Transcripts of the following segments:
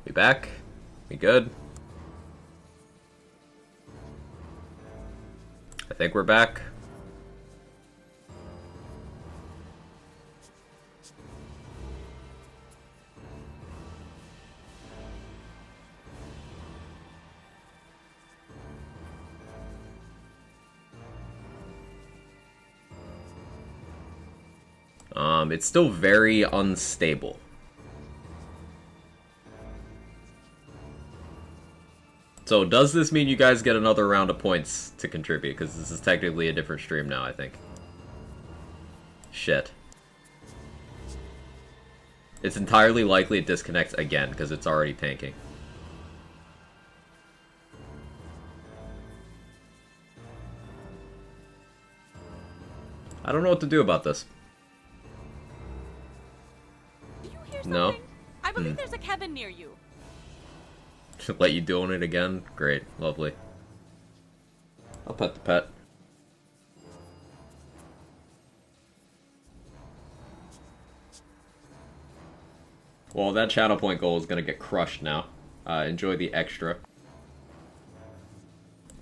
We back? We good? I think we're back. It's still very unstable. So does this mean you guys get another round of points to contribute? Because this is technically a different stream now, I think. Shit. It's entirely likely it disconnects again, because it's already tanking. I don't know what to do about this. Do you hear something? No. I believe there's a Kevin near you. Let you doing it again? Great. Lovely. I'll pet the pet. Well, that channel point goal is going to get crushed now. Enjoy the extra.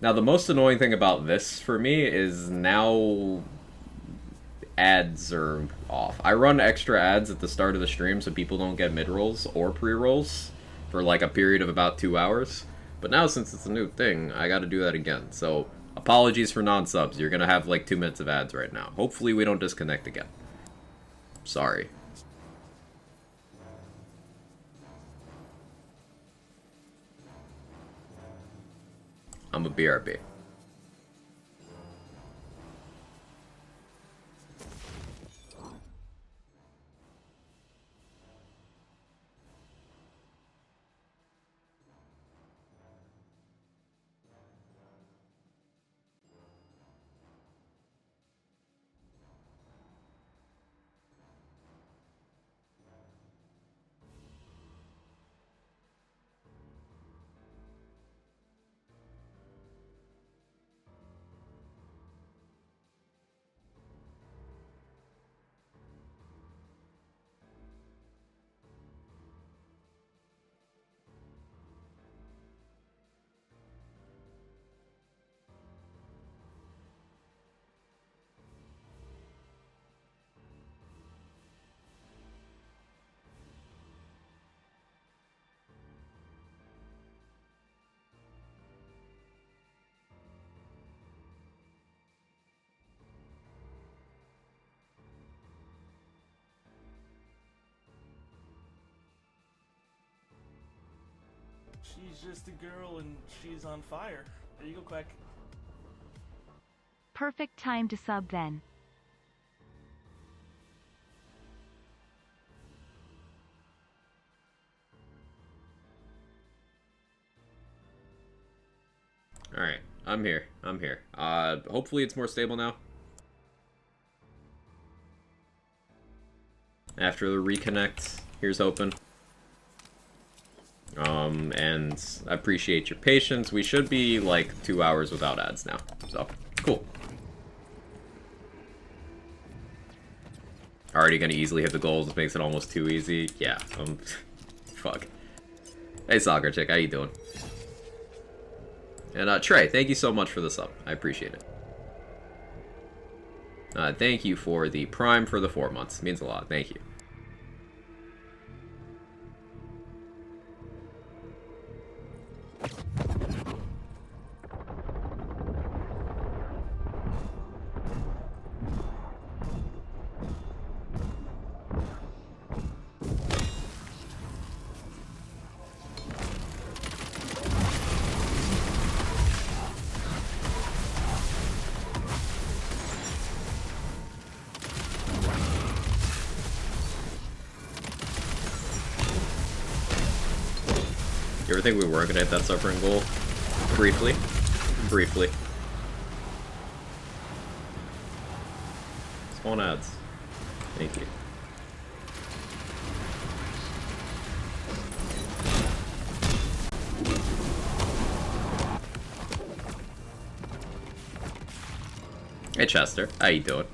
Now, the most annoying thing about this for me is now ads are off. I run extra ads at the start of the stream so people don't get mid-rolls or pre-rolls for like a period of about 2 hours. But now, since it's a new thing, I gotta do that again. So, apologies for non-subs. You're gonna have like 2 minutes of ads right now. Hopefully we don't disconnect again. Sorry. I'm a BRB. She's just a girl and she's on fire. There you go, Quack. Perfect time to sub then. Alright, I'm here. I'm here. Hopefully it's more stable now. After the reconnect, here's hoping. And I appreciate your patience. We should be like 2 hours without ads now. So, cool. Already gonna easily hit the goals, which makes it almost too easy. Yeah, fuck. Hey Soccer Chick, how you doing? And Trey, thank you so much for the sub. I appreciate it. Thank you for the Prime for the 4 months. Means a lot. Thank you. You ever think we weren't gonna hit that suffering goal? Briefly. Briefly. Spawn ads. Thank you. Hey Chester, how you doing?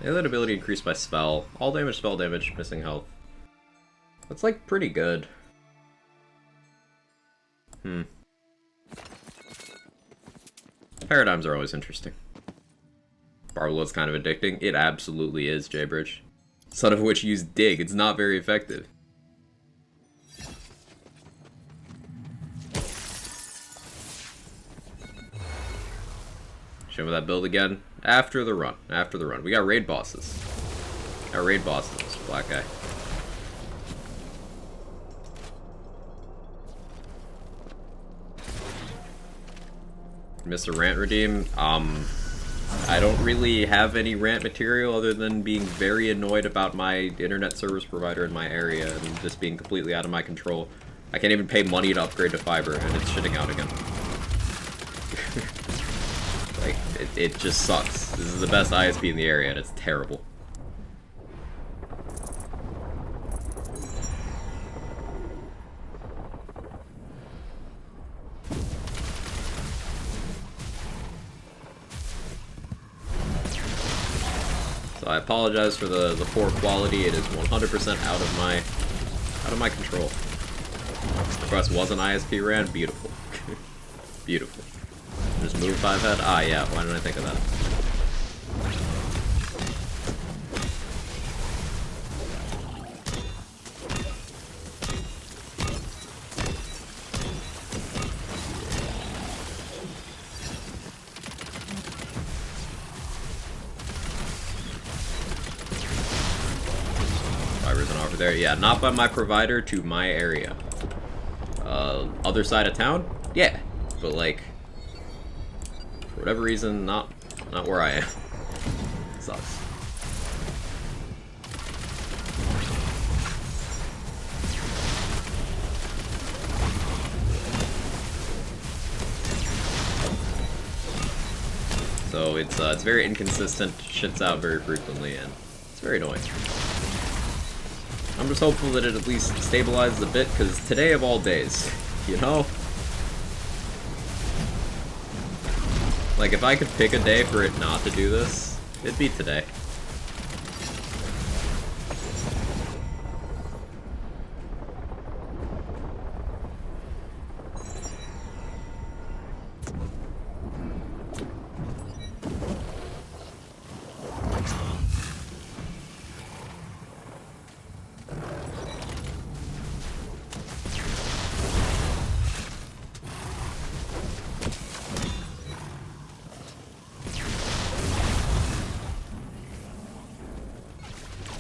Melee ability increased by spell. All damage, spell damage, missing health. That's like pretty good. Paradigms are always interesting. Barbalo's kind of addicting. It absolutely is, Jaybridge. Son of which use dig. It's not very effective. Show me that build again. After the run. After the run. We got raid bosses. Got raid bosses, black guy. Mr. Rant Redeem. I don't really have any rant material other than being very annoyed about my internet service provider in my area and just being completely out of my control. I can't even pay money to upgrade to fiber, and it's shitting out again. Like, it just sucks. This is the best ISP in the area, and it's terrible. So I apologize for the poor quality. It is 100% out of my control. Request was an ISP rant. Beautiful. Beautiful. Just move 5 head? Ah, yeah. Why didn't I think of that? Fiber's an offer there. Yeah, not by my provider to my area. Other side of town? Yeah. But like, for whatever reason, not where I am. Sucks. So it's very inconsistent, shits out very frequently, and it's very annoying. I'm just hopeful that it at least stabilizes a bit, because today of all days, you know? Like, if I could pick a day for it not to do this, it'd be today.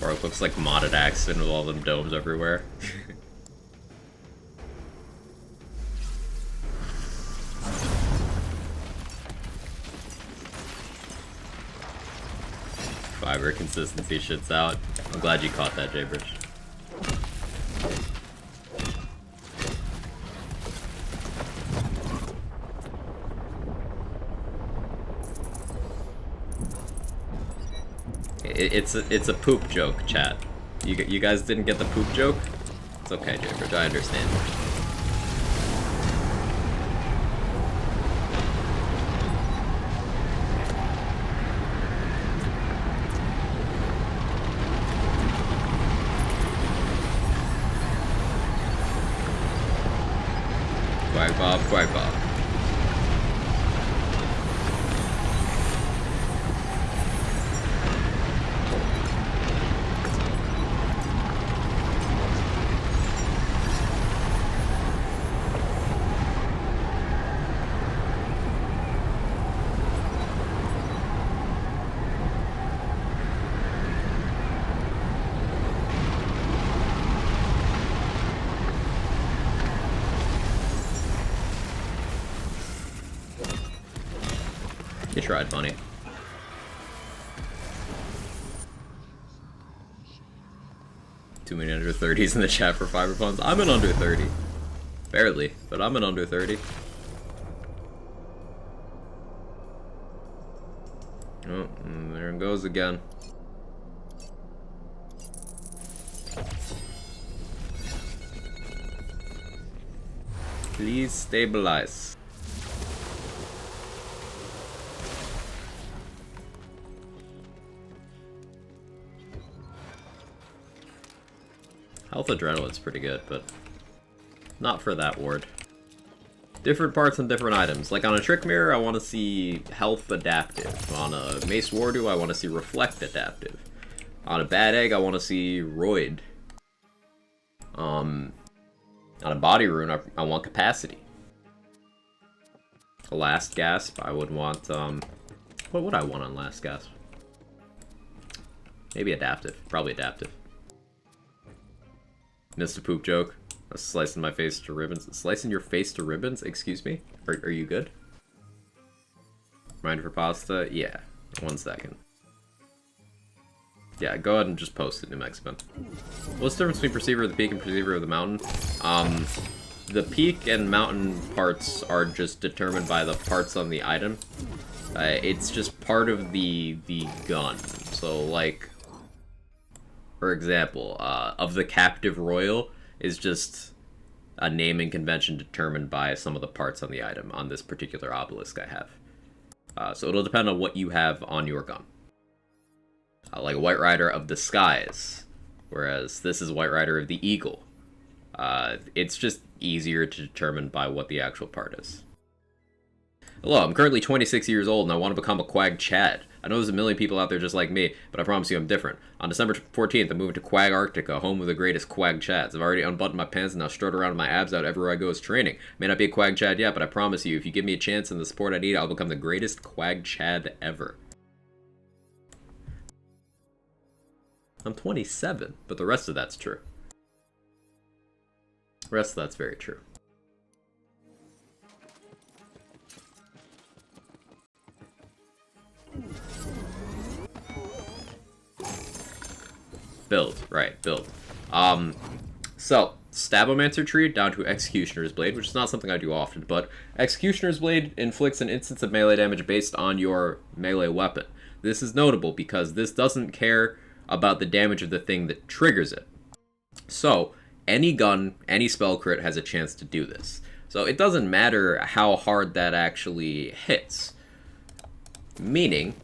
Or it looks like modded accident with all them domes everywhere. Fiber consistency shits out. I'm glad you caught that, Jaybridge. It's a poop joke, chat. You guys didn't get the poop joke? It's okay, Jaybridge, I understand. Quack Bob, Quack Bob. You tried, bunny. Too many under 30s in the chat for fiber puns. I'm an under 30. Barely, but I'm an under 30. Oh, and there it goes again. Please stabilize. Health Adrenaline's pretty good, but not for that ward. Different parts and different items. Like on a Trick Mirror, I want to see Health Adaptive. On a Mace Wardu, I want to see Reflect Adaptive. On a Bad Egg, I want to see Roid. On a Body Rune, I want Capacity. A Last Gasp, I would want, what would I want on Last Gasp? Maybe Adaptive. Probably Adaptive. Missed a poop joke. I was slicing my face to ribbons. Slicing your face to ribbons? Excuse me? Are you good? Reminder for pasta? Yeah. 1 second. Yeah, go ahead and just post it, New Mexican. What's the difference between Perceiver of the Peak and Perceiver of the Mountain? The peak and mountain parts are just determined by the parts on the item. It's just part of the gun. So, like, for example, of the Captive Royal is just a naming convention determined by some of the parts on the item on this particular obelisk I have. So it'll depend on what you have on your gun. Like White Rider of the Skies, whereas this is White Rider of the Eagle. It's just easier to determine by what the actual part is. Hello, I'm currently 26 years old and I want to become a Quag Chad. I know there's a million people out there just like me, but I promise you I'm different. On December 14th, I'm moving to Quag Arctica, home of the greatest Quag Chads. I've already unbuttoned my pants and now strut around with my abs out everywhere I go as training. May not be a Quag Chad yet, but I promise you, if you give me a chance and the support I need, I'll become the greatest Quag Chad ever. I'm 27, but the rest of that's true. The rest of that's very true. Build, right, build. So, Stabomancer tree down to Executioner's Blade, which is not something I do often, but Executioner's Blade inflicts an instance of melee damage based on your melee weapon. This is notable because this doesn't care about the damage of the thing that triggers it. So, any gun, any spell crit has a chance to do this. So it doesn't matter how hard that actually hits. Meaning,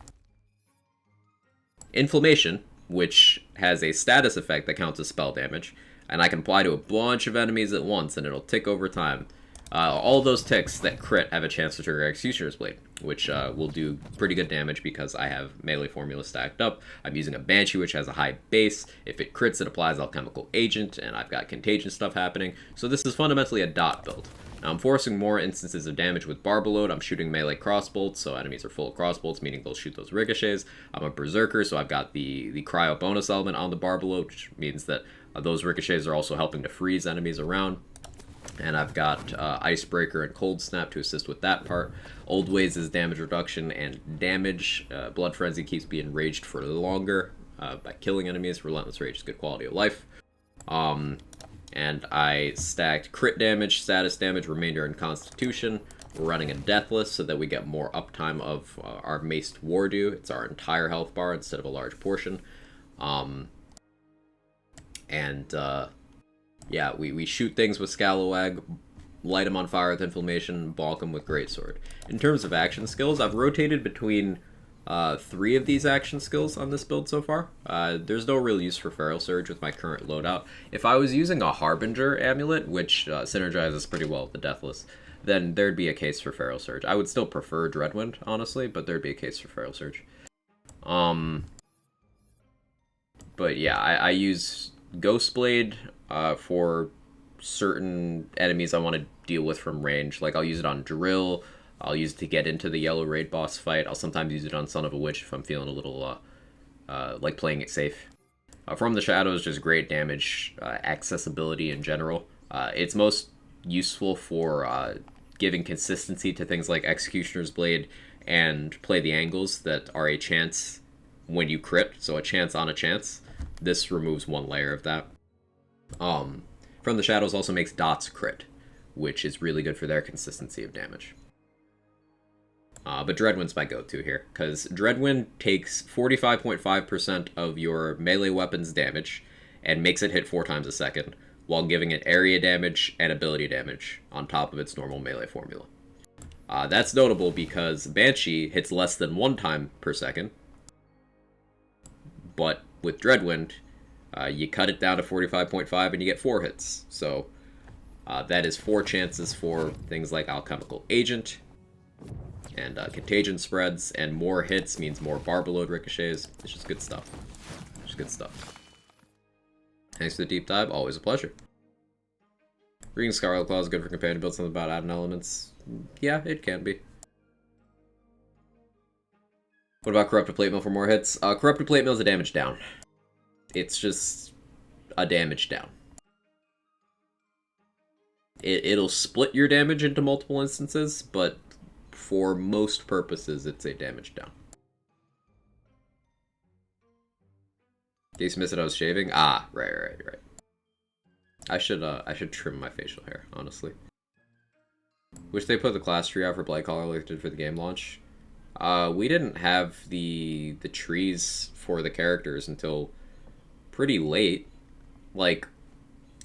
Inflammation, which has a status effect that counts as spell damage, and I can apply to a bunch of enemies at once, and it'll tick over time. All those ticks that crit have a chance to trigger Executioner's Blade, which will do pretty good damage because I have melee formula stacked up. I'm using a Banshee, which has a high base. If it crits, it applies Alchemical Agent, and I've got contagion stuff happening. So this is fundamentally a dot build. Now I'm forcing more instances of damage with Barbalode. I'm shooting melee crossbolts, so enemies are full of crossbolts, meaning they'll shoot those ricochets. I'm a Berserker, so I've got the cryo bonus element on the Barbalode, which means that those ricochets are also helping to freeze enemies around. And I've got Icebreaker and Cold Snap to assist with that part. Old Ways is damage reduction and damage. Blood Frenzy keeps me enraged for longer by killing enemies. Relentless Rage is good quality of life. And I stacked crit damage, status damage, remainder, and constitution. We're running a Deathless so that we get more uptime of our Maced Wardu. It's our entire health bar instead of a large portion. Yeah, we shoot things with Scalawag, light them on fire with Inflammation, balk them with Greatsword. In terms of action skills, I've rotated between 3 of these action skills on this build so far. There's no real use for Feral Surge with my current loadout. If I was using a Harbinger amulet, which synergizes pretty well with the Deathless, then there'd be a case for Feral Surge. I would still prefer Dreadwind, honestly, but there'd be a case for Feral Surge. But yeah, I use Ghostblade for certain enemies I want to deal with from range. Like, I'll use it on Drill, I'll use it to get into the Yellow Raid boss fight, I'll sometimes use it on Son of a Witch if I'm feeling a little, like playing it safe. From the Shadows, just great damage, accessibility in general. It's most useful for giving consistency to things like Executioner's Blade and Play the Angles that are a chance when you crit, so a chance on a chance. This removes one layer of that. From the Shadows also makes Dots crit, which is really good for their consistency of damage. But Dreadwind's my go-to here, because Dreadwind takes 45.5% of your melee weapon's damage and makes it hit 4 times a second, while giving it area damage and ability damage on top of its normal melee formula. That's notable because Banshee hits less than 1 time per second, but with Dreadwind, You cut it down to 45.5 and you get 4 hits. So that is 4 chances for things like Alchemical Agent and Contagion spreads, and more hits means more barber load ricochets. It's just good stuff. Just good stuff. Thanks for the deep dive. Always a pleasure. Reading Scarlet Claw is good for companion build. Something about adding elements. Yeah, it can be. What about Corrupted Plate Mill for more hits? Corrupted Plate Mill is a damage down. It's just a damage down. It'll split your damage into multiple instances, but for most purposes, it's a damage down. Case missed it, I was shaving. Ah, right. I should trim my facial hair, honestly. Wish they put the class tree out for Blight Caller like they did for the game launch. We didn't have the trees for the characters until pretty late. Like,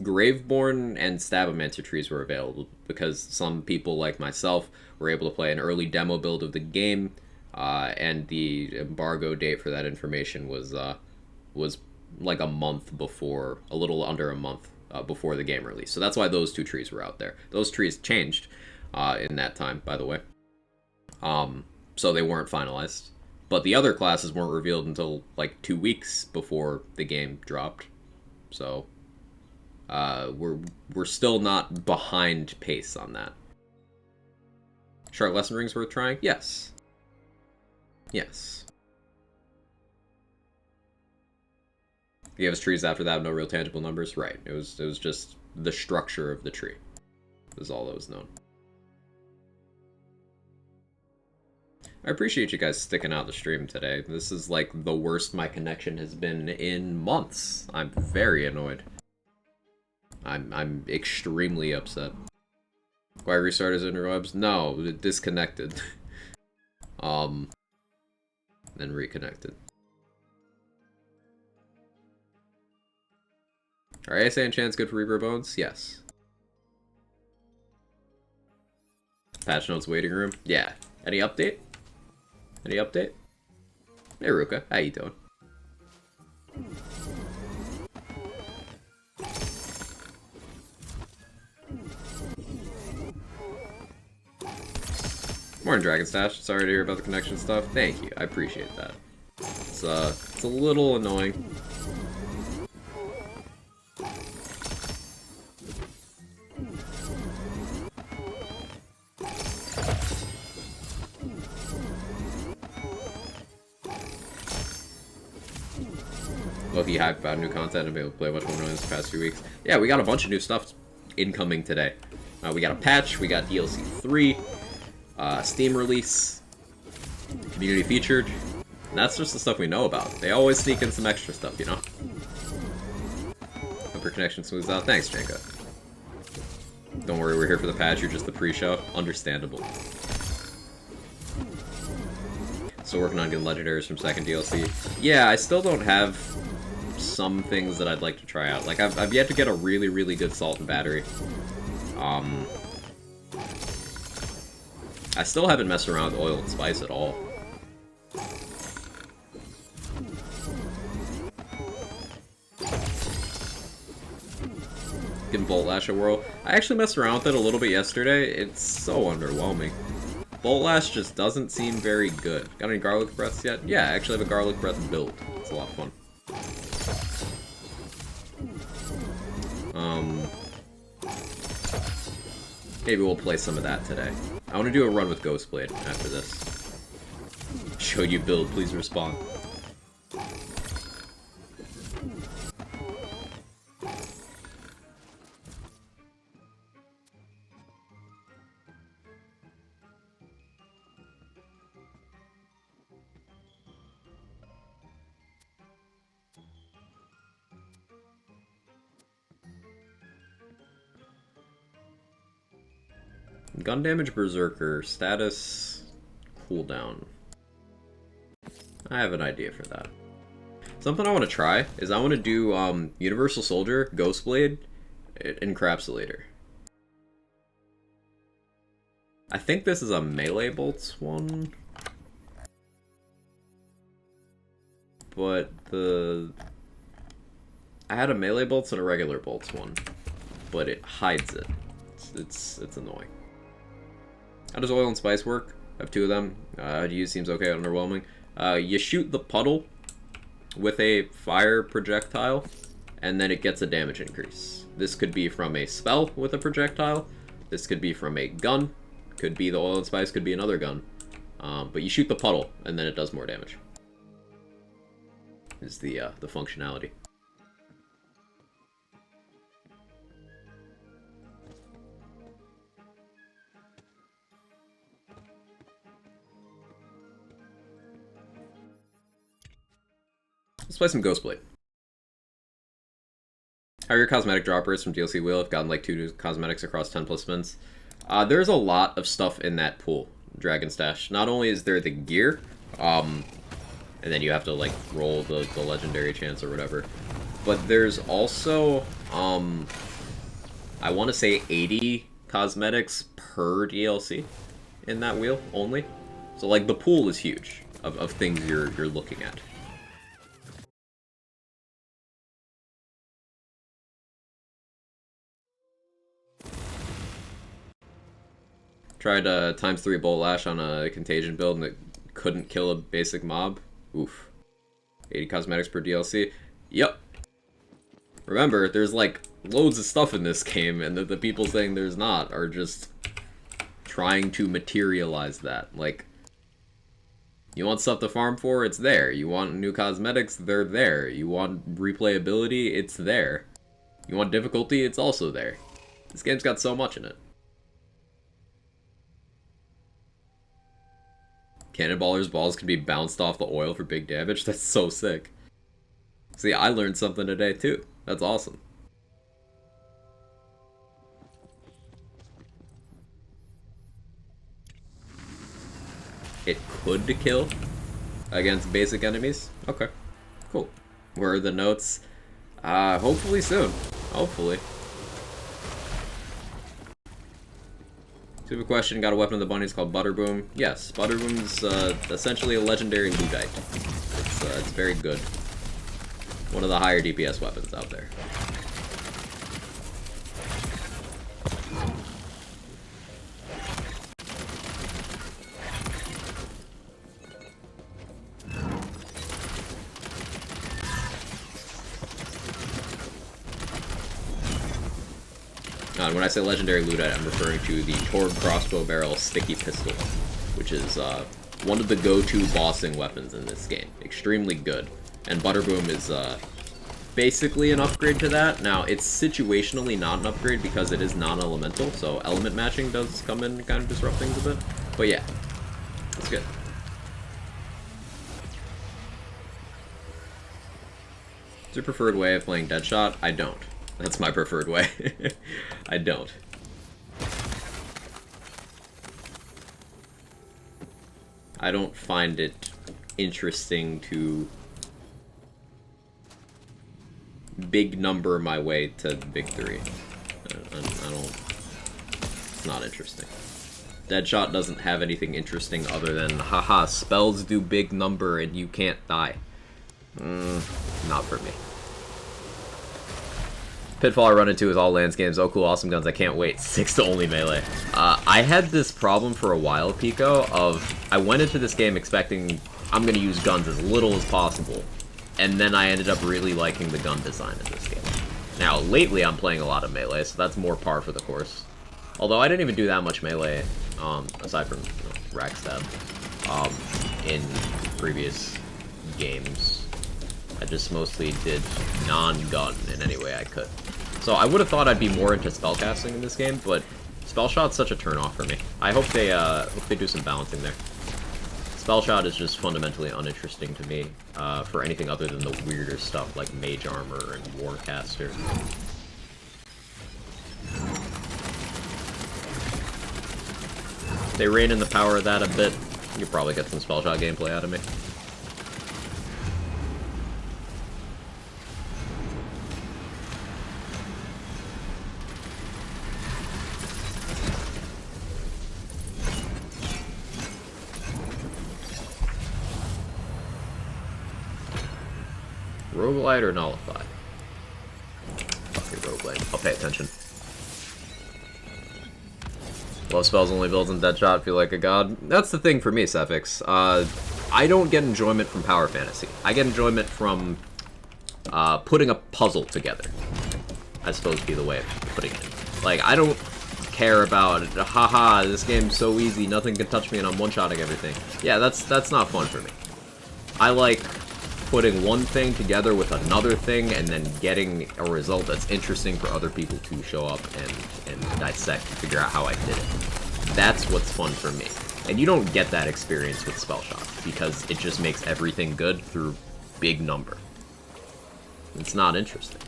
Graveborn and Stabomancer trees were available because some people like myself were able to play an early demo build of the game, and the embargo date for that information was like a month before, a little under a month before the game release. So that's why those 2 trees were out there. Those trees changed in that time, by the way. So they weren't finalized. But the other classes weren't revealed until like 2 weeks before the game dropped. So we're still not behind pace on that. Shark Lesson Rings worth trying? Yes. Yes. He gave us trees after that with no real tangible numbers. Right. It was just the structure of the tree. Is all that was known. I appreciate you guys sticking out the stream today. This is like the worst my connection has been in months. I'm very annoyed. I'm extremely upset. Why restart as interwebs? No, it disconnected. Then reconnected. Are ASA enchants good for Reaper Bones? Yes. Patch notes waiting room? Yeah. Any update? Any update? Hey Ruka, how you doing? Morning Dragon Stash, sorry to hear about the connection stuff. Thank you, I appreciate that. It's a little annoying. Low-key hype about new content and be able to play much more in the past few weeks. Yeah, we got a bunch of new stuff incoming today. We got a patch, we got DLC3, Steam release, community featured, and that's just the stuff we know about. They always sneak in some extra stuff, you know? Hope your connection smooths out. Thanks, Janka. Don't worry, we're here for the patch, you're just the pre-show. Understandable. Still working on getting legendaries from second DLC. Yeah, I still don't have some things that I'd like to try out. Like, I've yet to get a really, really good Salt and Battery. I still haven't messed around with Oil and Spice at all. Give Bolt Lash a whirl. I actually messed around with it a little bit yesterday. It's so underwhelming. Bolt Lash just doesn't seem very good. Got any Garlic Breaths yet? Yeah, I actually have a Garlic Breath build. It's a lot of fun. Maybe we'll play some of that today. I want to do a run with Ghostblade after this. Show you build, please respond. Gun damage berserker, status, cooldown. I have an idea for that. Something I want to try is I want to do Universal Soldier, Ghostblade, Encapsulator. I think this is a melee bolts one. But I had a melee bolts and a regular bolts one, but it hides it. It's annoying. How does oil and spice work? I have 2 of them. How to use seems okay, underwhelming. You shoot the puddle with a fire projectile, and then it gets a damage increase. This could be from a spell with a projectile. This could be from a gun. Could be the oil and spice, could be another gun. But you shoot the puddle, and then it does more damage. Is the functionality. Let's play some Ghostblade. How are your cosmetic droppers from DLC Wheel? I've gotten like 2 new cosmetics across 10 plus spins. There's a lot of stuff in that pool, Dragon Stash. Not only is there the gear, and then you have to like roll the legendary chance or whatever, but there's also, I want to say 80 cosmetics per DLC in that wheel only. So like the pool is huge of things you're looking at. Tried a ×3 Bolt Lash on a Contagion build and it couldn't kill a basic mob. Oof. 80 cosmetics per DLC. Yep. Remember, there's like loads of stuff in this game, and the people saying there's not are just trying to materialize that. Like, you want stuff to farm for? It's there. You want new cosmetics? They're there. You want replayability? It's there. You want difficulty? It's also there. This game's got so much in it. Cannonballer's balls can be bounced off the oil for big damage. That's so sick. See, I learned something today too. That's awesome. It could kill against basic enemies? Okay, cool. Where are the notes? Hopefully soon. Hopefully. Stupid question, got a weapon of the bunnies called Butterboom. Yes, Butterboom's essentially a legendary Ludite. It's very good. One of the higher DPS weapons out there. And when I say legendary Ludite, I'm referring to the Torg Crossbow Barrel Sticky Pistol, which is one of the go-to bossing weapons in this game. Extremely good. And Butterboom is basically an upgrade to that. Now, it's situationally not an upgrade because it is non-elemental, so element matching does come in and kind of disrupt things a bit. But yeah, it's good. What's your preferred way of playing Deadshot? I don't. That's my preferred way. I don't. I don't find it interesting to big number my way to victory. I don't... It's not interesting. Deadshot doesn't have anything interesting other than, haha, spells do big number and you can't die. Not for me. Pitfall I run into with all Lance games. Oh cool, awesome guns, I can't wait. 6 to only melee. I had this problem for a while, Pico, of I went into this game expecting I'm going to use guns as little as possible, and then I ended up really liking the gun design in this game. Now, lately I'm playing a lot of melee, so that's more par for the course. Although I didn't even do that much melee, aside from rack stab, in previous games. I just mostly did non-gun in any way I could. So I would have thought I'd be more into spellcasting in this game, but Spellshot's such a turn-off for me. I hope they do some balancing there. Spellshot is just fundamentally uninteresting to me for anything other than the weirder stuff like Mage Armor and Warcaster. If they rein in the power of that a bit, you could probably get some Spellshot gameplay out of me. Roguelite or Nullify? Ghostblade. I'll pay attention. Love spells only builds in Deadshot, feel like a god. That's the thing for me, Cephix. I don't get enjoyment from power fantasy. I get enjoyment from putting a puzzle together. I suppose would be the way of putting it. Like, I don't care about, haha, this game's so easy, nothing can touch me and I'm one-shotting everything. Yeah, that's not fun for me. I like putting one thing together with another thing and then getting a result that's interesting for other people to show up and dissect and figure out how I did it. That's what's fun for me. And you don't get that experience with Spell Shot because it just makes everything good through big number. It's not interesting.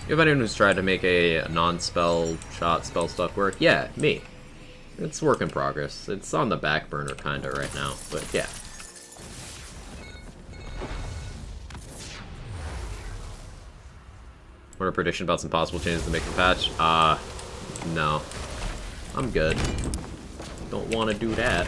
You have anyone who's tried to make a non-spell shot spell stuff work? Yeah, me. It's work in progress. It's on the back burner kinda right now, but yeah. What a prediction about some possible changes to make the patch? No. I'm good. Don't want to do that.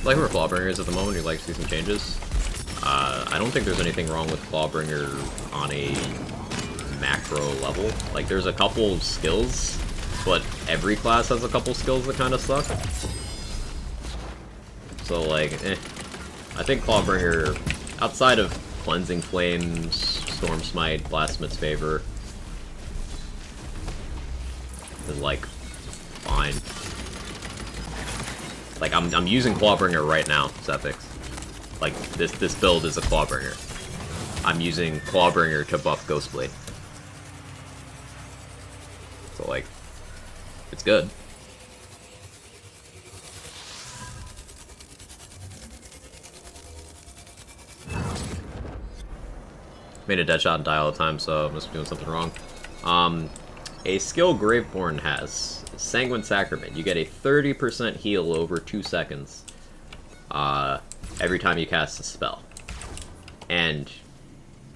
Like for Clawbringers at the moment, you'd like to see some changes. I don't think there's anything wrong with Clawbringer on a macro level. Like, there's a couple skills, but every class has a couple skills that kind of suck. So, like, I think Clawbringer, outside of Cleansing Flames, Storm Smite, Blasphemous Favor, is, like, fine. Like, I'm using Clawbringer right now, Cephix. Like, this build is a Clawbringer. I'm using Clawbringer to buff Ghostblade. So, like, it's good. Made a Deadshot and die all the time, so I must be doing something wrong. A skill Graveborn has, Sanguine Sacrament. You get a 30% heal over 2 seconds every time you cast a spell. And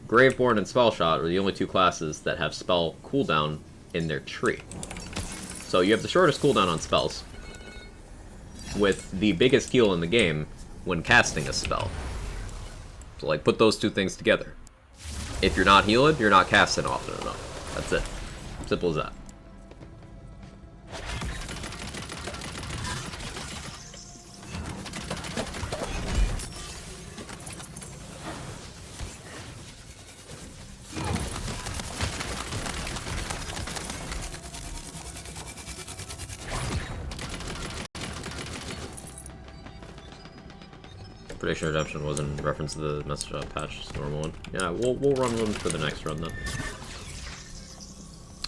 Graveborn and Spellshot are the only two classes that have spell cooldown in their tree. So you have the shortest cooldown on spells, with the biggest heal in the game when casting a spell. So, like, put those two things together. If you're not healing, you're not casting often enough. That's it. Simple as that. Prediction Redemption was in reference to the message patch, just normal one. Yeah, we'll run one for the next run then.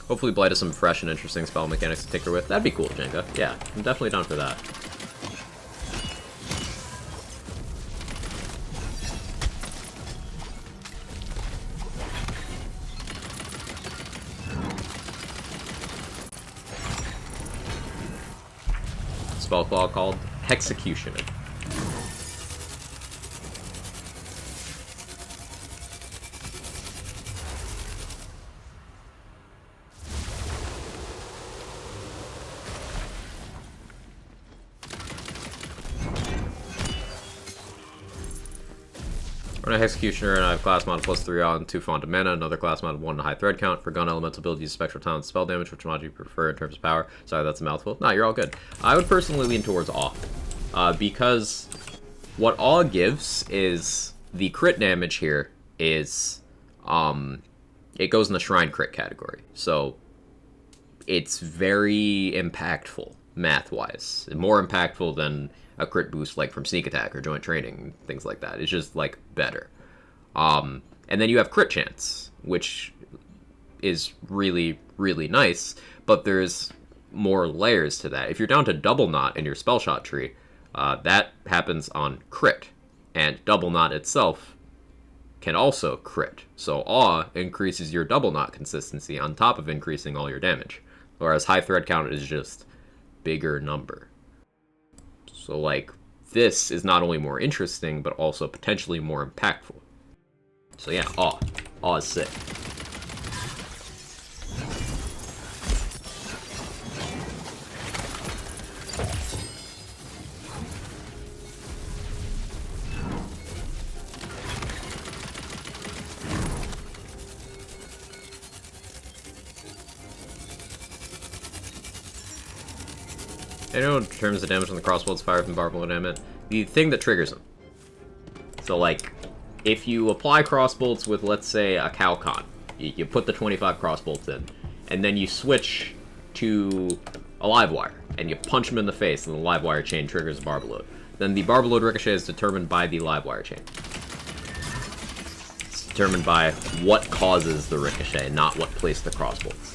Hopefully Blight has some fresh and interesting spell mechanics to tinker with. That'd be cool, Jenga. Yeah, I'm definitely down for that. Spell claw called Hexecutioner. Run a Executioner, and I have class mod +3 on 2 font of mana, another class mod 1 high thread count. For gun elemental build, use spectral talent spell damage. Which mod do you prefer in terms of power? Sorry, that's a mouthful. No, you're all good. I would personally lean towards Awe. Because what Awe gives is the crit damage here is it goes in the Shrine crit category. So it's very impactful math-wise. More impactful than a crit boost like from Sneak Attack or Joint Training, things like that. It's just, like, better. And then you have crit chance, which is really, really nice, but there's more layers to that. If you're down to Double Knot in your Spell Shot tree, that happens on crit, and Double Knot itself can also crit. So Awe increases your Double Knot consistency on top of increasing all your damage, whereas High Thread Count is just bigger number. So, like, this is not only more interesting, but also potentially more impactful. So yeah, Awe. Awe is sick. I know in terms of damage on the crossbolts fired from barbed element, the thing that triggers them. So, like, if you apply crossbolts with, let's say, a Calcon, you put the 25 crossbolts in, and then you switch to a live wire, and you punch them in the face, and the live wire chain triggers a barb load. Then the barb load ricochet is determined by the live wire chain. It's determined by what causes the ricochet, not what placed the crossbolts.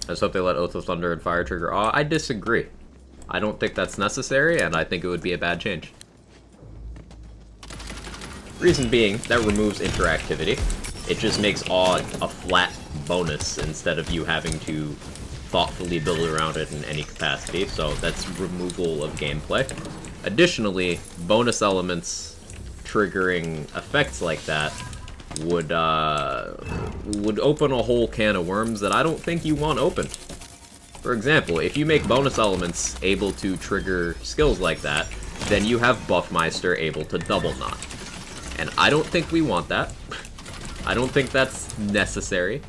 I just hope they let Oath of Thunder and Fire trigger. I disagree. I don't think that's necessary, and I think it would be a bad change. Reason being, that removes interactivity. It just makes Awe a flat bonus instead of you having to thoughtfully build around it in any capacity, so that's removal of gameplay. Additionally, bonus elements triggering effects like that would open a whole can of worms that I don't think you want opened. For example, if you make bonus elements able to trigger skills like that, then you have Buffmeister able to double knot. And I don't think we want that. I don't think that's necessary.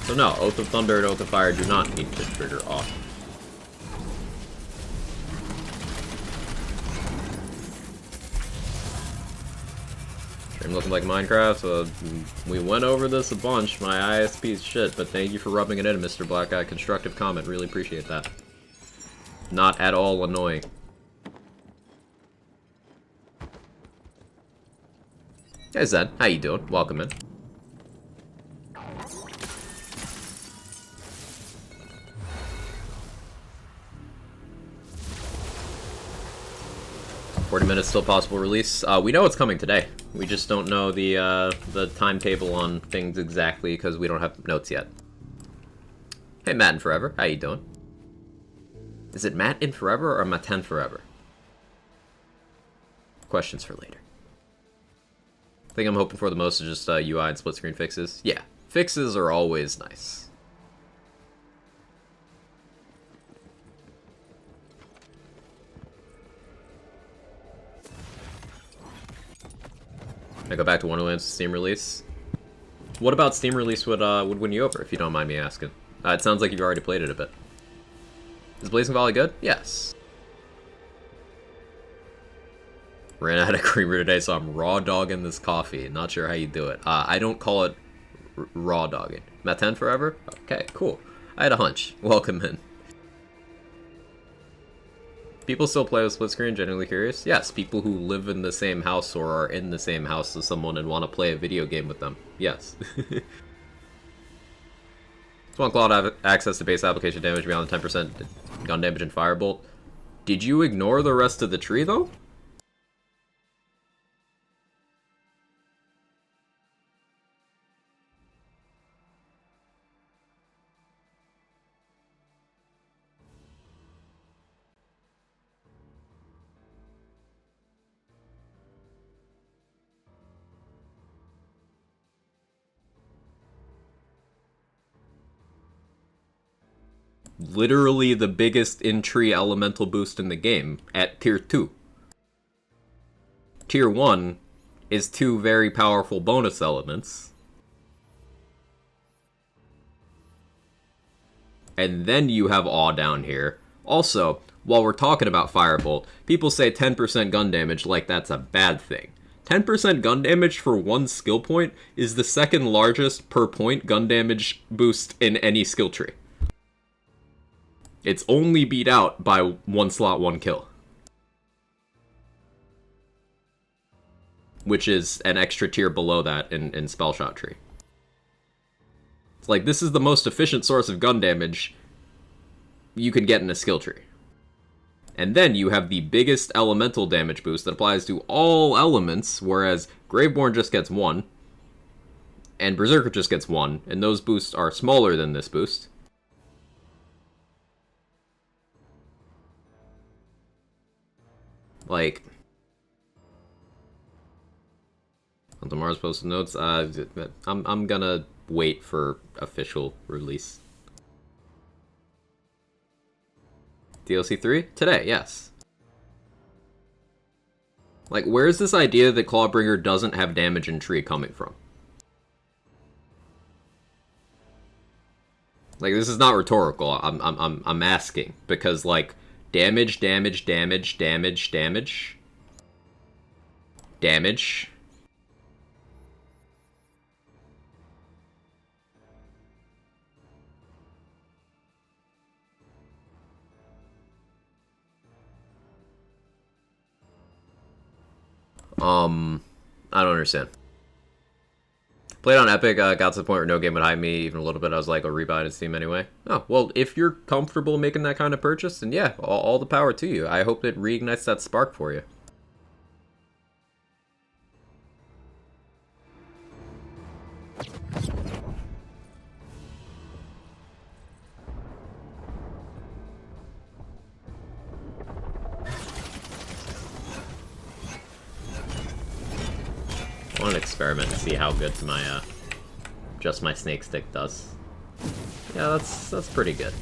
So no, Oath of Thunder and Oath of Fire do not need to trigger off. Stream looking like Minecraft, so we went over this a bunch. My ISP's shit, but thank you for rubbing it in, Mr. Black Eye. Constructive comment, really appreciate that. Not at all annoying. Hey Zed, how you doing? Welcome in. $40 still possible release. We know it's coming today. We just don't know the timetable on things exactly because we don't have notes yet. Hey, Matt in Forever. How you doing? Is it Matt in Forever or Matten Forever? Questions for later. I think I'm hoping for the most is just UI and split screen fixes. Yeah, fixes are always nice. I go back to Wonderland's Steam release. What about Steam release would win you over, if you don't mind me asking? It sounds like you've already played it a bit. Is Blazing Valley good? Yes. Ran out of creamer today, so I'm raw dogging this coffee. Not sure how you do it. I don't call it raw dogging. Matten Forever? Okay, cool. I had a hunch. Welcome in. People still play with split screen, genuinely curious? Yes, people who live in the same house or are in the same house as someone and want to play a video game with them. Yes. Just want Claw to have access to base application damage beyond the 10% gun damage and Firebolt. Did you ignore the rest of the tree, though? Literally the biggest in-tree elemental boost in the game at tier 2. Tier 1 is 2 very powerful bonus elements. And then you have Awe down here. Also, while we're talking about Firebolt, people say 10% gun damage like that's a bad thing. 10% gun damage for one skill point is the second largest per point gun damage boost in any skill tree. It's only beat out by 1 slot, 1 kill. Which is an extra tier below that in spell shot tree. It's like, this is the most efficient source of gun damage you can get in a skill tree. And then you have the biggest elemental damage boost that applies to all elements, whereas Graveborn just gets 1, and Berserker just gets 1, and those boosts are smaller than this boost. Like, on tomorrow's posted notes, I'm gonna wait for official release. DLC3? Today, yes. Like, where's this idea that Clawbringer doesn't have damage in tree coming from? Like, this is not rhetorical. I'm asking because, like, damage. I don't understand. Played on Epic, got to the point where no game would hype me even a little bit. I was like, I'll rebuy it on Steam anyway. Oh, well, if you're comfortable making that kind of purchase, then yeah, all the power to you. I hope it reignites that spark for you. I want to experiment and see how good my just my snake stick does. Yeah, that's pretty good.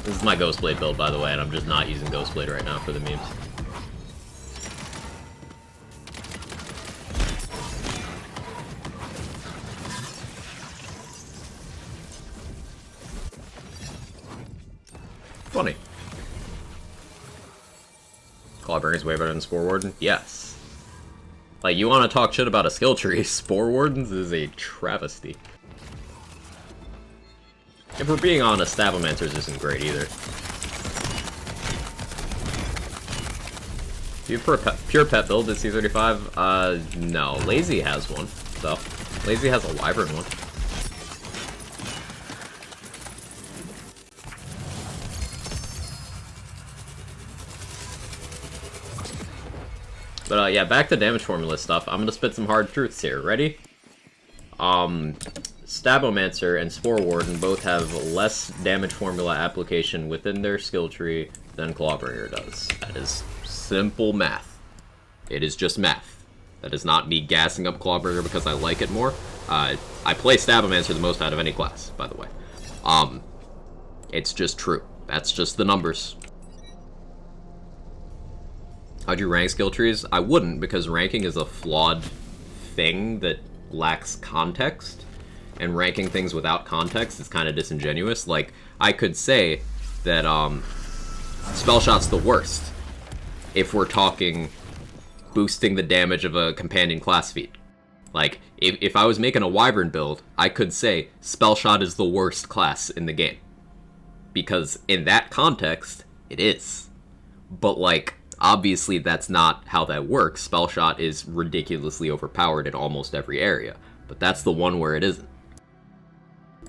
This is my Ghostblade build, by the way, and I'm just not using Ghostblade right now for the memes. Funny. Clawbringer is way better than Spore Warden? Yes. Like, you want to talk shit about a skill tree, Spore Wardens is a travesty. If we're being honest, Stabbomancer's isn't great either. Do you have pure pet build at C35? No. Lazy has one, though. Lazy has a Wyvern one. But yeah, back to damage formula stuff. I'm gonna spit some hard truths here. Ready? Stabbomancer and Spore Warden both have less damage formula application within their skill tree than Clawbringer does. That is simple math. It is just math. That is not me gassing up Clawbringer because I like it more. I play Stabbomancer the most out of any class, by the way. It's just true. That's just the numbers. How'd you rank skill trees? I wouldn't, because ranking is a flawed thing that lacks context, and ranking things without context is kind of disingenuous. Like, I could say that Spell Shot's the worst if we're talking boosting the damage of a companion class feat. Like, if I was making a Wyvern build, I could say Spell Shot is the worst class in the game. Because in that context, it is. But, like, obviously, that's not how that works. Spell Shot is ridiculously overpowered in almost every area, but that's the one where it isn't.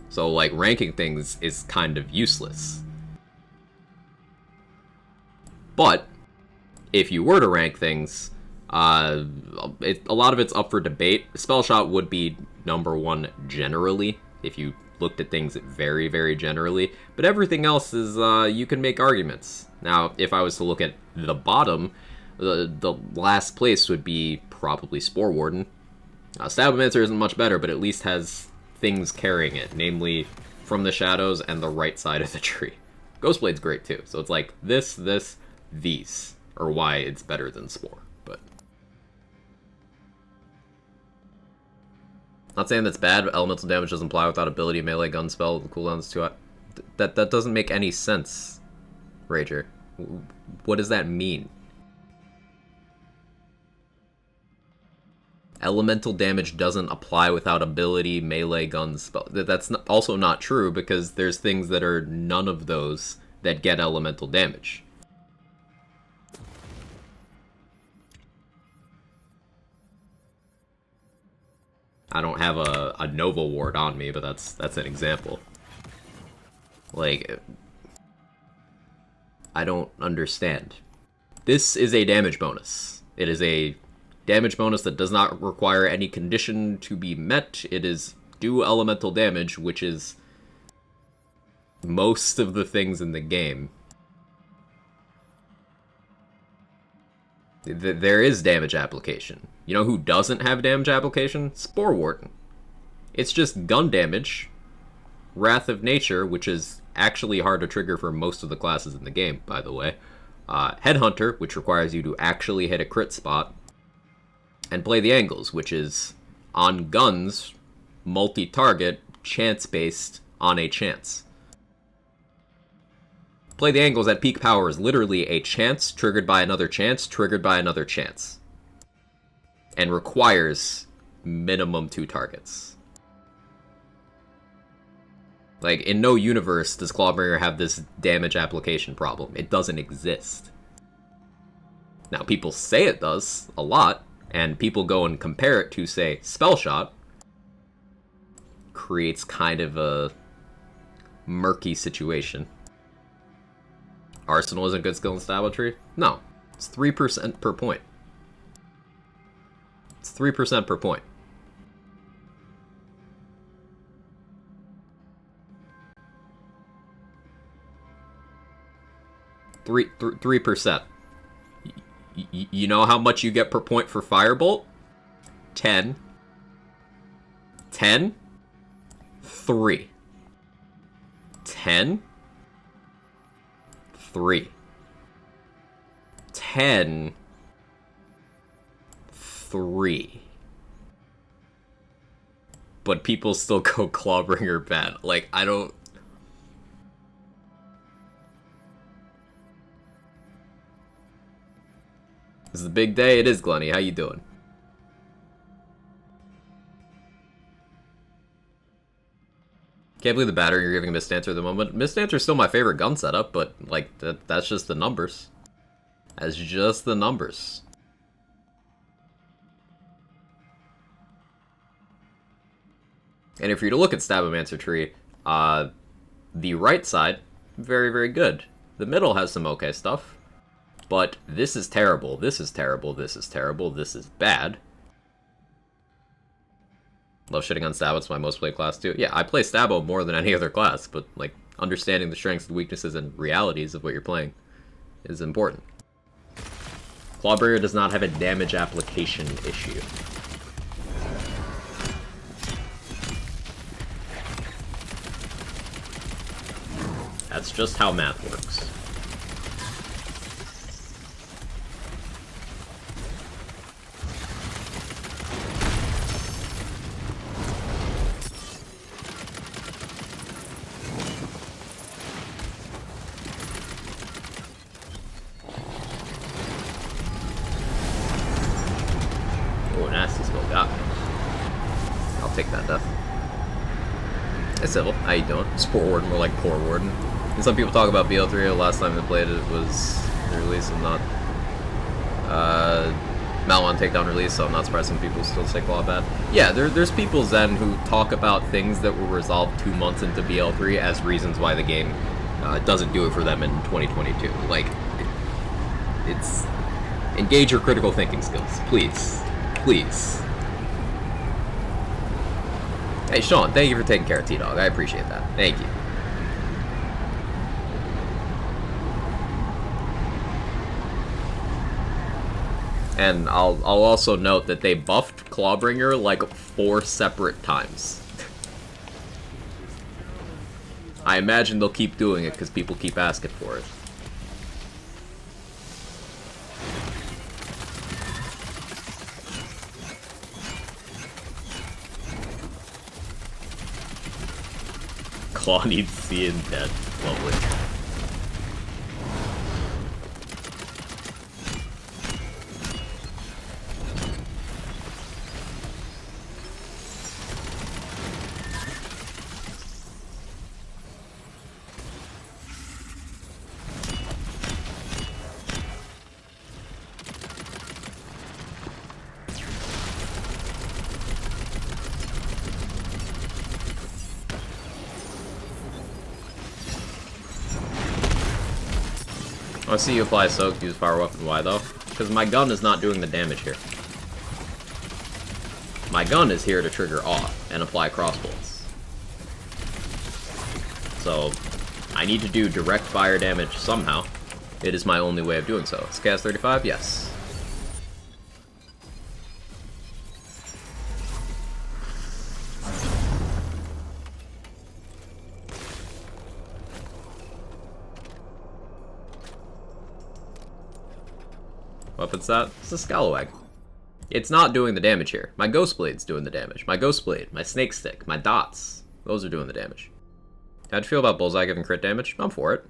So, like, ranking things is kind of useless. But, if you were to rank things, a lot of it's up for debate. Spell Shot would be number one generally, if you looked at things very, very generally, but everything else is, you can make arguments. Now, if I was to look at the bottom, the last place would be probably Spore Warden. Stabbomancer isn't much better, but at least has things carrying it, namely From the Shadows and the right side of the tree. Ghostblade's great too, so it's like these are why it's better than Spore, but... Not saying that's bad, but elemental damage doesn't apply without ability, melee, gun spell, the cooldown's too high. That doesn't make any sense, Rager. What does that mean? elemental damage doesn't apply without ability, melee, guns, spell. That's also not true, because there's things that are none of those that get elemental damage. I don't have a Nova Ward on me, but that's an example. Like, I don't understand. This is a damage bonus. It is a damage bonus that does not require any condition to be met. It is do elemental damage, which is most of the things in the game. There is damage application. You know who doesn't have damage application? Spore Warden. It's just gun damage, Wrath of Nature, which is actually hard to trigger for most of the classes in the game, by the way. Headhunter, which requires you to actually hit a crit spot. And Play the Angles, which is on guns, multi-target, chance-based, on a chance. Play the Angles at peak power is literally a chance triggered by another chance triggered by another chance. And requires minimum 2 targets. Like, in no universe does Clawbringer have this damage application problem. It doesn't exist. Now, people say it does, a lot, and people go and compare it to, say, Spell Shot. Creates kind of a murky situation. Arsenal isn't good skill in Stabletry? No. It's 3% per point. It's 3% per point. 3%. You know how much you get per point for Firebolt? 10. 10. 3. 10. 3. 10. 3. But people still go Clawbringer bad. Like, I don't... This is a big day. It is, Glenny. How you doing? Can't believe the battery you're giving Mist Dancer at the moment. Mist Dancer is still my favorite gun setup, but, like, that's just the numbers. That's just the numbers. And if you're to look at Stabomancer Tree, the right side, very, very good. The middle has some okay stuff. But this is terrible, this is terrible, this is terrible, this is bad. Love shitting on Stabo, it's my most played class too. Yeah, I play Stabo more than any other class, but, like, understanding the strengths, the weaknesses, and realities of what you're playing is important. Clawbringer does not have a damage application issue. That's just how math works. Oh, nasty spell got me. I'll take that death. Hey, Sybil, how you doing? Spore Warden, more like Poor Warden. And some people talk about BL3, the last time they played it was the release and not Malwan Takedown release, so I'm not surprised some people still say Claw bad. Yeah, there's people, Zen, who talk about things that were resolved 2 months into BL3 as reasons why the game doesn't do it for them in 2022. Like, it's... Engage your critical thinking skills, please. Please. Hey, Sean, thank you for taking care of T-Dog. I appreciate that. Thank you. And I'll also note that they buffed Clawbringer like 4 separate times. I imagine they'll keep doing it because people keep asking for it. Claw needs seeing dead. Lovely. I see you apply soak, use fire weapon. Why though? Because my gun is not doing the damage here. My gun is here to trigger off and apply crossbolts. So, I need to do direct fire damage somehow. It is my only way of doing so. Is cast 35? Yes. Weapons that? It's a Scalawag. It's not doing the damage here. My Ghost Blade's doing the damage. My Ghost Blade, my Snake Stick, my Dots. Those are doing the damage. How'd you feel about Bullseye giving crit damage? I'm for it.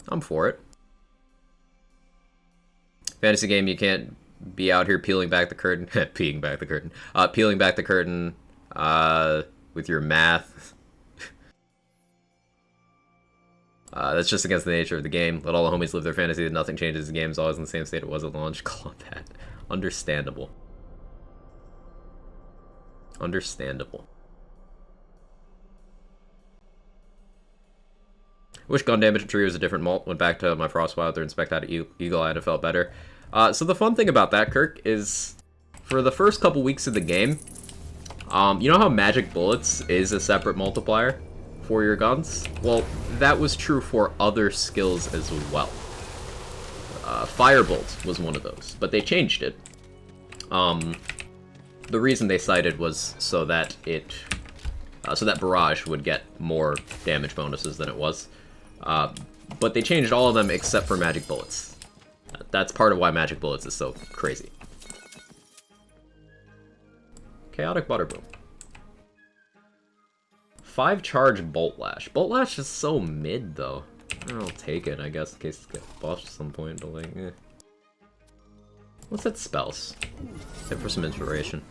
I'm for it. Fantasy game, you can't be out here peeling back the curtain. Peeling back the curtain. Peeling back the curtain with your math. That's just against the nature of the game. Let all the homies live their fantasy that nothing changes. The game's always in the same state it was at launch. Combat. Understandable. Understandable. Wish gun damage tree was a different mult. Went back to my Frostwilder and spec'd out Eagle Eye and it felt better. So the fun thing about that, Kirk, is for the first couple weeks of the game, you know how magic bullets is a separate multiplier for your guns? Well, that was true for other skills as well. Firebolt was one of those, but they changed it. The reason they cited was so that Barrage would get more damage bonuses than it was. But they changed all of them except for magic bullets. That's part of why magic bullets is so crazy. Chaotic Butterboom. 5 charge Bolt Lash. Bolt Lash is so mid, though. I'll take it, I guess, in case it gets buffed at some point, but like, eh. What's that spells? Hit for some inspiration.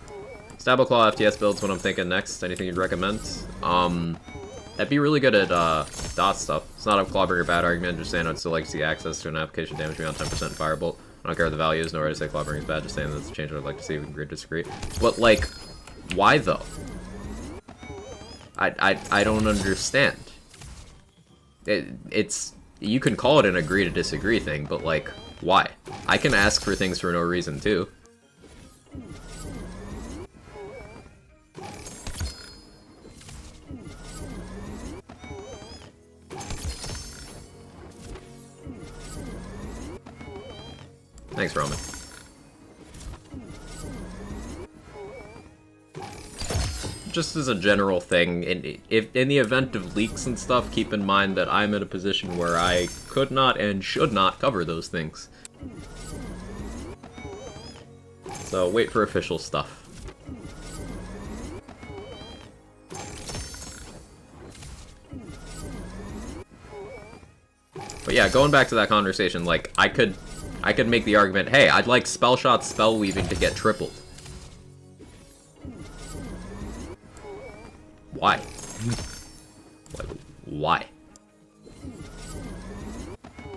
Stabble Claw FTS builds what I'm thinking next. Anything you'd recommend? That'd be really good at dot stuff. It's not a Clawbringer bad argument, just saying I'd still like to see access to an application damage beyond 10% Firebolt. I don't care what the value is, nor to say Clawbringer is bad, just saying that's a change I'd like to see. We can agree to disagree. But like, why though? I don't understand. It's you can call it an agree to disagree thing, but like, why? I can ask for things for no reason too. Thanks, Roman. Just as a general thing, if in the event of leaks and stuff, keep in mind that I'm in a position where I could not and should not cover those things. So wait for official stuff. But yeah, going back to that conversation, like, I could make the argument, hey, I'd like Spell Shot Spell Weaving to get tripled. Why? Like, why?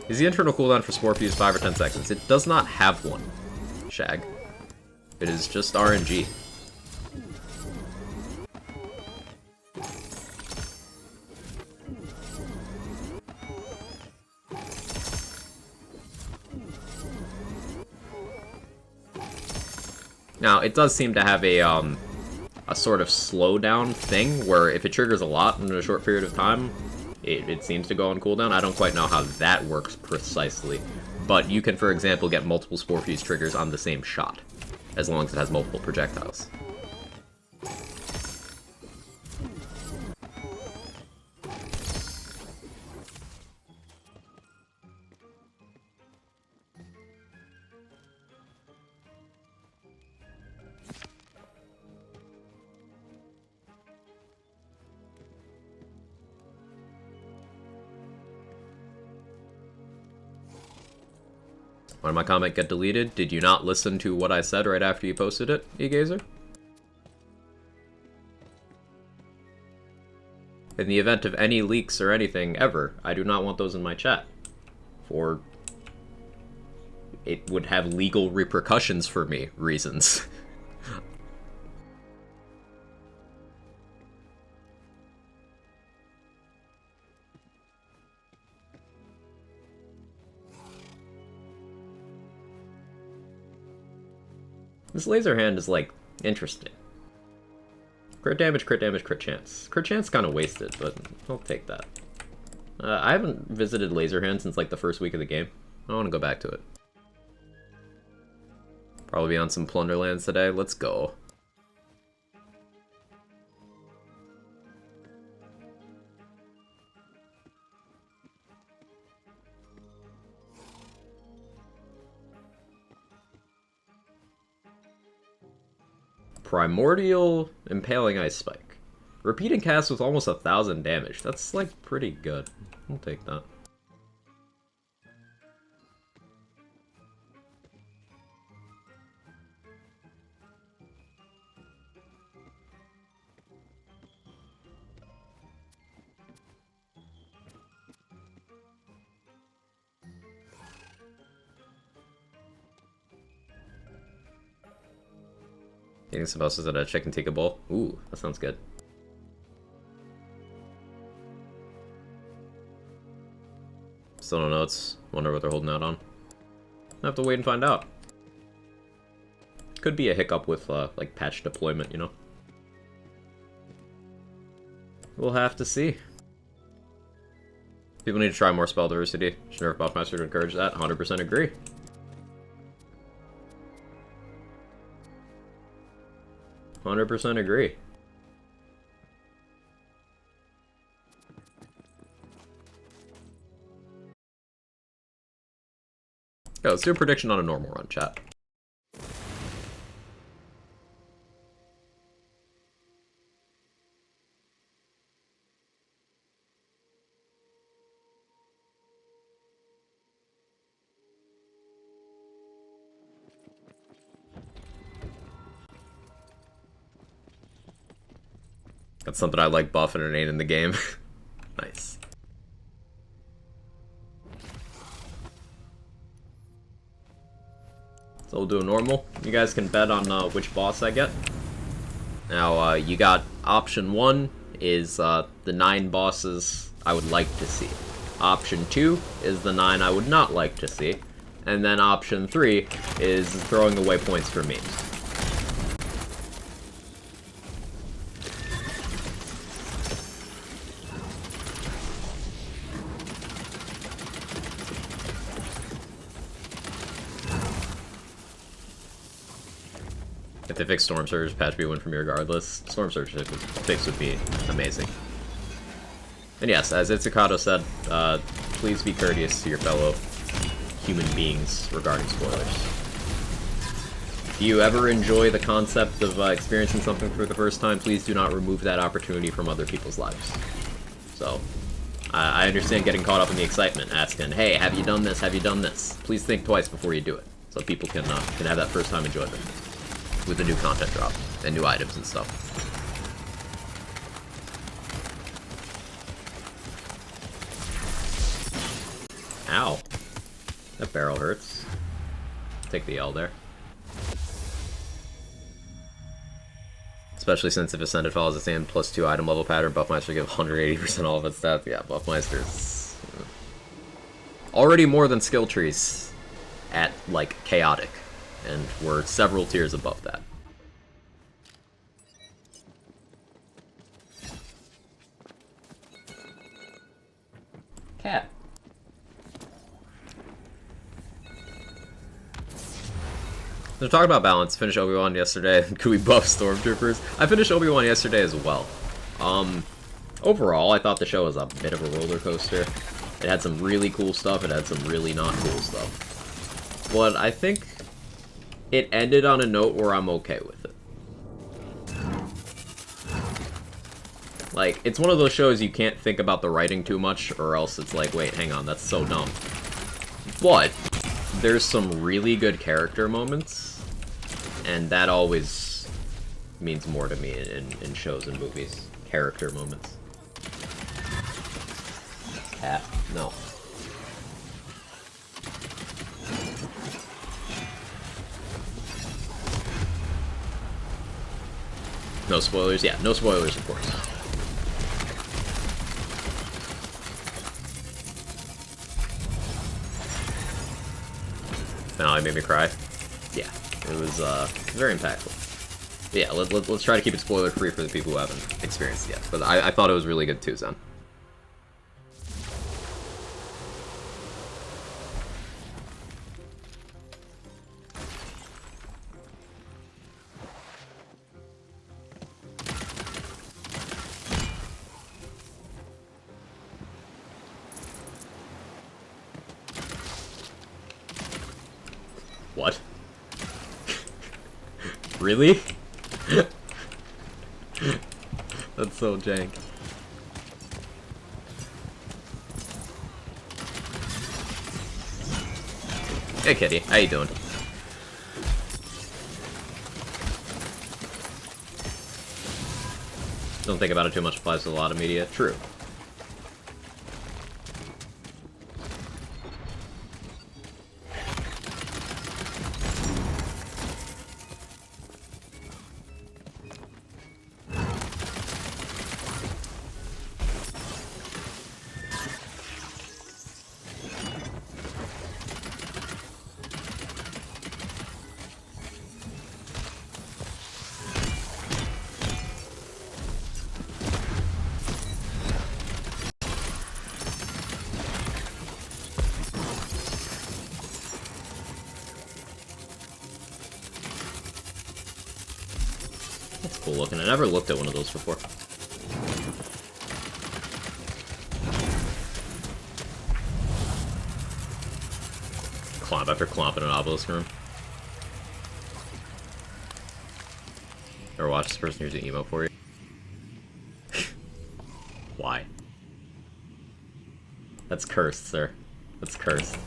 Is the internal cooldown for Spore Fuse 5 or 10 seconds? It does not have one, Shag. It is just RNG. Now, it does seem to have a sort of slowdown thing, where if it triggers a lot in a short period of time, it seems to go on cooldown. I don't quite know how that works precisely, but you can, for example, get multiple Spore Fuse triggers on the same shot, as long as it has multiple projectiles. Why did my comment get deleted? Did you not listen to what I said right after you posted it, eGazer? In the event of any leaks or anything ever, I do not want those in my chat. For it would have legal repercussions for me reasons. This laser hand is, like, interesting. Crit damage, crit damage, crit chance. Crit chance kind of wasted, but I'll take that. I haven't visited laser hand since, like, the first week of the game. I want to go back to it. Probably be on some Plunderlands today. Let's go. Primordial Impaling Ice Spike. Repeating cast with almost 1,000 damage. That's, like, pretty good. I'll take that. Getting some bosses at a chicken tikka bowl. Ooh, that sounds good. Still no notes. Wonder what they're holding out on. I have to wait and find out. Could be a hiccup with, like, patch deployment, you know? We'll have to see. People need to try more spell diversity. Should nerf Buffmaster to encourage that. 100% agree. %100 agree. Yeah, let's do a prediction on a normal run, chat. That's something I like buff and it ain't in the game. Nice. So we'll do a normal. You guys can bet on which boss I get. Now, you got option 1 is the 9 bosses I would like to see. Option 2 is the 9 I would not like to see. And then option 3 is throwing away points for me. If they fix Storm Surge, patch be win for me regardless. Storm Surge fix would be amazing. And yes, as Itsukato said, please be courteous to your fellow human beings regarding spoilers. If you ever enjoy the concept of experiencing something for the first time, please do not remove that opportunity from other people's lives. So, I understand getting caught up in the excitement, asking, hey, have you done this, have you done this? Please think twice before you do it, so people can have that first time enjoyment with the new content drop and new items and stuff. Ow. That barrel hurts. Take the L there. Especially since if Ascended follows the same +2 item level pattern, Buffmeister give 180% all of its stats. Yeah, Buffmeister's already more than skill trees at, like, chaotic. And we're several tiers above that. Cat. So talking about balance, finished Obi-Wan yesterday. Could we buff Stormtroopers? I finished Obi-Wan yesterday as well. Overall, I thought the show was a bit of a roller coaster. It had some really cool stuff, it had some really not cool stuff. But I think it ended on a note where I'm okay with it. Like, it's one of those shows you can't think about the writing too much, or else it's like, wait, hang on, that's so dumb. But there's some really good character moments, and that always means more to me in shows and movies. Character moments. Cat. No. No spoilers? Yeah, no spoilers, of course. Finale made me cry. Yeah. It was very impactful. But yeah, let's try to keep it spoiler-free for the people who haven't experienced it yet. But I thought it was really good too, Zen. What? Really? That's so jank. Hey kitty, how you doing? Don't think about it too much, applies to a lot of media. True. That's cool looking. I never looked at one of those before. Clomp after clomp in an obelisk room. Or watch this person use an emo for you. Why? That's cursed, sir. That's cursed.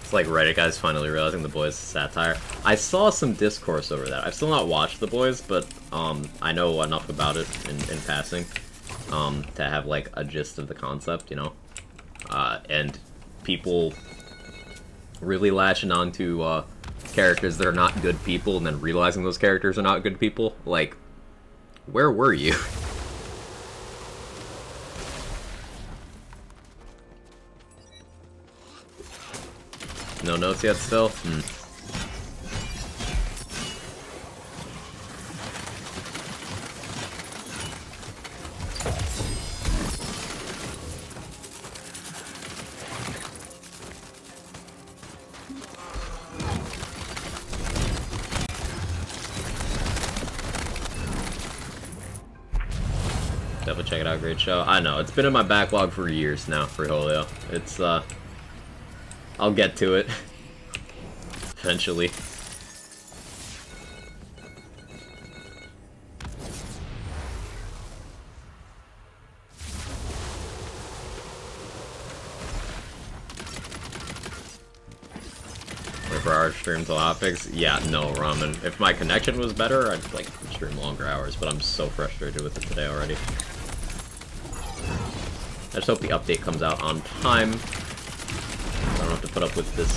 It's like Reddit guys finally realizing The Boys is satire. I saw some discourse over that. I've still not watched The Boys, but I know enough about it in passing to have like a gist of the concept, you know? And people really latching onto characters that are not good people and then realizing those characters are not good people. Like, where were you? No notes yet still? Definitely check it out, great show. I know, it's been in my backlog for years now for Holio. It's, I'll get to it. Eventually. Wait for our stream till Optics? Yeah, no, Ramen. If my connection was better, I'd, like, stream longer hours, but I'm so frustrated with it today already. I just hope the update comes out on time. I don't have to put up with this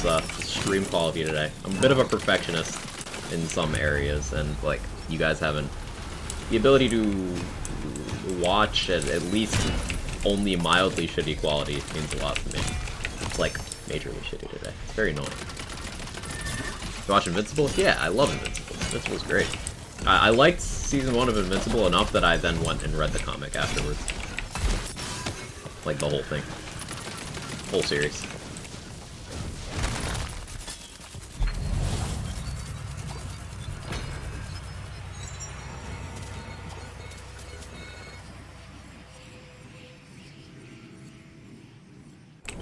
stream quality today. I'm a bit of a perfectionist in some areas, and like you guys having the ability to watch at least only mildly shitty quality means a lot to me. It's like majorly shitty today. It's very annoying. You watch Invincible? Yeah, I love Invincible. Invincible's great. I liked season 1 of Invincible enough that I then went and read the comic afterwards. Like the whole thing. Whole series.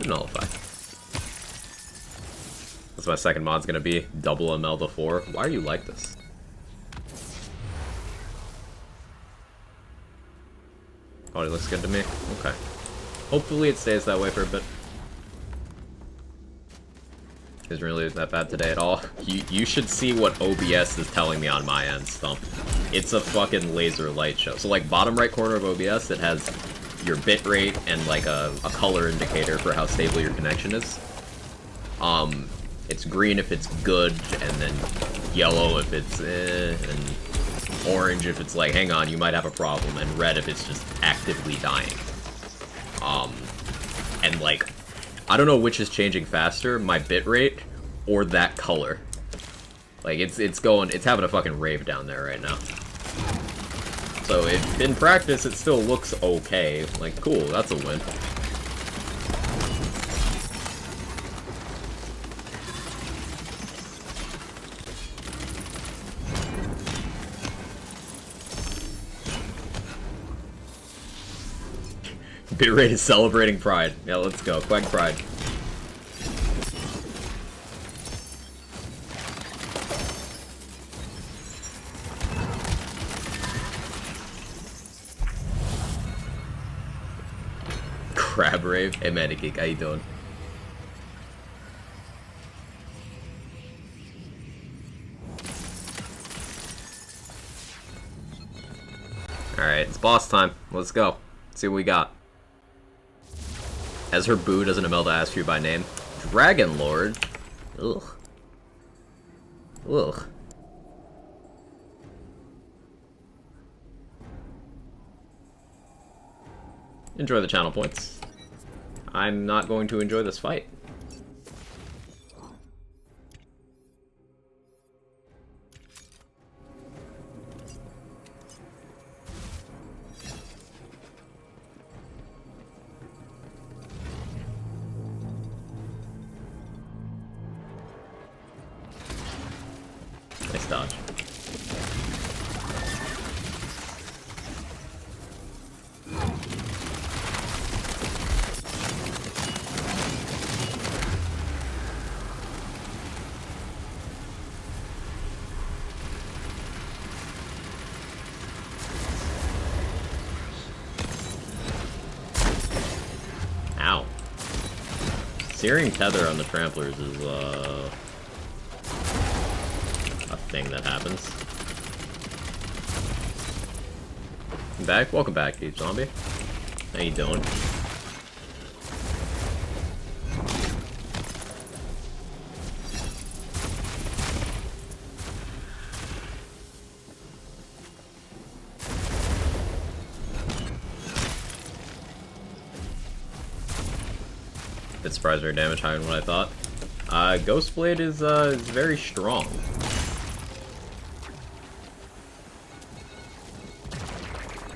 To nullify. That's my second mod's gonna be. Double ML to 4. Why are you like this? Oh, it looks good to me? Okay. Hopefully it stays that way for a bit. Isn't really that bad today at all. You should see what OBS is telling me on my end, Stump. It's a fucking laser light show. So like bottom right corner of OBS, it has your bitrate and like a color indicator for how stable your connection is. It's green if it's good, and then yellow if it's and orange if it's like, hang on, you might have a problem, and red if it's just actively dying. And like, I don't know which is changing faster, my bitrate or that color. Like, it's having a fucking rave down there right now. So, in practice, it still looks okay. Like, cool, that's a win. Bitrate is celebrating Pride. Yeah, let's go. Quack Pride. Crab Rave. Hey, Manigeek, how you doing? Alright, it's boss time. Let's go. See what we got. As her boo doesn't ML to ask you by name. Dragon Lord? Ugh. Ugh. Enjoy the channel points. I'm not going to enjoy this fight. Nice dodge. Ow. Searing tether on the tramplers is, a thing that happens. Back? Welcome back, Deep Zombie. How you doing? Bit surprised her damage higher than what I thought. Ghostblade is very strong.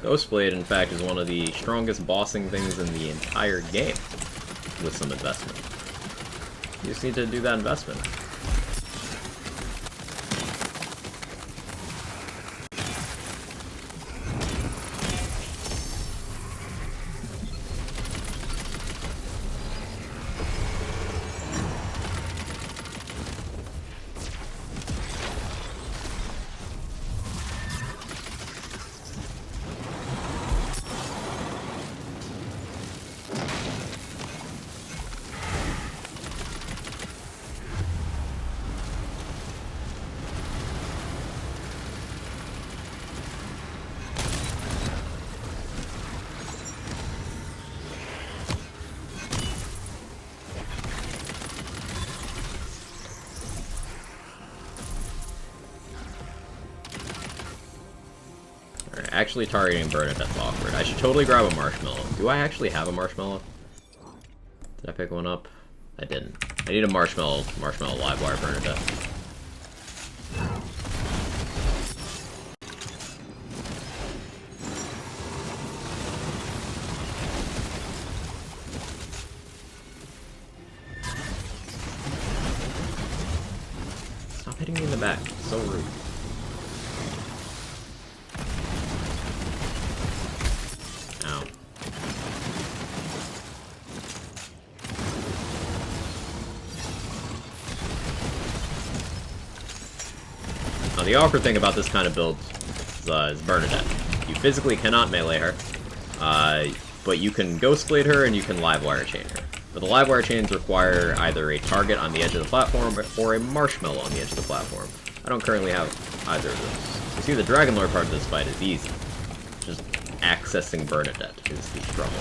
Ghostblade, in fact, is one of the strongest bossing things in the entire game, with some investment. You just need to do that investment. Actually targeting Bernadette's awkward. I should totally grab a marshmallow. Do I actually have a marshmallow? Did I pick one up? I didn't. I need a marshmallow live wire Bernadette. Stop hitting me in the back. It's so rude. The awkward thing about this kind of build is Bernadette. You physically cannot melee her, but you can Ghost Blade her and you can Live Wire Chain her. But the Live Wire Chains require either a target on the edge of the platform or a marshmallow on the edge of the platform. I don't currently have either of those. You see, the Dragon Lord part of this fight is easy. Just accessing Bernadette is the struggle.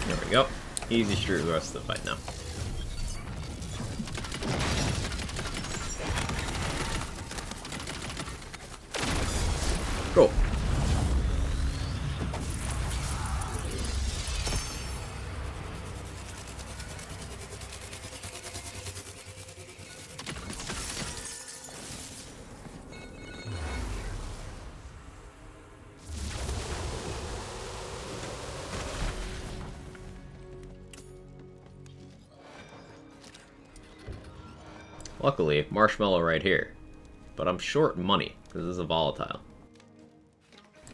There we go. Easy street the rest of the fight now. Go. Luckily, marshmallow right here. But I'm short money, because this is a volatile.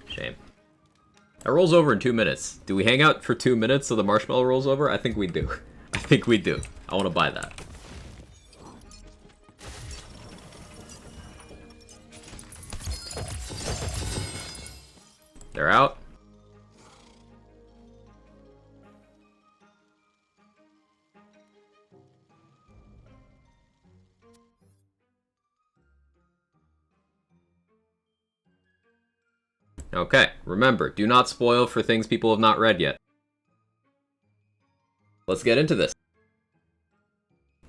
Shame. That rolls over in 2 minutes. Do we hang out for 2 minutes so the marshmallow rolls over? I think we do. I think we do. I want to buy that. They're out. Okay, remember, do not spoil for things people have not read yet. Let's get into this.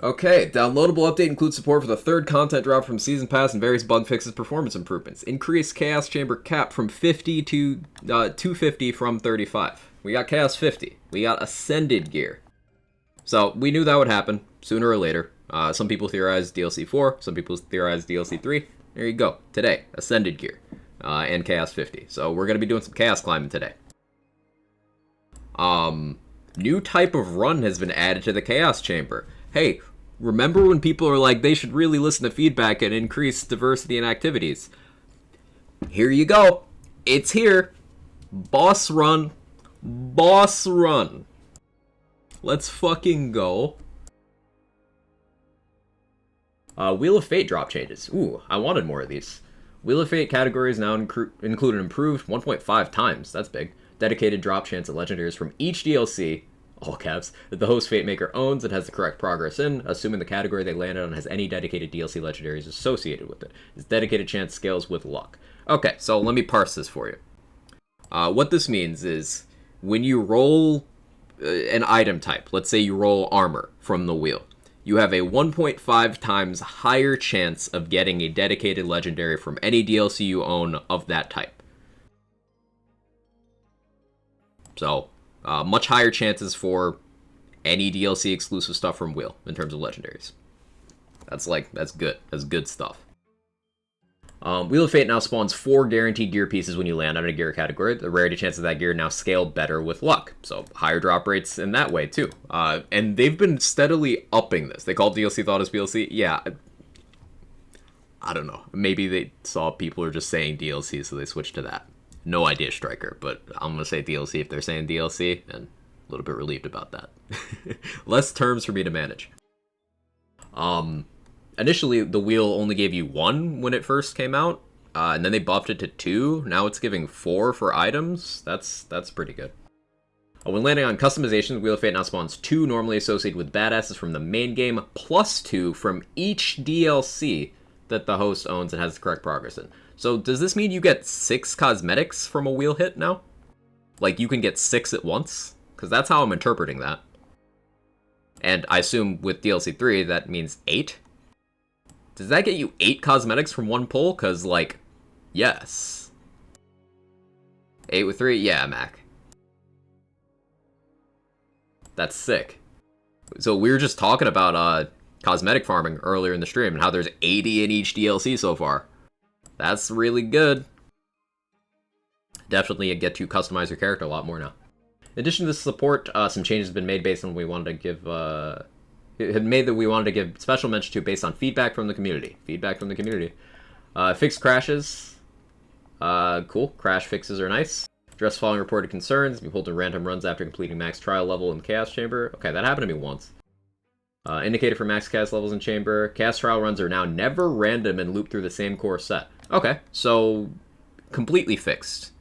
Okay, downloadable update includes support for the third content drop from Season Pass and various bug fixes, performance improvements. Increased Chaos Chamber cap from 50 to 250 from 35. We got Chaos 50. We got Ascended gear. So, we knew that would happen, sooner or later. Some people theorized DLC4, some people theorized DLC3. There you go, today, Ascended gear. And Chaos 50. So we're going to be doing some Chaos climbing today. New type of run has been added to the Chaos Chamber. Hey, remember when people are like, they should really listen to feedback and increase diversity in activities? Here you go. It's here. Boss run. Boss run. Let's fucking go. Wheel of Fate drop changes. Ooh, I wanted more of these. Wheel of Fate categories now include an improved 1.5 times, that's big, dedicated drop chance at legendaries from each DLC, all caps, that the host Fate Maker owns and has the correct progress in, assuming the category they landed on has any dedicated DLC legendaries associated with it. This dedicated chance scales with luck. Okay, so let me parse this for you. What this means is, when you roll an item type, let's say you roll armor from the wheel, you have a 1.5 times higher chance of getting a dedicated legendary from any DLC you own of that type. So, much higher chances for any DLC exclusive stuff from Wheel in terms of legendaries. That's good. That's good stuff. Wheel of Fate now spawns 4 guaranteed gear pieces when you land on a gear category. The rarity chance of that gear now scale better with luck. So higher drop rates in that way too. And they've been steadily upping this. They call DLC thought as DLC. Yeah. I don't know. Maybe they saw people are just saying DLC, so they switched to that. No idea, Striker, but I'm going to say DLC if they're saying DLC, and a little bit relieved about that. Less terms for me to manage. Initially, the wheel only gave you 1 when it first came out, And then they buffed it to 2. Now it's giving 4 for items. That's pretty good. When landing on customizations, Wheel of Fate now spawns 2 normally associated with badasses from the main game, plus 2 from each DLC that the host owns and has the correct progress in. So does this mean you get 6 cosmetics from a wheel hit now? Like, you can get 6 at once? Because that's how I'm interpreting that. And I assume with DLC3, that means 8? Does that get you 8 cosmetics from one pull? Because, like, yes. 8 with 3? Yeah, Mac. That's sick. So we were just talking about cosmetic farming earlier in the stream and how there's 80 in each DLC so far. That's really good. Definitely get to customize your character a lot more now. In addition to this support, some changes have been made based on what we wanted to give. It had made that we wanted to give special mention to based on feedback from the community. Fixed crashes. Cool. Crash fixes are nice. Address following reported concerns. Be pulled to random runs after completing max trial level in the Chaos Chamber. Okay, that happened to me once. Indicated for max Chaos levels in Chamber. Chaos trial runs are now never random and loop through the same core set. Okay, so completely fixed.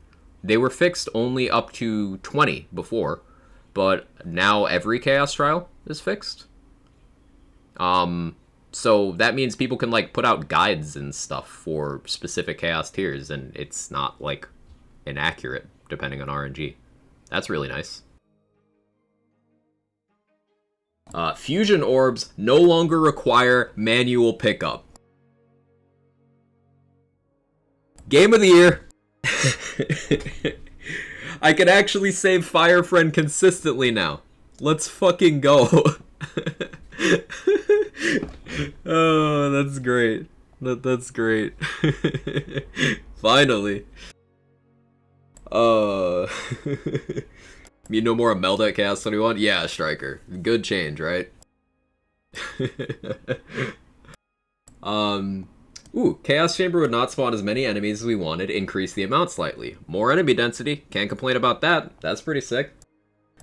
They were fixed only up to 20 before, but now every Chaos trial is fixed. So that means people can, like, put out guides and stuff for specific Chaos tiers, and it's not, like, inaccurate, depending on RNG. That's really nice. Fusion orbs no longer require manual pickup. Game of the year! I can actually save Fire Friend consistently now. Let's fucking go. Oh, that's great. That's great. Finally. You no more Melda at Chaos 21? Yeah, Striker. Good change, right? Ooh, Chaos Chamber would not spawn as many enemies as we wanted, increase the amount slightly. More enemy density, can't complain about that. That's pretty sick.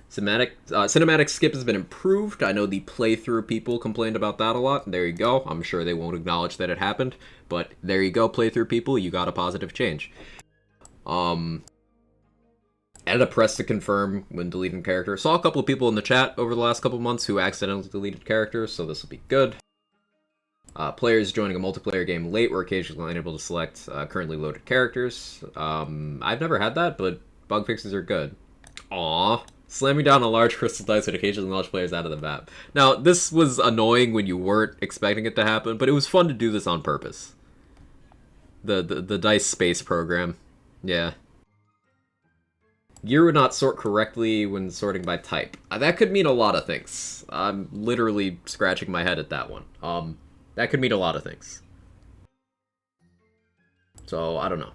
Cinematic skip has been improved. I know the playthrough people complained about that a lot. There you go. I'm sure they won't acknowledge that it happened, but there you go, playthrough people. You got a positive change. Added a press to confirm when deleting characters. Saw a couple of people in the chat over the last couple months who accidentally deleted characters, so this will be good. Players joining a multiplayer game late were occasionally unable to select currently loaded characters. I've never had that, but bug fixes are good. Aww. Slamming down a large crystal dice would occasionally launch players out of the map. Now, this was annoying when you weren't expecting it to happen, but it was fun to do this on purpose. The dice space program. Yeah. Gear would not sort correctly when sorting by type. That could mean a lot of things. I'm literally scratching my head at that one. That could mean a lot of things. So, I don't know.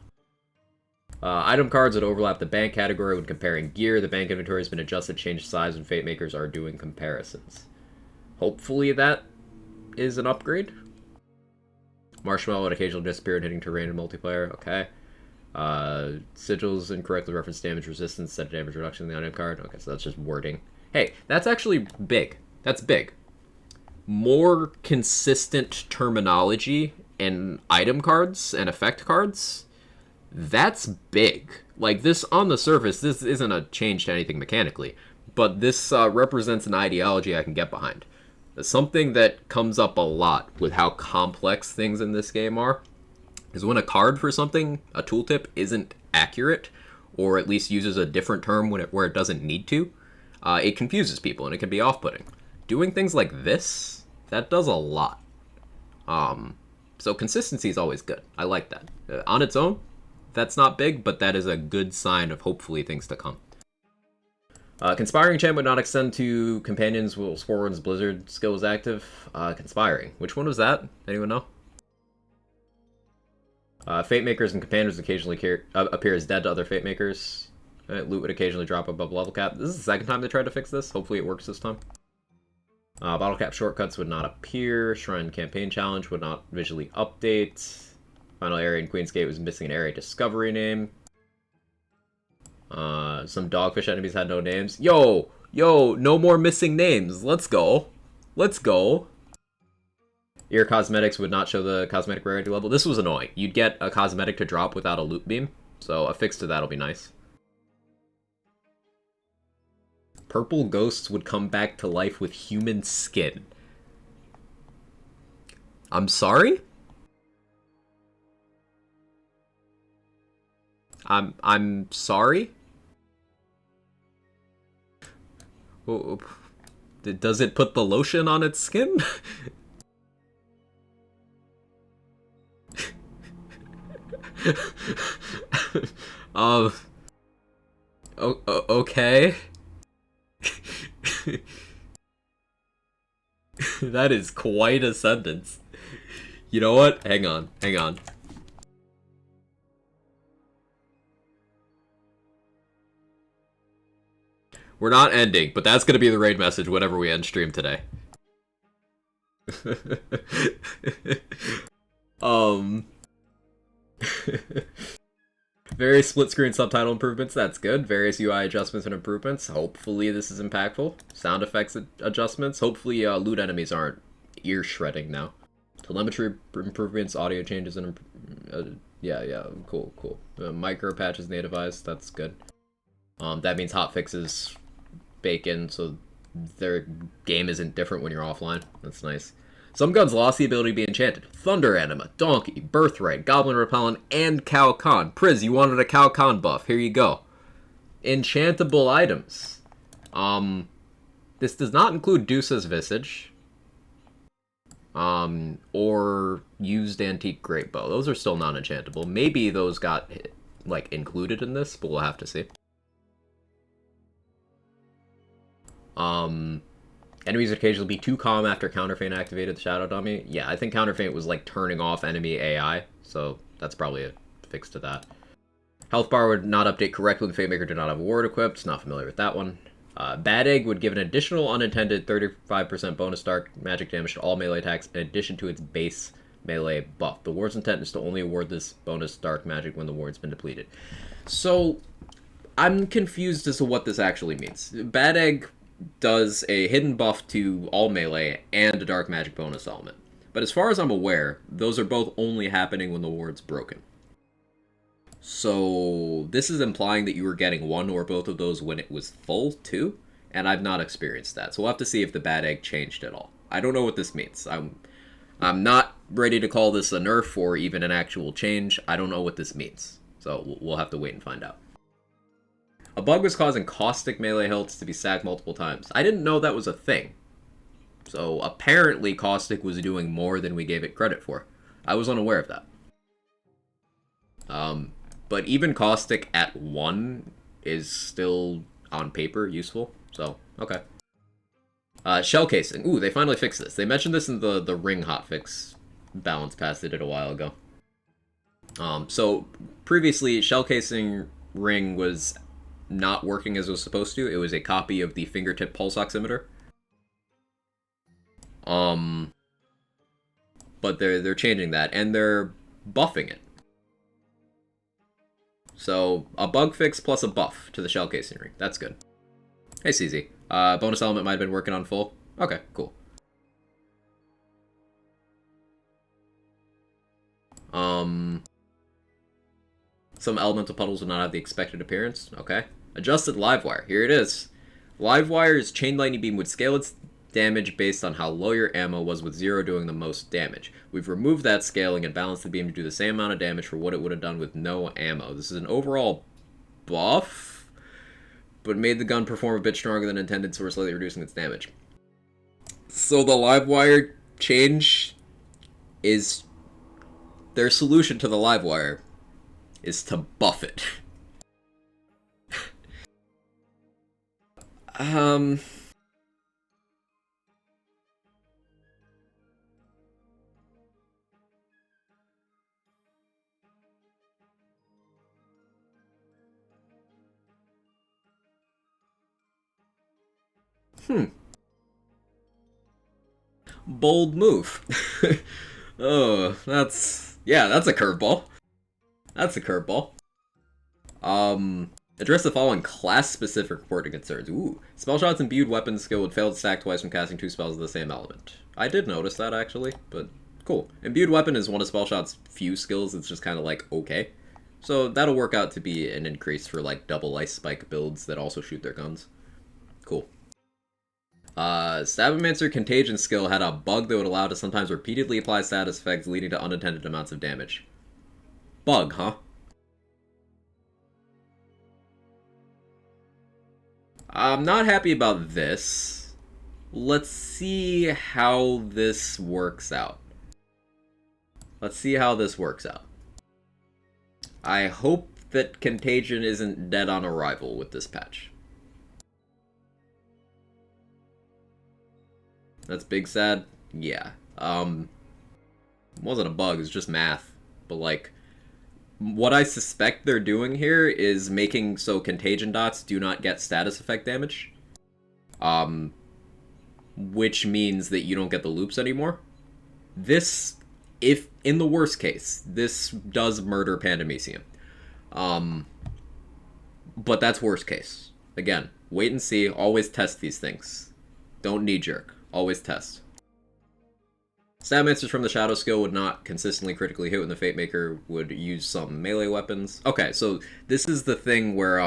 Item cards would overlap the bank category when comparing gear. The bank inventory has been adjusted, changed size when Fate Makers are doing comparisons. Hopefully that is an upgrade. Marshmallow would occasionally disappear when hitting terrain in multiplayer. Okay. Sigils incorrectly reference damage resistance, set damage reduction in the item card. Okay, so that's just wording. Hey, that's actually big. That's big. More consistent terminology in item cards and effect cards. That's big. Like, this, on the surface, this isn't a change to anything mechanically, but this represents an ideology I can get behind. Something that comes up a lot with how complex things in this game are is when a card for something, a tooltip, isn't accurate, or at least uses a different term where it doesn't need to, it confuses people and it can be off-putting. Doing things like this, that does a lot. So consistency is always good. I like that. On its own, that's not big, but that is a good sign of hopefully things to come. Conspiring enchant would not extend to companions while Swarren's Blizzard skill was active. Conspiring. Which one was that? Anyone know? Fate Makers and companions occasionally appear as dead to other Fate Makers. Loot would occasionally drop above level cap. This is the second time they tried to fix this. Hopefully it works this time. Bottle cap shortcuts would not appear. Shrine campaign challenge would not visually update. Final area in Queen's Gate was missing an area discovery name. Some dogfish enemies had no names. Yo, no more missing names. Let's go. Ear cosmetics would not show the cosmetic rarity level. This was annoying. You'd get a cosmetic to drop without a loop beam, so a fix to that'll be nice. Purple ghosts would come back to life with human skin. I'm sorry? I'm sorry? Does it put the lotion on its skin? Okay. That is quite a sentence. You know what? Hang on. We're not ending, but that's gonna be the raid message whenever we end stream today. Various split-screen subtitle improvements, that's good. Various UI adjustments and improvements. Hopefully this is impactful. Sound effects adjustments. Hopefully loot enemies aren't ear-shredding now. Telemetry improvements, audio changes, and... yeah, cool. Micro patches nativized, that's good. That means hotfixes bake in, so their game isn't different when you're offline. That's nice. Some guns lost the ability to be enchanted. Thunder Anima, Donkey, Birthright, Goblin Repellent, and Cao Kahn. Priz, you wanted a Cao Kahn buff. Here you go. Enchantable items. This does not include Deuce's Visage. Or used Antique Greatbow. Those are still non-enchantable. Maybe those got, like, included in this, but we'll have to see. Enemies occasionally be too calm after Counterfeint activated the Shadow Dummy. Yeah, I think Counterfeint was like turning off enemy AI, so that's probably a fix to that. Health bar would not update correctly when Fatemaker did not have a ward equipped. Not familiar with that one. Bad Egg would give an additional unintended 35% bonus dark magic damage to all melee attacks in addition to its base melee buff. The ward's intent is to only award this bonus dark magic when the ward's been depleted. So, I'm confused as to what this actually means. Bad Egg does a hidden buff to all melee and a dark magic bonus element. But as far as I'm aware, those are both only happening when the ward's broken. So this is implying that you were getting one or both of those when it was full too, and I've not experienced that. So we'll have to see if the Bad Egg changed at all. I don't know what this means. I'm not ready to call this a nerf or even an actual change. I don't know what this means. So we'll have to wait and find out. A bug was causing caustic melee hilts to be sacked multiple times. I didn't know that was a thing. So apparently caustic was doing more than we gave it credit for. I was unaware of that. But even caustic at 1 is still, on paper, useful. So, okay. Shell casing. Ooh, they finally fixed this. They mentioned this in the ring hotfix balance pass they did a while ago. So previously, shell casing ring was not working as it was supposed to. It was a copy of the fingertip pulse oximeter. But they're changing that, and they're buffing it. So, a bug fix plus a buff to the shell casing ring. That's good. Hey, CZ. Bonus element might have been working on full. Okay, cool. Some elemental puddles would not have the expected appearance. Okay. Adjusted Livewire. Here it is. Livewire's Chain Lightning Beam would scale its damage based on how low your ammo was, with 0 doing the most damage. We've removed that scaling and balanced the beam to do the same amount of damage for what it would have done with no ammo. This is an overall buff, but made the gun perform a bit stronger than intended, so we're slightly reducing its damage. So the Livewire change is... their solution to the Livewire is to buff it. Bold move. Oh, that's a curveball. That's a curveball. Address the following class-specific reporting concerns. Ooh. Spell shots imbued weapons skill would fail to stack twice when casting 2 spells of the same element. I did notice that, actually, but Cool. Imbued Weapon is one of Spellshot's few skills that's just kind of like, okay. So that'll work out to be an increase for like double Ice Spike builds that also shoot their guns. Cool. Sabomancer Contagion skill had a bug that would allow it to sometimes repeatedly apply status effects leading to unintended amounts of damage. Bug, huh? I'm not happy about this. Let's see how this works out. Let's see how this works out. I hope that Contagion isn't dead on arrival with this patch. That's big sad? Yeah. It wasn't a bug, it's just math. But like, what I suspect they're doing here is making so Contagion dots do not get status effect damage. Which means that you don't get the loops anymore. This, if in the worst case, this does murder Pandemicium. But that's worst case. Again, wait and see, always test these things. Don't knee-jerk, always test. Stabmancers from the Shadow skill would not consistently critically hit when the Fate Maker would use some melee weapons. Okay, so this is the thing where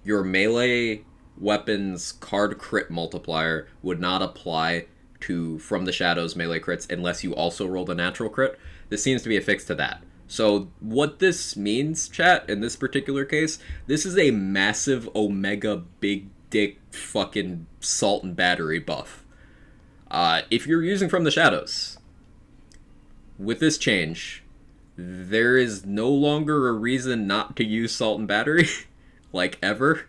your melee weapons card crit multiplier would not apply to From the Shadows melee crits unless you also rolled a natural crit. This seems to be a fix to that. So what this means, chat, in this particular case, this is a massive Omega big dick fucking Salt and Battery buff. If you're using From the Shadows, with this change, there is no longer a reason not to use Salt and Battery, like ever.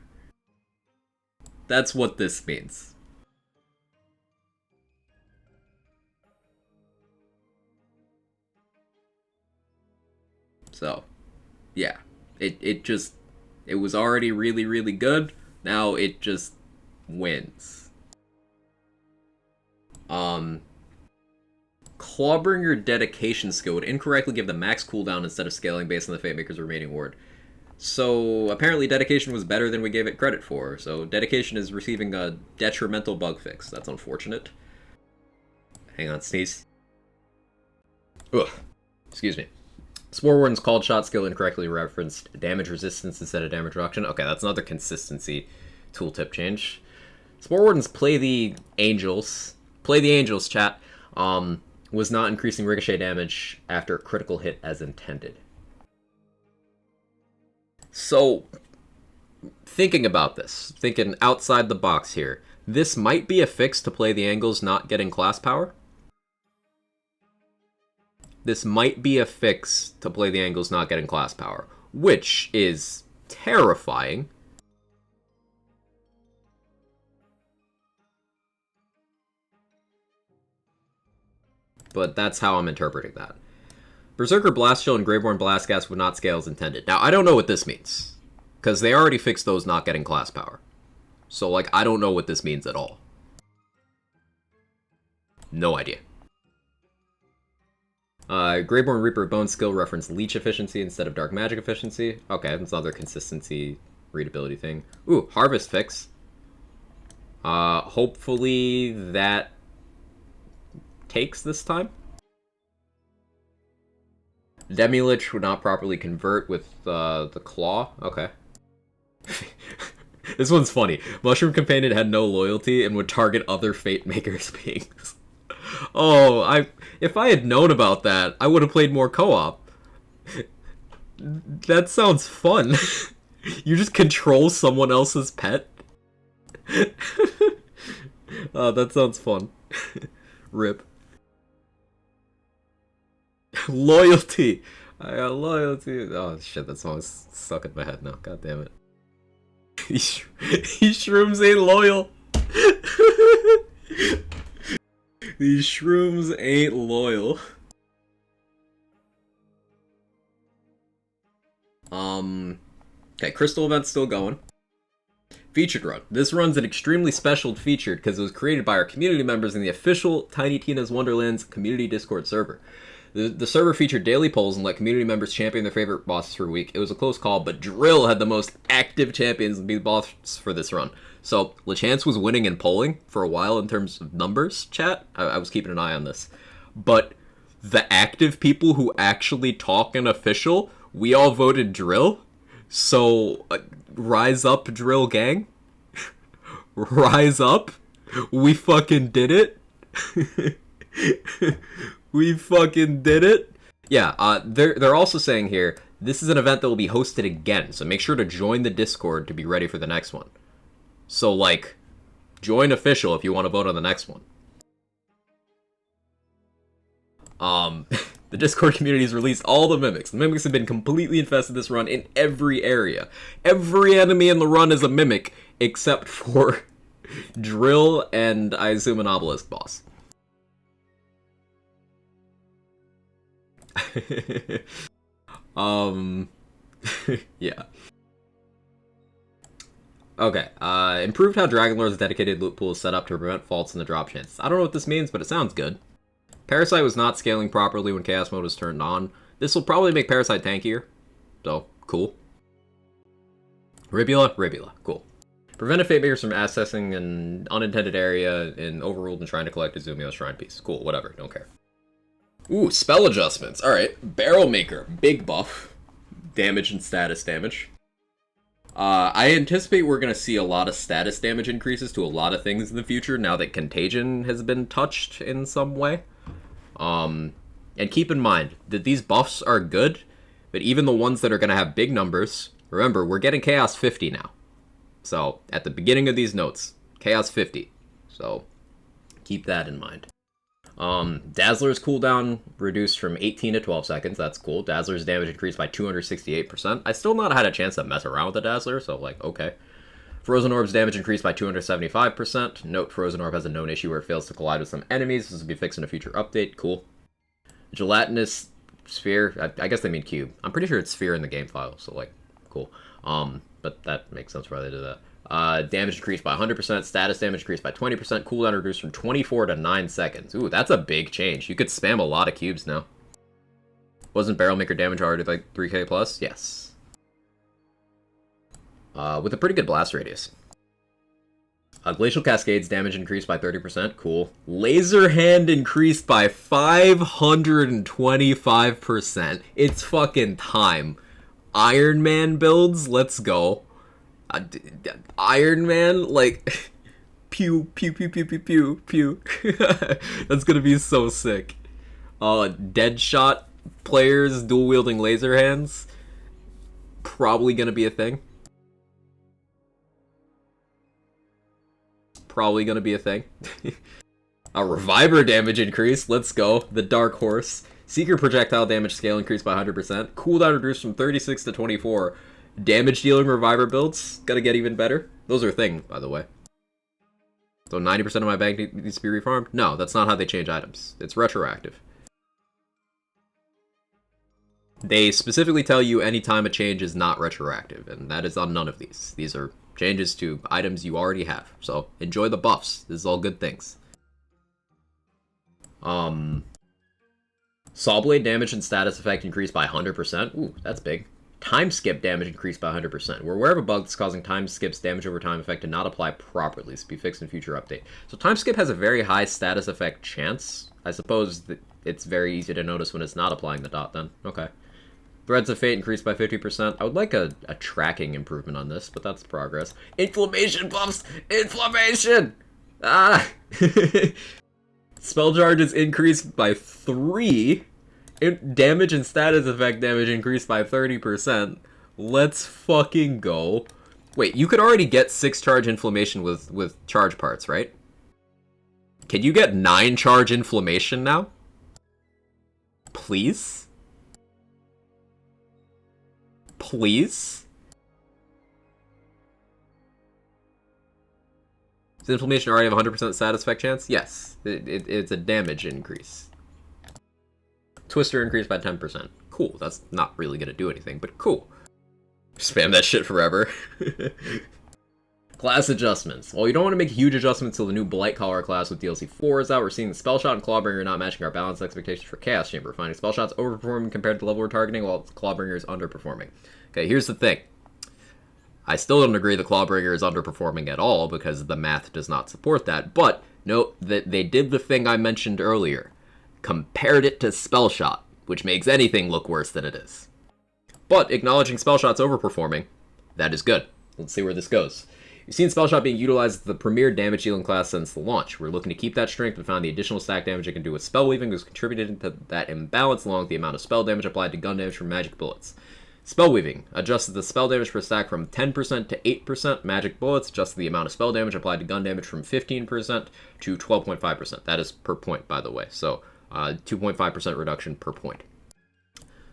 That's what this means. So, yeah, it was already really, really good. Now it just wins. Clawbringer Dedication skill would incorrectly give the max cooldown instead of scaling based on the Fate Maker's remaining ward. So, apparently Dedication was better than we gave it credit for, so Dedication is receiving a detrimental bug fix. That's unfortunate. Hang on, sneeze. Ugh. Excuse me. Spore Warden's Called Shot skill incorrectly referenced damage resistance instead of damage reduction. Okay, that's another consistency tooltip change. Spore Wardens Play the Angels. Play the Angels, chat. Was not increasing ricochet damage after a critical hit as intended. So, thinking about this, thinking outside the box here, this might be a fix to Play the Angels not getting class power. This might be a fix to Play the Angles not getting class power, which is terrifying. But that's how I'm interpreting that. Berserker Blast Shield and Graveborn Blastgas would not scale as intended. Now, I don't know what this means, because they already fixed those not getting class power. So, like, I don't know what this means at all. No idea. Graveborn Reaper of Bone skill referenced leech efficiency instead of dark magic efficiency. Okay, that's another consistency readability thing. Ooh, harvest fix. Hopefully that takes this time. Demilich would not properly convert with the claw. Okay. This one's funny. Mushroom Companion had no loyalty and would target other Fate Makers beings. Oh, if I had known about that, I would have played more co-op. That sounds fun. You just control someone else's pet? That sounds fun. Rip. Loyalty! I got loyalty. Oh shit, that song's stuck in my head now. God damn it. These shrooms ain't loyal. These shrooms ain't loyal. Okay, Crystal event's still going. Featured run. This run's an extremely special featured because it was created by our community members in the official Tiny Tina's Wonderlands community Discord server. The server featured daily polls and let community members champion their favorite bosses for a week. It was a close call, but Drill had the most active champions and be the boss for this run. So, LeChance was winning in polling for a while in terms of numbers, chat. I was keeping an eye on this. But the active people who actually talk in official, we all voted drill. So, rise up, drill gang. Rise up. We fucking did it. We fucking did it. Yeah, they're also saying here, this is an event that will be hosted again, so make sure to join the Discord to be ready for the next one. So, like, join official if you want to vote on the next one. The Discord community has released all the mimics. The mimics have been completely infested this run in every area. Every enemy in the run is a mimic, except for Drill and, I assume, an obelisk boss. Yeah. Okay, improved how Dragonlord's dedicated loot pool is set up to prevent faults in the drop chance. I don't know what this means, but it sounds good. Parasite was not scaling properly when Chaos Mode was turned on. This will probably make Parasite tankier. So, cool. Ribula, cool. Prevented Fate Makers from accessing an unintended area and overruled and trying to collect Izumio's Shrine Piece. Cool, whatever, don't care. Ooh, spell adjustments. Alright, Barrel Maker, big buff. Damage and status damage. I anticipate we're going to see a lot of status damage increases to a lot of things in the future now that Contagion has been touched in some way. And keep in mind that these buffs are good, but even the ones that are going to have big numbers, remember, we're getting Chaos 50 now. So, at the beginning of these notes, Chaos 50. So, keep that in mind. Dazzler's cooldown reduced from 18 to 12 seconds. That's cool. Dazzler's damage increased by 268%. I still not had a chance to mess around with the Dazzler, so, like, okay. Frozen Orb's damage increased by 275%. Note, Frozen Orb has a known issue where it fails to collide with some enemies. This will be fixed in a future update. Cool. Gelatinous Sphere. I guess they mean cube. I'm pretty sure it's sphere in the game file, so, like, cool. But that makes sense why they did that. Damage increased by 100%, status damage increased by 20%, cooldown reduced from 24 to 9 seconds. Ooh, that's a big change. You could spam a lot of cubes now. Wasn't Barrel Maker damage already like 3k plus? Yes. With a pretty good blast radius. Glacial Cascades damage increased by 30%, cool. Laser Hand increased by 525%. It's fucking time. Iron Man builds, let's go. Iron Man, like, pew, pew, pew, pew, pew, pew, pew. That's gonna be so sick. Deadshot players dual-wielding laser hands. Probably gonna be a thing. Probably gonna be a thing. A Reviver damage increase, let's go. The Dark Horse. Seeker projectile damage scale increased by 100%. Cooldown reduced from 36 to 24. Damage dealing Reviver builds, gotta get even better. Those are a thing, by the way. So 90% of my bank needs to be refarmed? No, that's not how they change items. It's retroactive. They specifically tell you anytime a change is not retroactive, and that is on none of these. These are changes to items you already have. So enjoy the buffs. This is all good things. Sawblade damage and status effect increased by 100%. Ooh, that's big. Time skip damage increased by 100%. We're aware of a bug that's causing time skips damage over time effect to not apply properly. This will be fixed in future update. So time skip has a very high status effect chance. I suppose that it's very easy to notice when it's not applying the dot then. Okay. Threads of Fate increased by 50%. I would like a tracking improvement on this, but that's progress. Inflammation buffs! Inflammation! Ah! Spell charges increased by 3. Damage and status effect damage increased by 30%. Let's fucking go. Wait, you could already get 6 charge inflammation with charge parts, right? Can you get 9 charge inflammation now? Please? Please? Does inflammation already have 100% status effect chance? Yes. It's a damage increase. Twister increased by 10%. Cool, that's not really gonna do anything, but cool. Spam that shit forever. Class adjustments. While you don't want to make huge adjustments till the new Blightcaller class with DLC4 is out, we're seeing the Spellshot and Clawbringer not matching our balanced expectations for Chaos Chamber, finding Spellshot's overperforming compared to the level we're targeting, while Clawbringer is underperforming. Okay, here's the thing. I still don't agree the Clawbringer is underperforming at all, because the math does not support that, but note that they did the thing I mentioned earlier. compared it to Spell Shot, which makes anything look worse than it is. But acknowledging Spell Shot's overperforming, that is good. Let's see where this goes. You've seen Spell Shot being utilized as the premier damage dealing class since the launch. We're looking to keep that strength, but found the additional stack damage it can do with Spell Weaving has contributed to that imbalance along with the amount of spell damage applied to gun damage from magic bullets. Spell Weaving adjusted the spell damage per stack from 10% to 8%. Magic Bullets adjusted the amount of spell damage applied to gun damage from 15% to 12.5%. That is per point, by the way. So 2.5% reduction per point.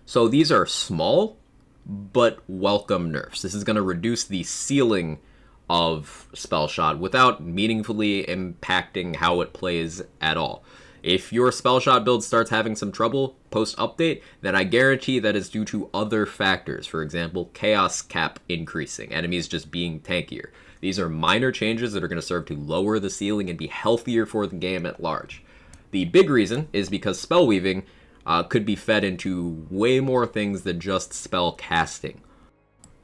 So these are small, but welcome nerfs. This is going to reduce the ceiling of Spell Shot without meaningfully impacting how it plays at all. If your Spell Shot build starts having some trouble post-update, then I guarantee that is due to other factors. For example, Chaos Cap increasing, enemies just being tankier. These are minor changes that are going to serve to lower the ceiling and be healthier for the game at large. The big reason is because Spell Weaving could be fed into way more things than just spell casting.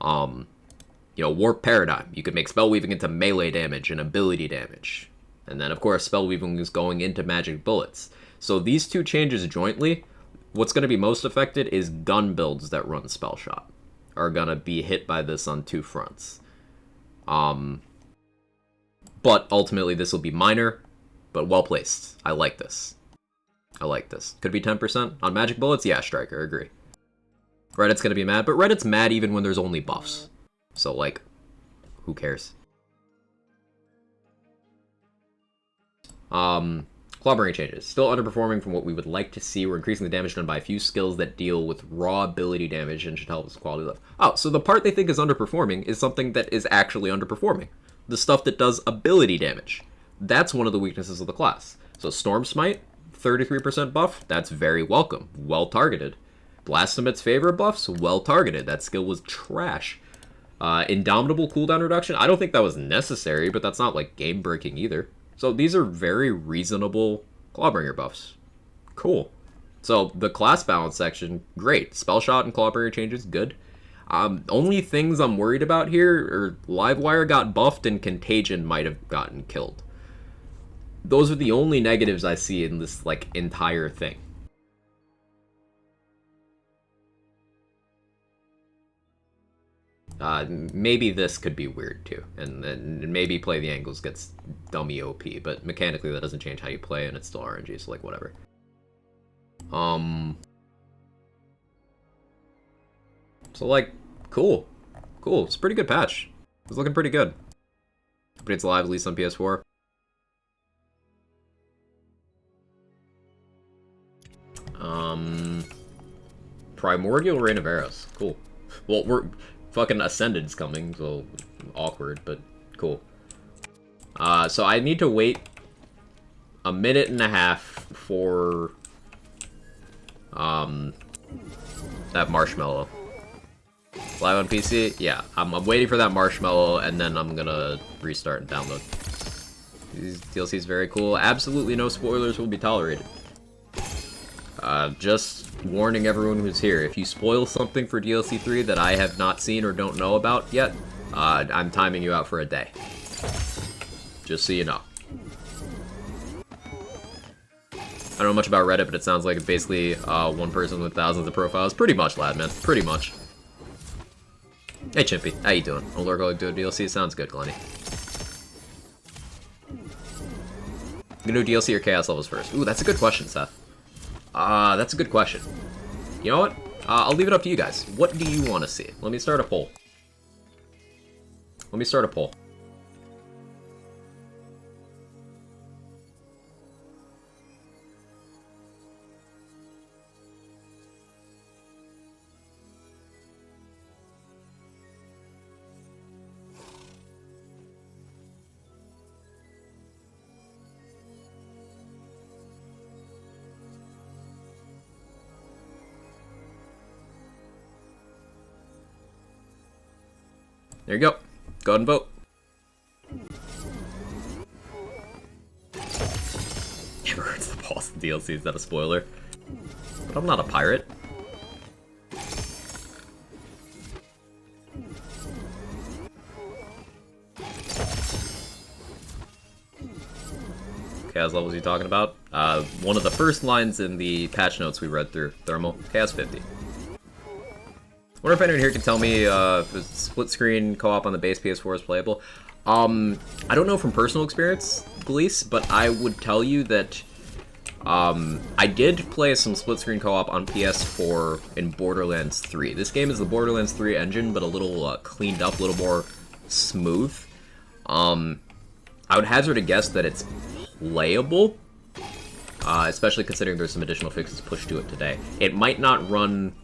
Warp Paradigm. You could make Spell Weaving into melee damage and ability damage. And then, of course, Spell Weaving is going into Magic Bullets. So these two changes jointly, what's going to be most affected is gun builds that run Spell Shot are going to be hit by this on two fronts. But ultimately, this will be minor, but well-placed. I like this. Could be 10% on Magic Bullets? Yeah, Striker, agree. Reddit's going to be mad, but Reddit's mad even when there's only buffs. So, who cares? Clawbearing changes. Still underperforming from what we would like to see. We're increasing the damage done by a few skills that deal with raw ability damage and should help with quality of life. Oh, so the part they think is underperforming is something that is actually underperforming. The stuff that does ability damage. That's one of the weaknesses of the class. So Storm Smite, 33% buff, that's very welcome. Well targeted. Blastomet's Favor buffs, well targeted. That skill was trash. Indomitable cooldown reduction, I don't think that was necessary, but that's not game breaking either. So these are very reasonable Clawbringer buffs. Cool. So the class balance section, great. Spell Shot and Clawbringer changes, good. Only things I'm worried about here are Livewire got buffed and Contagion might have gotten killed. Those are the only negatives I see in this entire thing. Maybe this could be weird too, and maybe Play the Angles gets dummy OP, but mechanically that doesn't change how you play, and it's still RNG, so whatever. So cool. It's a pretty good patch. It's looking pretty good. But it's live, at least on PS4. Primordial Rain of Arrows. Cool. Well, fucking Ascended's coming, so awkward, but cool. So I need to wait a minute and a half for that marshmallow. Live on PC? Yeah, I'm waiting for that marshmallow, and then I'm gonna restart and download. These DLC's very cool. Absolutely no spoilers will be tolerated. Just warning everyone who's here, if you spoil something for DLC3 that I have not seen or don't know about yet, I'm timing you out for a day. Just so you know. I don't know much about Reddit, but it sounds like it's basically one person with thousands of profiles. Pretty much, lad, man. Pretty much. Hey, Chimpy. How you doing? Old Orc do a DLC? Sounds good, Glenny. You gonna do DLC or Chaos levels first? Ooh, that's a good question, Seth. That's a good question. You know what? I'll leave it up to you guys. What do you want to see? Let me start a poll. There you go. Go ahead and vote. Never hurts the boss in DLC, is that a spoiler? But I'm not a pirate. Chaos levels you talking about? One of the first lines in the patch notes we read through, Thermal, Chaos 50. Wonder if anyone here can tell me if split screen co-op on the base PS4 is playable. I don't know from personal experience, Gleese, but I would tell you that I did play some split screen co-op on PS4 in Borderlands 3. This game is the Borderlands 3 engine, but a little cleaned up, a little more smooth. I would hazard a guess that it's playable, especially considering there's some additional fixes pushed to it today. It might not run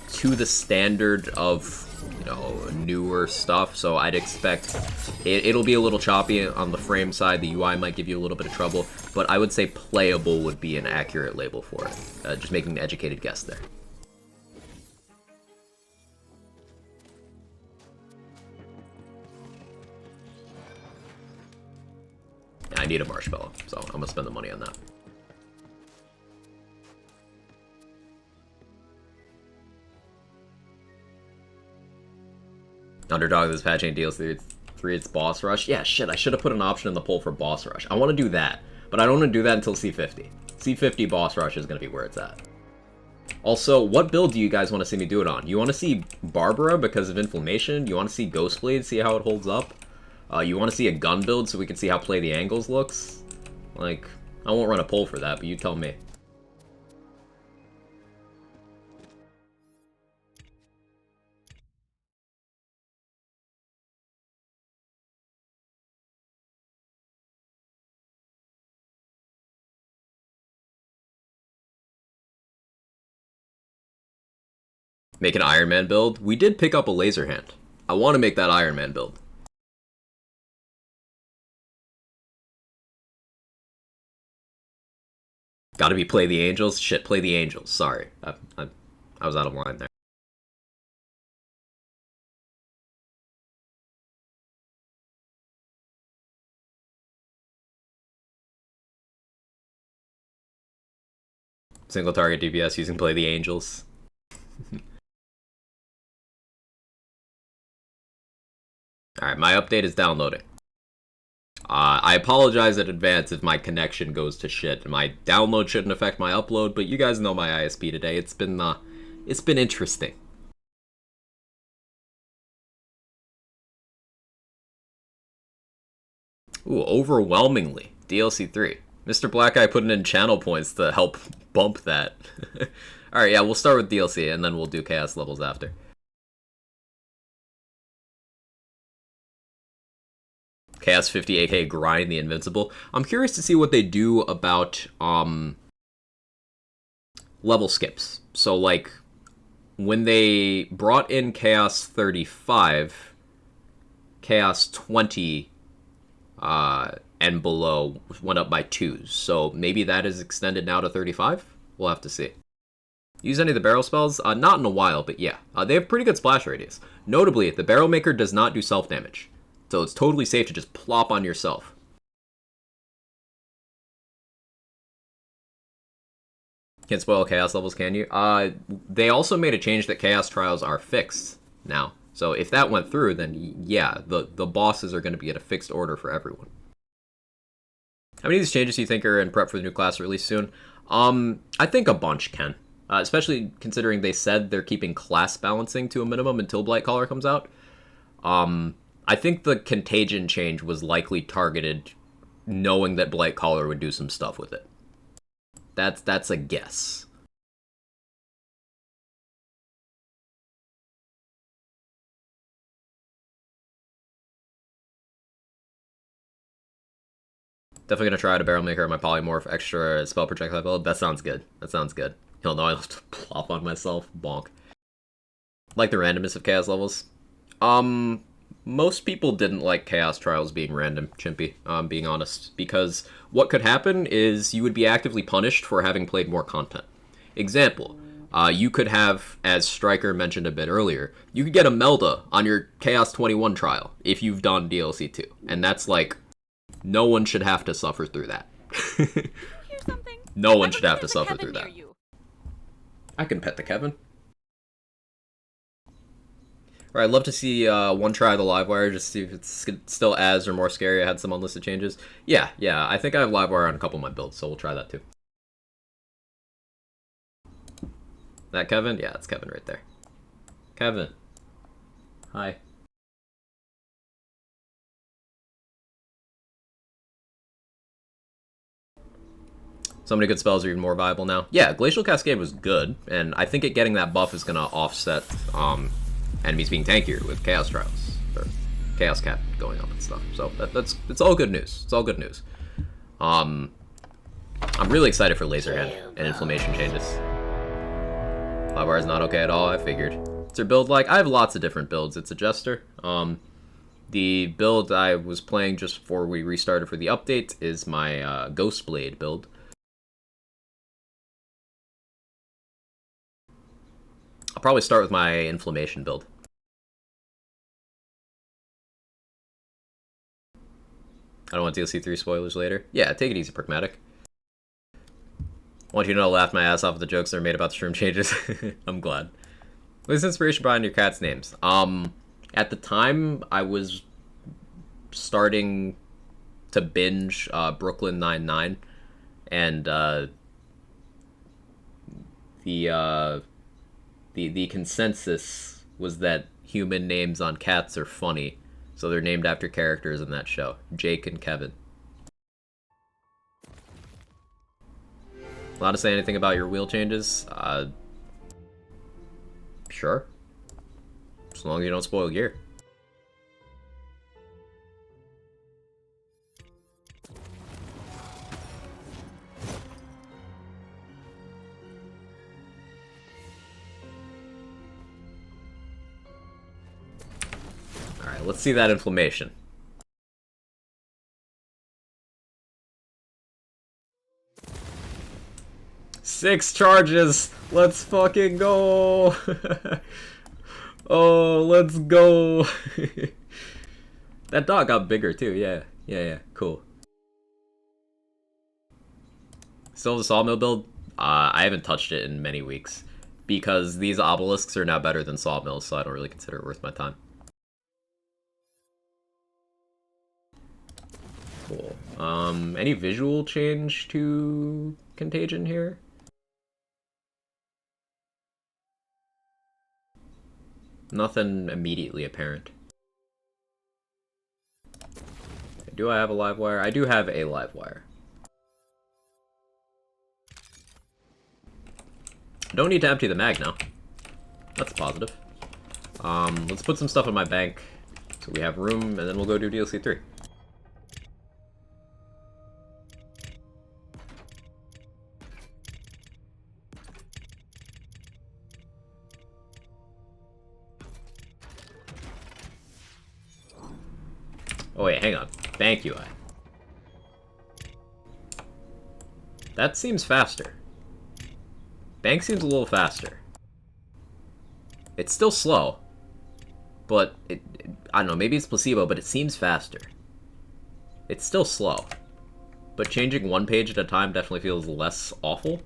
to the standard of, you know, newer stuff, so I'd expect it'll be a little choppy on the frame side. The UI might give you a little bit of trouble, but I would say playable would be an accurate label for it. Just making an educated guess there. I need a marshmallow, so I'm gonna spend the money on that. Underdog this patch ain't DLC3, it's boss rush. Yeah, shit, I should have put an option in the poll for boss rush. I want to do that, but I don't want to do that until C50. C50 boss rush is going to be where it's at. Also, what build do you guys want to see me do it on? You want to see Barbara because of inflammation? You want to see Ghostblade, see how it holds up? You want to see a gun build so we can see how Play the Angles looks? Like, I won't run a poll for that, but you tell me. Make an Iron Man build? We did pick up a laser hand. I want to make that Iron Man build. Gotta be Play the Angels? Shit, Play the Angels. Sorry. I was out of line there. Single target DPS using Play the Angels. Alright, my update is downloading. I apologize in advance if my connection goes to shit. My download shouldn't affect my upload, but you guys know my ISP today. It's been interesting. Ooh, overwhelmingly. DLC3. Mr. Black Eye putting in channel points to help bump that. Alright, yeah, we'll start with DLC, and then we'll do chaos levels after. Chaos 50, aka Grind the Invincible. I'm curious to see what they do about level skips. So, like, when they brought in Chaos 35, Chaos 20 and below went up by 2s. So maybe that is extended now to 35? We'll have to see. Use any of the barrel spells? Not in a while, but yeah. They have pretty good splash radius. Notably, the Barrel Maker does not do self-damage. So it's totally safe to just plop on yourself. Can't spoil chaos levels, can you? They also made a change that chaos trials are fixed now. So if that went through, then yeah, the bosses are going to be at a fixed order for everyone. How many of these changes do you think are in prep for the new class release soon? I think a bunch, Ken. Especially considering they said they're keeping class balancing to a minimum until Blightcaller comes out. I think the Contagion change was likely targeted knowing that Blightcaller would do some stuff with it. That's a guess. Definitely gonna try to Barrel Maker my Polymorph extra spell projectile build. That sounds good. That sounds good. You'll know I have to plop on myself. Bonk. Like the randomness of chaos levels. Most people didn't like Chaos Trials being random, Chimpy, being honest, because what could happen is you would be actively punished for having played more content. Example, you could have, as Stryker mentioned a bit earlier, you could get a Melda on your Chaos 21 trial if you've done DLC2, and that's like, no one should have to suffer through that. No one should have to suffer through that. I can pet the Kevin. Or I'd love to see one try of the Livewire, just see if it's still as or more scary. I had some unlisted changes. Yeah, I think I have Livewire on a couple of my builds, so we'll try that too. That Kevin? Yeah, that's Kevin right there. Kevin. Hi. So many good spells are even more viable now. Yeah, Glacial Cascade was good, and I think getting that buff is going to offset enemies being tankier with Chaos Trials, or Chaos Cap going up and stuff. So it's all good news. It's all good news. I'm really excited for Laserhead and Inflammation changes. Livewire is not okay at all, I figured. It's your build like? I have lots of different builds. It's a Jester. The build I was playing just before we restarted for the update is my Ghostblade build. I'll probably start with my Inflammation build. I don't want DLC3 spoilers later. Yeah, take it easy, Pragmatic. I want you to know I laughed my ass off at the jokes that are made about the stream changes. I'm glad. What's inspiration behind your cats' names? At the time, I was starting to binge Brooklyn Nine-Nine, and the consensus was that human names on cats are funny, so they're named after characters in that show. Jake and Kevin. Allowed to say anything about your wheel changes? Sure. As long as you don't spoil gear. Alright, let's see that inflammation. Six charges! Let's fucking go! Oh, let's go! That dog got bigger too, yeah, cool. Still the Sawmill build? I haven't touched it in many weeks, because these obelisks are now better than Sawmills, so I don't really consider it worth my time. Cool. Any visual change to Contagion here? Nothing immediately apparent. Do I have a live wire? I do have a live wire. Don't need to empty the mag now. That's positive. Let's put some stuff in my bank so we have room, and then we'll go do DLC3. Oh wait, hang on. Bank UI. That seems faster. Bank seems a little faster. It's still slow, but I don't know, maybe it's placebo, but it seems faster. It's still slow, but changing one page at a time definitely feels less awful.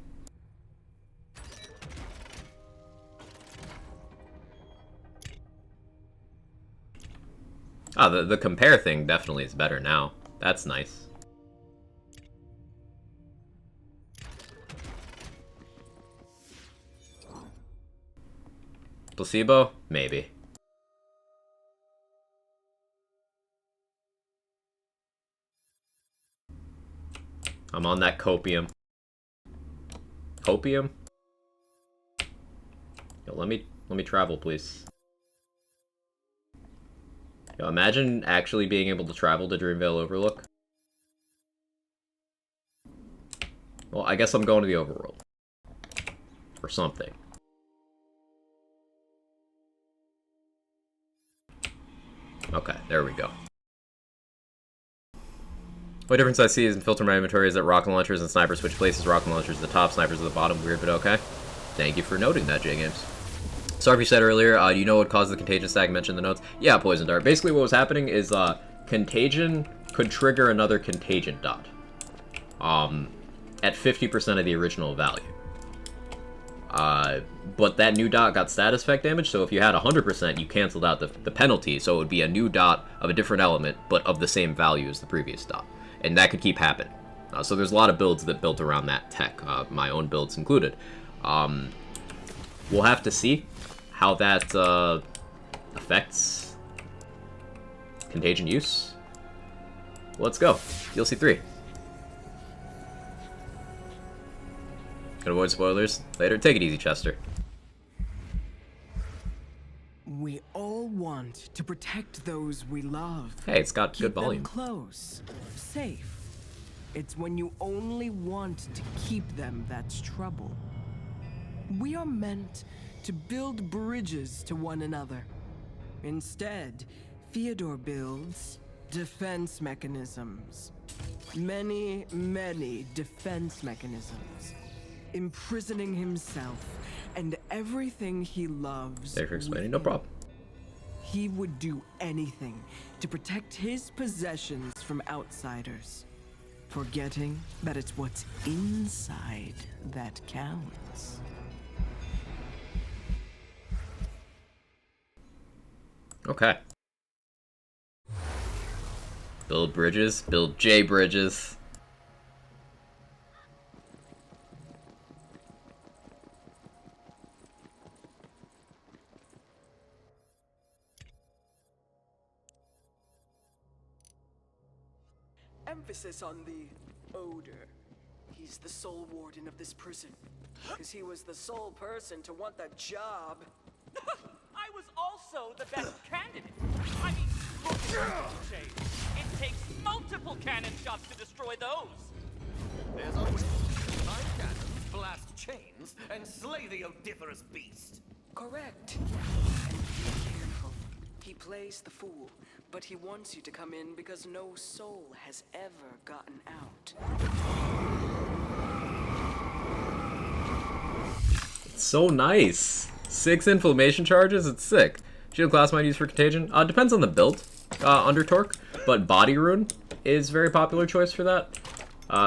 Ah, the compare thing definitely is better now. That's nice. Placebo? Maybe. I'm on that copium. Copium? Yo, let me travel, please. Yo, imagine actually being able to travel to Dreamvale Overlook. Well, I guess I'm going to the overworld. Or something. Okay, there we go. What difference I see is in filter my inventory is that rocket launchers and snipers switch places. Rocket launchers at the top, snipers at the bottom. Weird, but okay. Thank you for noting that, J-Games. Sorry if you said earlier, do you know what caused the contagion stag mentioned in the notes? Yeah, Poison Dart. Basically what was happening is contagion could trigger another contagion dot at 50% of the original value. But that new dot got status effect damage, so if you had 100%, you canceled out the penalty, so it would be a new dot of a different element, but of the same value as the previous dot. And that could keep happening. So there's a lot of builds that built around that tech, my own builds included. We'll have to see how that affects Contagion use. Let's go. DLC3. Can avoid spoilers later. Take it easy, Chester. We all want to protect those we love. Hey, it's got Keep good volume. them close, safe. It's when you only want to keep them that's trouble. We are meant to build bridges to one another. Instead, Theodore builds defense mechanisms. Many, many defense mechanisms. Imprisoning himself and everything he loves. Thanks for explaining. No problem. He would do anything to protect his possessions from outsiders, forgetting that it's what's inside that counts. Okay. Build bridges. Build J bridges. Emphasis on the odor. He's the sole warden of this prison. Because he was the sole person to want that job. I was also the best candidate. I mean, look at the shade. It takes multiple cannon shots to destroy those. There's a way. 9 cannons, blast chains, and slay the odoriferous beast. Correct. And be careful. He plays the fool, but he wants you to come in because no soul has ever gotten out. It's so nice. 6 inflammation charges. It's sick. Shield class might use for contagion. Depends on the build. Under Torque, but Body Rune is very popular choice for that.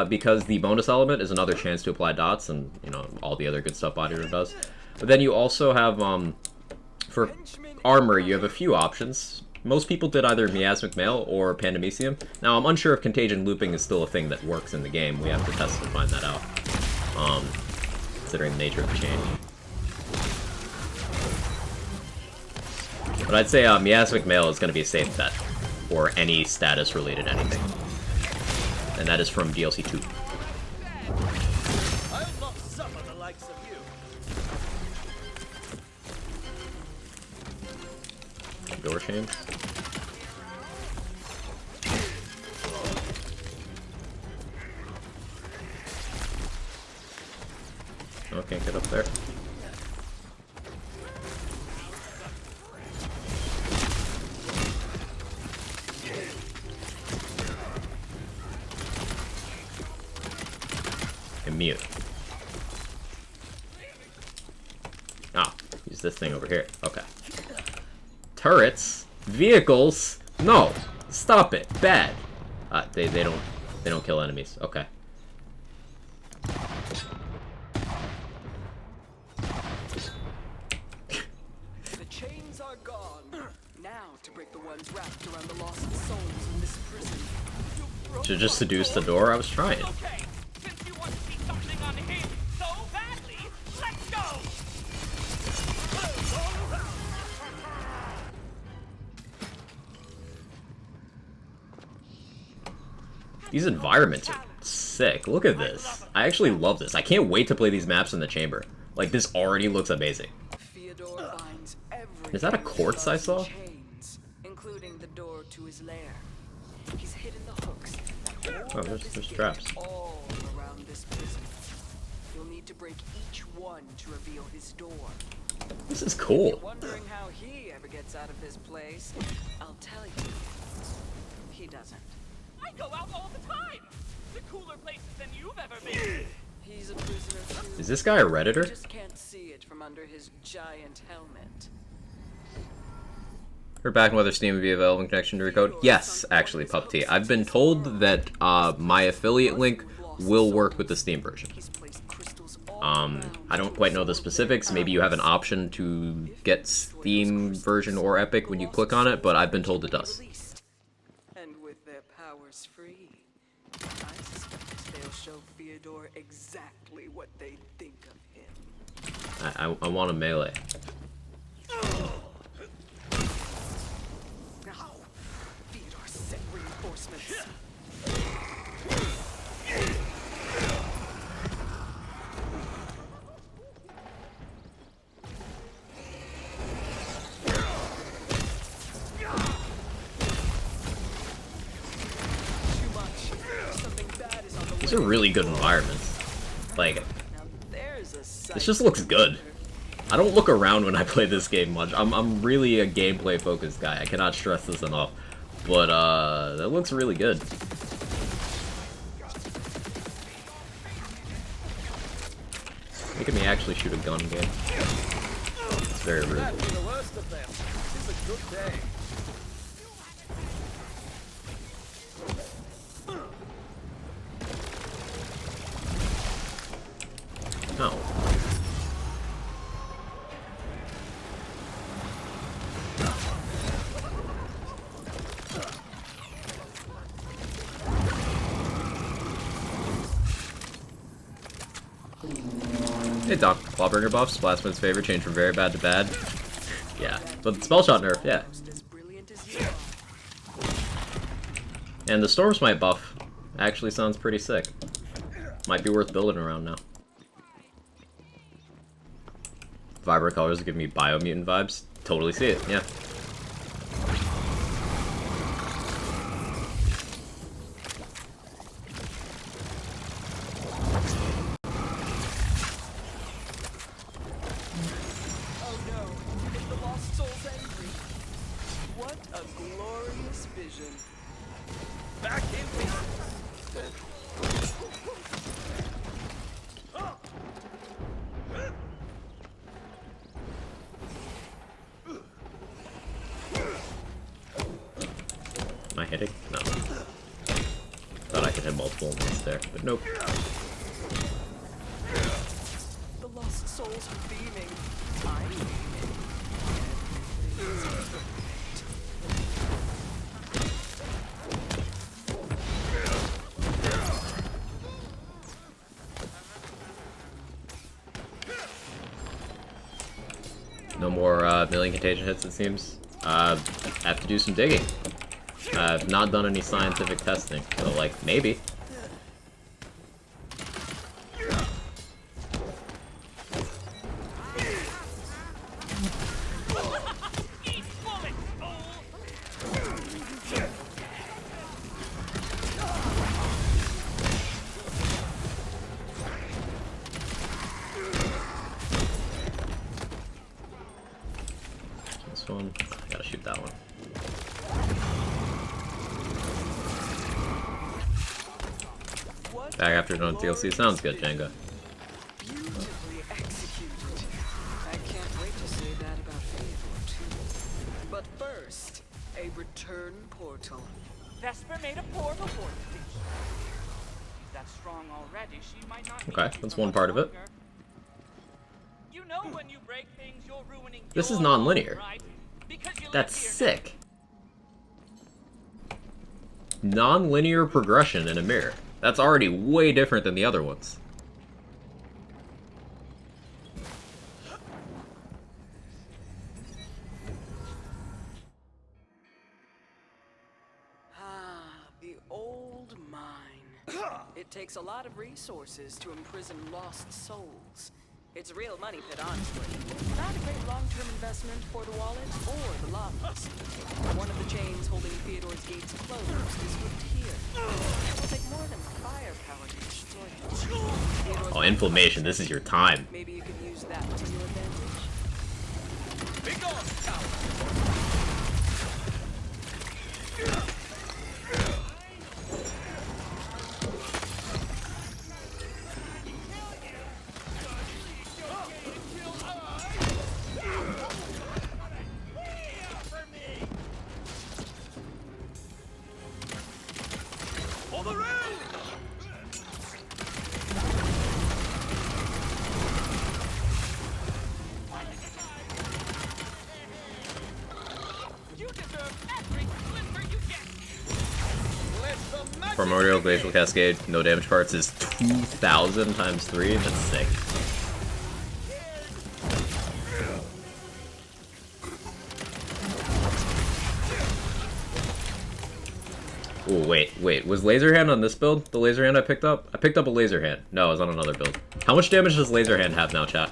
Because the bonus element is another chance to apply dots, and you know all the other good stuff Body Rune does. But then you also have for armor, you have a few options. Most people did either Miasmic Mail or Pandemicium. Now, I'm unsure if Contagion looping is still a thing that works in the game. We have to test to find that out, considering the nature of the change. But I'd say Miasmic Mail is going to be a safe bet for any status-related anything. And that is from DLC2. I'll not suffer the likes of you. Door chains. Oh, can't get up there. And mute. Ah, use this thing over here. Okay. Turrets, vehicles. No, stop it. Bad. They don't kill enemies. Okay. The chains are gone. Now to break the ones wrapped around the lost souls in this prison. Should just seduce the door. I was trying. Okay, since you want to see something on him so badly, let's go! These environments are sick. Look at this. I actually love this. I can't wait to play these maps in the chamber. Like, this already looks amazing. Theodore binds everything Is that a quartz I saw? in chains, including the door to his lair. He's hidden the hooks that hold Oh, up there's his gate traps. all around this prison. You'll need to break each one to reveal his door. This is If you're cool. wondering how he ever gets out of this place, I'll tell you. He doesn't. I go out all the time! To cooler places than you've ever been! He's a prisoner too. Is this guy a You Redditor? just can't see it from under his giant helmet. Heard back whether Steam would be available in connection to Recode? Yes, actually, Pup T. I've been told that my affiliate link will work with the Steam version. He's placed crystals all I don't quite know the specifics. Maybe you have an option to get Steam version or Epic when you click on it, but I've been told it does. And with their powers free, I suspect they'll show Fyodor exactly what they think of him. I want a melee. Now, Fyodor sent reinforcements. These are really good environments. Like, Now there's a sight this just looks good. I don't look around when I play this game much. I'm really a gameplay focused guy. I cannot stress this enough. But that looks really good. Making me actually shoot a gun game. It's very rude. That's the worst of them. It's a good day. No. Hey Doc, Clawbringer buff, Splatman's favorite, change from very bad to bad. Yeah, but spell shot nerf, yeah. as brilliant as you are. And the Storm Smite buff actually sounds pretty sick. Might be worth building around now. Vibrant colors give me Biomutant vibes. Totally see it, yeah. Oh no, is the lost soul's angry? What a glorious vision. Back in business. Am I hitting? No. Thought I could hit multiple ones there, but nope. The lost souls are beaming. I'm beaming. No more million contagion hits, it seems. Have to do some digging. I've not done any scientific testing, so like, maybe. Eat bullets, fool! This one, I gotta shoot that one. What Back after done DLC, sounds good, Jenga. beautifully executed. I can't wait to say that about Fyodor too. But first, a return portal. Vesper made a portal for you. She's that strong already, she might not need Okay, you that's for one much part of it. longer. You know when you break things, you're ruining This is your non-linear. home, right? Because you live That's here sick. Non-linear progression in a mirror. That's already way different than the other ones. Ah, the old mine. It takes a lot of resources to imprison lost souls. It's real money pit, honestly. Not a great long-term investment for the wallet or the lobbies. One of the chains holding Fyodor's gates closed is hooked here. It will take more than firepower to destroy it. Fyodor's Oh, inflammation, this is your time. Maybe you could use that to your advantage. Be gone, coward. For the rain! Primordial Glacial Cascade, no damage parts is 2,000 times 3. That's sick. Oh, wait. Was Laser Hand on this build? The Laser Hand I picked up? I picked up a Laser Hand. No, it was on another build. How much damage does Laser Hand have now, chat?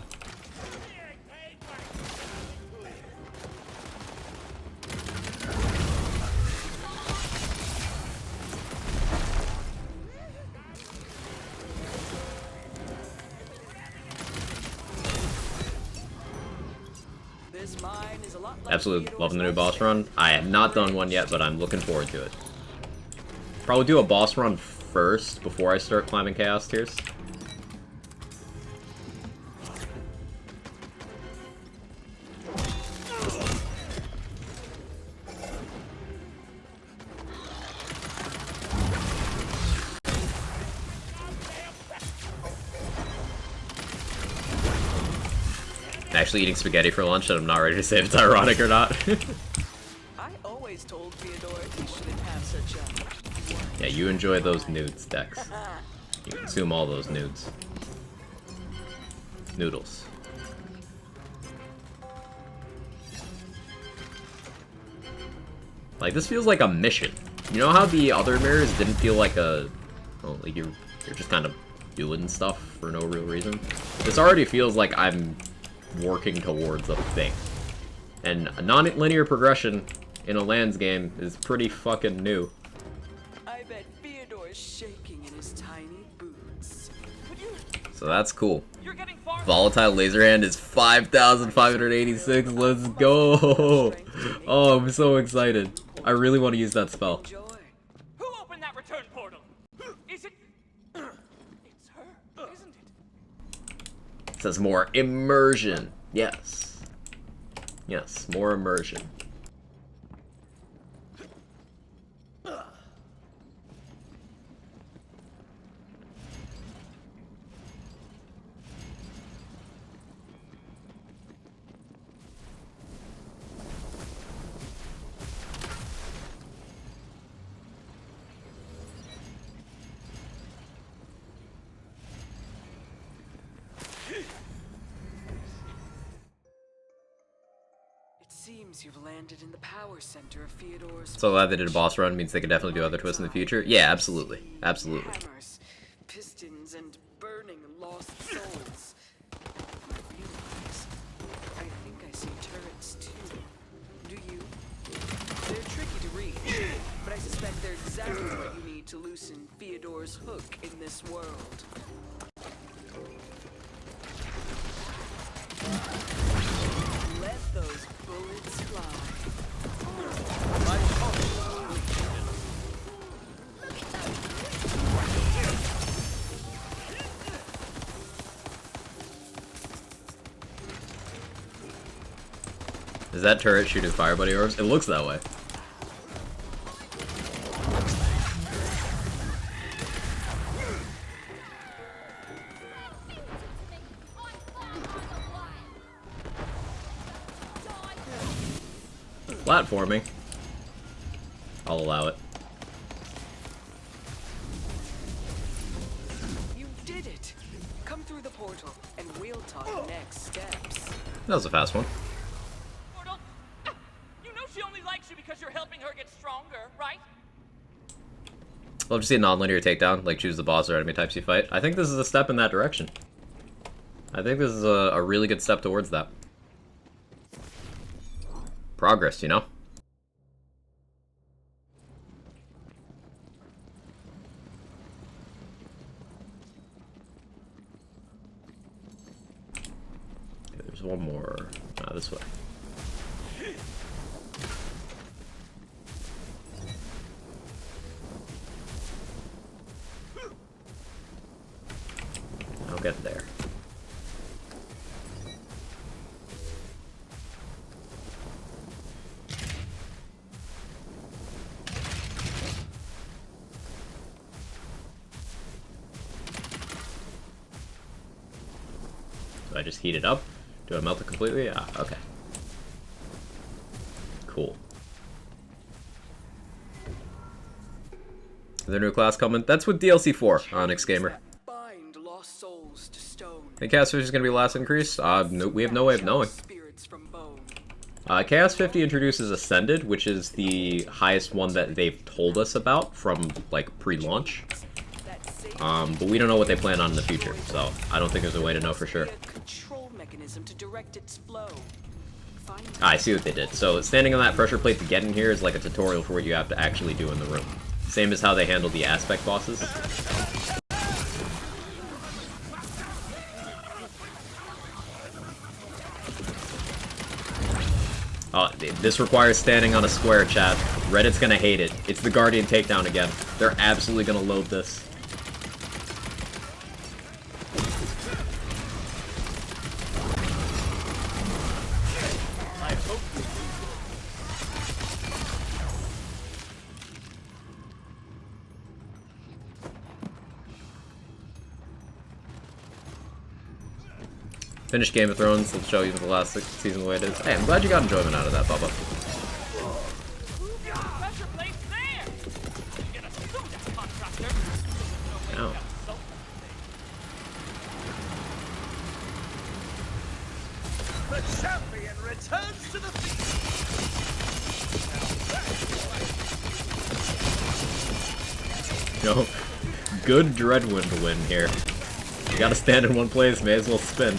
This mine is a lot like Absolutely loving the new boss run. I have not done one yet, but I'm looking forward to it. Probably do a boss run first before I start climbing Chaos Tiers. Actually eating spaghetti for lunch, and I'm not ready to say if it's ironic or not. I always told Theodore he shouldn't have such a... Yeah, you enjoy those nudes, Dex. You consume all those nudes. Noodles. Like, this feels like a mission. You know how the other mirrors didn't feel like a... Well, like you're just kind of doing stuff for no real reason? This already feels like I'm working towards a thing. And a non-linear progression in a lands game is pretty fucking new. I bet Theodore's shaking in his tiny boots. So that's cool. You're getting far. Volatile Laser Hand is 5,586. Let's go! Oh, I'm so excited. I really want to use that spell. Joy. Who opened that return portal? Is it? It's her, isn't it? It says more immersion. Yes. Yes, more immersion. Seems you've landed in the power center of Theodore's. So glad they did a boss run. Means they could definitely do other twists in the future. Yeah, absolutely. Absolutely. Hammers, pistons, and burning lost souls. I realize, I think I see turrets too. Do you? They're tricky to reach, but I suspect they're exactly what you need to loosen Theodore's hook in this world. Let those bullets fly. Is that turret shooting fire buddy orbs? It looks that way. Platforming. I'll allow it. You did it! Come through the portal, and we'll talk next steps. That was a fast one. Portal. You know she only likes you because you're helping her get stronger, right? Love to see a non-linear takedown, like choose the boss or enemy types you fight. I think this is a step in that direction. I think this is a really good step towards that. Progress, you know? Okay, there's one more. This way. I'll get there. Do I just heat it up? Do I melt it completely? Ah, okay. Cool. the new class coming. That's with DLC4, Onyx Gamer. Bind lost souls to stone. Think Chaos 50 is going to be last increase? No, we have no way of knowing. Spirits from bone. Chaos 50 introduces Ascended, which is the highest one that they've told us about from, like, pre-launch. But we don't know what they plan on in the future, so I don't think there's a way to know for sure. Control mechanism to direct its flow. I see what they did. So standing on that pressure plate to get in here is like a tutorial for what you have to actually do in the room. Same as how they handle the aspect bosses. This requires standing on a square, chat. Reddit's gonna hate it. It's the Guardian takedown again. They're absolutely gonna load this. Finished Game of Thrones. Let's show you the last season the way it is. Hey, I'm glad you got enjoyment out of that, Bubba. Pressure plate's there! You gotta sue that contractor. Ow. The champion returns to the field. No. Good Dreadwind win here. You gotta stand in one place, may as well spin.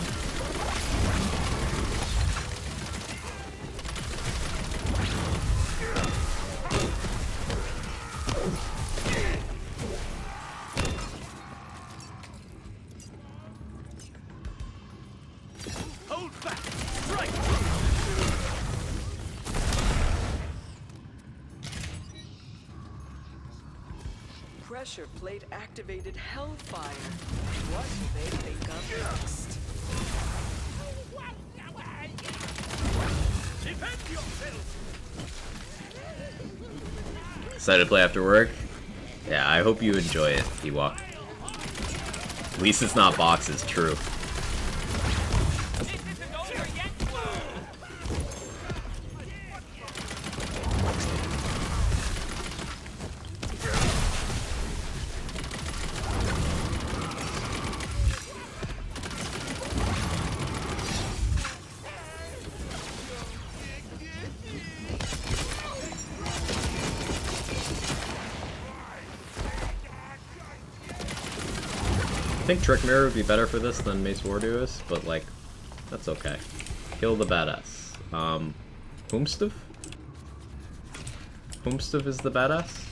Hold back! Strike! Pressure plate activated Hellfire. What do they think of next? Defend yourself! Excited to play after work? Yeah, I hope you enjoy it, Ewok. At least it's not boxes, true. This isn't over yet. I think Trick Mirror would be better for this than Mace Wardu is, but like, that's okay. Kill the badass. Whomstuff? Whomstuff is the badass?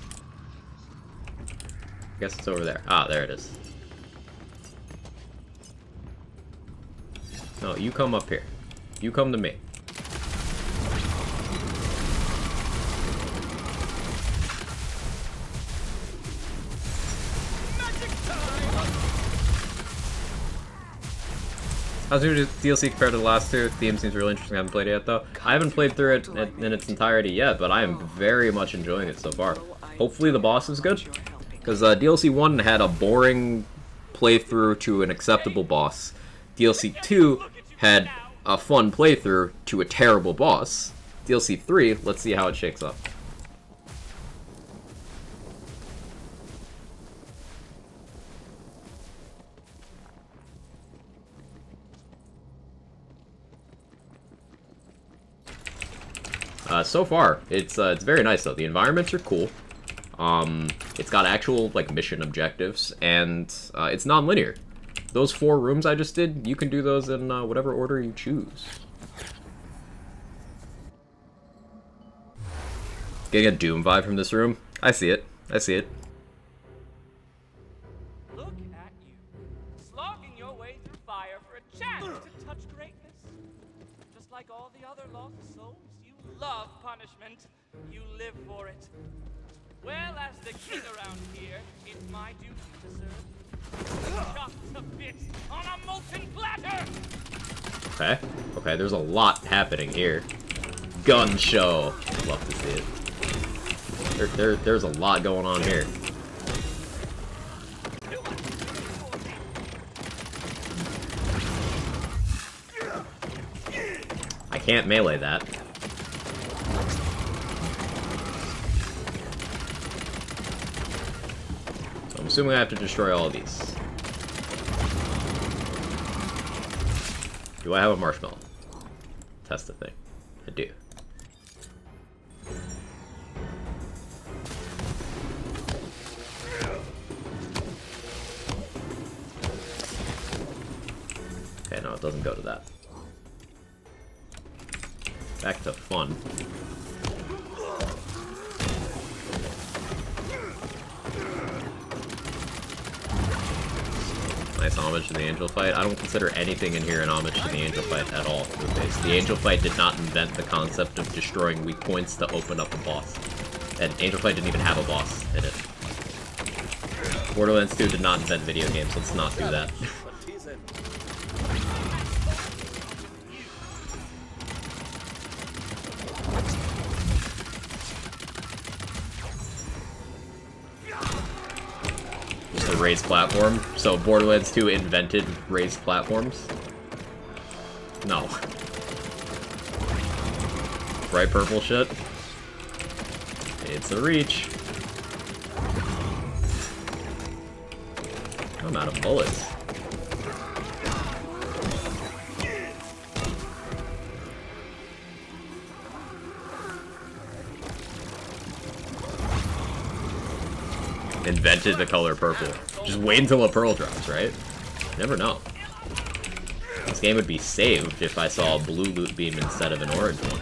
I guess it's over there. Ah, there it is. No, you come up here. You come to me. How's your DLC compared to the last two? The theme seems really interesting. I haven't played it yet, though. I haven't played through it in its entirety yet, but I am very much enjoying it so far. Hopefully the boss is good, because DLC 1 had a boring playthrough to an acceptable boss. DLC 2 had a fun playthrough to a terrible boss. DLC 3, let's see how it shakes up. So far, it's very nice though. The environments are cool. It's got actual like mission objectives, and it's non-linear. Those 4 rooms I just did, you can do those in whatever order you choose. Getting a Doom vibe from this room. I see it. I see it. Look at you, slogging your way through fire for a chance to touch greatness. Just like all the other lost souls, you love punishment. You live for it. Well, as the king around here, it's my duty to serve. Chopped to bits on a molten platter! Okay. Okay, there's a lot happening here. Gun show. Love to see it. There's a lot going on here. I can't melee that. assuming I have to destroy all of these. Do I have a marshmallow? Test the thing. I do. Okay, no, it doesn't go to that. Back to fun. Nice homage to the angel fight. I don't consider anything in here an homage to the angel fight at all. The angel fight did not invent the concept of destroying weak points to open up a boss. And angel fight didn't even have a boss in it. Borderlands 2 did not invent video games. Let's not do that. Raised platform. So Borderlands 2 invented raised platforms? No. Bright purple shit? It's a reach. I'm out of bullets. Invented the color purple. Just wait until a pearl drops, right? Never know. This game would be saved if I saw a blue loot beam instead of an orange one.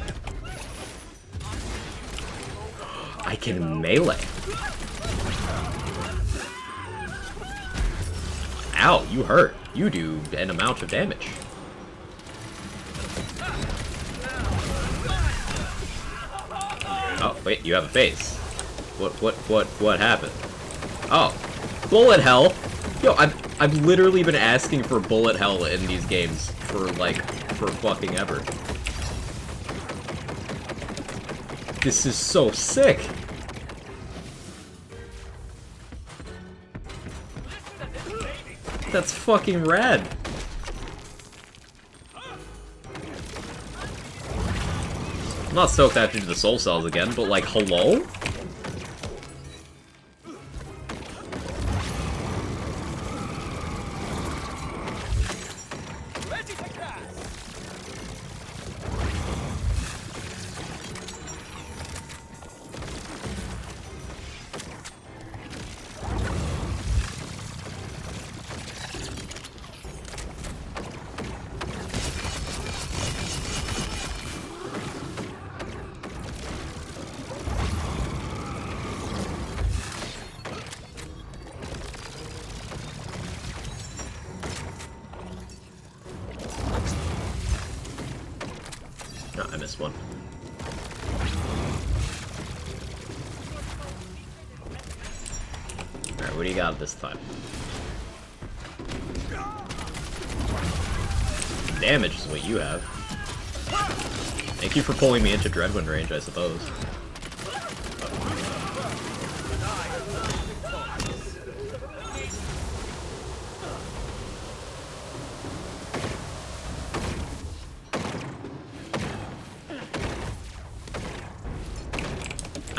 I can melee. Ow, you hurt. You do an amount of damage. Oh, wait, you have a face. What happened? Oh, bullet hell. Yo, I've literally been asking for bullet hell in these games for fucking ever. This is so sick. That's fucking rad. I'm not stoked I have to do the soul cells again, but like, hello? I missed one. Alright, what do you got this time? Damage is what you have. Thank you for pulling me into Dreadwind range, I suppose.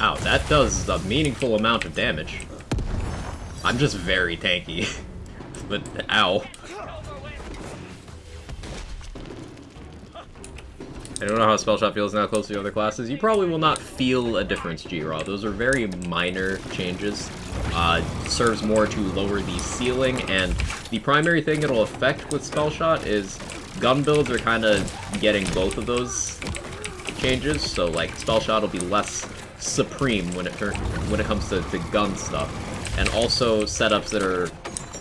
Ow, that does a meaningful amount of damage. I'm just very tanky. But, ow. I don't know how Spellshot feels now close to the other classes. You probably will not feel a difference, G-Raw. Those are very minor changes. Serves more to lower the ceiling, and the primary thing it'll affect with Spellshot is gun builds are kind of getting both of those changes, so like Spellshot will be less supreme when it comes to gun stuff, and also setups that are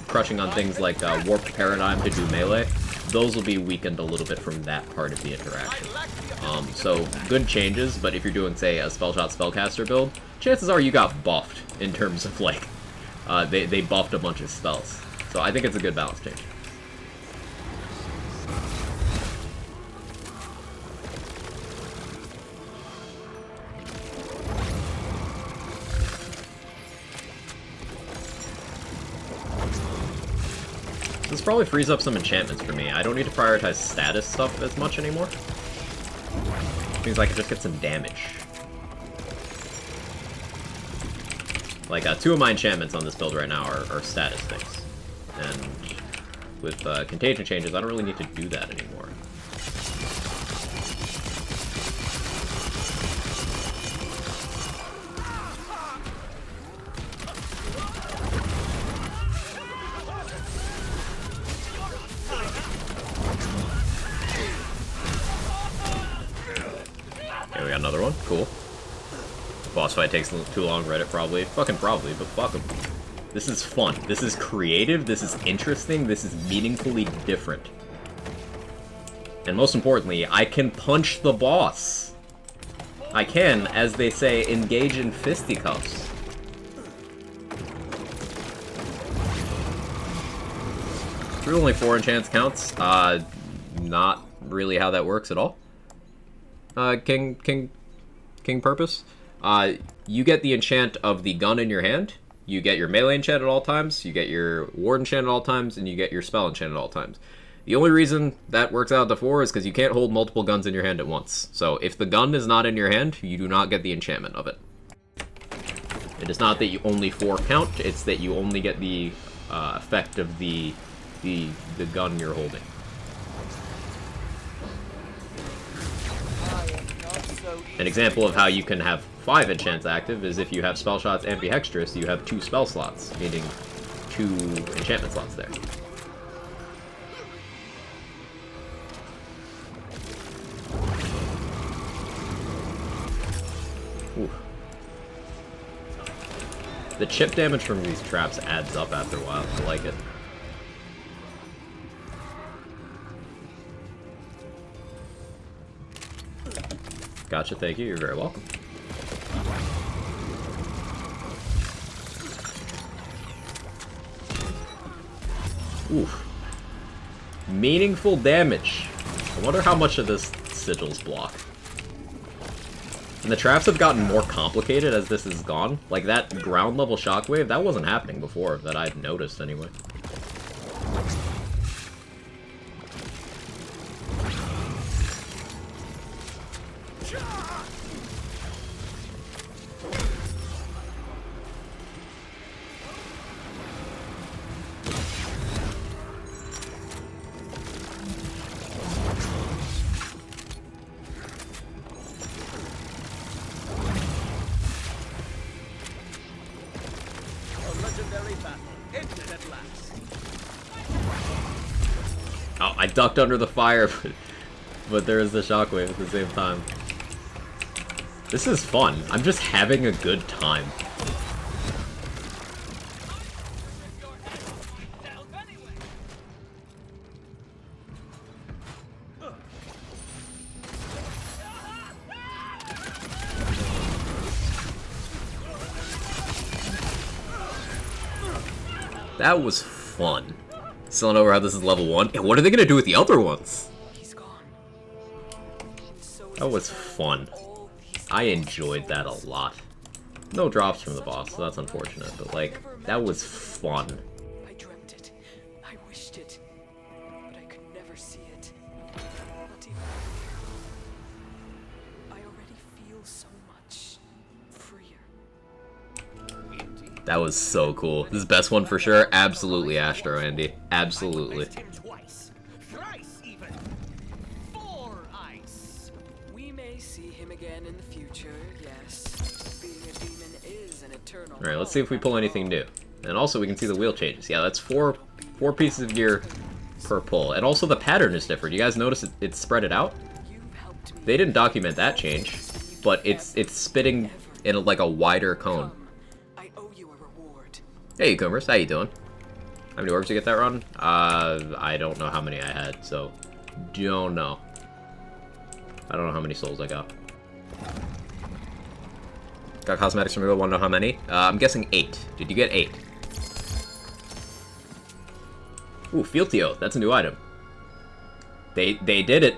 crushing on things like Warped Paradigm to do melee. Those will be weakened a little bit from that part of the interaction. So good changes, but if you're doing, say, a Spellshot Spellcaster build, chances are you got buffed in terms of like they buffed a bunch of spells. So I think it's a good balance change. This probably frees up some enchantments for me. I don't need to prioritize status stuff as much anymore. Means I can just get some damage. Like, 2 of my enchantments on this build right now are status things. And with contagion changes, I don't really need to do that anymore. Okay, we got another one. Cool. Boss fight takes too long, Reddit probably. Fucking probably, but fuck them. This is fun. This is creative. This is interesting. This is meaningfully different. And most importantly, I can punch the boss. I can, as they say, engage in fisticuffs. True, only 4 enchants counts. Not really how that works at all. King Purpose. You get the enchant of the gun in your hand. You get your melee enchant at all times. You get your ward enchant at all times, and you get your spell enchant at all times. The only reason that works out to 4 is because you can't hold multiple guns in your hand at once. So if the gun is not in your hand, you do not get the enchantment of it. It is not that you only 4 count, it's that you only get the effect of the gun you're holding. An example of how you can have 5 enchants active is if you have spell shots ambihextrous, you have 2 spell slots, meaning 2 enchantment slots there. Ooh. The chip damage from these traps adds up after a while. I like it. Gotcha, thank you. You're very welcome. Oof. Meaningful damage. I wonder how much of this sigils block. And the traps have gotten more complicated as this is gone. Like that ground level shockwave, that wasn't happening before, that I've noticed anyway. Oh, I ducked under the fire, but there is the shockwave at the same time. This is fun. I'm just having a good time. That was fun. Still not over how this is level 1. And what are they gonna do with the other ones? That was fun. I enjoyed that a lot. No drops from the boss, so that's unfortunate, but like, that was fun. I dreamt it. I wished it. But I could never see it. Not even. I already feel so much freer. That was so cool. This is best one for sure. Absolutely Astro, Andy. Absolutely. Twice, thrice even. 4 ice. We may see him again in the future, yes. Being a demon is an eternal. Alright, let's see if we pull anything new. And also we can see the wheel changes. Yeah, that's four pieces of gear per pull. And also the pattern is different. You guys notice it's spread it out? They didn't document that change, but it's spitting in like a wider cone. I owe you a reward. Hey, Cumbers, how you doing? How many orbs you get that run? I don't know how many I had, so don't know. I don't know how many souls I got. Got cosmetics from real, wanna know how many? I'm guessing 8. Did you get 8? Ooh, Fealtio, that's a new item. They did it.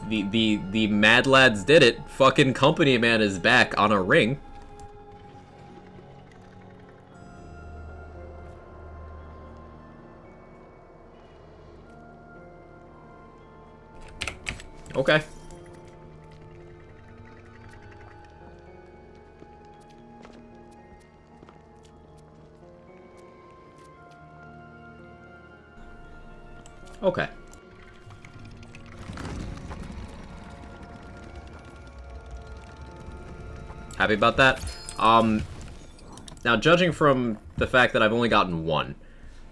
The Mad Lads did it. Fucking Company Man is back on a ring. Okay. Okay. Happy about that. Now, judging from the fact that I've only gotten one,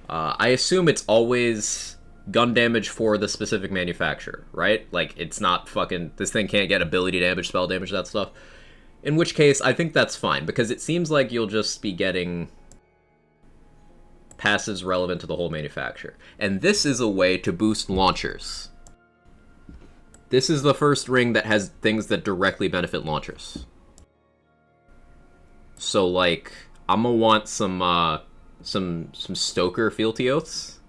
I assume it's always gun damage for the specific manufacturer, right? Like, it's not fucking... This thing can't get ability damage, spell damage, that stuff. In which case, I think that's fine, because it seems like you'll just be getting passives relevant to the whole manufacturer. And this is a way to boost launchers. This is the first ring that has things that directly benefit launchers. So, like, I'm gonna want some Stoker fealty oaths.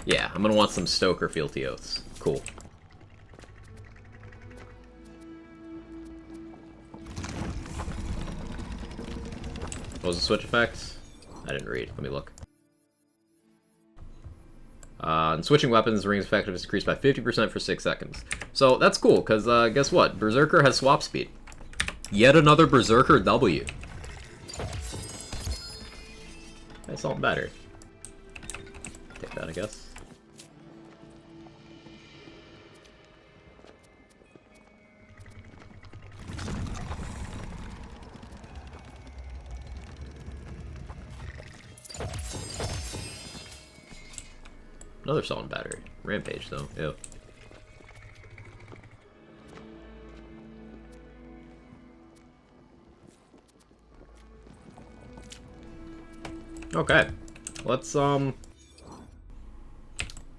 Yeah, I'm gonna want some Stoker fealty oaths. Cool. What was the switch effect? I didn't read. Let me look. And switching weapons, the ring's effectiveness increased by 50% for 6 seconds. So that's cool, because guess what? Berserker has swap speed. Yet another Berserker W. That's all better. Take that, I guess. Another solid battery. Rampage, though. Ew. Okay. Let's head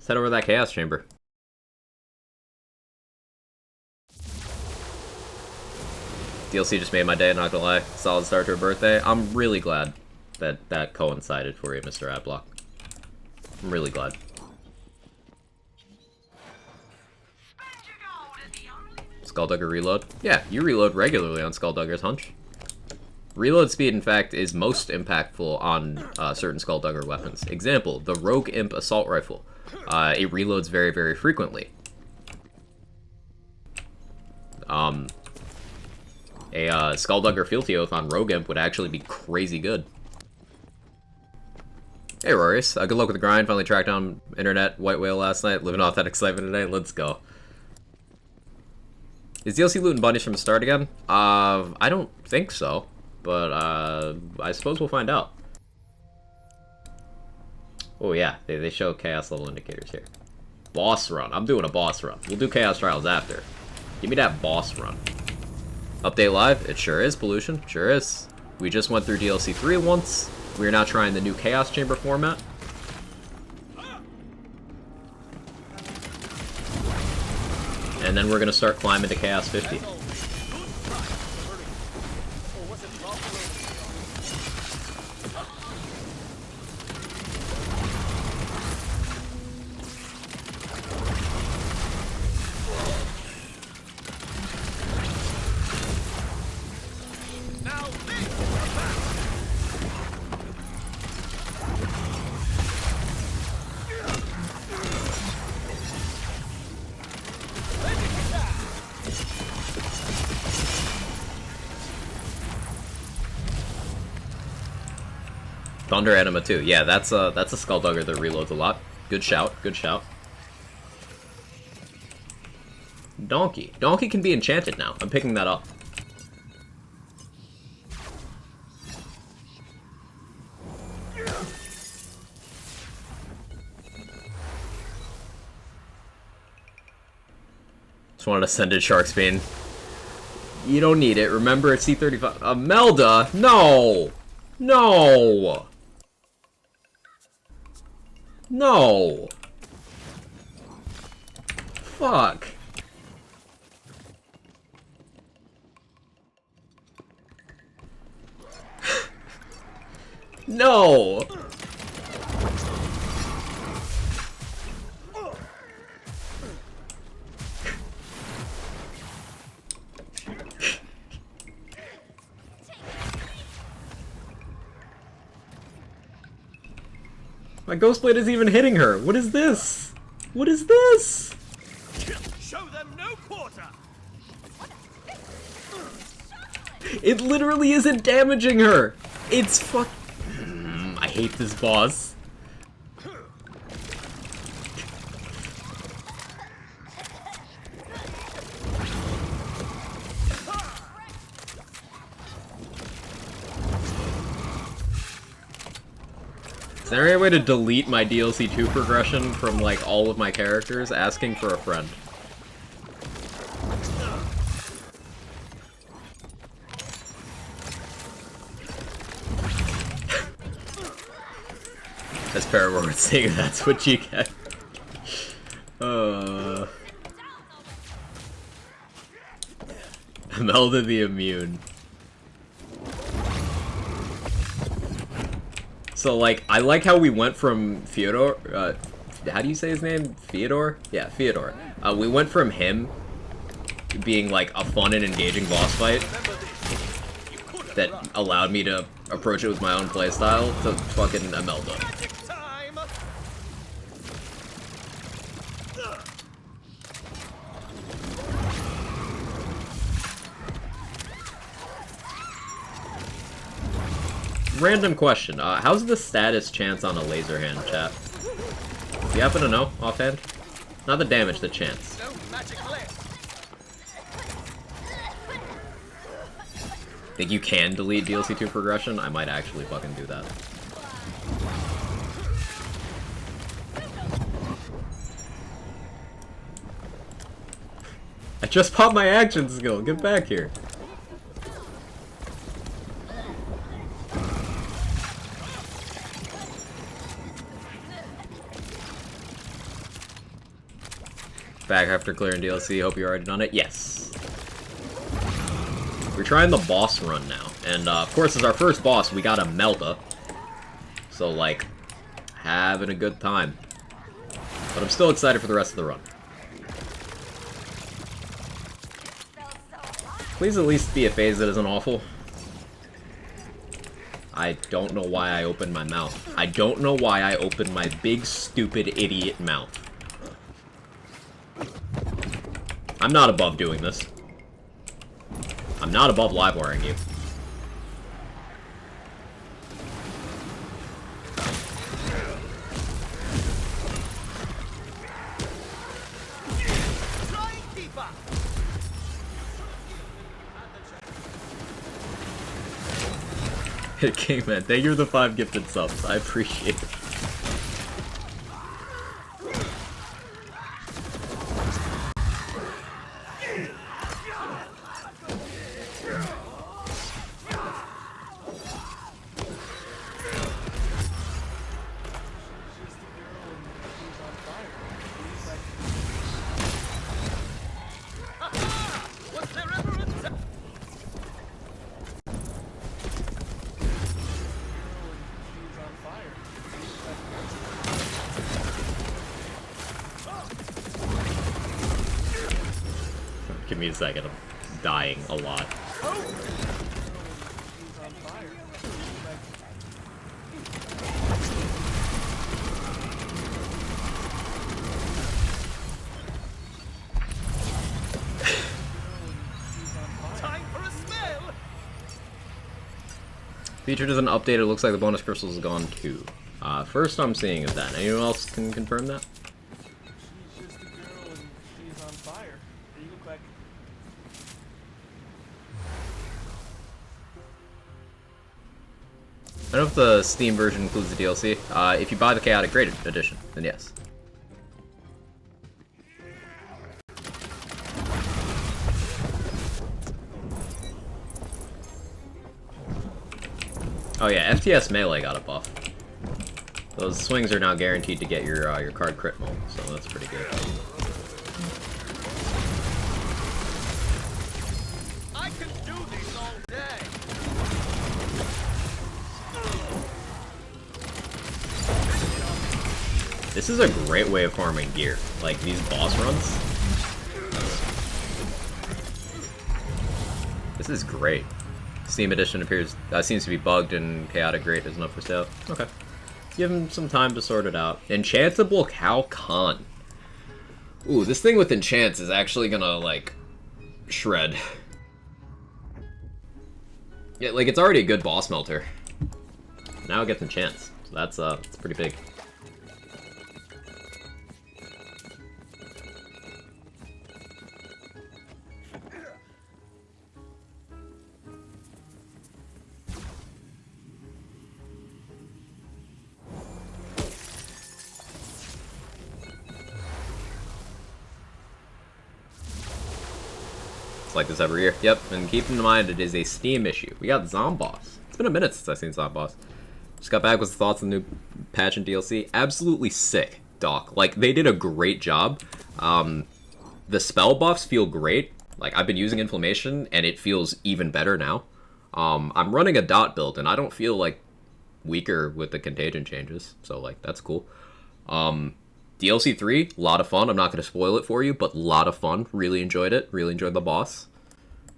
over to that Chaos Chamber. DLC just made my day, not gonna lie. Solid start to a birthday. I'm really glad that that coincided for you, Mr. Adblock. I'm really glad. Skulldugger reload? Yeah, you reload regularly on Skulldugger's Hunch. Reload speed, in fact, is most impactful on certain Skulldugger weapons. Example, the Rogue Imp Assault Rifle. It reloads very, very frequently. A Skulldugger Fealty Oath on Rogue Imp would actually be crazy good. Hey, Rorius. Good luck with the grind. Finally tracked down internet white whale last night. Living off that excitement today. Let's go. Is DLC loot and bunnies from the start again? I don't think so. But, I suppose we'll find out. Oh, yeah. They show chaos level indicators here. Boss run. I'm doing a boss run. We'll do chaos trials after. Give me that boss run. Update live? It sure is, Pollution. Sure is. We just went through DLC3 once. We are now trying the new Chaos Chamber format. And then we're going to start climbing to Chaos 50. Thunder Anima too. Yeah, that's a Skulldugger that reloads a lot. Good shout. Good shout. Donkey. Donkey can be enchanted now. I'm picking that up. Just wanted to send in Shark's-Bane. You don't need it. Remember, it's C35. Melda! No! No! No! Fuck. No! My Ghostblade isn't even hitting her. What is this? What is this? Show them no quarter. It literally isn't damaging her. It's fuck. I hate this boss. Is there any way to delete my DLC2 progression from, like, all of my characters? Asking for a friend. As Paramore would say, that's what you get. Imelda the Immune. So, like, I like how we went from Fyodor, how do you say his name? Fyodor? Yeah, Fyodor. We went from him being, like, a fun and engaging boss fight that allowed me to approach it with my own playstyle to fucking Imelda. Random question, how's the status chance on a laser hand, chat? Do you happen to know, offhand? Not the damage, the chance. Think you can delete DLC2 progression? I might actually fucking do that. I just popped my action skill, get back here. Back after clearing DLC, hope you already done it. Yes. We're trying the boss run now. And, of course, as our first boss, we got Imelda. So, like, having a good time. But I'm still excited for the rest of the run. Please at least be a phase that isn't awful. I don't know why I opened my mouth. I don't know why I opened my big, stupid, idiot mouth. I'm not above doing this. I'm not above live wiring you. King man, thank you for the 5 gifted subs. I appreciate it. Give me a second, I'm dying a lot. Featured as an update, it looks like the bonus crystals is gone too. First I'm seeing of that. Anyone else can confirm that? She's just a girl and she's on fire. There you go, Quack. I don't know if the Steam version includes the DLC. If you buy the Chaotic Great Edition, then yes. Oh yeah, FTS Melee got a buff. Those swings are now guaranteed to get your card crit mult, so that's pretty good. I can do this all day. This is a great way of farming gear, like these boss runs. This is great. Steam Edition appears seems to be bugged and Chaotic Great isn't up for sale. Okay. Give him some time to sort it out. Enchantable Cow Khan. Ooh, this thing with enchants is actually gonna, like, shred. Yeah, like, it's already a good boss melter. Now it gets enchants. That's it's pretty big. Like this every year. Yep, and keep in mind it is a Steam issue. We got Zomboss. It's been a minute since I've seen Zomboss. Just got back with thoughts on the new patch and DLC. Absolutely sick, Doc. Like, they did a great job. The spell buffs feel great. Like, I've been using Inflammation, and it feels even better now. I'm running a dot build, and I don't feel, like, weaker with the contagion changes. So, like, that's cool. DLC3, a lot of fun. I'm not going to spoil it for you, but a lot of fun. Really enjoyed it. Really enjoyed the boss.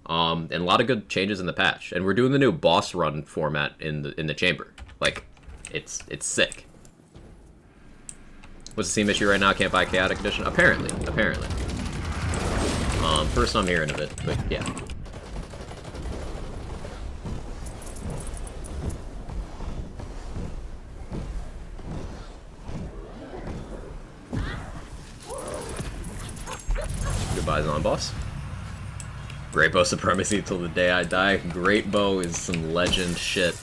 And a lot of good changes in the patch. And we're doing the new boss run format in the chamber. Like, it's sick. What's the Steam issue right now? Can't buy Chaotic Edition? Apparently. First I'm hearing of it, but yeah. Goodbye, Zomboss. Great bow supremacy till the day I die. Great bow is some legend shit.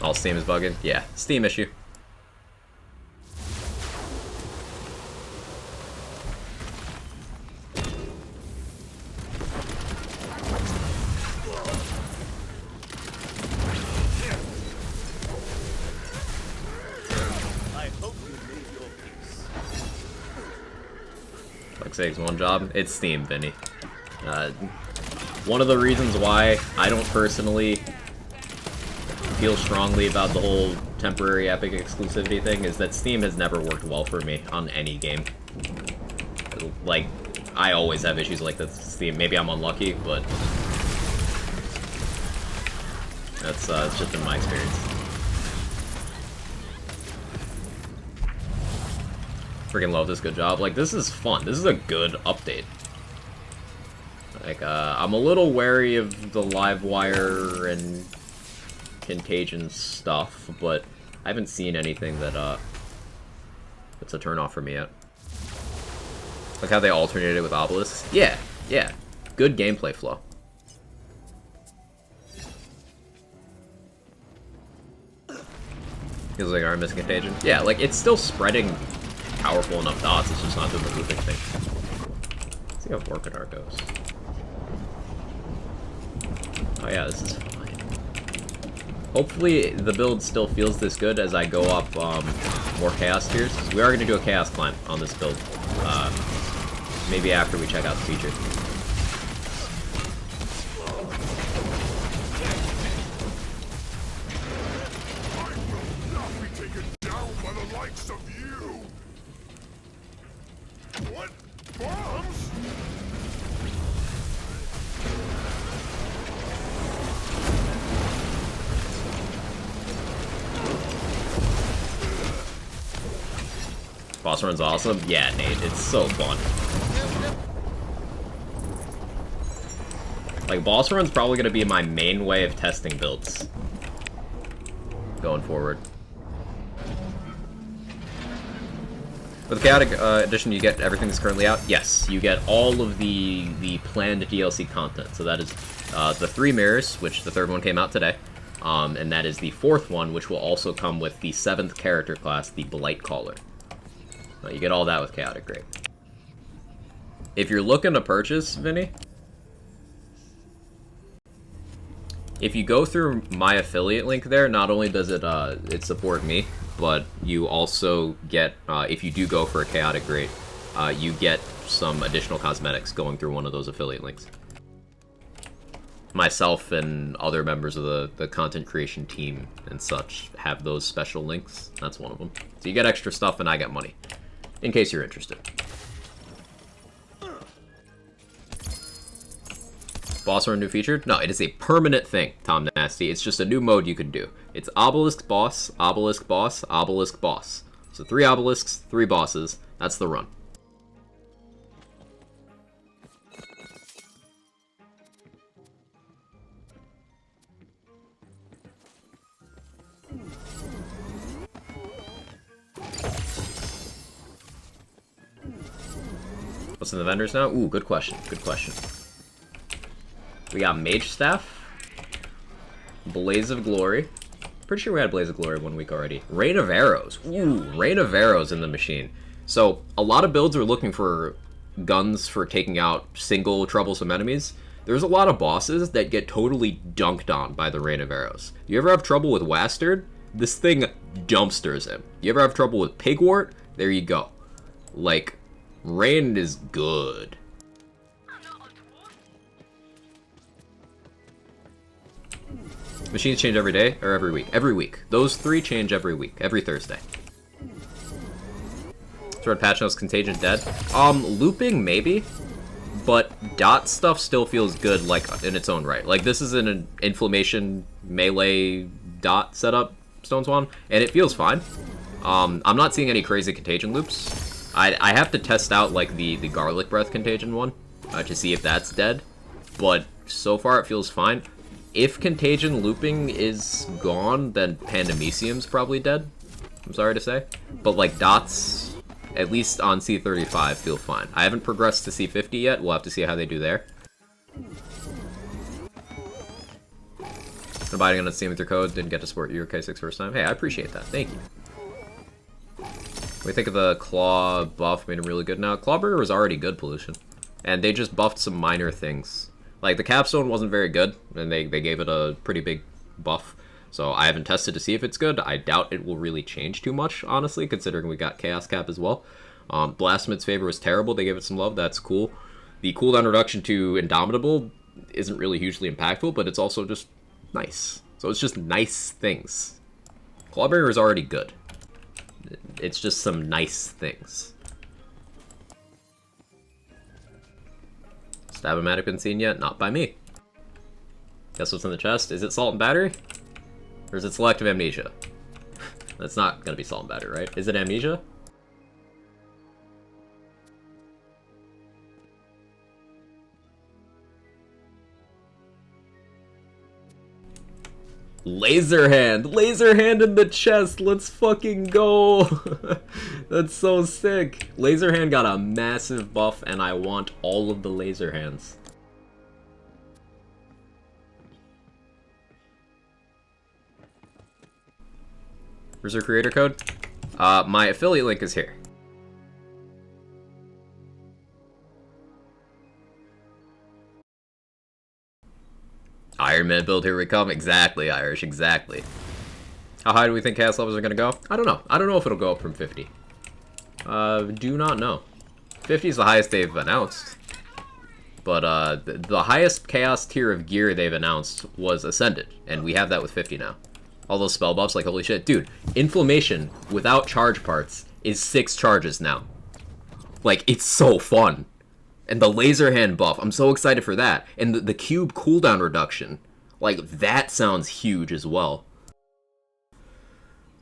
All Steam is bugging? Yeah, Steam issue. Sakes, one job. It's Steam, Vinny. One of the reasons why I don't personally feel strongly about the whole temporary Epic exclusivity thing is that Steam has never worked well for me on any game. Like, I always have issues like this with Steam. Maybe I'm unlucky, but that's it's just been my experience. Freaking love this. Good job. Like, this is fun. This is a good update. Like, I'm a little wary of the Livewire and Contagion stuff, but I haven't seen anything that, that's a turn-off for me yet. Like how they alternated with Obelisks. Yeah. Good gameplay flow. Feels like I'm missing Contagion. Yeah, like, it's still spreading powerful enough dots, it's just not doing the moving thing. Let's see how Vorpidar goes. Oh yeah, this is fine. Hopefully the build still feels this good as I go up more Chaos tiers. We are going to do a Chaos climb on this build. Maybe after we check out the feature. Boss run's awesome? Yeah, Nate, it's so fun. Like, boss run's probably gonna be my main way of testing builds going forward. With the Chaotic Edition, you get everything that's currently out? Yes, you get all of the planned DLC content. So that is the 3 mirrors, which the 3rd one came out today. And that is the 4th one, which will also come with the 7th character class, the Blight Caller. You get all that with Chaotic Grape. If you're looking to purchase, Vinny, if you go through my affiliate link there, not only does it support me, but you also get, if you do go for a Chaotic Grape, you get some additional cosmetics going through one of those affiliate links. Myself and other members of the content creation team and such have those special links. That's one of them. So you get extra stuff and I get money. In case you're interested. Boss run new featured? No, it is a permanent thing, Tom Nasty. It's just a new mode you can do. It's Obelisk Boss, Obelisk Boss, Obelisk Boss. So 3 obelisks, 3 bosses. That's the run. What's in the vendors now? Ooh, good question. Good question. We got Mage Staff. Blaze of Glory. Pretty sure we had Blaze of Glory 1 week already. Rain of Arrows. Ooh, Rain of Arrows in the machine. So, a lot of builds are looking for guns for taking out single troublesome enemies. There's a lot of bosses that get totally dunked on by the Rain of Arrows. You ever have trouble with Wastard? This thing dumpsters him. You ever have trouble with Pigwort? There you go. Like, Rain is good. Machines change every day or every week? Every week. Those 3 change every week, every Thursday. Sword patch notes, Contagion dead. Looping maybe, but dot stuff still feels good, like in its own right. Like this is an inflammation melee dot setup, Stone Swan, and it feels fine. I'm not seeing any crazy contagion loops. I have to test out like the garlic breath contagion one to see if that's dead, but so far it feels fine. If contagion looping is gone, then Pandemicium's probably dead. I'm sorry to say, but like dots, at least on C35, feel fine. I haven't progressed to C50 yet. We'll have to see how they do there. Abiding on a Steam with your code, didn't get to support your K6 first time. Hey, I appreciate that. Thank you. What do you think of the Claw buff? Made him really good now. Clawburger was already good, Pollution. And they just buffed some minor things. Like, the capstone wasn't very good, and they gave it a pretty big buff. So I haven't tested to see if it's good. I doubt it will really change too much, honestly, considering we got Chaos Cap as well. Blasphemous Favor was terrible. They gave it some love. That's cool. The cooldown reduction to Indomitable isn't really hugely impactful, but it's also just nice. So it's just nice things. Clawbringer is already good. It's just some nice things. Stab-O-Matic been seen yet? Not by me. Guess what's in the chest? Is it Salt and Battery? Or is it Selective Amnesia? That's not gonna be Salt and Battery, right? Is it Amnesia? Laser Hand! Laser Hand in the chest! Let's fucking go! That's so sick! Laser Hand got a massive buff, and I want all of the Laser Hands. Where's your creator code? My affiliate link is here. Iron Man build, here we come. Exactly, Irish, exactly. How high do we think chaos levels are going to go? I don't know. I don't know if it'll go up from 50. Do not know. 50 is the highest they've announced. But the highest chaos tier of gear they've announced was Ascended, and we have that with 50 now. All those spell buffs, like, holy shit. Dude, Inflammation without charge parts is 6 charges now. Like, it's so fun. And the Laser Hand buff, I'm so excited for that. And the cube cooldown reduction, like, that sounds huge as well.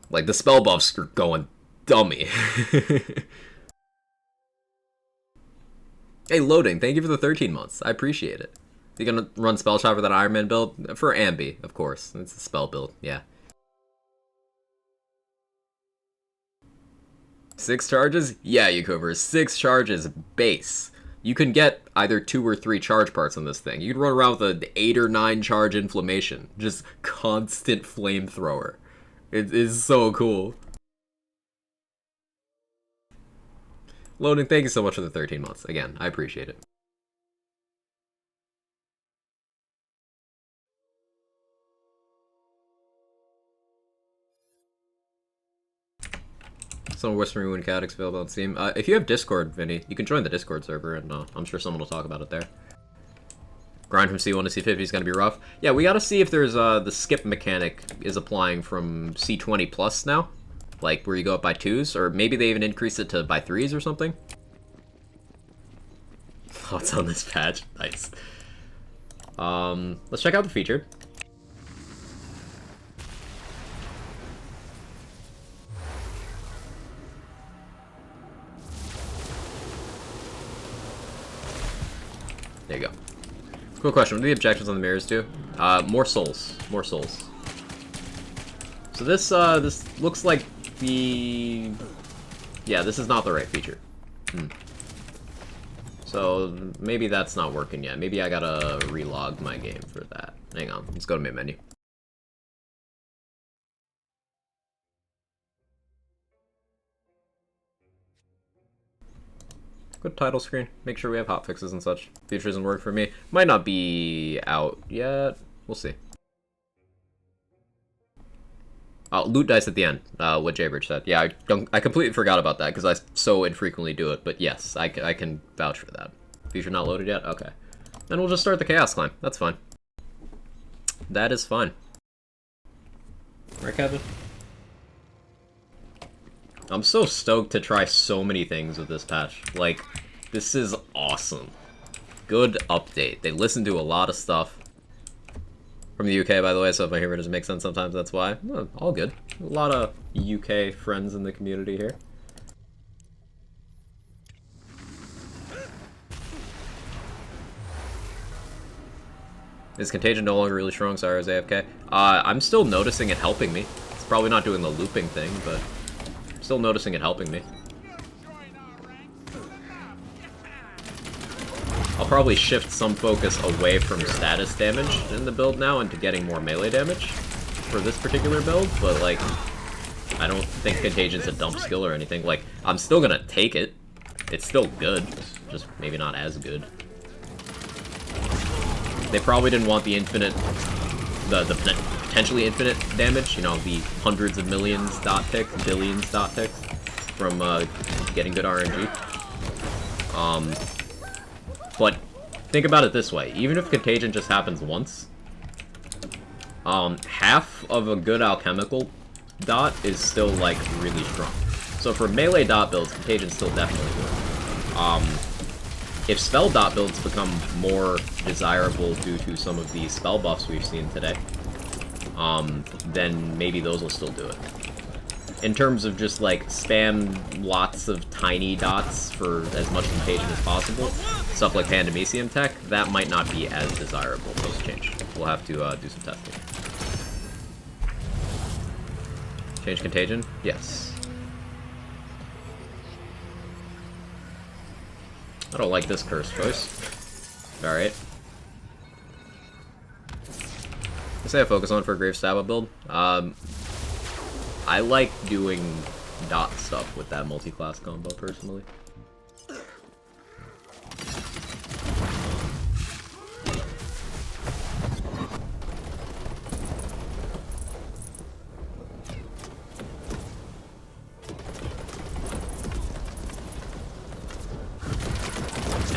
Like, the spell buffs are going dummy. Hey, Loading, thank you for the 13 months. I appreciate it. You gonna run Spell Shot for that Iron Man build? For Ambi, of course. It's a spell build, yeah. 6 charges? Yeah, Yukover, 6 charges base. You can get either 2 or 3 charge parts on this thing. You can run around with an 8 or 9 charge Inflammation. Just constant flamethrower. It is so cool. Loading, thank you so much for the 13 months. Again, I appreciate it. Some Whispering Wind Cadix available on Steam. If you have Discord, Vinny, you can join the Discord server, and I'm sure someone will talk about it there. Grind from C1 to C50 is going to be rough. Yeah, we got to see if there's the skip mechanic is applying from C20 plus now, like where you go up by 2s, or maybe they even increase it to by 3s or something. Thoughts on this patch? Nice. Let's check out the featured. There you go. Cool question. What do the objectives on the mirrors do? More souls. More souls. So this looks like the... Yeah, this is not the right feature. So maybe that's not working yet. Maybe I gotta relog my game for that. Hang on, let's go to main menu. Go to title screen, make sure we have hotfixes and such. Feature doesn't work for me. Might not be out yet. We'll see. Loot dice at the end, what Jaybridge said. Yeah, I completely forgot about that because I so infrequently do it, but yes, I can vouch for that. Feature not loaded yet? Okay. Then we'll just start the Chaos Climb. That's fine. That is fine. Right, Kevin? I'm so stoked to try so many things with this patch. Like, this is awesome. Good update. They listened to a lot of stuff. From the UK, by the way, so if my humor doesn't make sense sometimes, that's why. Oh, all good. A lot of UK friends in the community here. Is Contagion no longer really strong? Sorry, I was AFK. I'm still noticing it helping me. It's probably not doing the looping thing, but I'm still noticing it helping me. I'll probably shift some focus away from status damage in the build now into getting more melee damage for this particular build, but, like, I don't think Contagion's a dump skill or anything. Like, I'm still gonna take it. It's still good, just maybe not as good. They probably didn't want the infinite, the potentially infinite damage, you know, the hundreds of millions dot ticks, billions dot ticks from getting good RNG. But think about it this way, even if Contagion just happens once, half of a good alchemical dot is still, like, really strong. So for melee dot builds, Contagion's still definitely good. If spell dot builds become more desirable due to some of the spell buffs we've seen today, then maybe those will still do it. In terms of just, like, spam lots of tiny dots for as much Contagion as possible, stuff like Pandemicium tech, that might not be as desirable post-change. We'll have to do some testing. Change Contagion? Yes. I don't like this curse choice. Alright. I say I focus on for a Grave Stabba build. I like doing dot stuff with that multi-class combo, personally.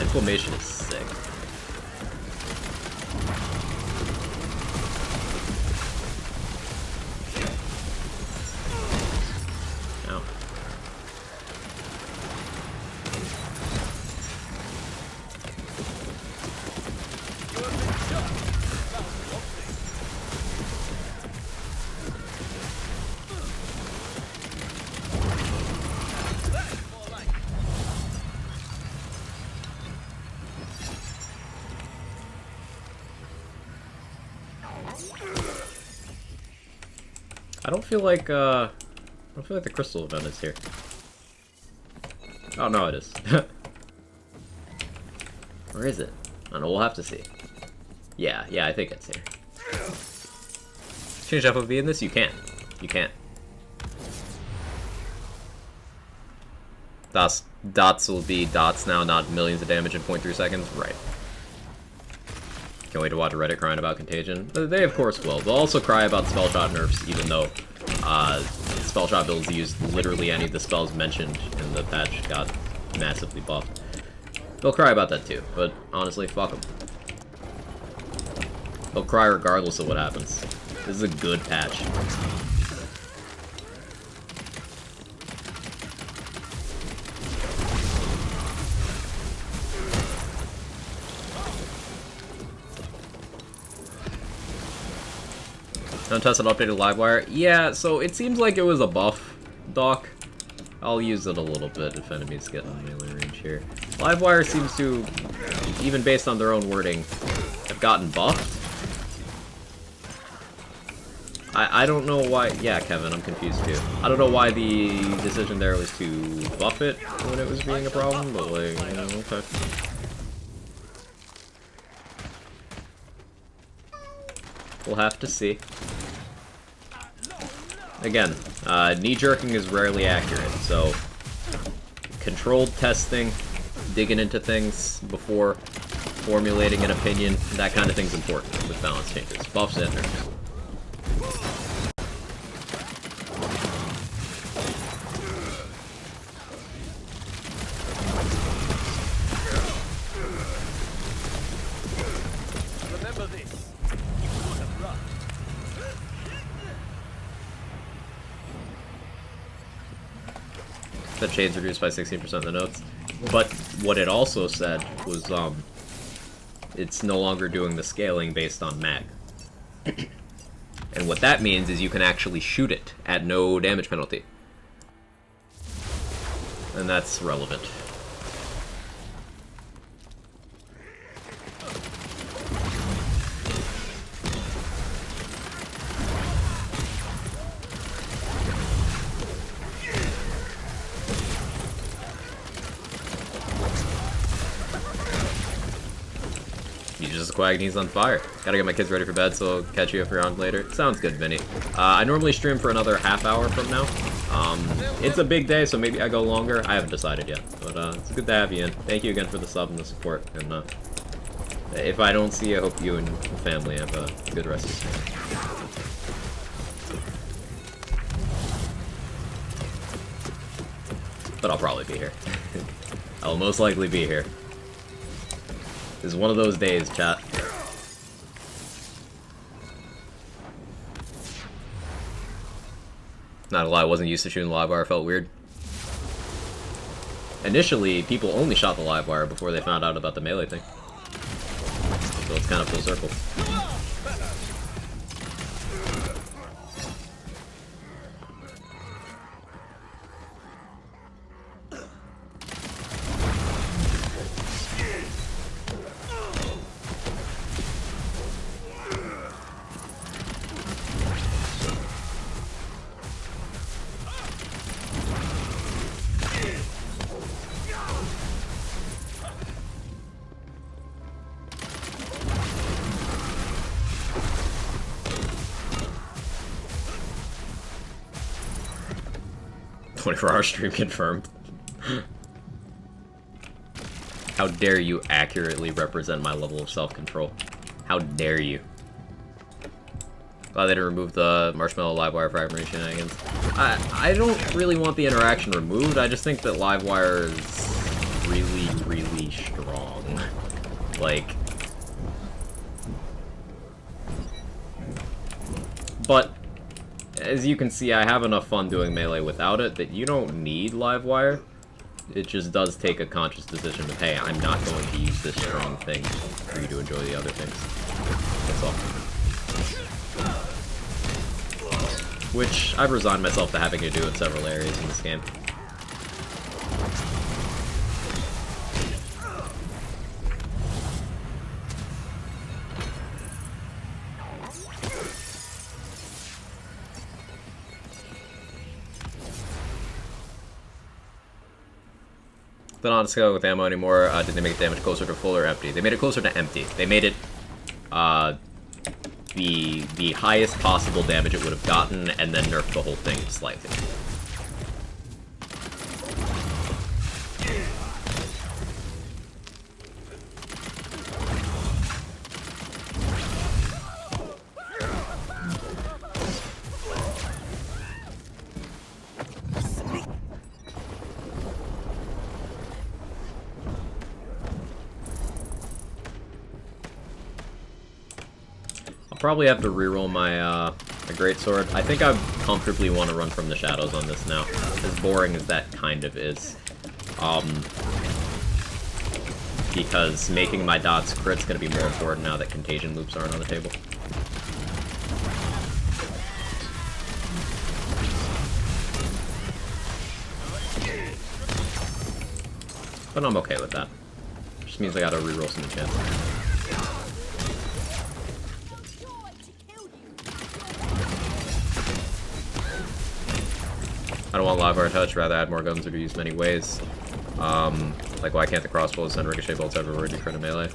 Inflammation is sick. Ow. I don't feel like the crystal event is here. Oh no, it is. Where is it? I don't know, we'll have to see. Yeah, I think it's here. Change FOV in this? You can. You can. Dots will be dots now, not millions of damage in 0.3 seconds? Right. Can't wait to watch Reddit crying about Contagion. They, of course, will. They'll also cry about spell shot nerfs, even though spell shot builds used literally any of the spells mentioned in the patch got massively buffed. They'll cry about that too, but honestly, fuck them. They'll cry regardless of what happens. This is a good patch. Untested updated Livewire? Yeah, so it seems like it was a buff, Doc. I'll use it a little bit if enemies get in melee range here. Livewire seems to, even based on their own wording, have gotten buffed. I don't know why. Yeah, Kevin, I'm confused too. I don't know why the decision there was to buff it when it was being a problem, but like, yeah, okay. We'll have to see. Again, knee-jerking is rarely accurate, so controlled testing, digging into things before formulating an opinion, that kind of thing's important with balance changes. Buffs and nerfs. Remember this. You could have run. The chain's reduced by 16% in the notes. But what it also said was, it's no longer doing the scaling based on mag. And what that means is you can actually shoot it at no damage penalty. And that's relevant. Jesus Quagny's on fire. Gotta get my kids ready for bed, so I'll catch you up around later. Sounds good, Vinny. I normally stream for another half hour from now. It's a big day, so maybe I go longer. I haven't decided yet, but it's good to have you in. Thank you again for the sub and the support, and if I don't see you, I hope you and the family have a good rest of your day. But I'll probably be here. I'll most likely be here. This is one of those days, chat. Not a lie, I wasn't used to shooting the live wire, felt weird. Initially, people only shot the live wire before they found out about the melee thing. So it's kind of full circle. .24-hour stream confirmed. How dare you accurately represent my level of self-control? How dare you? Glad they didn't remove the Marshmallow Livewire fragment shenanigans. I don't really want the interaction removed, I just think that Livewire is really, really strong. Like... But... as you can see, I have enough fun doing melee without it that you don't need Livewire. It just does take a conscious decision of, hey, I'm not going to use this strong thing for you to enjoy the other things. That's all. Which, I've resigned myself to having to do in several areas in this game. They're not scale with ammo anymore. Did they make damage closer to full or empty? They made it closer to empty. They made it the highest possible damage it would have gotten, and then nerfed the whole thing slightly. Probably have to reroll my my greatsword. I think I comfortably want to run from the shadows on this now, as boring as that kind of is. Because making my dots crit's going to be more important now that contagion loops aren't on the table. But I'm okay with that. Just means I gotta reroll some enchants. I don't want Livewire touch, rather add more guns or be used many ways. Like, why can't the crossbows send ricochet bolts everywhere to crit a melee?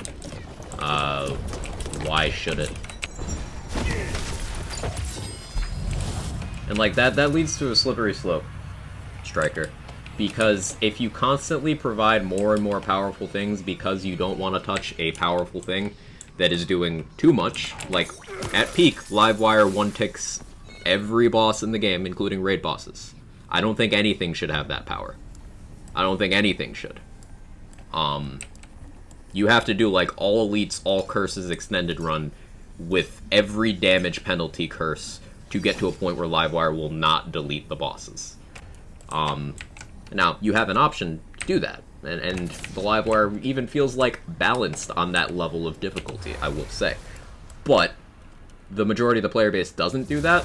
Why should it? And like that leads to a slippery slope, Striker. Because if you constantly provide more and more powerful things because you don't want to touch a powerful thing that is doing too much, like at peak, Livewire one-ticks every boss in the game, including raid bosses. I don't think anything should have that power. I don't think anything should. You have to do like all elites, all curses extended run with every damage penalty curse to get to a point where Livewire will not delete the bosses. Now, you have an option to do that, and the Livewire even feels like balanced on that level of difficulty, I will say. But the majority of the player base doesn't do that,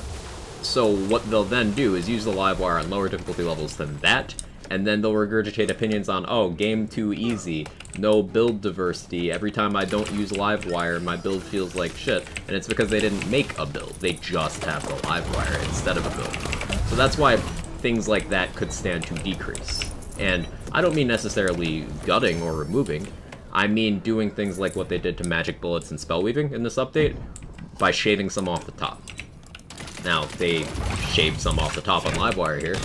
so what they'll then do is use the Livewire on lower difficulty levels than that, and then they'll regurgitate opinions on, oh, game too easy, no build diversity, every time I don't use Livewire, my build feels like shit, and it's because they didn't make a build, they just have the Livewire instead of a build. So that's why things like that could stand to decrease. And I don't mean necessarily gutting or removing, I mean doing things like what they did to magic bullets and spellweaving in this update, by shaving some off the top. Now, they shaved some off the top on Livewire here,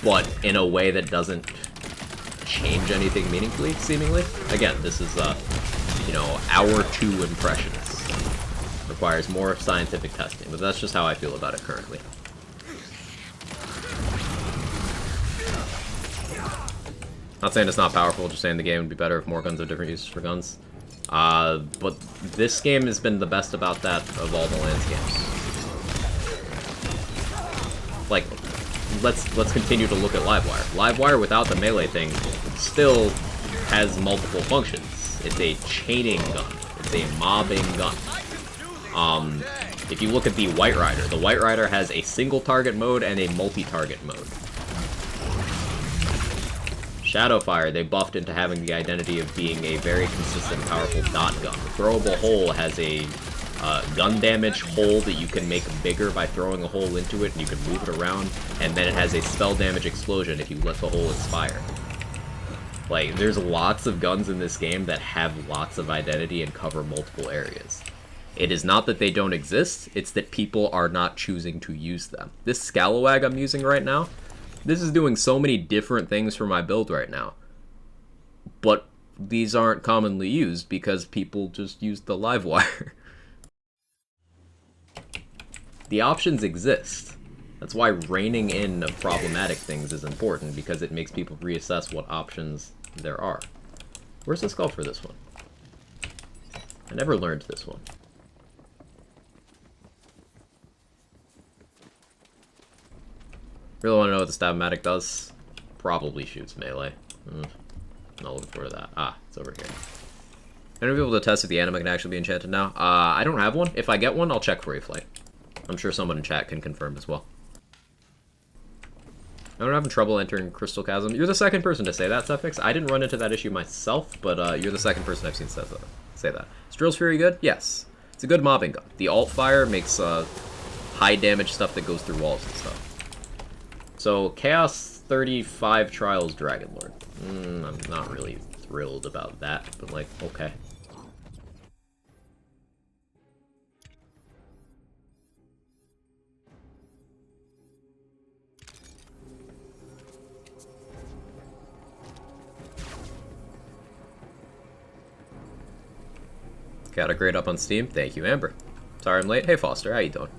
but in a way that doesn't change anything meaningfully, seemingly. Again, this is, you know, our 2 impressions. Requires more scientific testing, but that's just how I feel about it currently. Not saying it's not powerful, just saying the game would be better if more guns have different uses for guns. But this game has been the best about that of all the Lance games. Like, let's continue to look at Livewire. Livewire without the melee thing still has multiple functions. It's a chaining gun. It's a mobbing gun. If you look at the White Rider has a single target mode and a multi-target mode. Shadowfire, they buffed into having the identity of being a very consistent, powerful dot gun. The throwable hole has a gun damage hole that you can make bigger by throwing a hole into it, and you can move it around, and then it has a spell damage explosion if you let the hole expire. Like, there's lots of guns in this game that have lots of identity and cover multiple areas. It is not that they don't exist, it's that people are not choosing to use them. This Scalawag I'm using right now, this is doing so many different things for my build right now. But these aren't commonly used because people just use the Livewire. The options exist. That's why reining in of problematic things is important, because it makes people reassess what options there are. Where's the skull for this one? I never learned this one. Really want to know what the Stab-O-Matic does? Probably shoots melee. Not looking forward to that. Ah, it's over here. I'm gonna be able to test if the anima can actually be enchanted now. I don't have one. If I get one, I'll check for you, Flight. I'm sure someone in chat can confirm as well. I'm having trouble entering Crystal Chasm. You're the second person to say that, Suffix. I didn't run into that issue myself, but you're the second person I've seen say that. Is Drill's Fury good? Yes. It's a good mobbing gun. The alt fire makes high damage stuff that goes through walls and stuff. So, Chaos 35 Trials Dragonlord. I'm not really thrilled about that, but like, okay. Got a grade up on Steam. Thank you, Amber. Sorry I'm late. Hey, Foster. How you doing?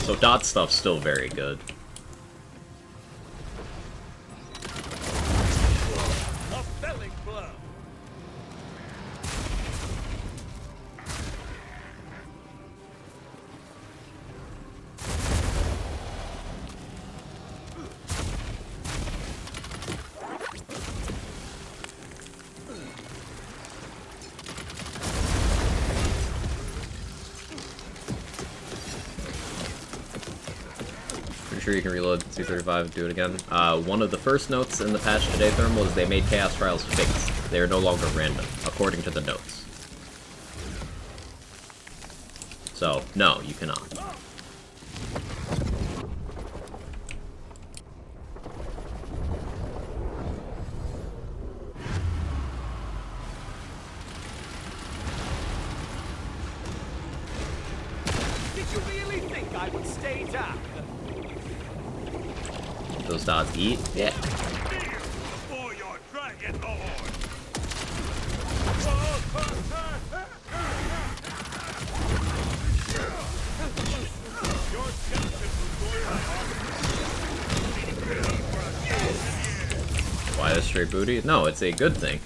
So dot stuff's still very good. Sure you can reload C35 and do it again. One of the first notes in the patch today, Thermal, is they made Chaos Trials fixed. They are no longer random, according to the notes. So, no, you cannot. Did you really think I would stay down? Those dots eat? Yeah. Before your dragon lord! Why this straight booty? No, it's a good thing.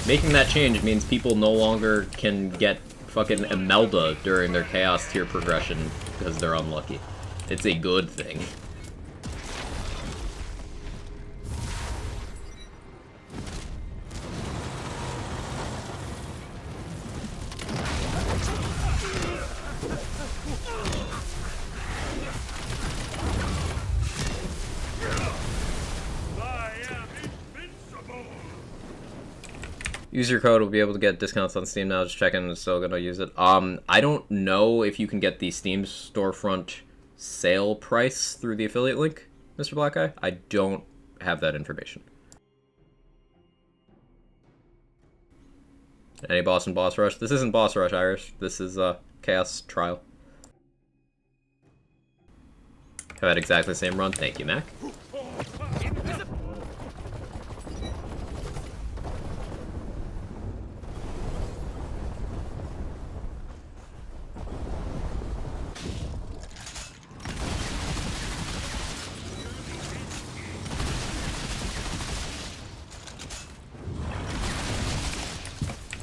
Making that change means people no longer can get fucking Imelda during their Chaos tier progression because they're unlucky. It's a good thing. Use your code, will be able to get discounts on Steam now. Just checking, it's still gonna use it. I don't know if you can get the Steam storefront sale price through the affiliate link, Mr. Black Eye. I don't have that information. Any boss in Boss Rush? This isn't Boss Rush, Irish. This is Chaos Trial. Have had exactly the same run. Thank you, Mac.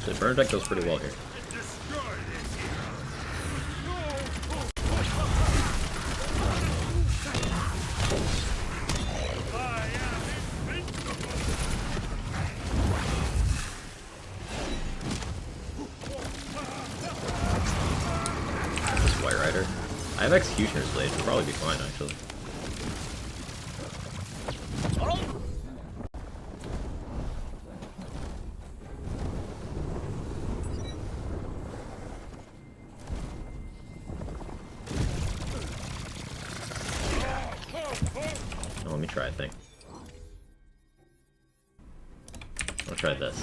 The burn deck goes pretty well here. This White Rider. I have Executioner's Blade, it'll probably be fine actually. Oh, let me try a thing. I'll try this.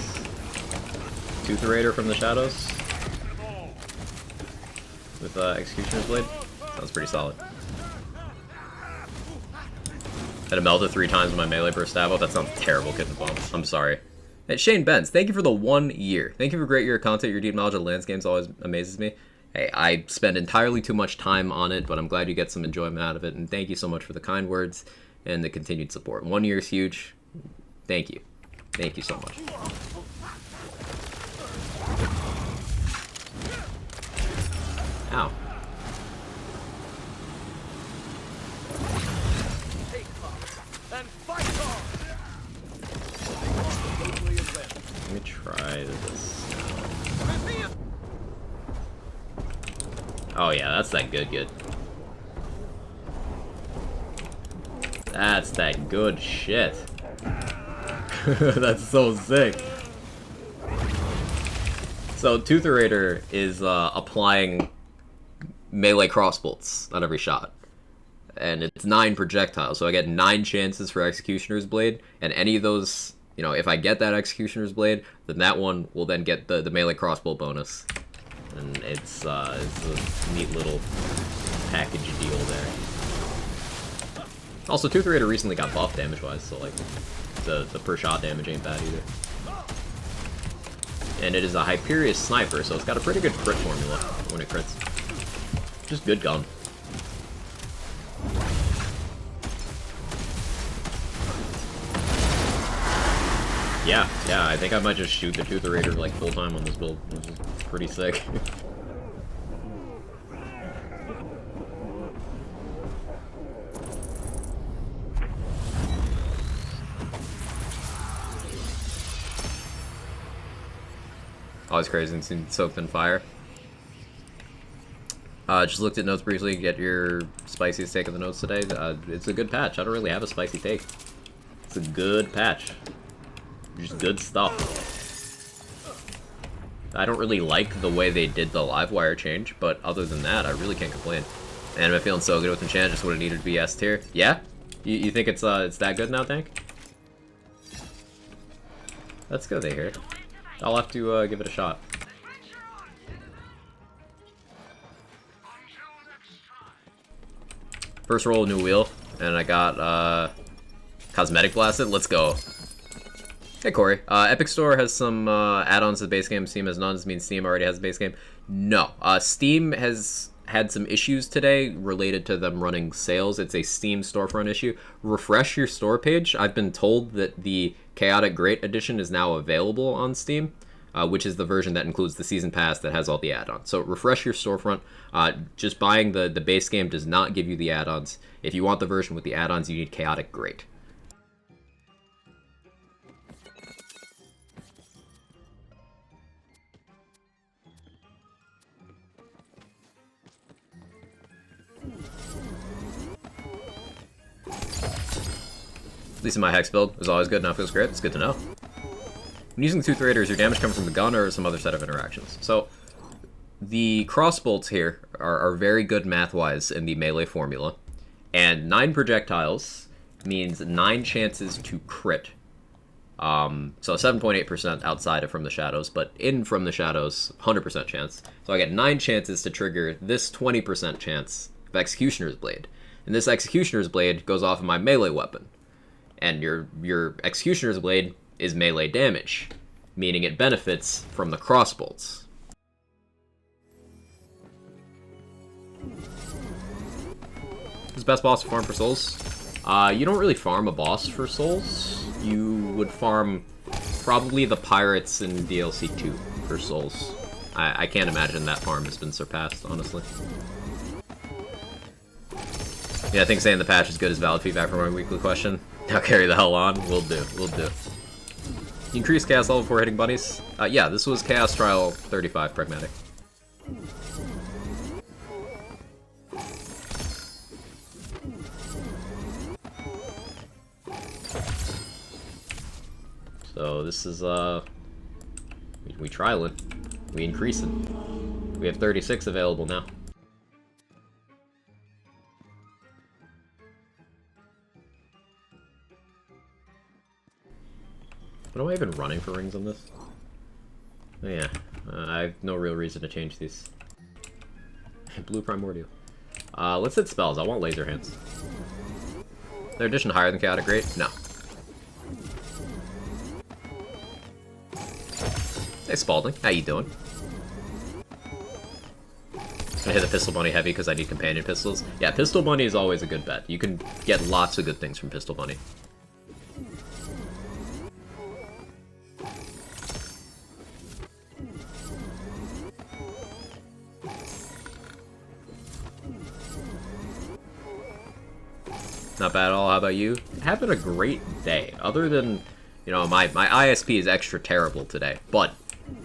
Tooth Raider from the Shadows with Executioner's Blade. Sounds pretty solid. Had to melt it 3 times with my melee burst stab out. That sounds terrible, Kitten Bomb. I'm sorry. And Shane Benz, thank you for the 1 year. Thank you for a great year of content. Your deep knowledge of Lance games always amazes me. Hey, I spend entirely too much time on it, but I'm glad you get some enjoyment out of it. And thank you so much for the kind words and the continued support. 1 year is huge. Thank you. Thank you so much. Ow. And fight on! Let me try this. Oh yeah, that's that good. That's that good shit. That's so sick. So Tooth Raider is applying melee crossbolts on every shot. And it's 9 projectiles, so I get 9 chances for Executioner's Blade, and any of those, you know, if I get that Executioner's Blade, then that one will then get the melee crossbow bonus. And it's a neat little package deal there. Also, Tooth Raider recently got buffed damage-wise, so like the per shot damage ain't bad either. And it is a Hyperius sniper, so it's got a pretty good crit formula when it crits. Just good gun. Yeah, I think I might just shoot the Tooth Raider like full time on this build, which is pretty sick. Always crazy and seen soaked in fire. Just looked at notes briefly, get your spiciest take of the notes today. It's a good patch. I don't really have a spicy take. It's a good patch. Just good stuff. I don't really like the way they did the Livewire change, but other than that, I really can't complain. And I'm feeling so good with Enchant, just would have needed to be S tier. Yeah? You think it's that good now, Tank? Let's go there here. I'll have to give it a shot. First roll, new wheel, and I got Cosmetic Blasted. Let's go. Hey Corey, Epic Store has some add-ons to the base game. Steam has none. Does it mean Steam already has the base game? No. Steam has had some issues today related to them running sales. It's a Steam storefront issue. Refresh your store page. I've been told that the Chaotic Great Edition is now available on Steam, which is the version that includes the Season Pass that has all the add-ons. So refresh your storefront. Just buying the base game does not give you the add-ons. If you want the version with the add-ons, you need Chaotic Great. At least in my Hex build, is always good, now feels great. It's good to know. When using Tooth Raiders, your damage comes from the gun or some other set of interactions. So, the crossbolts here are very good math-wise in the melee formula. And 9 projectiles means 9 chances to crit. So 7.8% outside of From the Shadows, but in From the Shadows, 100% chance. So I get 9 chances to trigger this 20% chance of Executioner's Blade. And this Executioner's Blade goes off of my melee weapon. And your Executioner's Blade is melee damage, meaning it benefits from the crossbolts. Who's the best boss to farm for souls? You don't really farm a boss for souls. You would farm probably the pirates in DLC2 for souls. I can't imagine that farm has been surpassed, honestly. Yeah, I think saying the patch is good is valid feedback for my weekly question. Now carry the hell on. Will do. Will do. You increase chaos level before hitting bunnies? Yeah, this was Chaos Trial 35 Pragmatic. So this is, we trial it. We increase it. We have 36 available now. But am I even running for rings on this? Oh, yeah, I have no real reason to change these. Blue Primordial. Let's hit spells. I want laser hands. Their addition higher than Chaotic Great? No. Hey Spalding, how you doing? I hit the Pistol Bunny heavy because I need companion pistols. Yeah, Pistol Bunny is always a good bet. You can get lots of good things from Pistol Bunny. Not bad at all. How about you? Having a great day. Other than, you know, my ISP is extra terrible today. But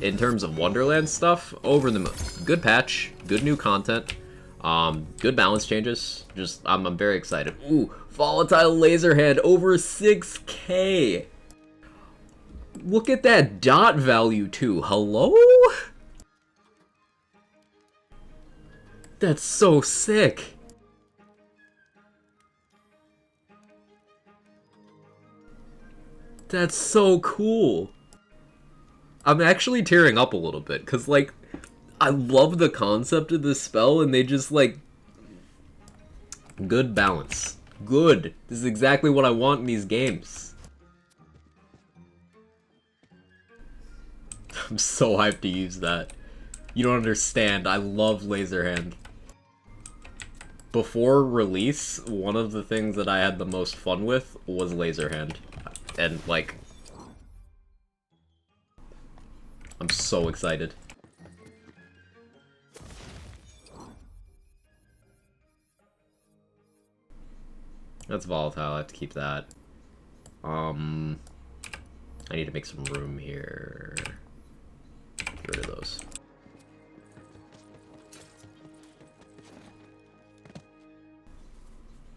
in terms of Wonderland stuff, over the moon. Good patch, good new content, good balance changes. Just, I'm very excited. Ooh, Volatile Laserhead over 6K. Look at that dot value too. Hello? That's so sick. That's so cool. I'm actually tearing up a little bit, because, like, I love the concept of this spell, and they just, like... Good balance. Good. This is exactly what I want in these games. I'm so hyped to use that. You don't understand. I love Laserhand. Before release, one of the things that I had the most fun with was Laserhand. And, like... I'm so excited. That's volatile, I have to keep that. I need to make some room here. Get rid of those.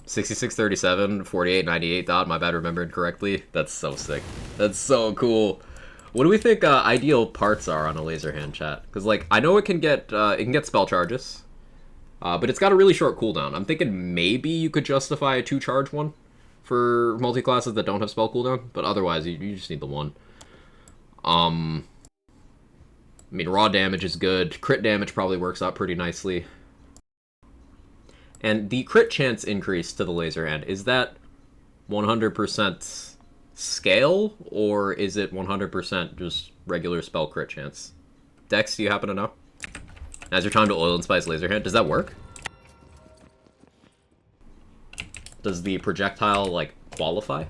$66.37, $48.98 dot, my bad remembered correctly. That's so sick. That's so cool. What do we think ideal parts are on a laser hand, chat? Because like I know it can get spell charges, but it's got a really short cooldown. I'm thinking maybe you could justify a 2-charge one for multi-classes that don't have spell cooldown, but otherwise you just need the one. I mean, raw damage is good. Crit damage probably works out pretty nicely. And the crit chance increase to the laser hand, is that 100% scale, or is it 100% just regular spell crit chance? Dex, do you happen to know? As your time to oil and spice laser hand, does that work? Does the projectile, like, qualify?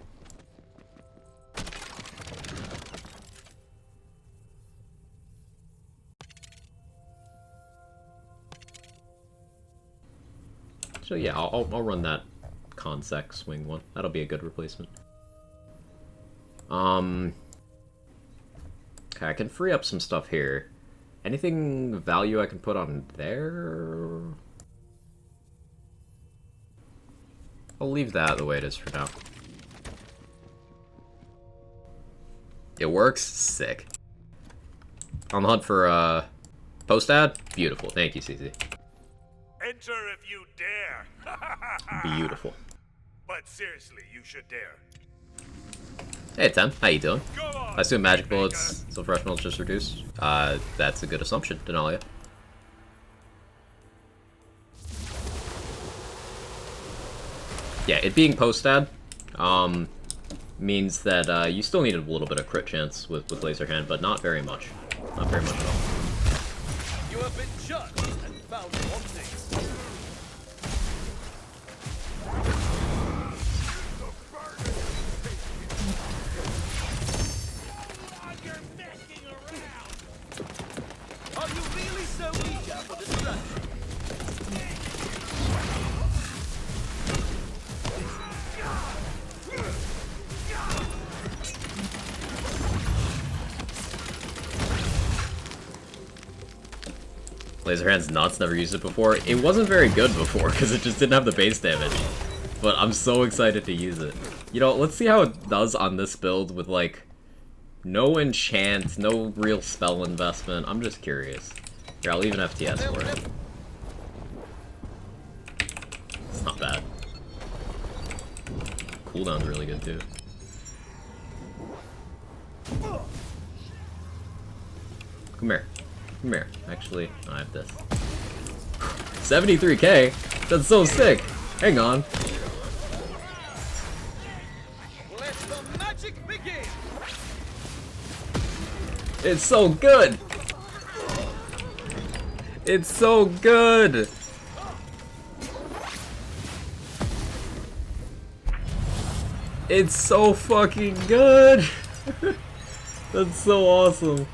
So yeah, I'll run that Consec swing one. That'll be a good replacement. Okay, I can free up some stuff here. Anything value I can put on there? I'll leave that the way it is for now. It works? Sick. On the hunt for, post-ad? Beautiful. Thank you, CC. Enter if you dare. Beautiful. But seriously, you should dare. Hey, Tim. How you doing? Go on, I assume magic Maker. bullets, so fresh bullets just reduced. That's a good assumption, Denalia. Yeah, it being post-ad, means that, you still need a little bit of crit chance with laser hand, but not very much. Not very much at all. You have been judged and found wanting. Are you really so eager for destruction? Laser hand's nuts, never used it before. It wasn't very good before, because it just didn't have the base damage. But I'm so excited to use it. You know, let's see how it does on this build with, like, no enchant, no real spell investment. I'm just curious. Here, I'll leave an FTS for it. It's not bad. Cooldown's really good, too. Come here. Come here. Actually, I have this. 73k? That's so sick! Hang on. Let the magic begin! It's so good! It's so good! It's so fucking good! That's so awesome.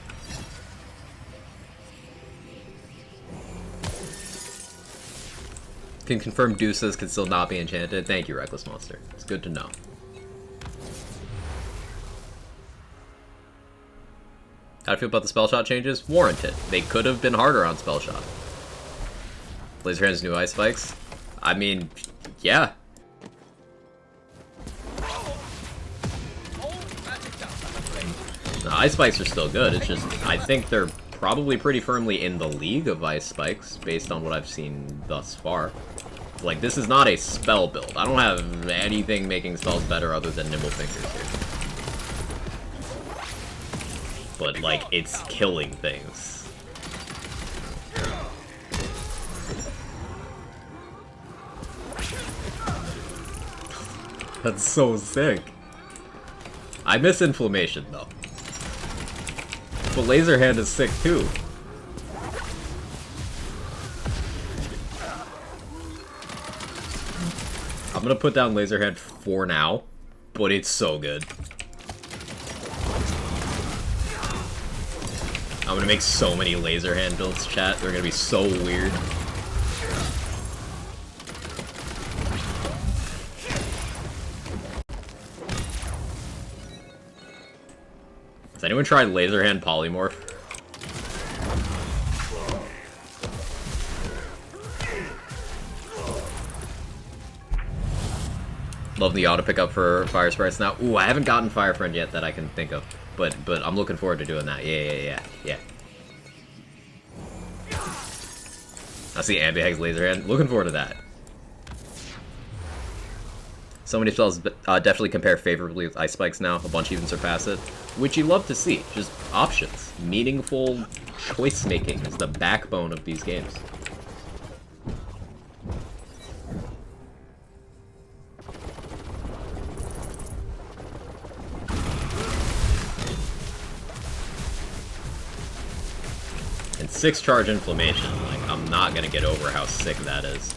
Can confirm Deuces can still not be enchanted. Thank you, Reckless Monster. It's good to know. How do you feel about the spell shot changes? Warranted. They could have been harder on spell shot. Laser Hand's new ice spikes? I mean, yeah. The ice spikes are still good. It's just, I think they're probably pretty firmly in the league of ice spikes based on what I've seen thus far. Like, this is not a spell build. I don't have anything making spells better other than Nimble Fingers here. But, like, it's killing things. That's so sick. I miss Inflammation, though. But Laser Hand is sick, too. I'm gonna put down Laser Hand for now, but it's so good. I'm gonna make so many Laser Hand builds, chat. They're gonna be so weird. Has anyone tried Laser Hand Polymorph? Love the auto pickup for Fire Sprites now. Ooh, I haven't gotten Fire Friend yet that I can think of. but I'm looking forward to doing that. Yeah. I see Ambiheg's laser hand. Looking forward to that. So many spells definitely compare favorably with Ice Spikes now. A bunch even surpass it, which you love to see. Just options. Meaningful choice making is the backbone of these games. And 6 charge inflammation. Like, I'm not gonna get over how sick that is.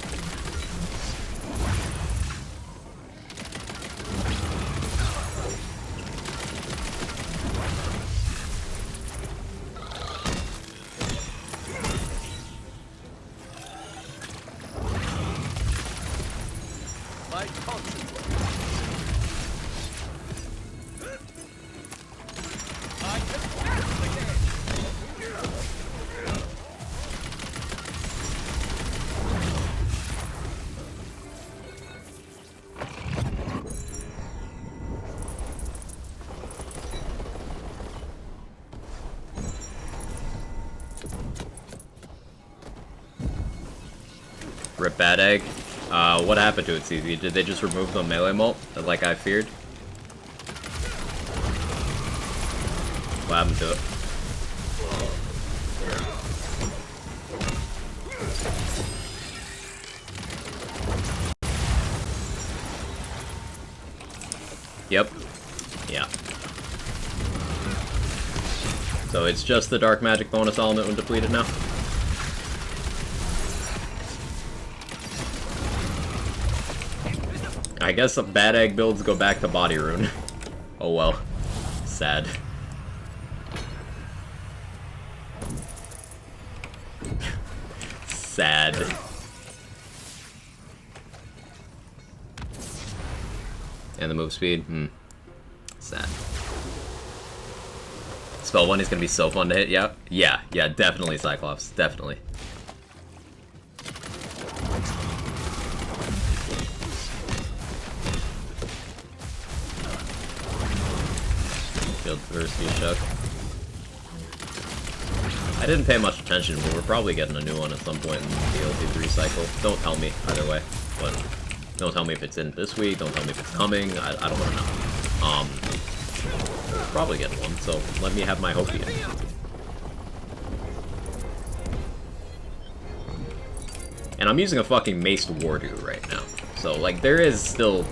Rip Bad Egg. What happened to it, CZ? Did they just remove the melee mult, like I feared? What happened to it? Yep. Yeah. So it's just the Dark Magic bonus element when depleted now? I guess some Bad Egg builds go back to Body Rune. Oh well. Sad. Sad. And the move speed? Sad. Spell 1 is gonna be so fun to hit, yeah? Yeah, definitely Cyclops. Definitely. Field Diversity Chuck. I didn't pay much attention, but we're probably getting a new one at some point in the DLC3 cycle. Don't tell me, either way. But don't tell me if it's in this week, don't tell me if it's coming, I don't want to know. Probably get one, so let me have my Hopium. And I'm using a fucking Maced Wardu right now. So, like, there is still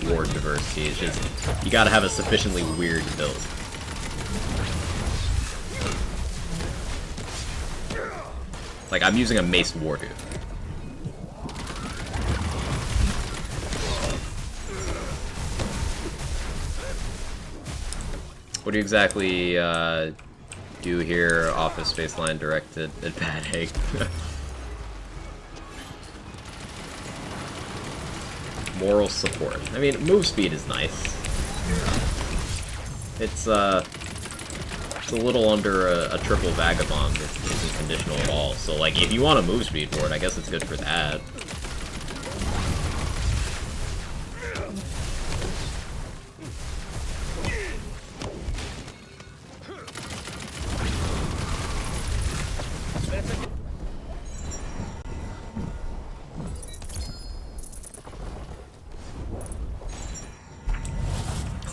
ward diversity, it's just, you gotta have a sufficiently weird build. Like, I'm using a Maced Wardu. What do you exactly do here? Office Space Line directed at Bad Egg. Moral support. I mean, move speed is nice. It's a little under a triple Vagabond that isn't conditional at all. So, like, if you want a move speed for it, I guess it's good for that.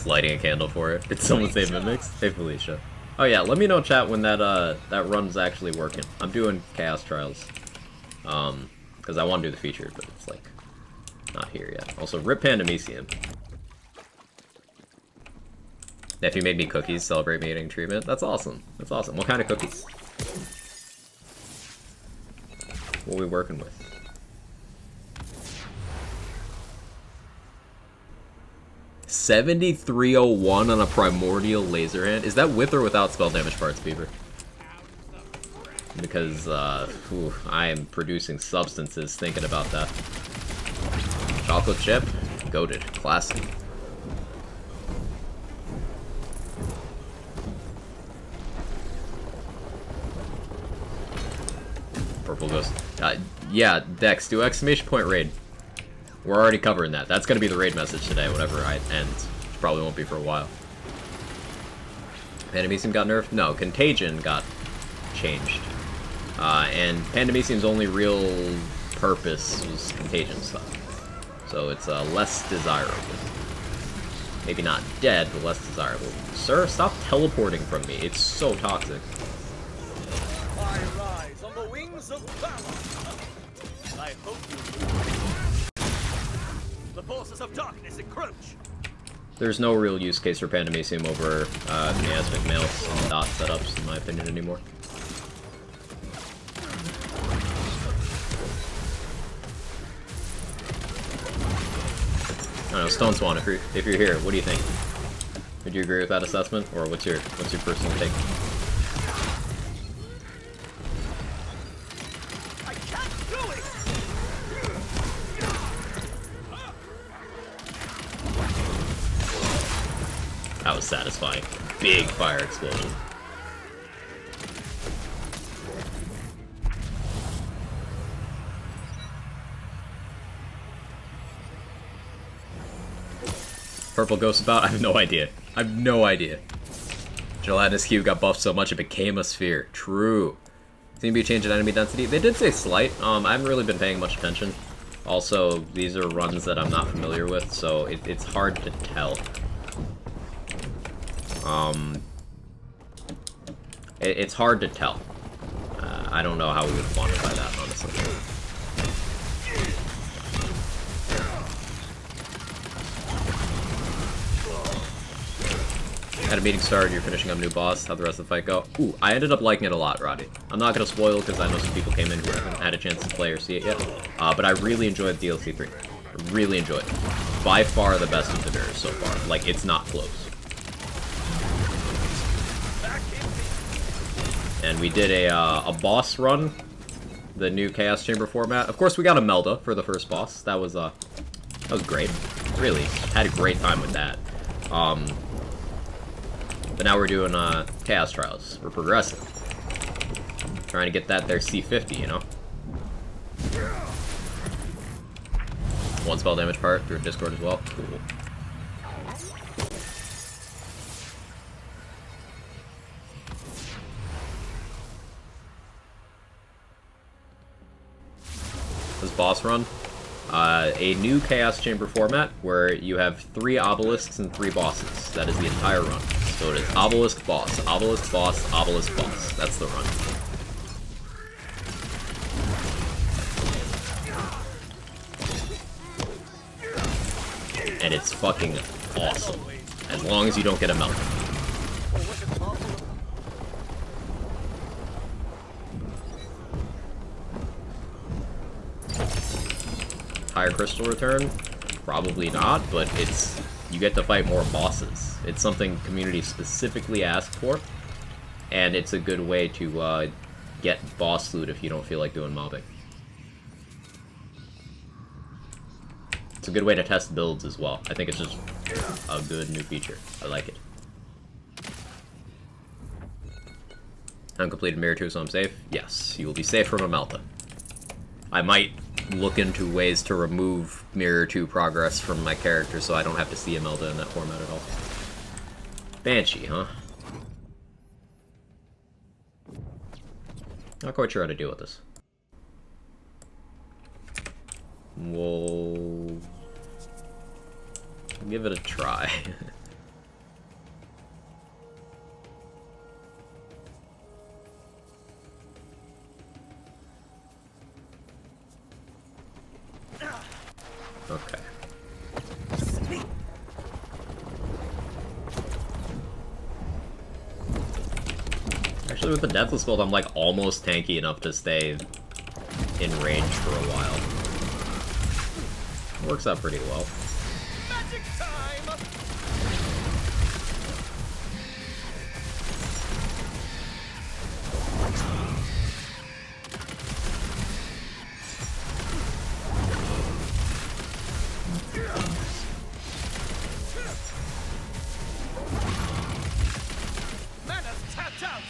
Lighting a candle for it. Did someone say Mimics? Hey Felicia. Oh yeah, let me know chat when that that run's actually working. I'm doing Chaos Trials. Because I want to do the featured, but it's like not here yet. Also, rip Pandemisium. Nephew made me cookies, celebrate me getting treatment. That's awesome. That's awesome. What kind of cookies? What are we working with? 7301 on a Primordial Laser Hand? Is that with or without spell damage parts, Beaver? Because, I am producing substances thinking about that. Chocolate chip? Goated. Classic. Purple Ghost. Yeah, Dex, do exclamation point raid. We're already covering that. That's gonna be the raid message today, whatever I end. Which probably won't be for a while. Pandemisium got nerfed? No, Contagion got changed. And Pandemisium's only real purpose was Contagion stuff. So it's less desirable. Maybe not dead, but less desirable. Sir, stop teleporting from me. It's so toxic. I rise on the wings of valor. I hope you. The forces of darkness encroach. There's no real use case for Pandemisium over miasmic males and dot setups, in my opinion, anymore. I don't know, Stone Swan, if you're here, what do you think? Would you agree with that assessment, or what's your personal take? I can't do it. That was satisfying. Big fire explosion. Purple Ghost about? I have no idea. I have no idea. Gelatinous Cube got buffed so much it became a sphere. True. Seem to be a change in enemy density. They did say slight. I haven't really been paying much attention. Also, these are runs that I'm not familiar with, so it's hard to tell. It's hard to tell. I don't know how we would quantify that, honestly. Had a meeting started, you're finishing up a new boss. How'd the rest of the fight go? Ooh, I ended up liking it a lot, Roddy. I'm not gonna spoil because I know some people came in who haven't had a chance to play or see it yet. But I really enjoyed DLC3. I really enjoyed it. By far the best of the mirrors so far. Like, it's not close. And we did a boss run, the new Chaos Chamber format. Of course, we got a Melda for the first boss. That was great. Really, had a great time with that. But now we're doing Chaos Trials. We're progressing. Trying to get that there C50, you know? One spell damage part through Discord as well. Cool. This boss run, a new Chaos Chamber format where you have 3 obelisks and 3 bosses. That is the entire run. So it is obelisk, boss, obelisk, boss, obelisk, boss. That's the run. And it's fucking awesome. As long as you don't get a melt. Higher crystal return? Probably not, but it's... you get to fight more bosses. It's something community specifically asked for, and it's a good way to get boss loot if you don't feel like doing mobbing. It's a good way to test builds as well. I think it's just a good new feature. I like it. Uncompleted Mirror 2, so I'm safe? Yes, you will be safe from a Melta. I might look into ways to remove Mirror 2 progress from my character so I don't have to see Imelda in that format at all. Banshee, huh? Not quite sure how to deal with this. We'll give it a try. Okay. Actually, with the Deathless build, I'm like almost tanky enough to stay in range for a while. Works out pretty well. Magic time! Mana's tapped out!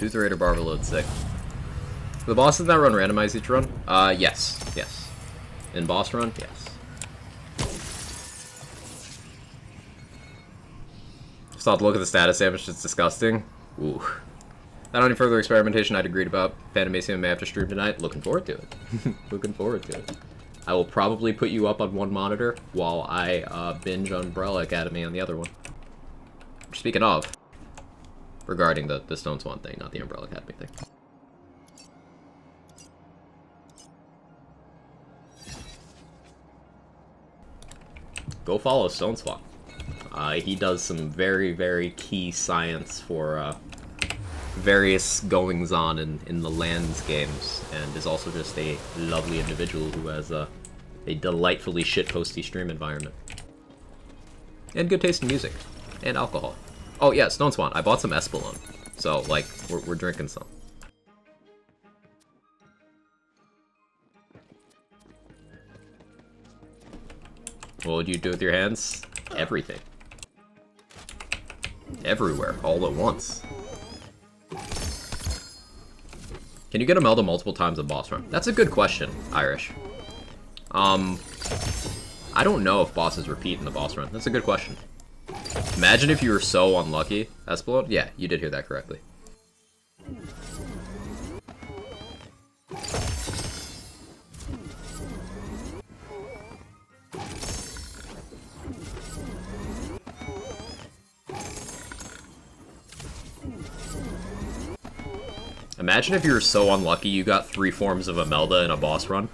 Tooth Raider Barber Load sick. The bosses that run randomize each run? Yes. Yes. In boss run? Yes. Stop to look at the status damage, it's disgusting. Ooh. Not any further experimentation I'd agreed about. Phantomasium may have to stream tonight. Looking forward to it. Looking forward to it. I will probably put you up on one monitor while I binge Umbrella Academy on the other one. Speaking of, regarding the Stone Swan thing, not the Umbrella Academy thing. Go follow Stone Swan. He does some very, very key science for various goings-on in the Lands games, and is also just a lovely individual who has a delightfully shitposty stream environment. And good taste in music. And alcohol. Oh yeah, Stone Swan, I bought some Espolon. So, like, we're drinking some. What would you do with your hands? Everything. Everywhere, all at once. Can you get Imelda multiple times in boss run? That's a good question, Irish. I don't know if bosses repeat in the boss run. That's a good question. Imagine if you were so unlucky, Espolon. Yeah, you did hear that correctly. Imagine if you were so unlucky you got 3 forms of Imelda in a boss run.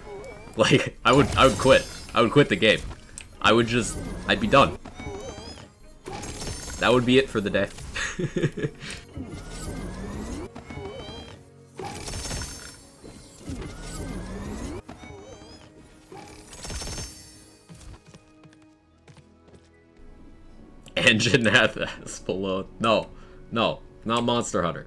Like, I would quit. I would quit the game. I'd be done. That would be it for the day. Anjanath Espolon. No, not Monster Hunter.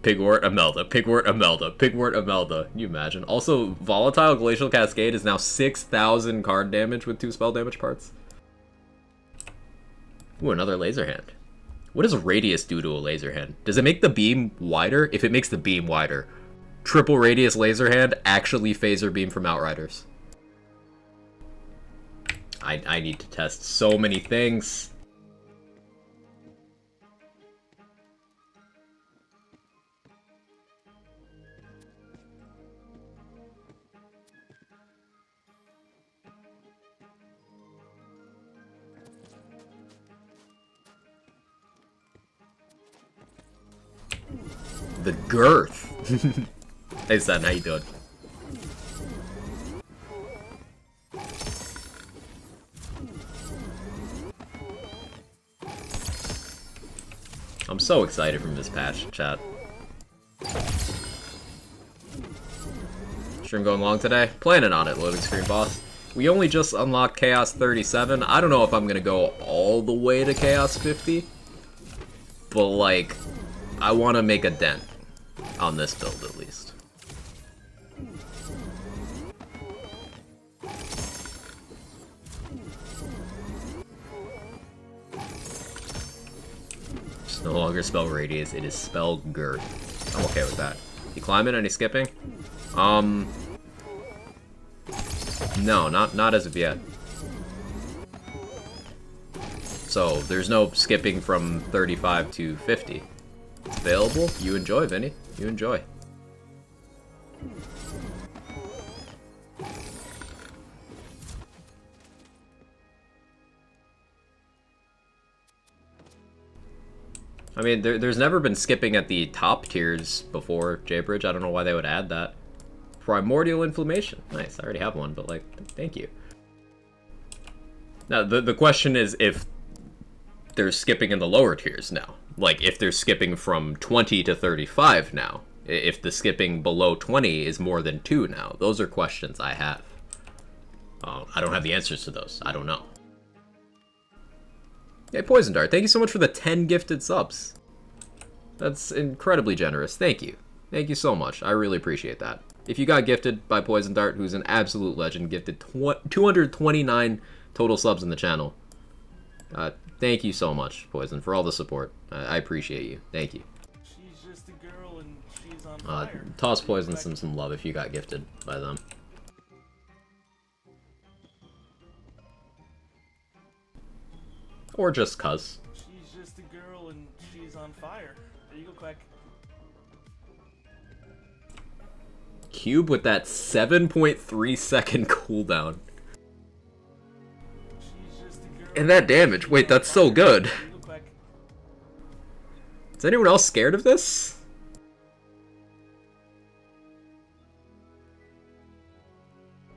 Pigwort Imelda, Pigwort Imelda, Pigwort Imelda. Can you imagine? Also, Volatile Glacial Cascade is now 6,000 card damage with 2 spell damage parts. Ooh, another laser hand. What does radius do to a laser hand? Does it make the beam wider? If it makes the beam wider, triple radius laser hand, actually phaser beam from Outriders. I need to test so many things. The girth. Hey son, how you doing? I'm so excited from this patch, chat. Stream going long today? Planning on it, loading screen boss. We only just unlocked Chaos 37. I don't know if I'm gonna go all the way to Chaos 50. But like, I wanna make a dent. On this build, at least. It's no longer spell radius, it is spell girth. I'm okay with that. You climbing? Any skipping? No, not as of yet. So, there's no skipping from 35 to 50. It's available. You enjoy, Vinny. You enjoy. I mean, there's never been skipping at the top tiers before, Jaybridge. I don't know why they would add that. Primordial Inflammation. Nice, I already have one, but, like, thank you. Now, the question is if there's skipping in the lower tiers now. Like, if they're skipping from 20 to 35 now. If the skipping below 20 is more than 2 now. Those are questions I have. I don't have the answers to those. I don't know. Hey, Poison Dart, thank you so much for the 10 gifted subs. That's incredibly generous. Thank you. Thank you so much. I really appreciate that. If you got gifted by Poison Dart, who's an absolute legend, gifted 229 total subs in the channel. Thank you so much, Poison, for all the support. I appreciate you. Thank you. She's just a girl and she's on fire. Toss Poison some love if you got gifted by them. Or just cuz. She's just a girl and she's on fire. There you go, Quack. Cube with that 7.3 second cooldown. She's just a girl And that damage. Wait, that's so good. There you go, Quack. Is anyone else scared of this?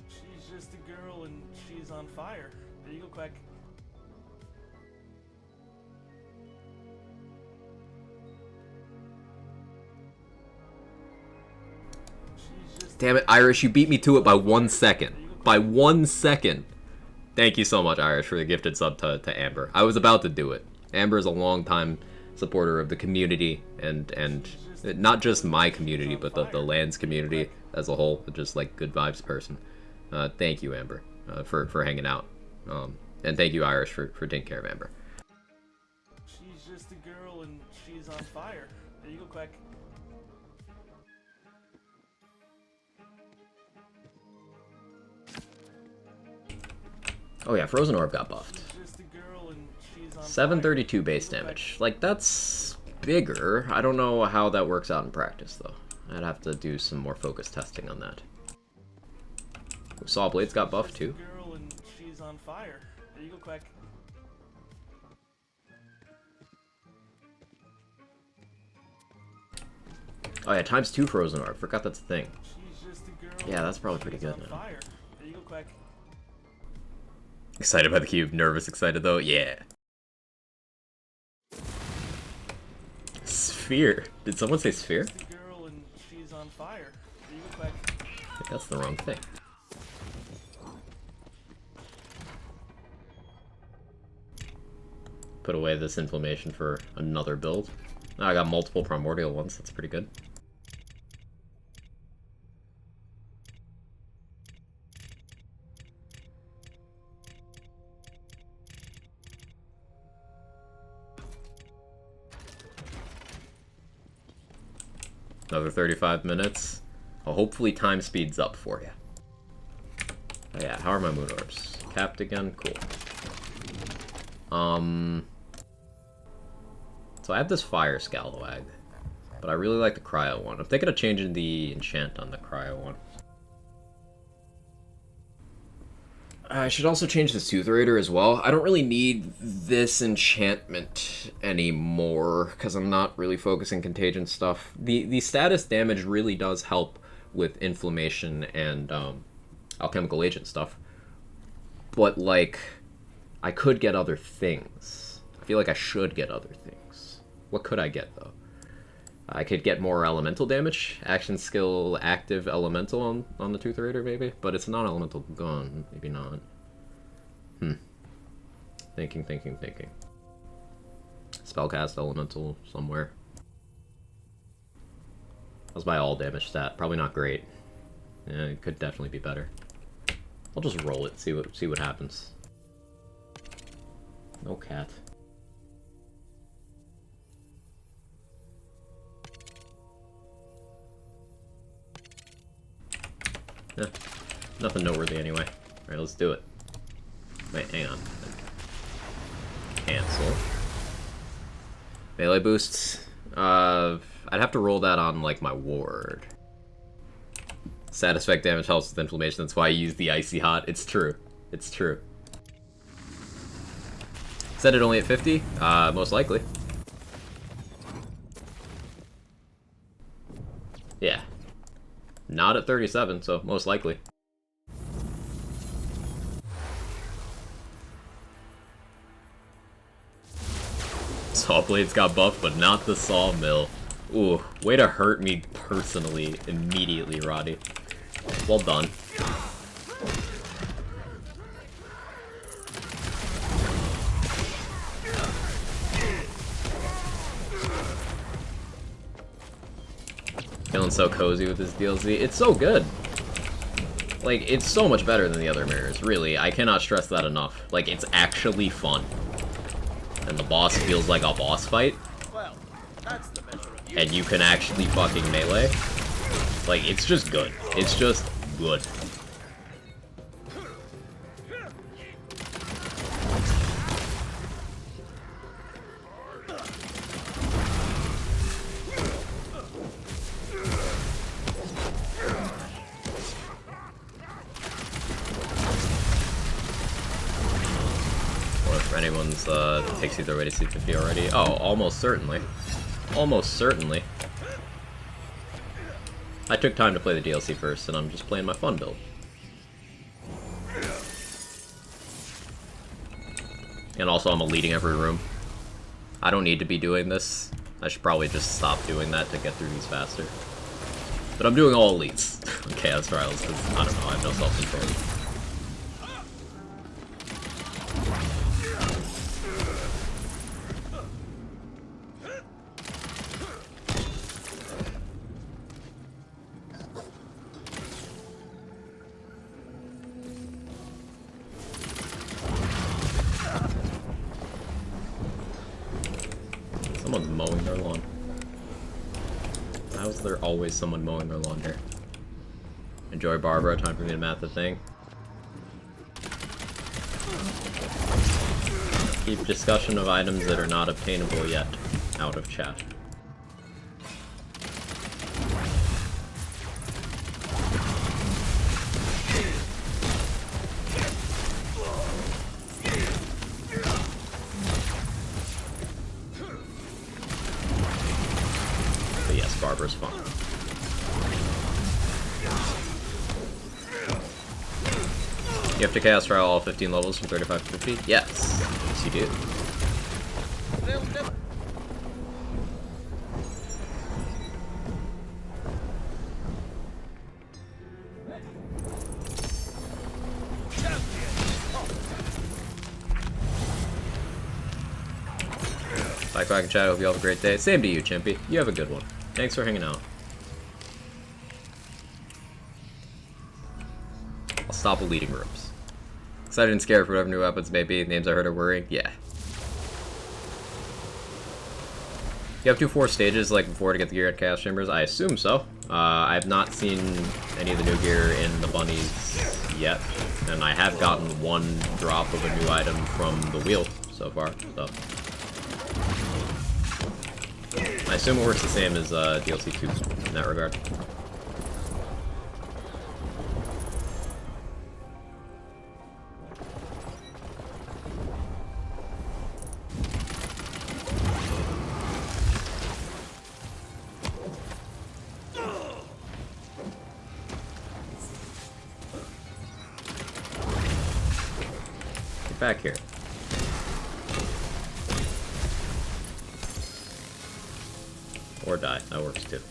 She's just a girl and she's on fire. There you go, Quack. Damn it, Irish, you beat me to it by 1 second. By 1 second. Thank you so much, Irish, for the gifted sub to Amber. I was about to do it. Amber is a longtime supporter of the community, and not just my community, but the LAN's community as a whole. Just like good vibes person. Thank you, Amber, for hanging out. And thank you, Irish, for taking care of Amber. She's just a girl and she's on fire. There you go, Quack. Oh yeah, Frozen Orb got buffed. She's just a girl and she's on 732 base damage. Like, that's bigger. I don't know how that works out in practice, though. I'd have to do some more focus testing on that. Saw Blades got buffed, too. Girl and she's on fire. There you go, Quack. Oh yeah, ×2 Frozen Orb. Forgot that's a thing. She's just a girl. Yeah, that's probably pretty she's good on now. fire. There you go, Quack. Excited by the cube. Nervous excited, though. Yeah. Sphere. Did someone say sphere? Just a girl and she's on fire. There you go, Quack. I think that's the wrong thing. Put away this inflammation for another build. Now I got multiple primordial ones. That's pretty good. Another 35 minutes. Well, hopefully time speeds up for you. Oh yeah, how are my moon orbs? Capped again? Cool. So I have this fire scalawag, but I really like the cryo one. I'm thinking of changing the enchant on the cryo one. I should also change the Tooth Raider as well. I don't really need this enchantment anymore, because I'm not really focusing contagion stuff. The status damage really does help with inflammation and alchemical agent stuff. But, like, I could get other things. I feel like I should get other things. What could I get, though? I could get more elemental damage. Action skill active elemental on the Tooth Raider, maybe? But it's non-elemental gone. Maybe not. Thinking. Spellcast elemental somewhere. That was my all damage stat. Probably not great. Yeah, it could definitely be better. I'll just roll it, see what happens. No cat. Eh, nothing noteworthy anyway. Alright, let's do it. Wait, hang on. Cancel. Melee boosts. I'd have to roll that on, like, my ward. Side effect damage helps with inflammation, that's why I use the Icy Hot. It's true. It's true. Set it only at 50? Most likely. Yeah. Not at 37, so most likely. Saw blades got buffed, but not the sawmill. Ooh, way to hurt me personally immediately, Roddy. Well done. Feeling so cozy with this DLC. It's so good. Like, it's so much better than the other mirrors, really. I cannot stress that enough. Like, it's actually fun. and the boss feels like a boss fight, Well, that's the measure of you. and you can actually fucking melee, like, it's just good. It's just good. Anyone's takes either way to C50 already. Oh, almost certainly. Almost certainly. I took time to play the DLC first, and I'm just playing my fun build. And also, I'm eluding every room. I don't need to be doing this. I should probably just stop doing that to get through these faster. But I'm doing all elites. Chaos Trials, because, I don't know, I have no self-control. Someone's mowing their lawn. How is there always someone mowing their lawn here? Enjoy Barbara, time for me to map the thing. Keep discussion of items that are not obtainable yet out of chat. But yes, Barbara's fun. You have to Chaos Trial all 15 levels from 35 to 50? Yes. Yes, you do. Bye, Quack and Chat. Hope you all have a great day. Same to you, Chimpy. You have a good one. Thanks for hanging out. I'll stop eluding rooms. Excited and scared for whatever new weapons may be. Names I heard are worrying. Yeah. You have to do 4 stages like before to get the gear at Chaos Chambers? I assume so. I've not seen any of the new gear in the bunnies yet. And I have gotten 1 drop of a new item from the wheel so far, so. I assume it works the same as DLC2 in that regard. Get back here. Or die. That works too.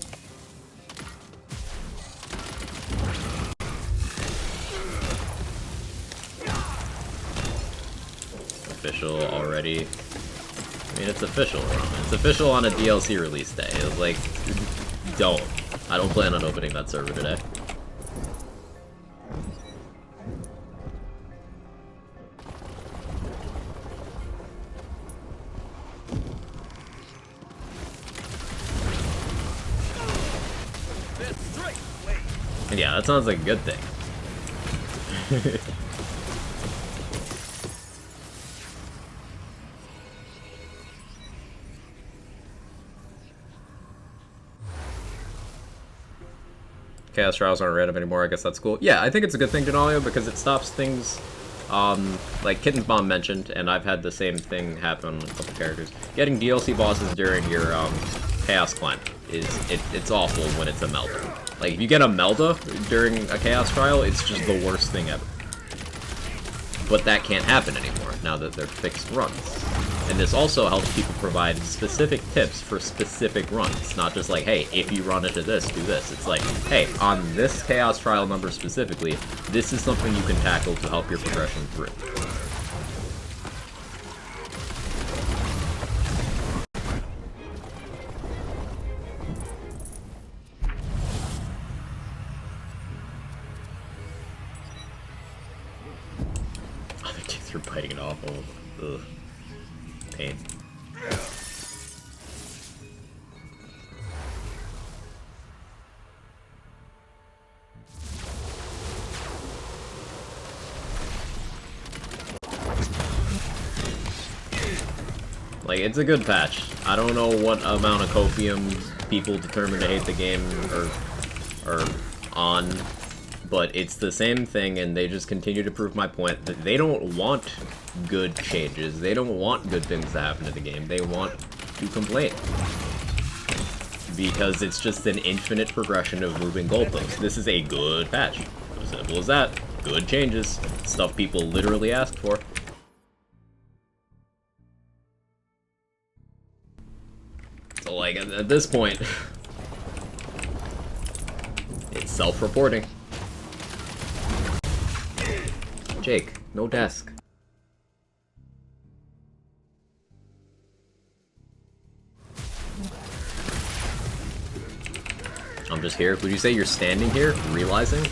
Official already. I mean, it's official, Roman. It's official on a DLC release day. It was like, don't. I don't plan on opening that server today. And yeah, that sounds like a good thing. Chaos Trials aren't random anymore, I guess that's cool. Yeah, I think it's a good thing, Denalio, because it stops things, like Kitten's Bomb mentioned, and I've had the same thing happen on a couple characters. Getting DLC bosses during your, Chaos Climb it's awful when it's a Melda. Like, if you get a Melda during a Chaos Trial, it's just the worst thing ever. But that can't happen anymore, now that they're fixed runs. And this also helps people provide specific tips for specific runs. Not just like, hey, if you run into this, do this. It's like, hey, on this Chaos Trial number specifically, this is something you can tackle to help your progression through. Other teeth are biting it off. Ugh. pain. Like, it's a good patch. I don't know what amount of copium people determined to hate the game are on, but it's the same thing, and they just continue to prove my point that they don't want good changes. They don't want good things to happen to the game. They want to complain. Because it's just an infinite progression of moving goalposts. This is a good patch. As simple as that. Good changes. Stuff people literally asked for. So, like, at this point, it's self-reporting. Jake, no desk. I'm just here. Would you say you're standing here, realizing?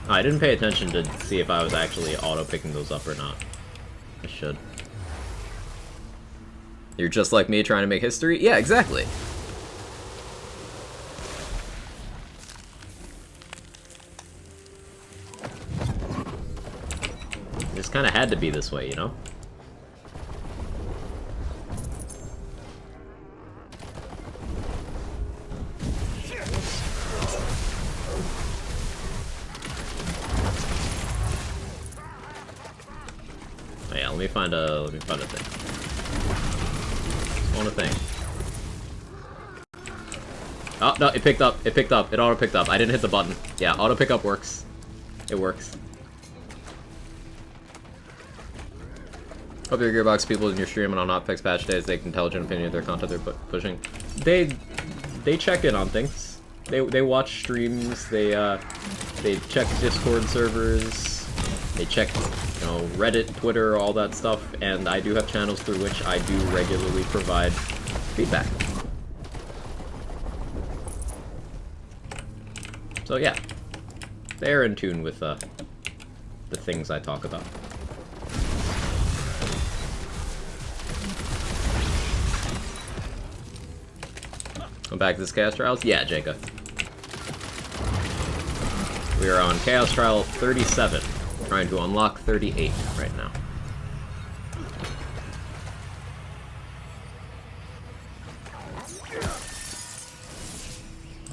I didn't pay attention to see if I was actually auto-picking those up or not. I should. You're just like me trying to make history? Yeah, exactly. It just kind of had to be this way, you know? Oh yeah, let me find a thing. On a thing. Oh, no, it picked up. It picked up. It auto-picked up. I didn't hit the button. Yeah, auto-pickup works. It works. Hope your Gearbox people in your stream and on not fixed patch days take intelligent opinion of their content they're pushing. They check in on things. They watch streams. They check Discord servers. They check, you know, Reddit, Twitter, all that stuff, and I do have channels through which I do regularly provide feedback. So yeah, they're in tune with the things I talk about. Come back to this Chaos Trials? Yeah, Jacob. We are on Chaos Trial 37. Trying to unlock 38 right now.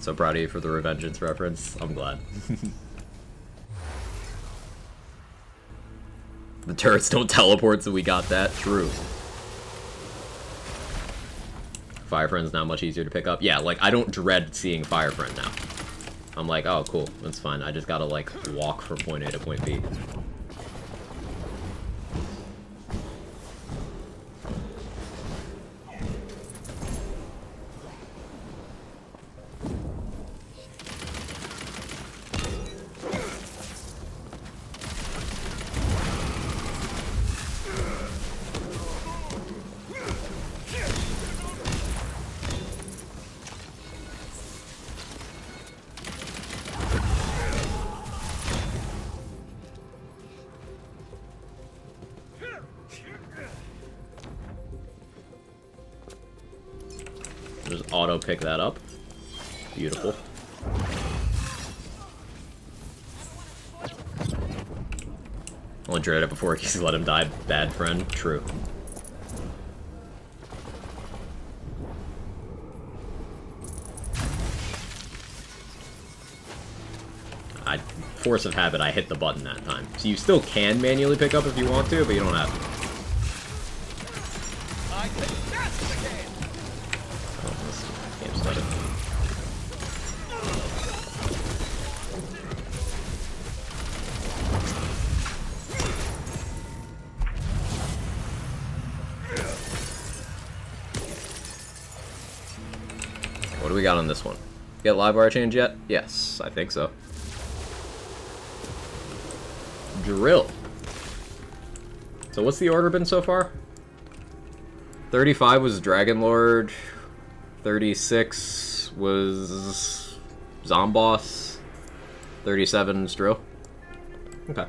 So proud of you for the Revengeance reference. I'm glad. The turrets don't teleport, so we got that. True. Fire Friend's now much easier to pick up. Yeah, like, I don't dread seeing Fire Friend now. I'm like, oh, cool, that's fine. I just gotta, like, walk from point A to point B. Just auto pick that up. Beautiful. Only dread it before he let him die. Bad friend. True. Force of habit, I hit the button that time. So you still can manually pick up if you want to, but you don't have to. What do we got on this one? Get live wire change yet? Yes, I think so. Drill. So what's the order been so far? 35 was Dragon Lord. 36 was Zomboss. 37 is Drill. Okay.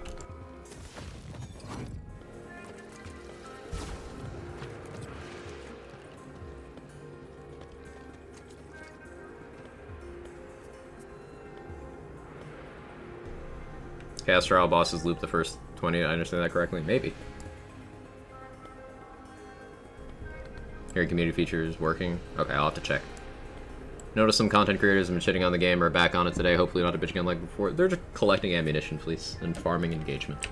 Chaos Trial bosses loop the first 20, I understand that correctly? Maybe. Hearing community features working. Okay, I'll have to check. Notice some content creators have been shitting on the game are back on it today. Hopefully not a bitch again like before. They're just collecting ammunition, please, and farming engagement.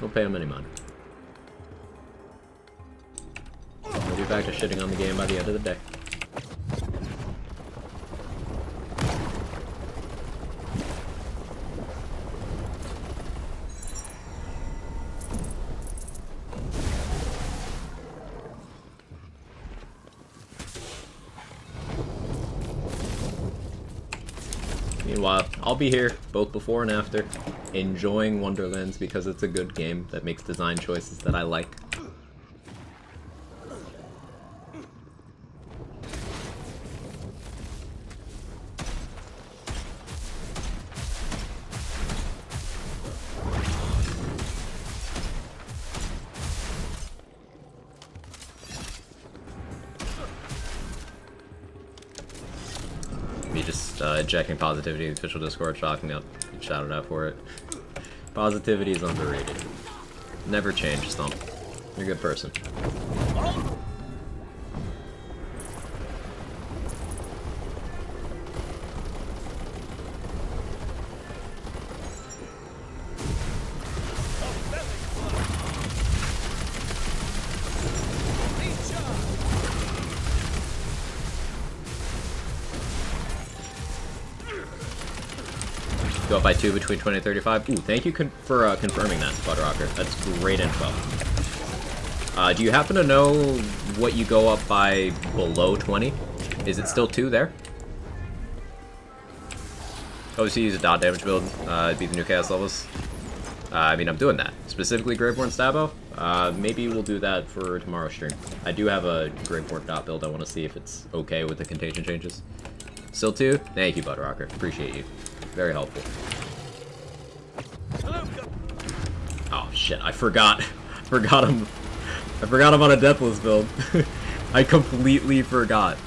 Don't pay them any money. We'll be back to shitting on the game by the end of the day. Meanwhile, I'll be here, both before and after, enjoying Wonderlands because it's a good game that makes design choices that I like. Me just injecting positivity in the official Discord, shocking up, shouted out for it. Positivity is underrated. Never change, Stump. You're a good person. Go up by 2 between 20 and 35. Ooh, thank you for confirming that, Butterrocker. That's great info. Do you happen to know what you go up by below 20? Is it still 2 there? Obviously use a dot damage build, beat the new chaos levels. I mean, I'm doing that. Specifically Graveborn Stabo. Maybe we'll do that for tomorrow's stream. I do have a Graveborn dot build. I want to see if it's okay with the contagion changes. Still 2? Thank you, Butterrocker. Appreciate you. Very helpful. Oh shit, I forgot. Forgot him. I forgot him on a Deathless build. I completely forgot.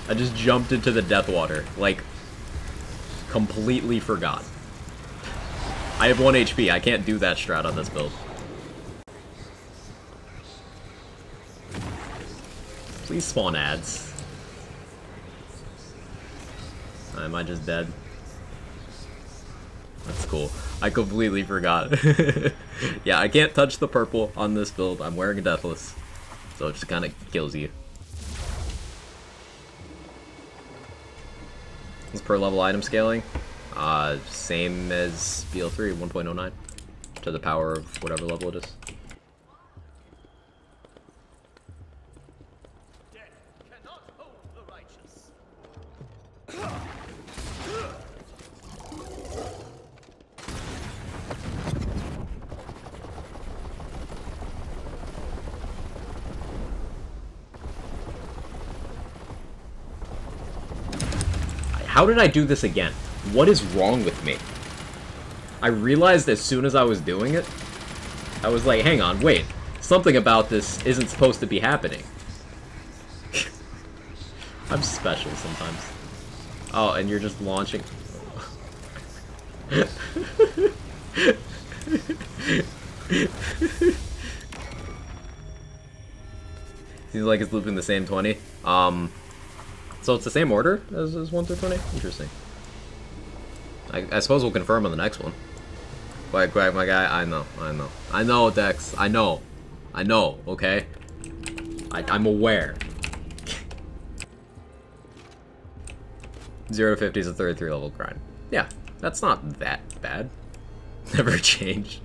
I just jumped into the death water. Like, completely forgot. I have 1 HP. I can't do that strat on this build. Please spawn ads. Am I just dead? That's cool. I completely forgot. Yeah, I can't touch the purple on this build. I'm wearing a Deathless. So it just kind of kills you. What's per level item scaling? Same as BL3, 1.09. To the power of whatever level it is. How did I do this again? What is wrong with me? I realized as soon as I was doing it, I was like, hang on, wait. Something about this isn't supposed to be happening. I'm special sometimes. Oh, and you're just launching. Seems like it's looping the same 20. So it's the same order as 1 through 20? Interesting. I suppose we'll confirm on the next one. Quack, my guy. I know, Dex. I know, okay? I'm aware. 0 to 50 is a 33 level grind. Yeah, that's not that bad. Never changed.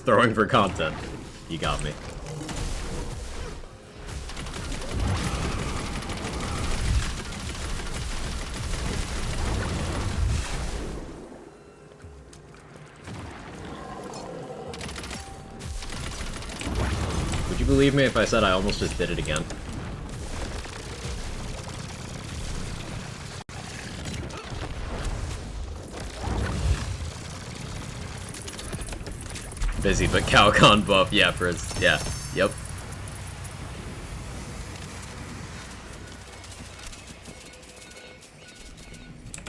Just throwing for content. You got me. Would you believe me if I said I almost just did it again? Busy, but Calcon buff, yeah, for his, yeah, yep.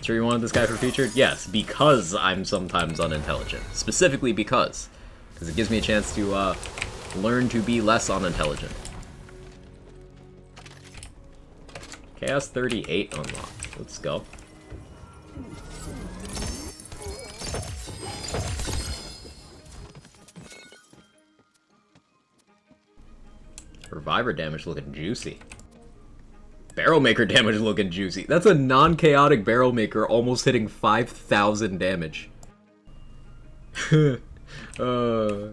Sure you wanted this guy for featured? Yes, because I'm sometimes unintelligent. Specifically because it gives me a chance to, learn to be less unintelligent. Chaos 38 unlocked. Let's go. Reviver damage looking juicy. Barrel Maker damage looking juicy. That's a non-chaotic Barrel Maker almost hitting 5,000 damage.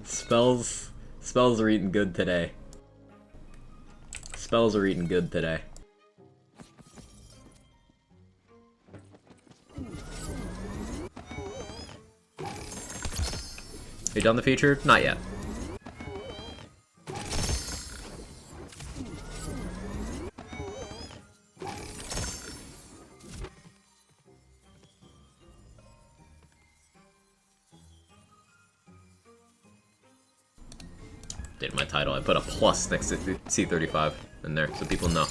Spells are eating good today. Spells are eating good today. You done the feature? Not yet. Did my title. I put a plus next to C35 in there so people know.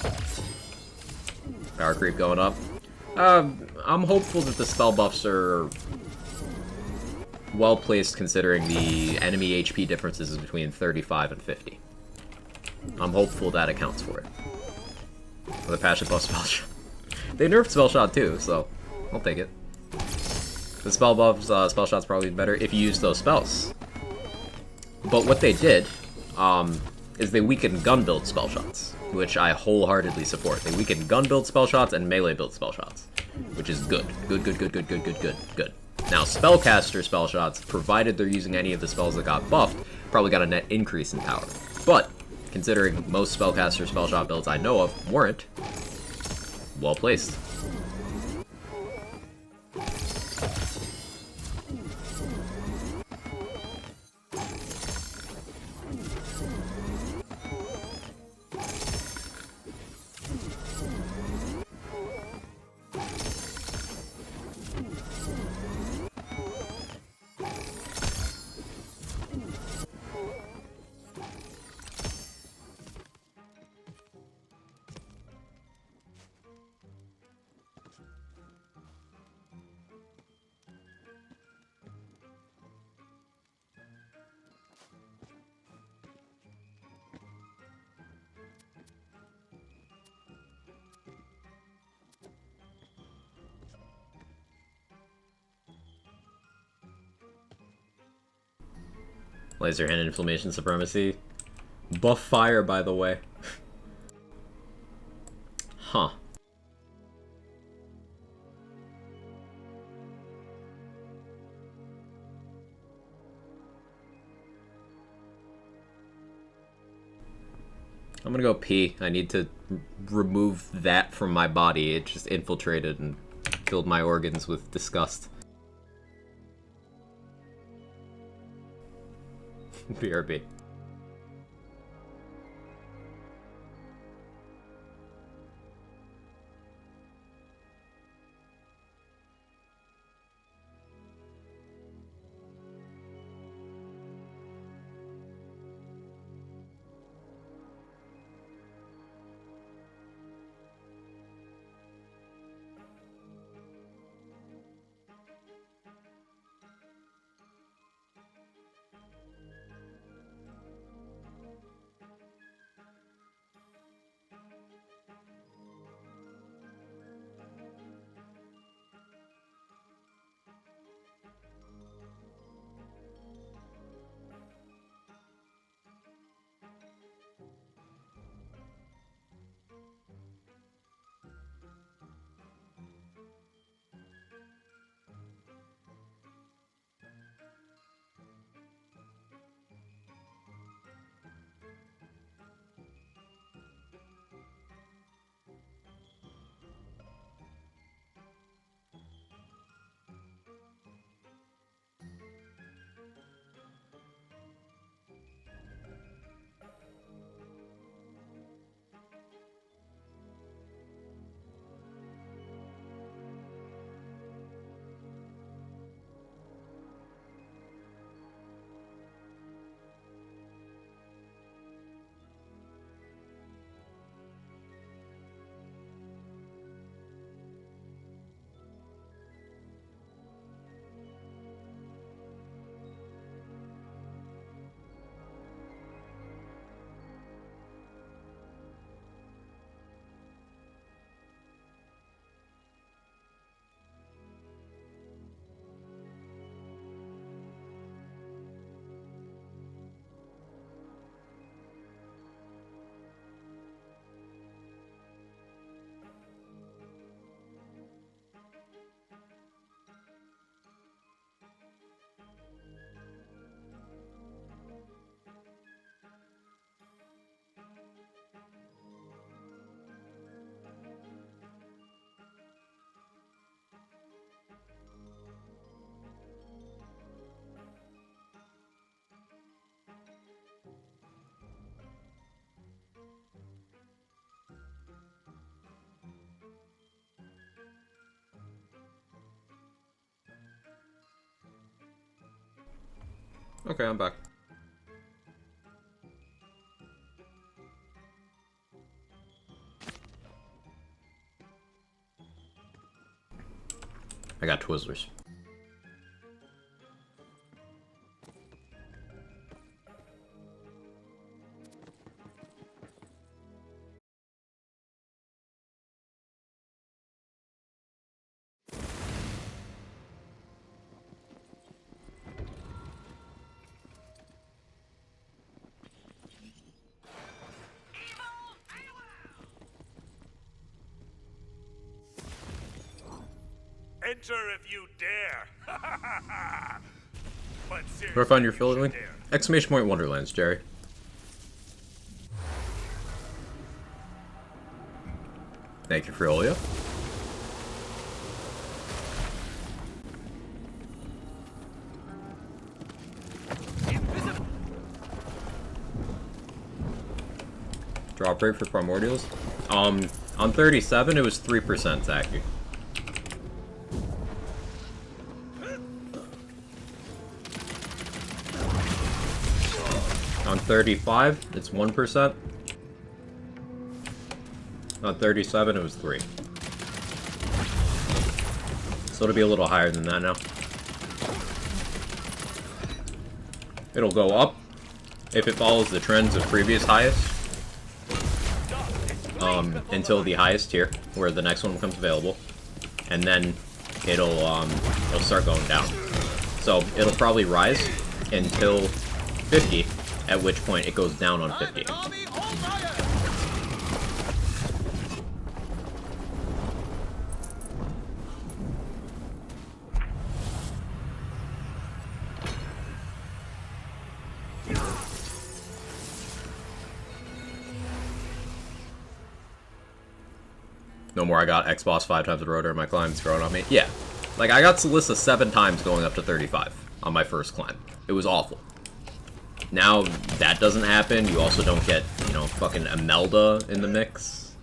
Power creep going up. I'm hopeful that the spell buffs are well placed considering the enemy HP differences between 35 and 50. I'm hopeful that accounts for it. For the passion buff spell shot. They nerfed spell shot too, so I'll take it. The spell buffs, spell shot's probably better if you use those spells. But what they did, is they weakened gun build spell shots, which I wholeheartedly support. They weakened gun build spell shots and melee build spell shots, which is good. Good. Now, spellcaster spell shots, provided they're using any of the spells that got buffed, probably got a net increase in power. But, considering most spellcaster spell shot builds I know of weren't, well placed. Laser hand inflammation supremacy. Buff fire, by the way. Huh. I'm gonna go pee. I need to remove that from my body. It just infiltrated and filled my organs with disgust. BRB. Okay, I'm back. I got Twizzlers. Enter if you dare. But seriously, Where I find your you affiliate should link? dare. Exclamation point Wonderlands, Jerry. Thank you, Friolia. Drop rate for primordials? On 37 it was 3%, Zachy. On 35, it's 1%. On 37, it was 3. So it'll be a little higher than that now. It'll go up if it follows the trends of previous highest. Until the highest tier, where the next one becomes available. And then it'll start going down. So it'll probably rise until 50, at which point it goes down on 50. No more, I got Xbox 5 times the rotor and my climb's growing on me. Yeah. Like, I got Celissa 7 times going up to 35 on my first climb. It was awful. Now, that doesn't happen. You also don't get, you know, fucking Imelda in the mix.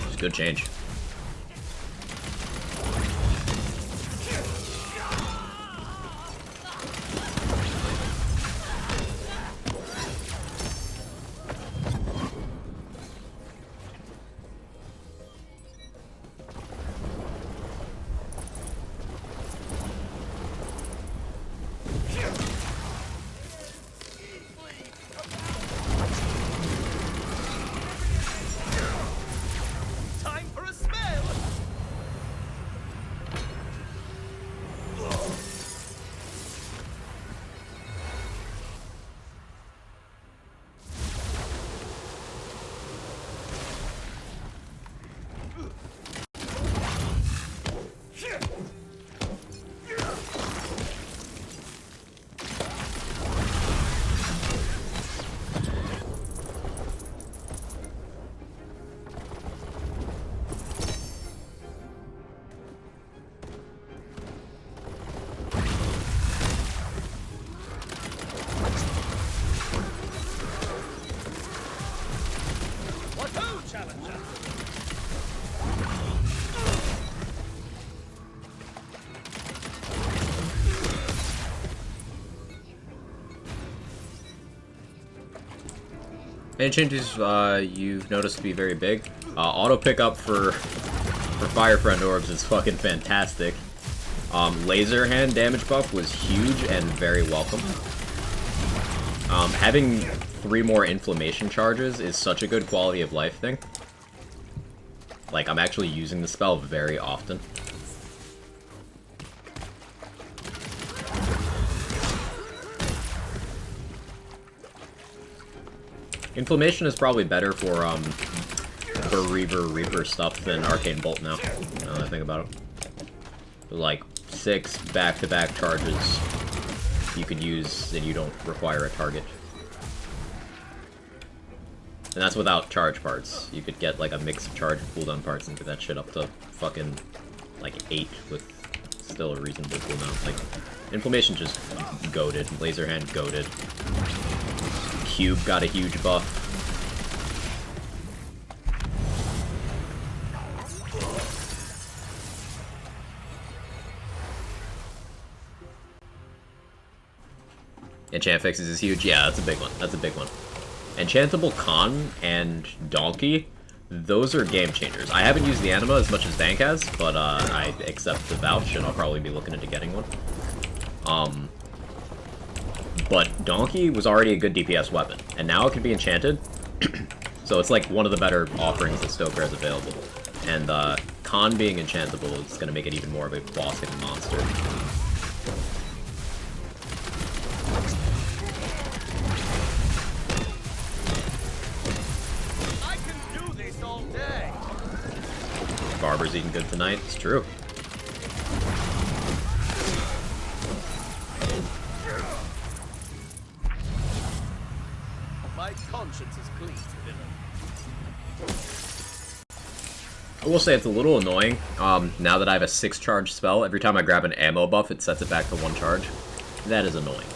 It's a good change. Time for a spell! What ho, challenger? Any changes you've noticed to be very big? Auto pickup for Fire Friend Orbs is fucking fantastic. Laser hand damage buff was huge and very welcome. Having 3 more inflammation charges is such a good quality of life thing. Like, I'm actually using the spell very often. Inflammation is probably better for Reaper stuff than Arcane Bolt now that I think about it. Like, 6 back-to-back charges you could use and you don't require a target. And that's without charge parts. You could get like a mix of charge and cooldown parts and get that shit up to fucking like 8 with still a reasonable cooldown. Like, Inflammation just goated. Laser hand goated. Cube got a huge buff. Enchant fixes is huge. Yeah, that's a big one. That's a big one. Enchantable Con and Donkey, those are game changers. I haven't used the anima as much as Bank has, but I accept the vouch, and I'll probably be looking into getting one. But Donkey was already a good DPS weapon, and now it can be enchanted, so it's like one of the better offerings that Stoker has available. And Con being enchantable is going to make it even more of a boss-hitting monster. Barber's eating good tonight. It's true. My conscience is clean, villain. I will say it's a little annoying. Now that I have a 6-charge spell, every time I grab an ammo buff, it sets it back to 1 charge. That is annoying.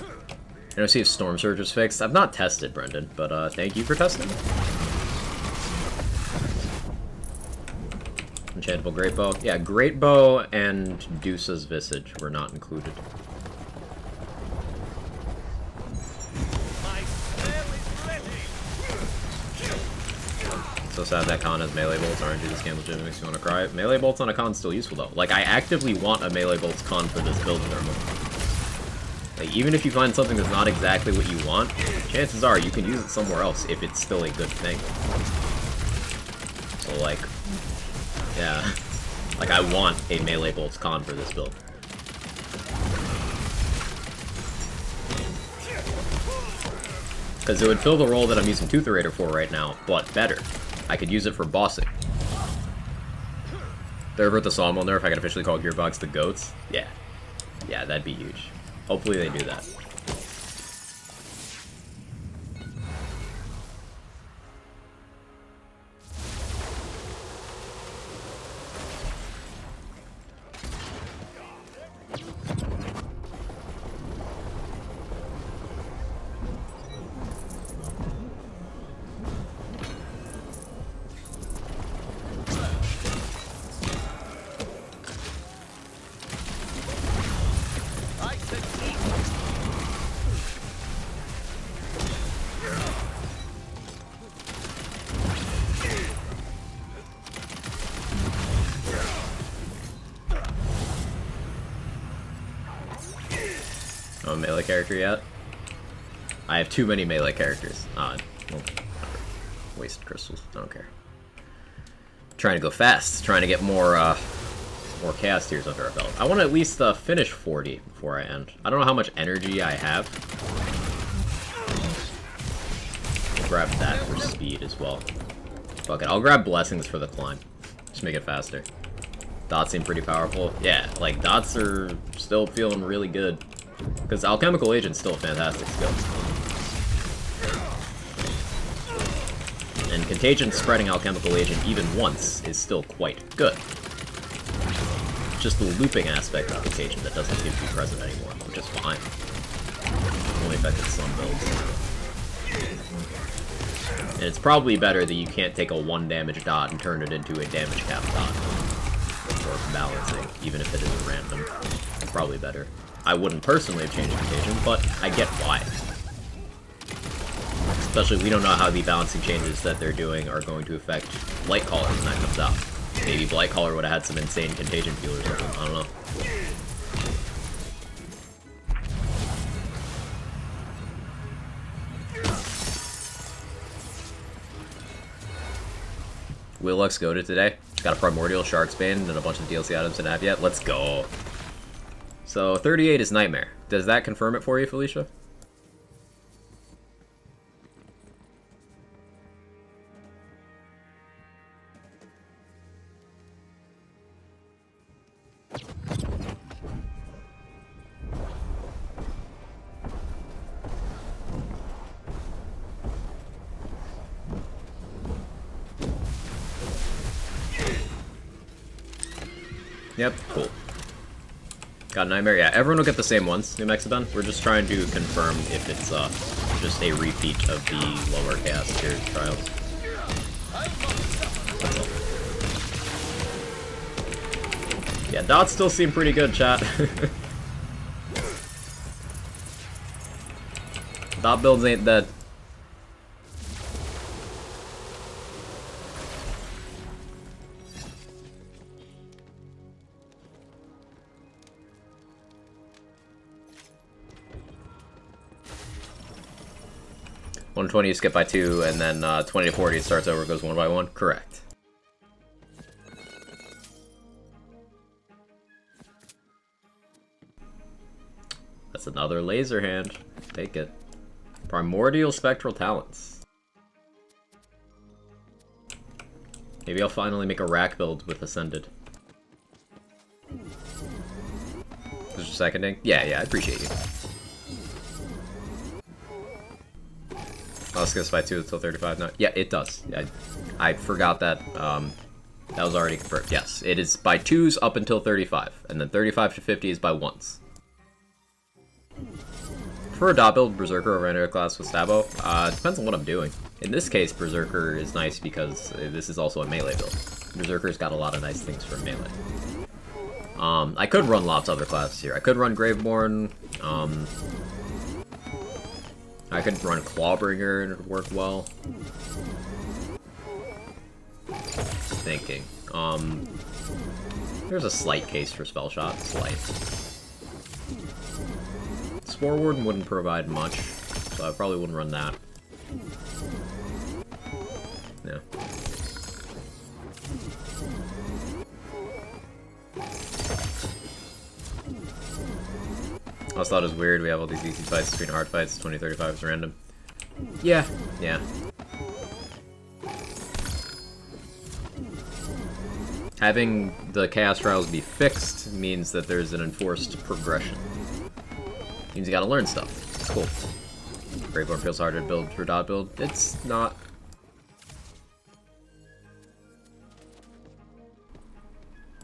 I don't see if Storm Surge is fixed. I've not tested, Brendan, but thank you for testing. Enchantable Great Bow. Yeah, Great Bow and Dusa's Visage were not included. So sad that Con has melee bolts. RNG this game legit makes you want to cry. Melee bolts on a Con still useful though. Like, I actively want a melee bolts Con for this build thermal. Like, even if you find something that's not exactly what you want, chances are you can use it somewhere else if it's still a good thing. So like, yeah. Like, I want a melee bolts Con for this build. Because it would fill the role that I'm using Tootherator for right now, but better. I could use it for bossing. They're over at the Sawmill nerf, I can officially call Gearbox the GOATs. Yeah. Yeah, that'd be huge. Hopefully they do that. Oh, melee character yet? I have too many melee characters. Well, wasted crystals. I don't care. Trying to go fast. Trying to get more chaos tiers under our belt. I want to at least finish 40 before I end. I don't know how much energy I have. I'll grab that for speed as well. Fuck it. I'll grab blessings for the climb. Just make it faster. Dots seem pretty powerful. Yeah, like dots are still feeling really good. Because Alchemical Agent's still a fantastic skill. And Contagion spreading Alchemical Agent even once is still quite good. Just the looping aspect of Contagion that doesn't seem to be present anymore, which is fine. Only affected some builds. And it's probably better that you can't take a 1 damage dot and turn it into a damage cap dot. Or balancing, even if it is random. It's probably better. I wouldn't personally have changed Contagion, but I get why. Especially, we don't know how the balancing changes that they're doing are going to affect Blightcaller when that comes out. Maybe Blightcaller would have had some insane Contagion feelers or something, I don't know. Will Lux go to today? Got a Primordial Shark's Bane and a bunch of DLC items in app yet? Let's go! So, 38 is Nightmare. Does that confirm it for you, Felicia? Yep, cool. Got Nightmare? Yeah, everyone will get the same ones, New Mexibon. We're just trying to confirm if it's just a repeat of the lower chaos tier trials. Yeah, dots still seem pretty good, chat. Dot builds ain't dead. $120 you skip by 2, and then 20 to 40 it starts over, goes 1 by 1. Correct. That's another laser hand. Take it. Primordial Spectral Talents. Maybe I'll finally make a rack build with Ascended. Just a seconding? Yeah, I appreciate you. I'll skip by 2 until 35 now. Yeah, it does. I forgot that. That was already confirmed. Yes, it is by 2s up until 35, and then 35 to 50 is by 1s. For a dot build, Berserker over any class with Stabo, depends on what I'm doing. In this case, Berserker is nice because this is also a melee build. Berserker's got a lot of nice things for melee. I could run lots of other classes here. I could run Graveborn. I could run Clawbringer and it would work well. Thinking. There's a slight case for Spell Shot. Slight. Spore Warden wouldn't provide much, so I probably wouldn't run that. Yeah. I also thought it was weird we have all these easy fights between hard fights, 2035 is random. Yeah. Having the Chaos Trials be fixed means that there's an enforced progression. Means you gotta learn stuff. It's cool. Graveborn feels harder to build for dot build. It's not.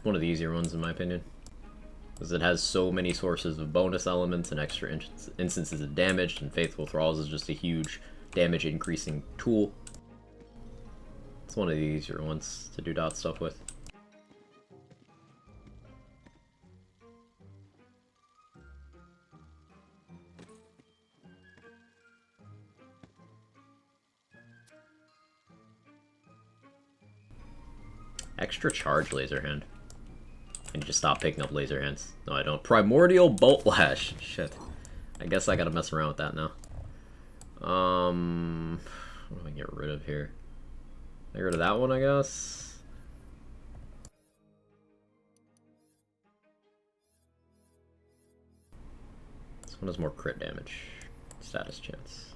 One of the easier ones in my opinion. Because it has so many sources of bonus elements and extra instances of damage, and Faithful Thralls is just a huge damage increasing tool. It's one of the easier ones to do dot stuff with. Extra charge laser hand. I need to stop picking up laser hands. No, I don't. Primordial Bolt Lash. Shit. I guess I gotta mess around with that now. What do I get rid of here? Get rid of that one, I guess. This one has more crit damage. Status chance.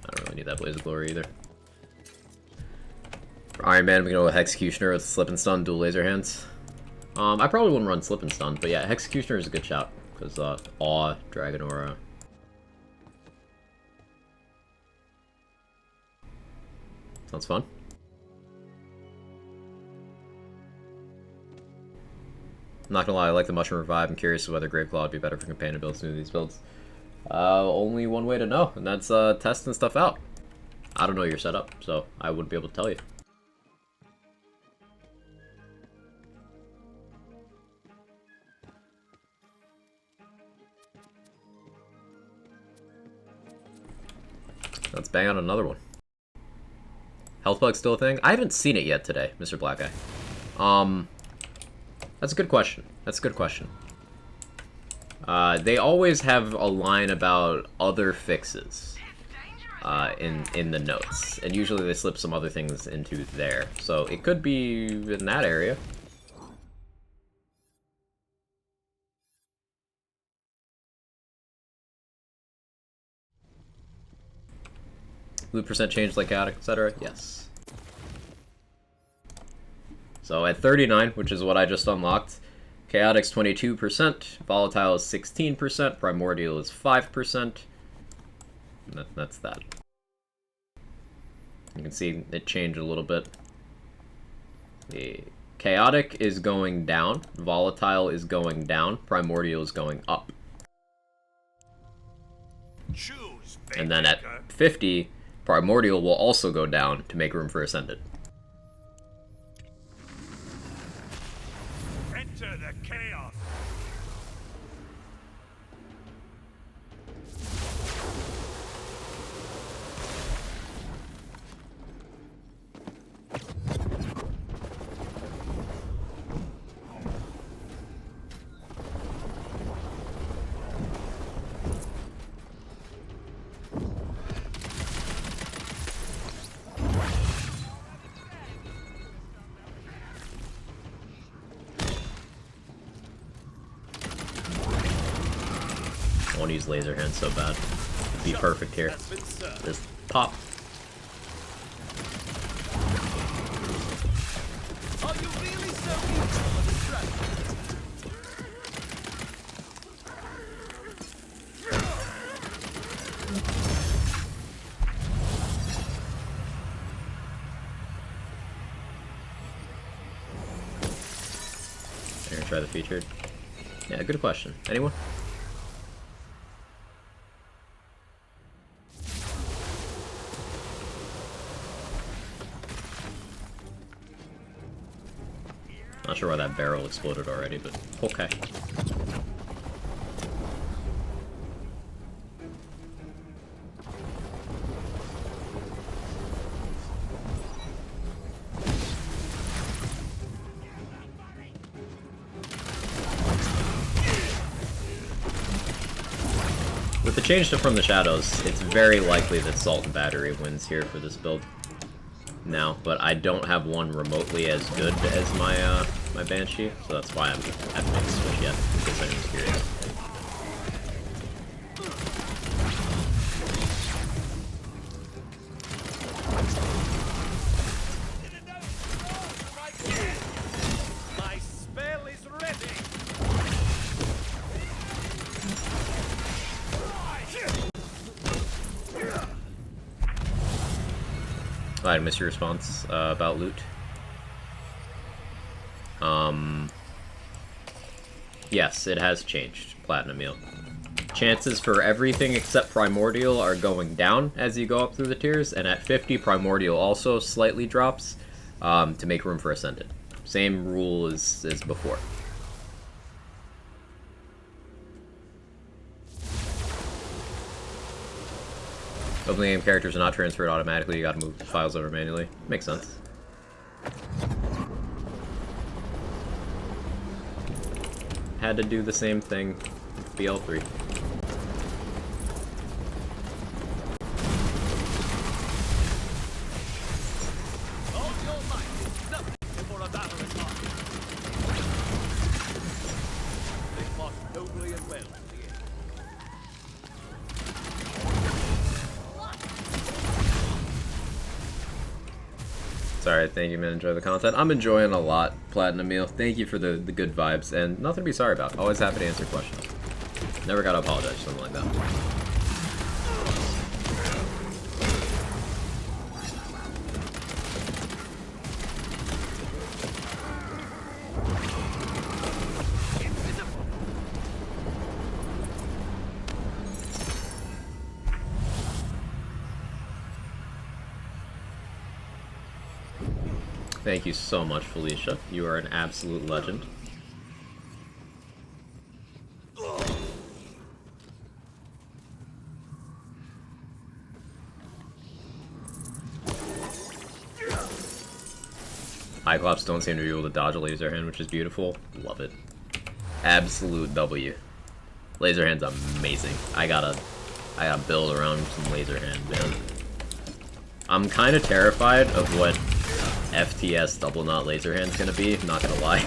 I don't really need that Blaze of Glory either. For Iron Man, we can go with Executioner with Slip and Stun, dual laser hands. I probably wouldn't run Slip and Stun, but yeah, Executioner is a good shout. Because Awe, Dragon Aura. Sounds fun. I'm not gonna lie, I like the Mushroom Revive. I'm curious whether Graveclaw would be better for companion builds than these builds. Only one way to know, and that's testing stuff out. I don't know your setup, so I wouldn't be able to tell you. Let's bang out another one. Health Bug's still a thing? I haven't seen it yet today, Mr. Black Guy. That's a good question. That's a good question. They always have a line about other fixes in the notes, and usually they slip some other things into there. So it could be in that area. Loot percent change like chaotic, etc. Yes. So at 39, which is what I just unlocked, Chaotic's 22%, Volatile is 16%, Primordial is 5%. That's that. You can see it changed a little bit. The Chaotic is going down, Volatile is going down, Primordial is going up. Choose, And then at 50, Primordial will also go down to make room for Ascended. Enter the chaos. I want to use laser hand so bad. It'd be perfect here. Just pop. Are you really so eager for the trap? I'm gonna try the featured. Yeah, good question. Anyone? Not sure why that barrel exploded already, but okay. With the change to From the Shadows, it's very likely that Salt and Battery wins here for this build now, but I don't have one remotely as good as my my Banshee, so that's why I haven't made the switch yet, because I'm just curious. My spell is ready. I missed your response about loot. Yes, it has changed, Platinum Meal. Chances for everything except Primordial are going down as you go up through the tiers, and at 50, Primordial also slightly drops to make room for Ascended. Same rule as before. Opening game characters are not transferred automatically, you gotta move the files over manually. Makes sense. Had to do the same thing with BL3. All your might is nothing before a battle is lost. They fought nobly and well in the end. Sorry, thank you, man. Enjoy the content. I'm enjoying a lot, Platinum Meal. Thank you for the good vibes, and nothing to be sorry about. Always happy to answer questions. Never gotta apologize for something like that. Thank you so much, Felicia. You are an absolute legend. Cyclops don't seem to be able to dodge a laser hand, which is beautiful. Love it. Absolute W. Laser hand's amazing. I gotta build around some laser hand, man. I'm kind of terrified of what FTS double knot laser hand's gonna be, not gonna lie.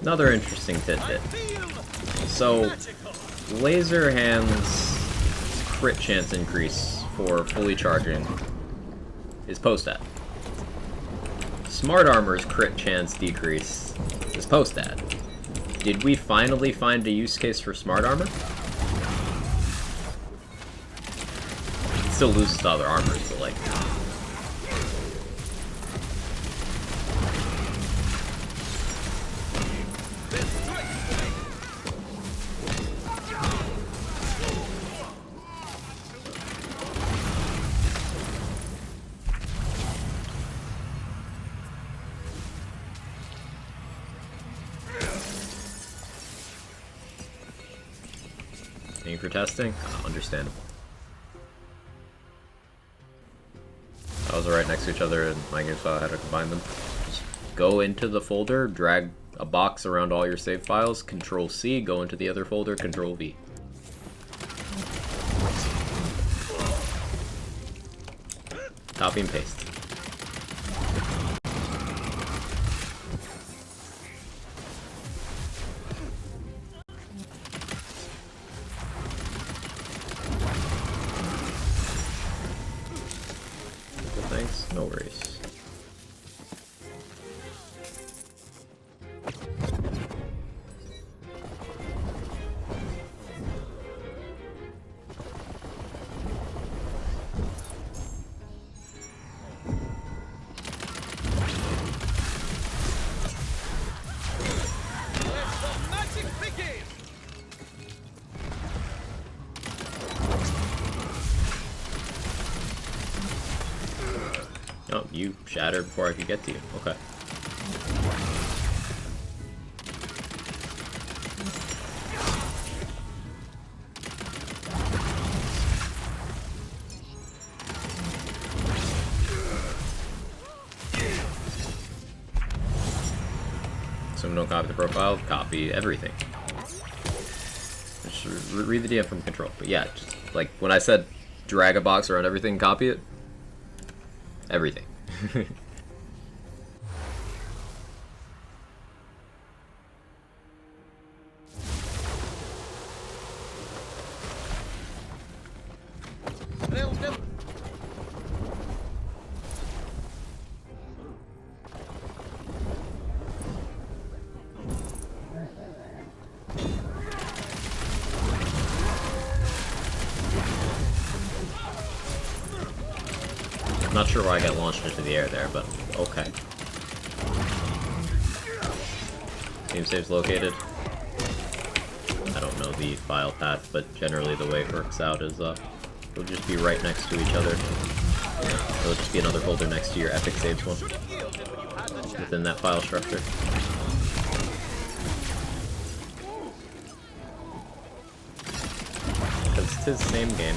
Another interesting tidbit. So, laser hand's crit chance increase for fully charging is post-ad. Smart Armor's crit chance decrease is post-ad. Did we finally find a use case for Smart Armor? still lose to other armors, but like... For testing? Understandable. Those are right next to each other in my game, so I had to combine them. Just go into the folder, drag a box around all your save files, Control C, go into the other folder, Control V. Copy and paste. Thanks, no worries. Oh, you shattered before I could get to you. Okay. So don't copy the profile, copy everything. Just read the DM from control. But yeah, just like when I said drag a box around everything, copy it. Everything. Not sure why I got launched into the air there, but okay. Game save's located. I don't know the file path, but generally the way it works out is they'll just be right next to each other. There'll just be another folder next to your epic saves one within that file structure. Because it's the same game.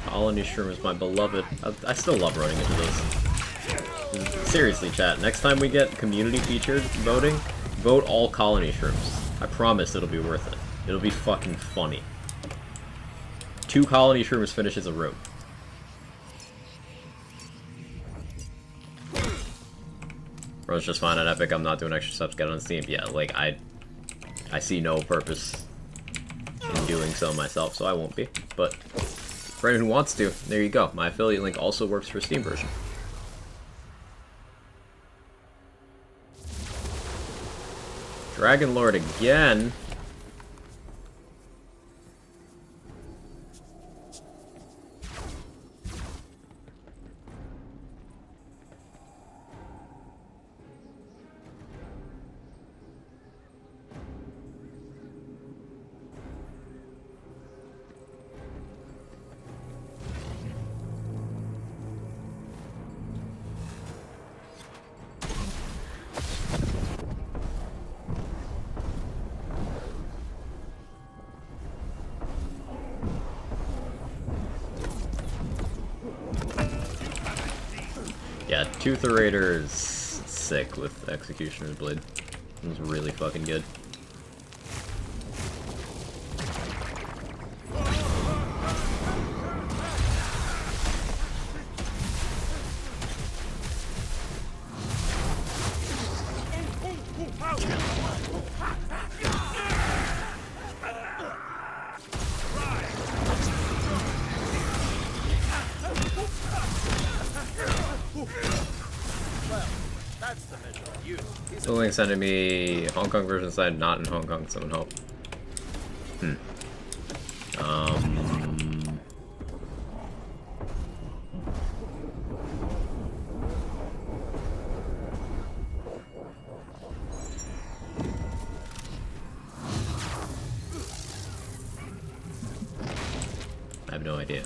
Colony Shroom is my beloved. I still love running into those. Seriously, chat, next time we get community featured voting, vote all Colony Shrooms. I promise it'll be worth it. It'll be fucking funny. 2 Colony Shrooms finishes a room. Bro's just fine on Epic, I'm not doing extra subs, get on Steam. Yeah, like, I see no purpose in doing so myself, so I won't be. But for anyone who wants to, there you go. My affiliate link also works for Steam version. Dragon Lord again. Yeah, Tooth is sick with Executioner's Blade. It was really fucking good. The link sending me Hong Kong version side, not in Hong Kong, someone help. I have no idea.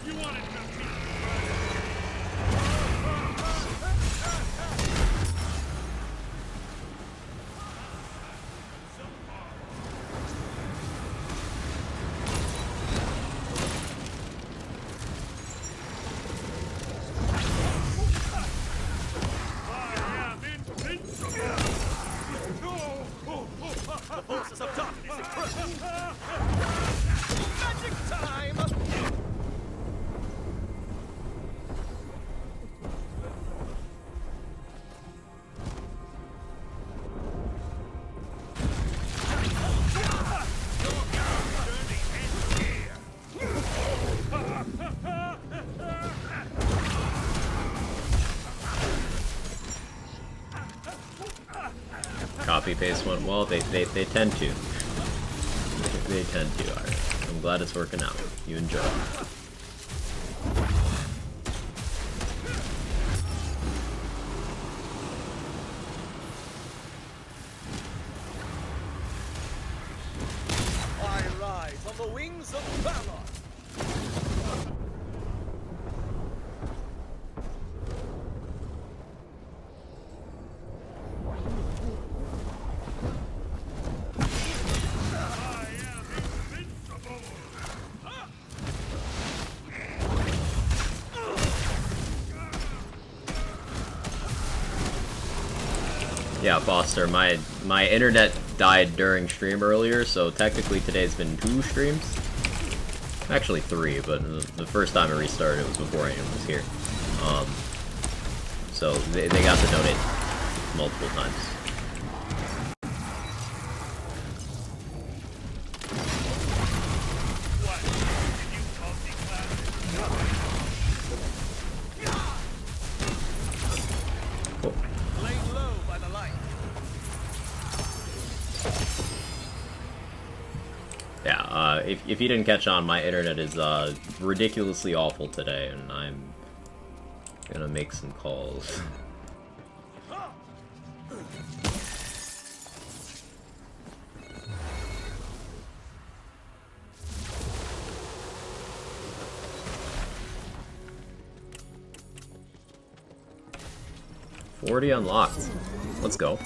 Copy paste went well. They tend to. They tend to. Alright. I'm glad it's working out. You enjoy. I rise on the wings of valor. Yeah, Foster, my internet died during stream earlier, so technically today's been 2 streams. Actually 3, but the first time I restarted it was before anyone was here. So they got to donate multiple times. If you didn't catch on, my internet is ridiculously awful today, and I'm gonna make some calls. $40 unlocked. Let's go.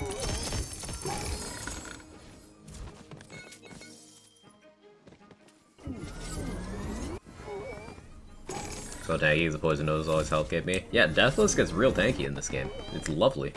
So tanky, the poison nose always help get me. Yeah, Deathless gets real tanky in this game. It's lovely.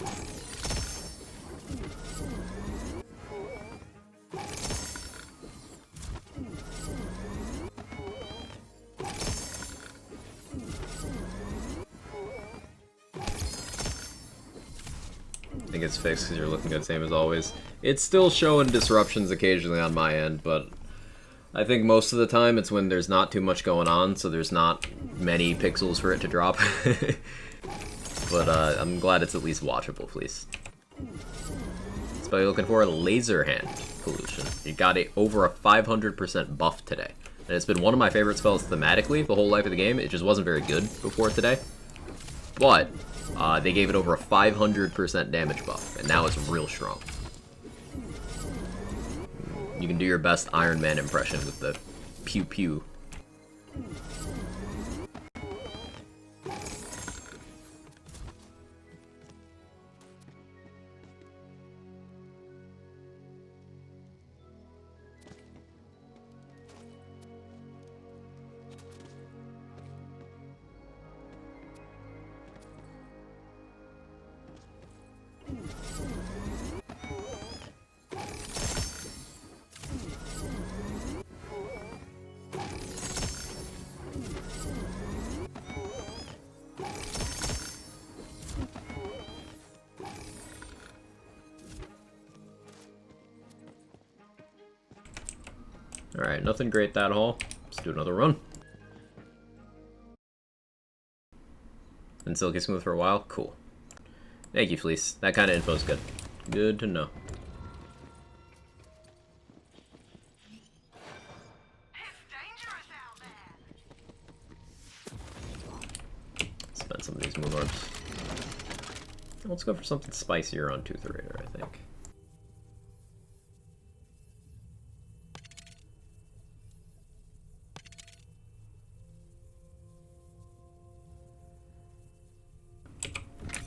I think it's fixed because you're looking good, same as always. It's still showing disruptions occasionally on my end, but I think most of the time it's when there's not too much going on, so there's not many pixels for it to drop. But I'm glad it's at least watchable, please. So you're looking for laser hand pollution. It got over a 500% buff today. And it's been one of my favorite spells thematically the whole life of the game. It just wasn't very good before today. But they gave it over a 500% damage buff, and now it's real strong. You can do your best Iron Man impression with the pew pew. Alright, nothing great that haul. Let's do another run. Been silky smooth for a while? Cool. Thank you, Fleece. That kind of info is good. Good to know. Spend some of these moon orbs. Let's go for something spicier on Tooth Raider, I think.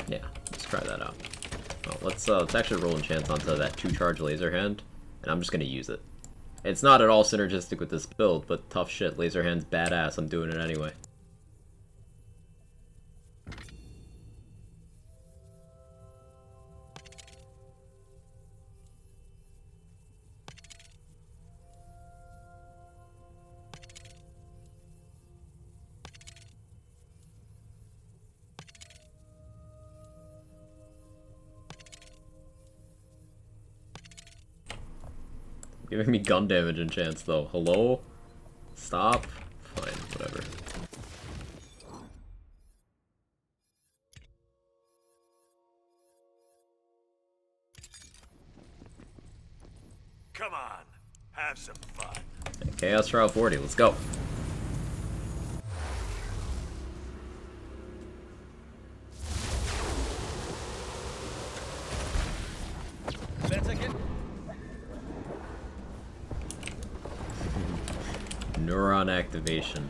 Yeah, let's try that out. Well, let's actually roll enchants onto that 2-charge laser hand, and I'm just gonna use it. It's not at all synergistic with this build, but tough shit, laser hand's badass, I'm doing it anyway. Giving me gun damage enchants though. Hello? Stop? Fine, whatever. Come on, have some fun. Chaos Trial 40, let's go. Neuron activation.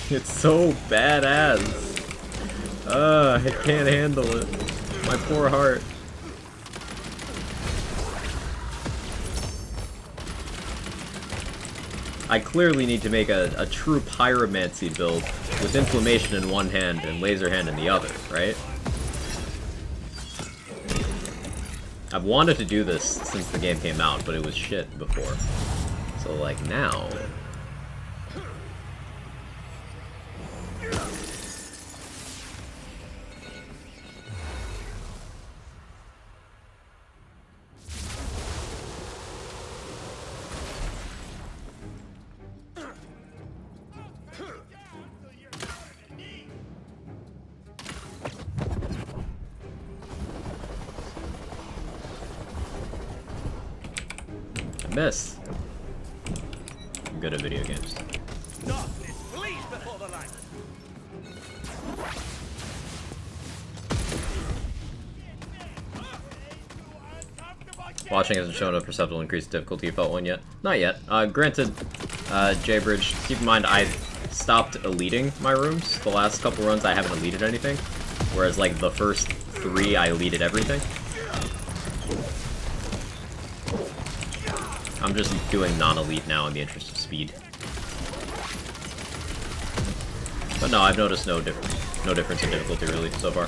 It's so badass. I can't handle it. My poor heart. I clearly need to make a true pyromancy build with inflammation in one hand and laser hand in the other, right? I've wanted to do this since the game came out, but it was shit before. So like now... Miss. I'm good at video games. Watching hasn't shown a perceptible increase in difficulty. You felt one yet? Not yet. Granted, J-Bridge, keep in mind I stopped eliting my rooms. The last couple runs I haven't elited anything. Whereas like the first 3 I elited everything. I'm just doing non-elite now in the interest of speed. But no, I've noticed no difference in difficulty really so far.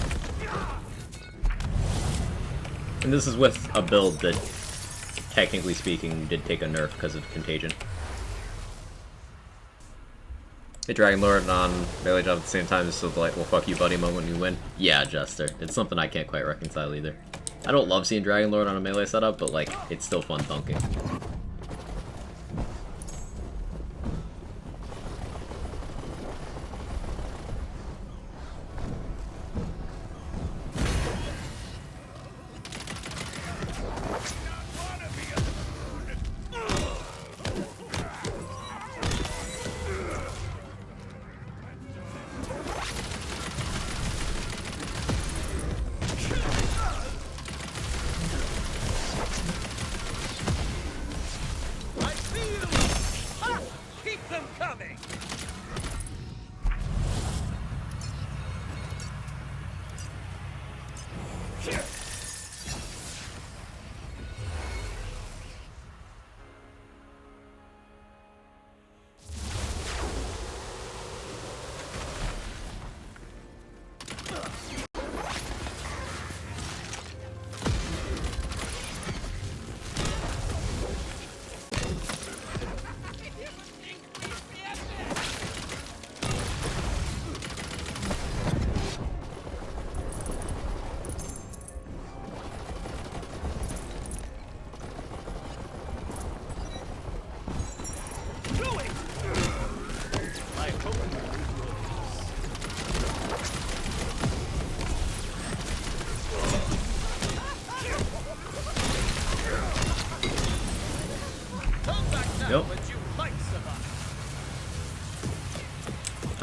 And this is with a build that, technically speaking, did take a nerf because of Contagion. Hey, Dragon Lord on Melee Job at the same time is so delightful. Fuck you, buddy, moment when you win. Yeah, Jester. It's something I can't quite reconcile either. I don't love seeing Dragon Lord on a melee setup, but like, it's still fun thunking.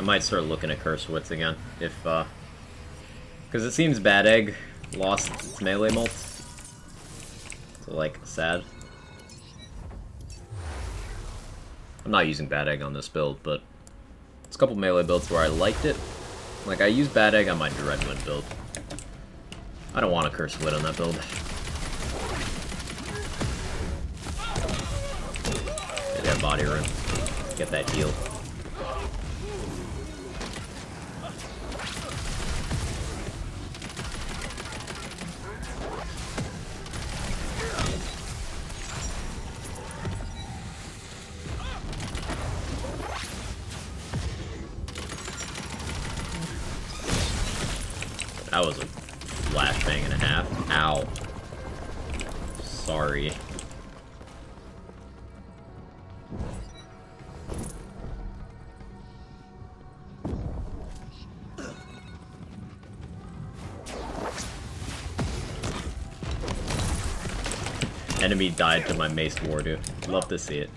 might start looking at Curse Wits again, if, because it seems Bad Egg lost its melee mult. So, like, sad. I'm not using Bad Egg on this build, but it's a couple melee builds where I liked it. Like, I use Bad Egg on my Dreadwind build. I don't want a Curse Wit on that build. Get body rune. Get that heal. That was a flashbang and a half. Ow. Sorry. Enemy died to my Mace Wardu. Love to see it.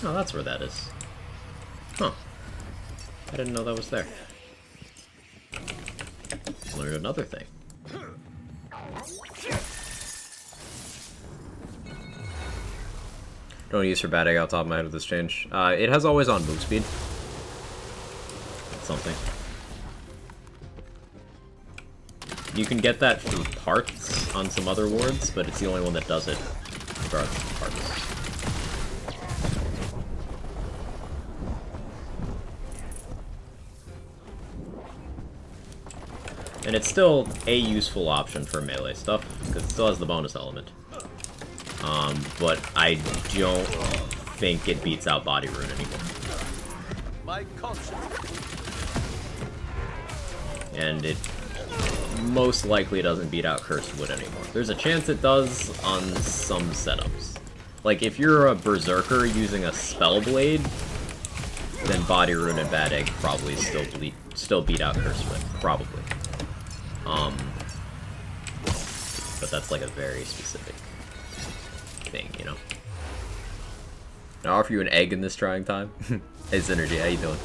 Oh, that's where that is. Huh. I didn't know that was there. Learned another thing. Don't use for Bad Egg out top of my head with this change. It has always on move speed. That's something. You can get that through parts on some other wards, but it's the only one that does it, regardless of parts. And it's still a useful option for melee stuff, because it still has the bonus element. But I don't think it beats out Body Rune anymore. My conscience. And it most likely doesn't beat out Cursed Wood anymore. There's a chance it does on some setups. Like, if you're a Berserker using a Spellblade, then Body Rune and Bad Egg probably still beat out Cursed Wood. Probably. But that's like a very specific thing, you know? Can I offer you an egg in this trying time? Hey Synergy, how you doing?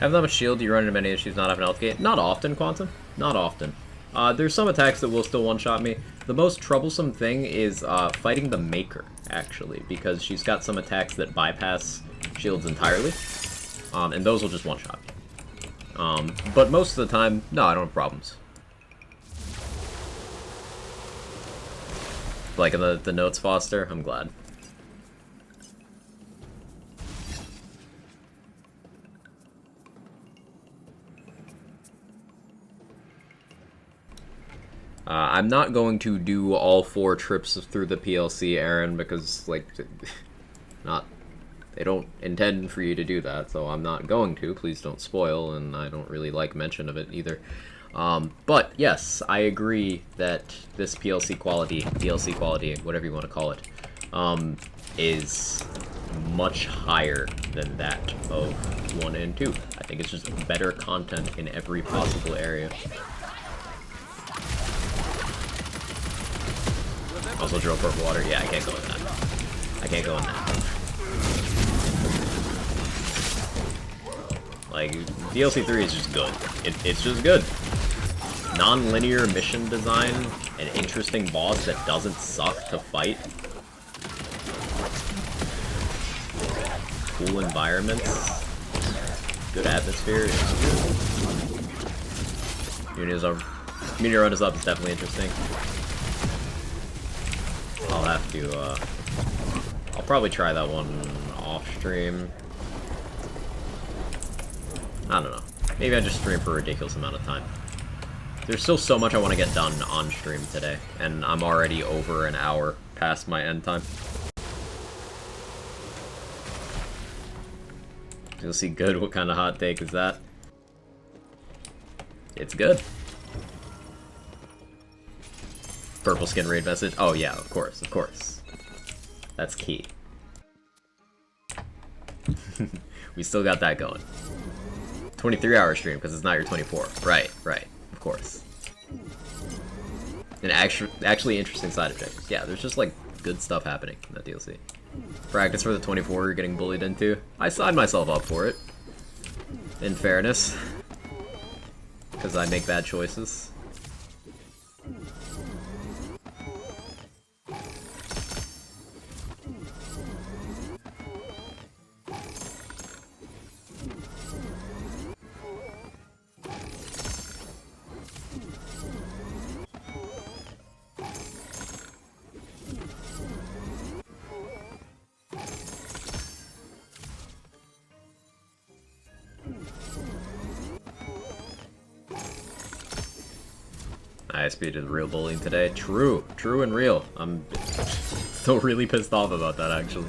Have that much shield, you run into many issues not having health gate? Not often, Quantum. Not often. There's some attacks that will still one-shot me. The most troublesome thing is fighting the Maker, actually, because she's got some attacks that bypass shields entirely, and those will just one-shot me. But most of the time, no, I don't have problems. Like in the notes, Foster? I'm glad. I'm not going to do all 4 trips through the PLC, Aaron, because, like, they don't intend for you to do that, so I'm not going to. Please don't spoil, and I don't really like mention of it either. But, yes, I agree that this DLC quality, whatever you want to call it, is much higher than that of 1 and 2. I think it's just better content in every possible area. Also drill purple water. Yeah, I can't go in that. I can't go in that. Like, DLC3 is just good. It's just good. Non-linear mission design, an interesting boss that doesn't suck to fight. Cool environments. Good atmosphere. Community run is up is definitely interesting. I'll have to, I'll probably try that one off stream. I don't know. Maybe I just stream for a ridiculous amount of time. There's still so much I want to get done on stream today, and I'm already over an hour past my end time. You'll see good. What kind of hot take is that? It's good. Purple skin raid message. Oh yeah, of course, of course. That's key. We still got that going. 23-hour stream because it's not your 24. Right, right, of course. And actually interesting side objectives. Yeah, there's just like good stuff happening in that DLC. Practice for the 24 you're getting bullied into. I signed myself up for it. In fairness. Because I make bad choices. ISP did real bullying today. True. True and real. I'm still really pissed off about that, actually.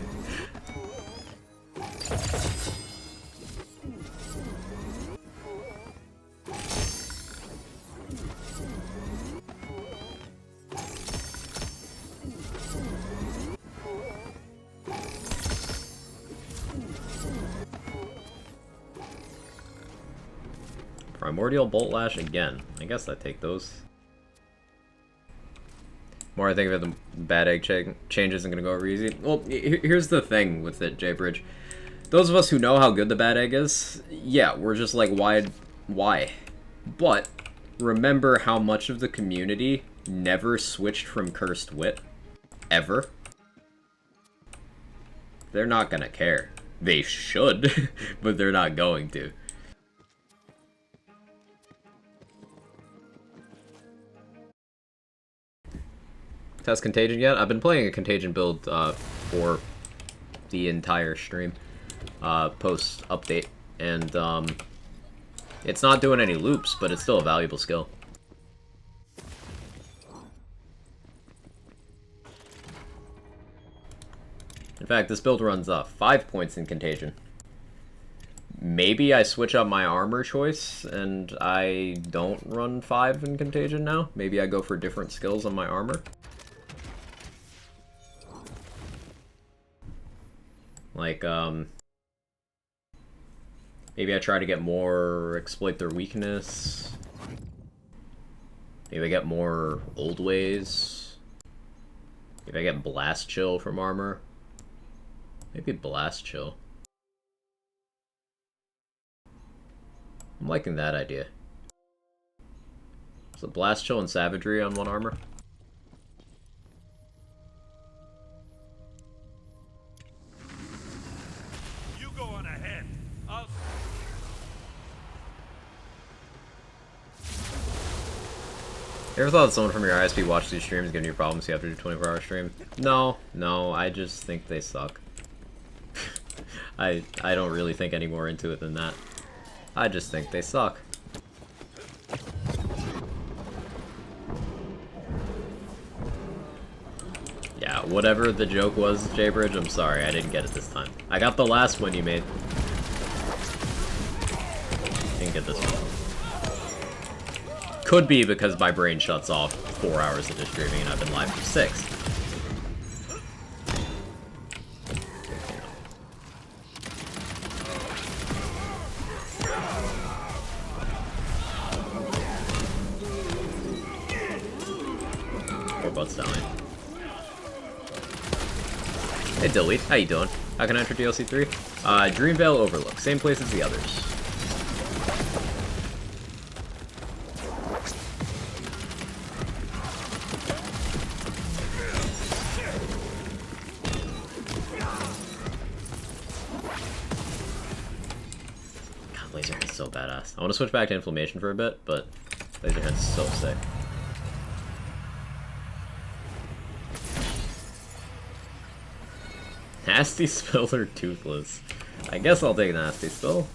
Primordial Bolt Lash again. I guess I take those. More I think of it, the bad egg change isn't going to go over easy. Well, here's the thing with it, J-Bridge. Those of us who know how good the bad egg is, yeah, we're just like, why? But remember how much of the community never switched from Cursed Wit. Ever. They're not going to care. They should, but they're not going to. Test Contagion yet? I've been playing a Contagion build for the entire stream, post update, and it's not doing any loops, but it's still a valuable skill. In fact, this build runs 5 points in Contagion. Maybe I switch up my armor choice and I don't run 5 in Contagion now. Maybe I go for different skills on my armor. Like, maybe I try to get more exploit their weakness. Maybe I get more old ways. Maybe I get blast chill from armor. Maybe blast chill. I'm liking that idea. So blast chill and savagery on one armor. You ever thought that someone from your ISP watched these streams giving you problems you have to do 24-hour stream? No, I just think they suck. I don't really think any more into it than that. I just think they suck. Yeah, whatever the joke was, J-Bridge, I'm sorry, I didn't get it this time. I got the last one you made. Didn't get this one. Could be because my brain shuts off 4 hours into streaming and I've been live for 6. butt stallion. Hey Dilweed, how you doing? How can I enter DLC3? Dreamvale Overlook, same place as the others. God, Laserhead's so badass. I want to switch back to Inflammation for a bit, but Laserhead's so sick. Nasty Spill or Toothless? I guess I'll take Nasty Spill.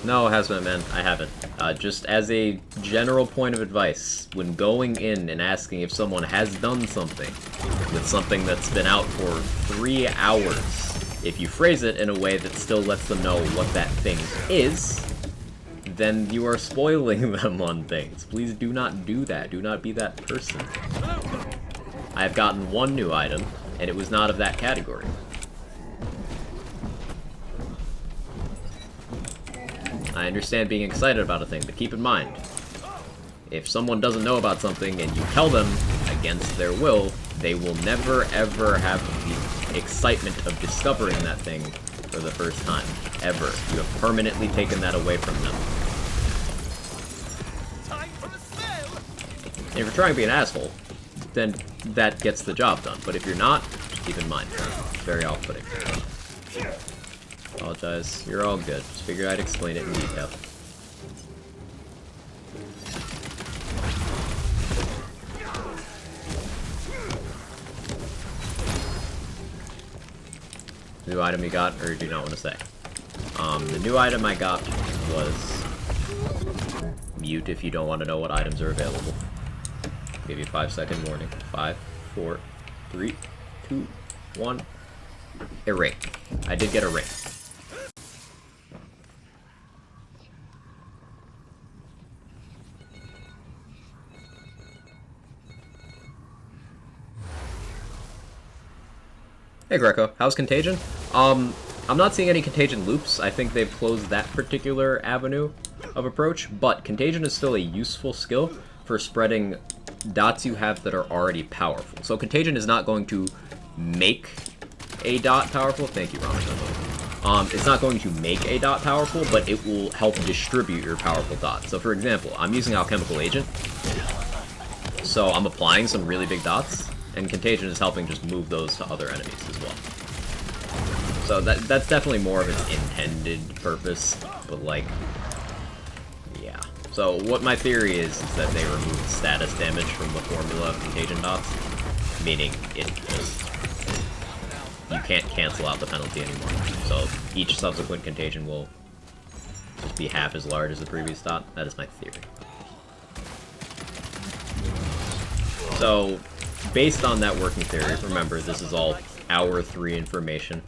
No, Hazmat Man, I haven't. Just as a general point of advice, when going in and asking if someone has done something with something that's been out for 3 hours, if you phrase it in a way that still lets them know what that thing is, then you are spoiling them on things. Please do not do that. Do not be that person. I have gotten one new item, and it was not of that category. I understand being excited about a thing, but keep in mind, if someone doesn't know about something and you tell them against their will, they will never ever have the excitement of discovering that thing for the first time. Ever. You have permanently taken that away from them. And if you're trying to be an asshole, then that gets the job done. But if you're not, just keep in mind. It's very off-putting. Apologize. You're all good. Just figured I'd explain it in detail. New item you got, or do you not want to say? The new item I got was mute if you don't want to know what items are available. Give you a 5-second warning. 5, 4, 3, 2, 1. A ring. I did get a ring. Hey Greco, how's Contagion? I'm not seeing any Contagion loops. I think they've closed that particular avenue of approach, but Contagion is still a useful skill for spreading dots you have that are already powerful. So Contagion is not going to make a dot powerful. Thank you, Ramadan. It's not going to make a dot powerful, but it will help distribute your powerful dots. So for example, I'm using Alchemical Agent, so I'm applying some really big dots, and Contagion is helping just move those to other enemies as well. So that's definitely more of its intended purpose, but like, yeah. So what my theory is that they removed status damage from the formula of Contagion dots, meaning it just, you can't cancel out the penalty anymore. So each subsequent Contagion will just be half as large as the previous dot. That is my theory. So based on that working theory, remember this is all Hour 3 information.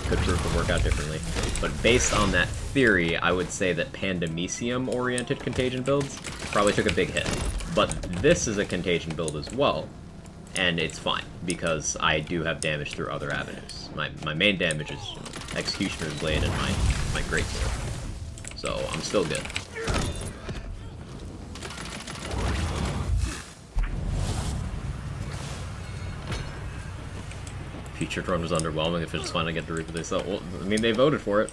Could prove to work out differently. But based on that theory, I would say that Pandemicium-oriented Contagion builds probably took a big hit. But this is a Contagion build as well, and it's fine, because I do have damage through other avenues. My main damage is Executioner's Blade and my Greatsword. So I'm still good. Future Throne was underwhelming if it's finally get to reap what they sell. Well, I mean, they voted for it.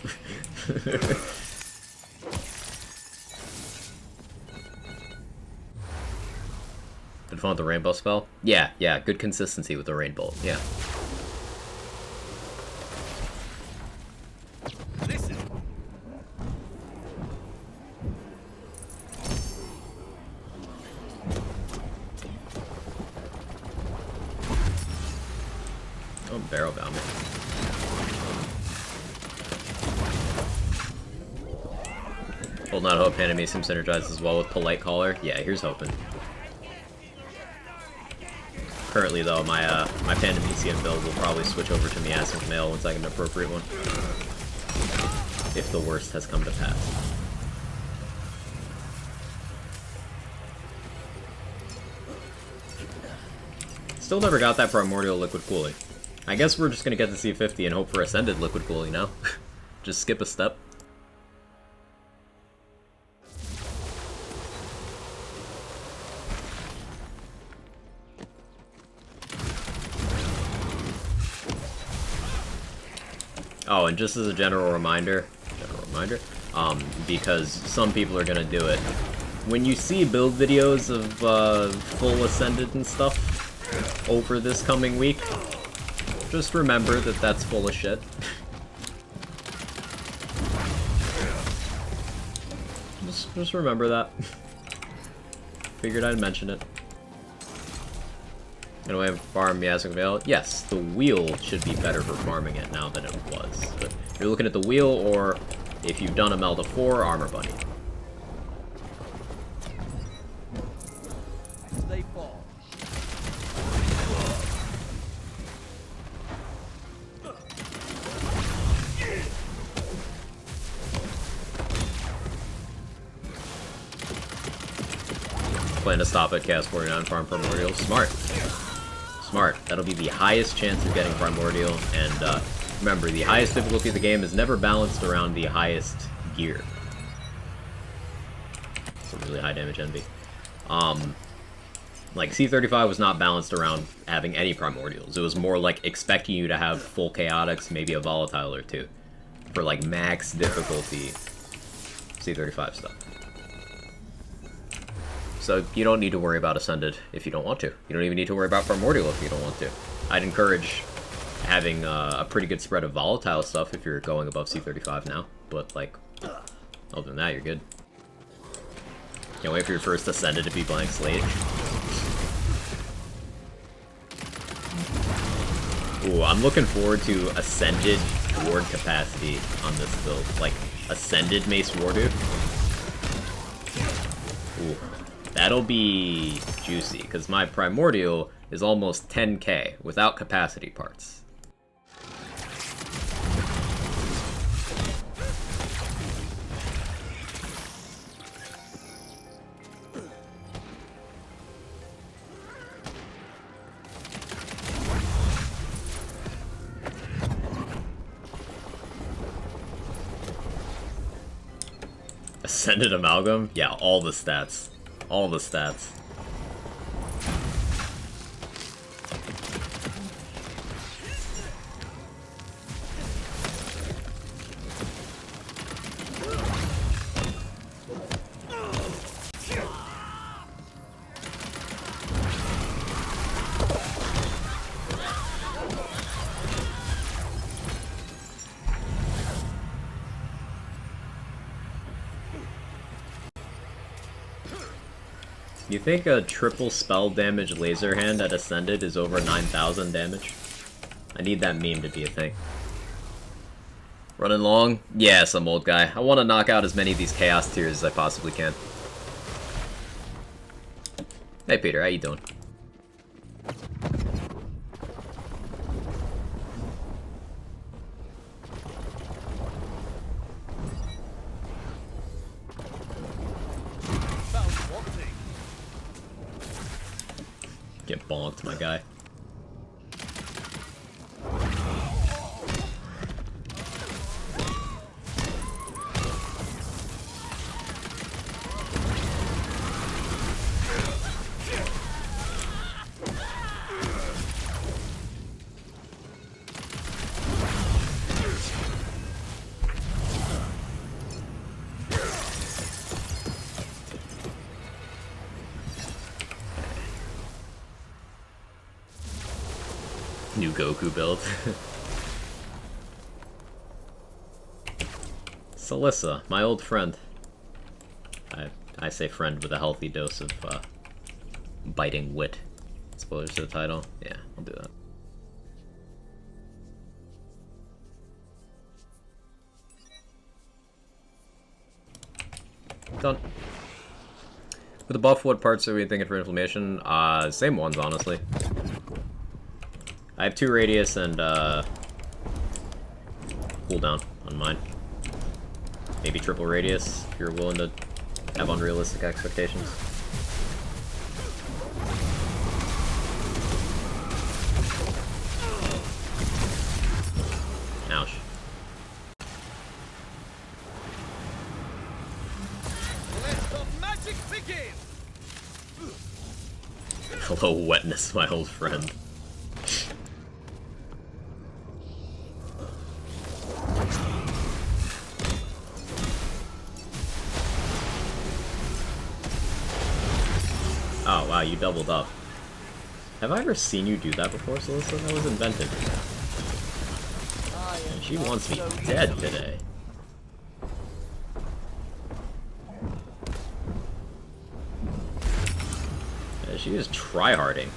Did fun with the rainbow spell? Yeah, good consistency with the rainbow. Yeah. Oh, barrel bound me. Hold not hope Pandemicium synergizes well with Polite Caller. Yeah, here's hoping. Currently though, my Pandemicium build will probably switch over to Miasmic Mail once I get an appropriate one. If the worst has come to pass. Still never got that Primordial Liquid Cooling. I guess we're just gonna get to C50 and hope for Ascended Liquid Cooling now. Just skip a step. Oh, and just as a general reminder, because some people are gonna do it. When you see build videos of full Ascended and stuff over this coming week, just remember that that's full of shit. just remember that. Figured I'd mention it. In a way of farm Miasmic Veil? Yes, the wheel should be better for farming it now than it was. But you're looking at the wheel, or if you've done a Melda 4, Armor Bunny. They fall. Plan to stop at cast 49 farm Primordial. Smart. Smart. That'll be the highest chance of getting Primordial, and remember, the highest difficulty of the game is never balanced around the highest gear. It's a really high damage envy. Like, C35 was not balanced around having any Primordials. It was more like expecting you to have full Chaotix, maybe a Volatile or two. For, like, max difficulty C35 stuff. So you don't need to worry about Ascended if you don't want to. You don't even need to worry about Primordial if you don't want to. I'd encourage having a pretty good spread of Volatile stuff if you're going above C35 now. But, like, other than that, you're good. Can't wait for your first Ascended to be Blank Slate. Ooh, I'm looking forward to Ascended ward capacity on this build. Like, Ascended Mace Wardu. Ooh. That'll be juicy, because my Primordial is almost 10k without capacity parts. Ascended Amalgam? Yeah, all the stats. All the stats. You think a triple spell damage laser hand at Ascended is over 9,000 damage? I need that meme to be a thing. Running long? Yeah, some old guy. I want to knock out as many of these Chaos Tiers as I possibly can. Hey Peter, how you doing? Get bonked, my guy. New Goku build. Celissa, my old friend. I say friend with a healthy dose of biting wit. Spoilers to the title? Yeah, I'll do that. Done. With the buff, what parts are we thinking for inflammation? Same ones, honestly. I have 2 radius and cooldown on mine. Maybe triple radius if you're willing to have unrealistic expectations. Ouch. Let the magic begin. Hello, wetness, my old friend. you doubled up. Have I ever seen you do that before, Celissa? That was invented. And she wants me dead today. Yeah, she is tryharding.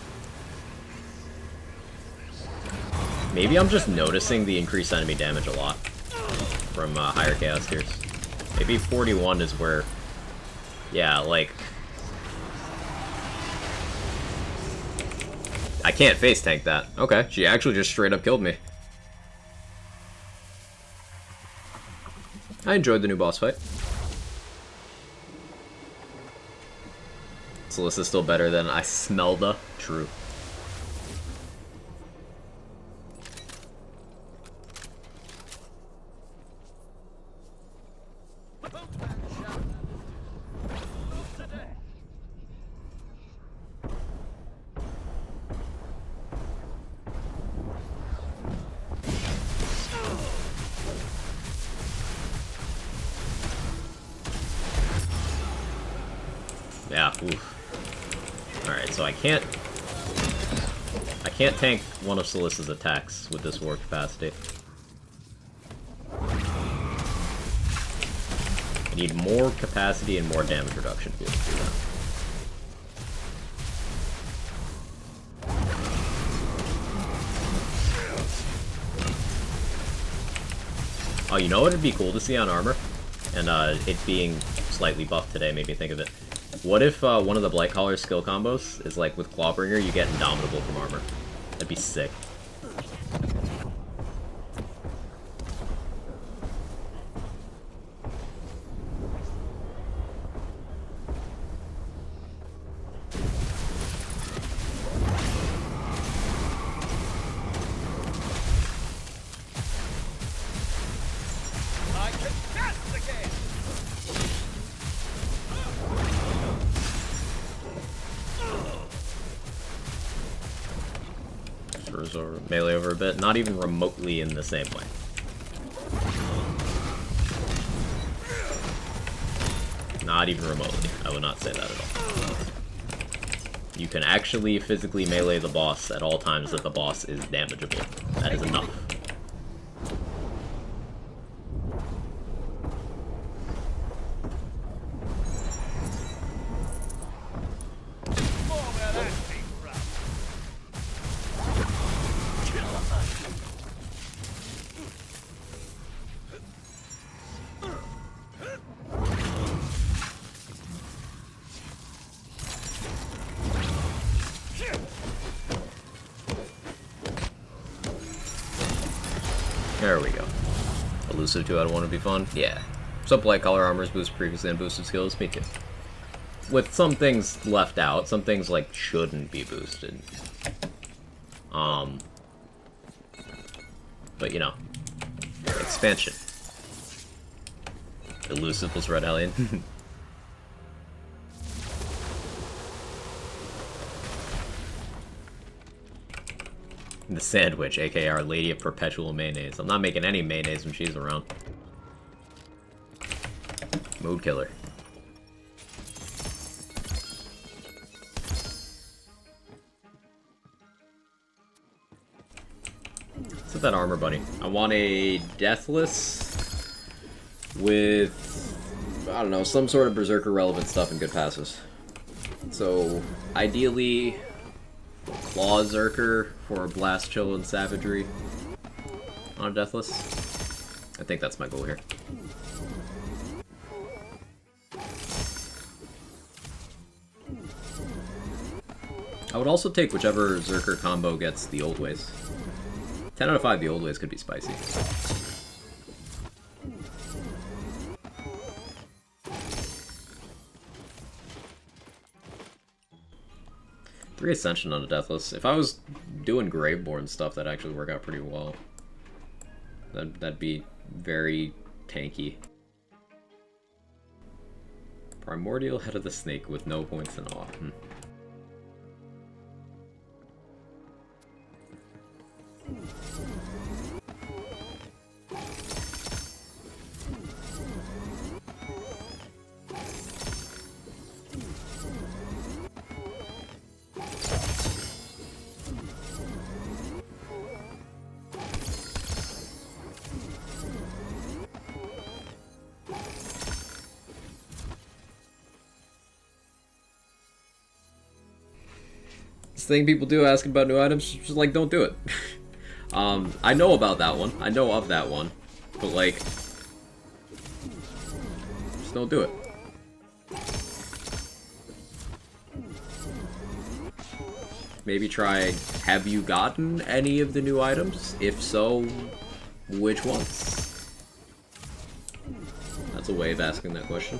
Maybe I'm just noticing the increased enemy damage a lot from higher chaos tiers. Maybe 41 is where... Yeah, like... I can't face tank that. Okay, she actually just straight up killed me. I enjoyed the new boss fight. Celissa still better than I smell the true. Yeah, oof. Alright, so I can't tank one of Celissa's attacks with this war capacity. I need more capacity and more damage reduction to be able to do that. Oh, you know what would be cool to see on armor? And it being slightly buffed today made me think of it. What if one of the Blightcaller's skill combos is like with Clawbringer, you get Indomitable from armor? That'd be sick. Or melee over a bit, not even remotely in the same way. Not even remotely. I would not say that at all. You can actually physically melee the boss at all times that the boss is damageable. That is enough. There we go. Elusive 2 out of 1 would be fun. Yeah. Some Blightcaller armors boost previously unboosted skills. Me too. With some things left out, some things like shouldn't be boosted. But you know, expansion. Elusive plus Red Hellion. The Sandwich, aka our Lady of Perpetual Mayonnaise. I'm not making any mayonnaise when she's around. Mood killer. What's with that armor bunny? I want a Deathless with, I don't know, some sort of Berserker relevant stuff and good passes. So, ideally, Claw Zerker for Blast Chill and Savagery on a Deathless. I think that's my goal here. I would also take whichever Zerker combo gets the Old Ways. 10 out of 5 the Old Ways could be spicy. Three Ascension on a Deathless. If I was doing Graveborn stuff, that'd actually work out pretty well. That'd be very tanky. Primordial Head of the Snake with no points in awe. thing people do asking about new items, just like, don't do it. I know about that one. I know of that one. But, like, just don't do it. Maybe try, have you gotten any of the new items? If so, which ones? That's a way of asking that question.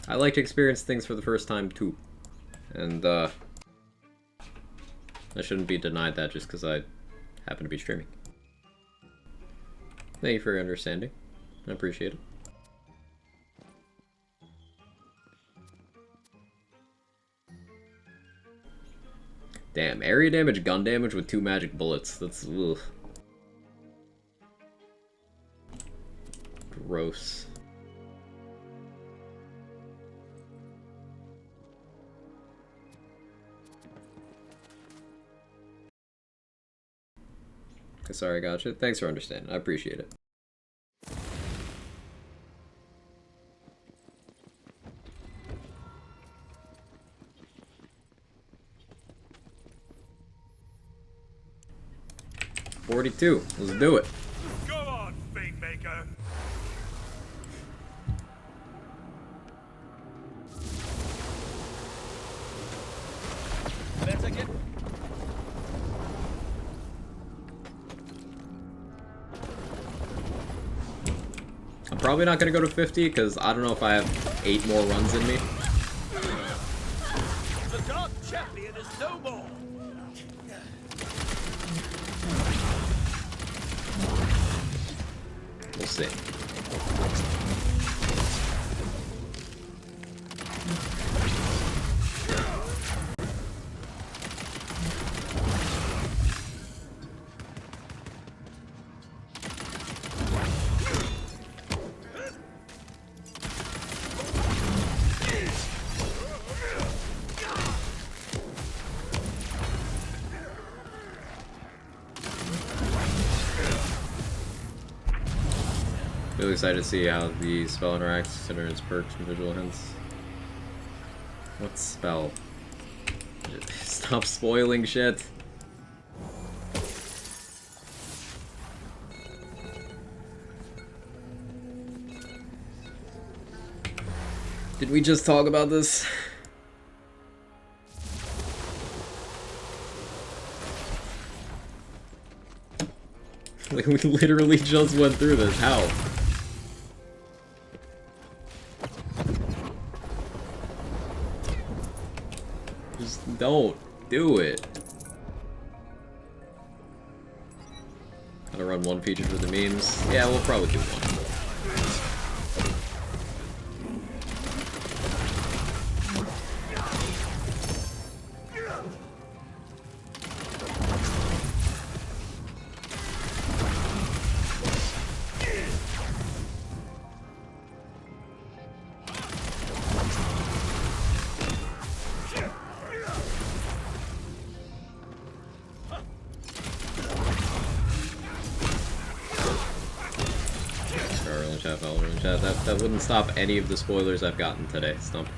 I like to experience things for the first time, too. And, I shouldn't be denied that just because I happen to be streaming. Thank you for your understanding. I appreciate it. Damn, area damage, gun damage with 2 magic bullets. That's, ugh. Gross. Sorry, gotcha. Thanks for understanding. I appreciate it. $42. Let's do it. Go on, Fiendmaker. Better get. I'm probably not gonna go to 50 because I don't know if I have 8 more runs in me. The Dark Champion is no more. We'll see. Really excited to see how the spell interacts, considering its perks and visual hints. What spell? Stop spoiling shit. Did we just talk about this? Like, we literally just went through this. How? Just don't do it. Gotta run one feature for the memes. Yeah, we'll probably do one. That wouldn't stop any of the spoilers I've gotten today, Stump.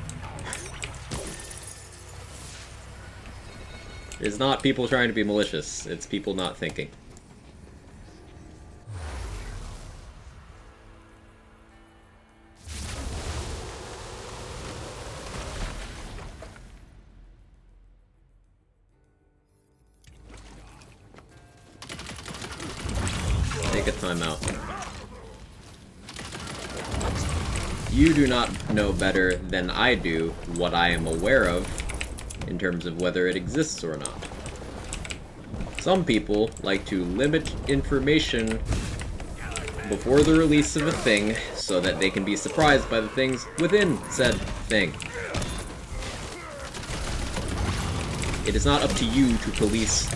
It's not people trying to be malicious, it's people not thinking. Take a timeout. You do not know better than I do what I am aware of in terms of whether it exists or not. Some people like to limit information before the release of a thing so that they can be surprised by the things within said thing. It is not up to you to police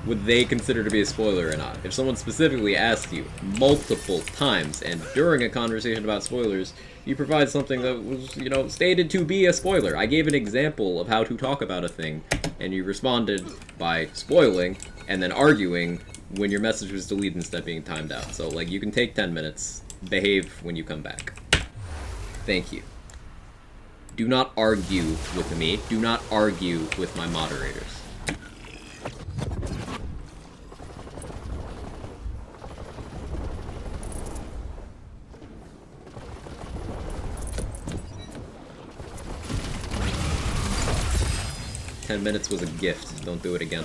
would they consider to be a spoiler or not? If someone specifically asked you multiple times and during a conversation about spoilers, you provide something that was, you know, stated to be a spoiler. I gave an example of how to talk about a thing, and you responded by spoiling and then arguing when your message was deleted instead of being timed out. So, like, you can take 10 minutes. Behave when you come back. Thank you. Do not argue with me. Do not argue with my moderators. "10 minutes was a gift. Don't do it again."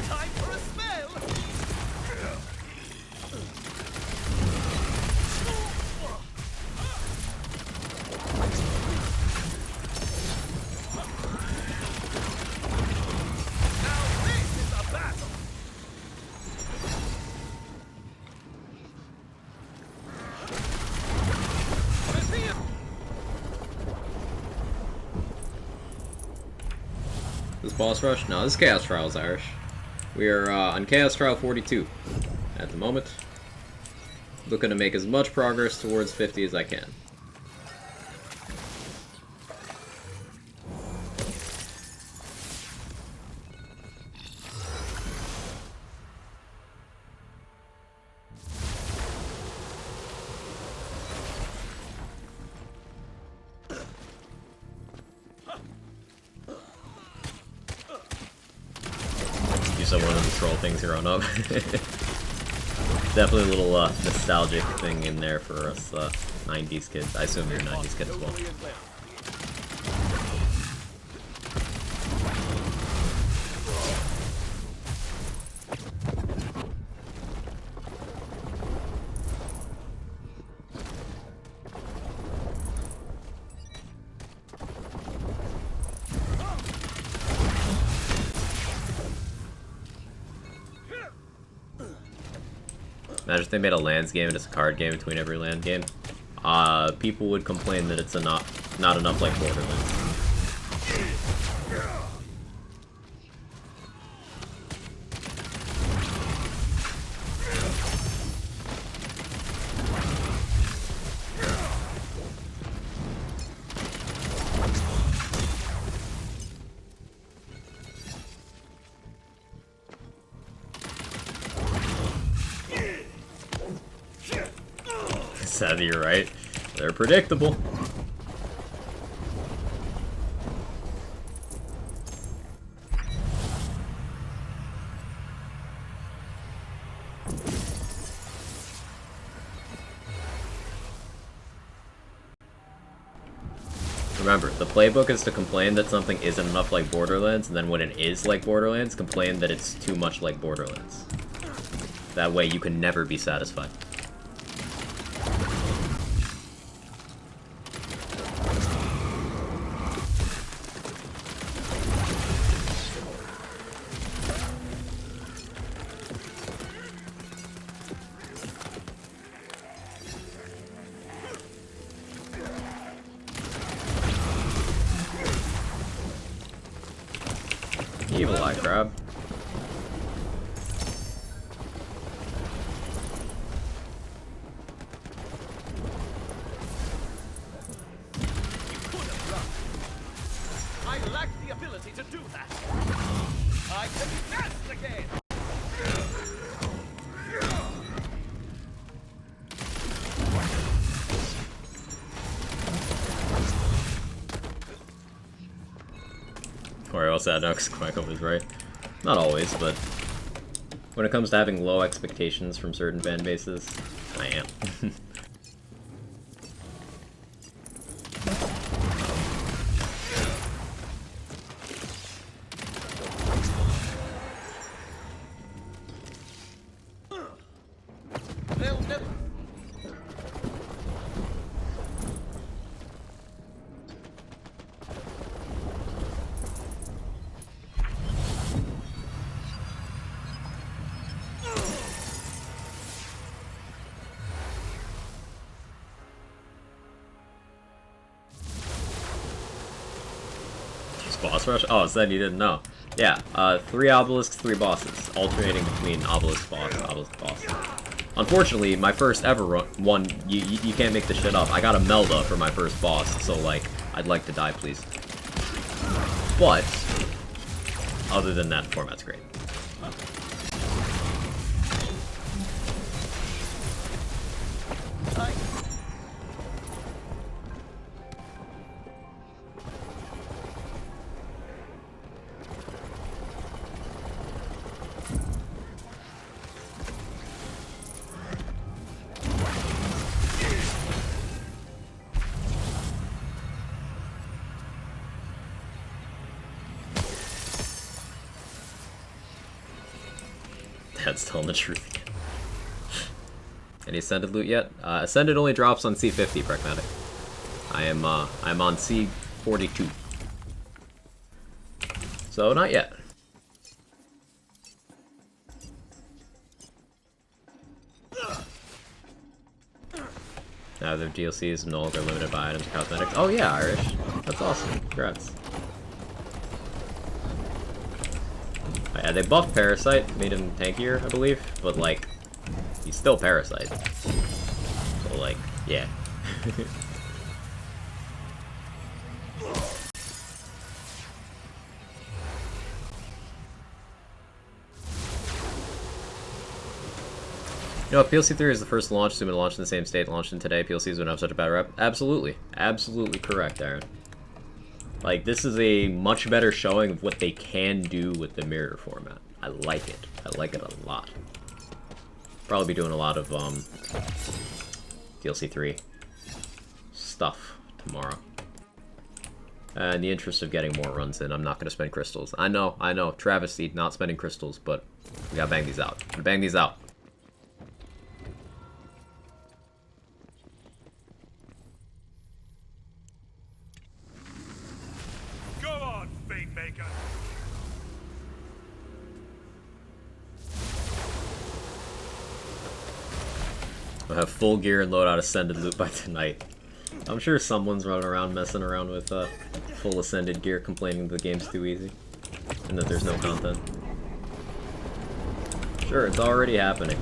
Time for a spell! Now this is a battle! This boss rush? No, this is Chaos Trials, Irish. We are on Chaos Trial 42 at the moment. Looking to make as much progress towards 50 as I can. Use one of the troll things growing up. Definitely a little nostalgic thing in there for us 90s kids. I assume you're a 90s kid as well. Imagine if they made a lands game and it's a card game between every land game. People would complain that it's not enough like Borderlands. Sadly, you're right. They're predictable. Remember, the playbook is to complain that something isn't enough like Borderlands, and then when it is like Borderlands, complain that it's too much like Borderlands. That way you can never be satisfied. Evil Eye Crab. I lack the ability to do that. I can cast again. Or else that Nox Quacko was right. Not always, but when it comes to having low expectations from certain fan bases, I am. They'll never. boss rush? Oh, it's then you didn't know. Yeah, 3 obelisks, 3 bosses, alternating between obelisk boss and obelisk boss. Unfortunately, my first ever one, you can't make this shit up. I got a Melda for my first boss, so like, I'd like to die, please. But, other than that, the format's great. That's telling the truth again. Any Ascended loot yet? Ascended only drops on C50, Pragmatic. I'm on C42. So, not yet. Now their DLCs no longer limited by items or cosmetics. Oh yeah, Irish. That's awesome. Congrats. Yeah, they buffed Parasite, made him tankier, I believe, but like, he's still Parasite. So like, yeah. You know, if DLC3 is the first launch, assuming it launched in the same state, launched in today, PLCs wouldn't have such a bad rep. Absolutely. Absolutely correct, Aaron. Like, this is a much better showing of what they can do with the mirror format. I like it. I like it a lot. Probably be doing a lot of, DLC3 stuff tomorrow. In the interest of getting more runs in, I'm not going to spend crystals. I know. Travesty, not spending crystals, but we gotta bang these out. Bang these out. I'll have full gear and load out Ascended loot by tonight. I'm sure someone's running around messing around with full Ascended gear, complaining the game's too easy and that there's no content. Sure, it's already happening.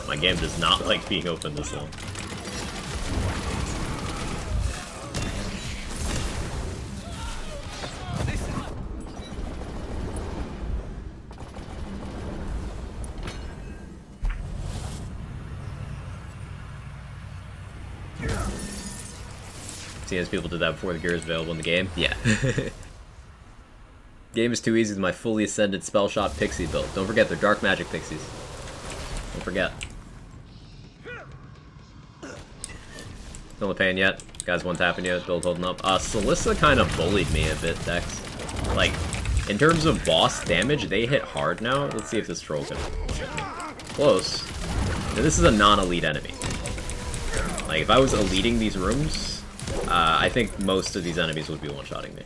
My game does not like being open this long. See, as people did that before the gear is available in the game? Yeah. Game is too easy with my fully ascended spell shot pixie build. Don't forget, they're dark magic pixies. Don't forget. Still paying yet? Guys, one tapping you. Build holding up. Celissa kind of bullied me a bit, Dex. Like, in terms of boss damage, they hit hard now. Let's see if this troll can hit me. Close. Now, this is a non-elite enemy. Like, if I was eliting these rooms, I think most of these enemies would be one-shotting me.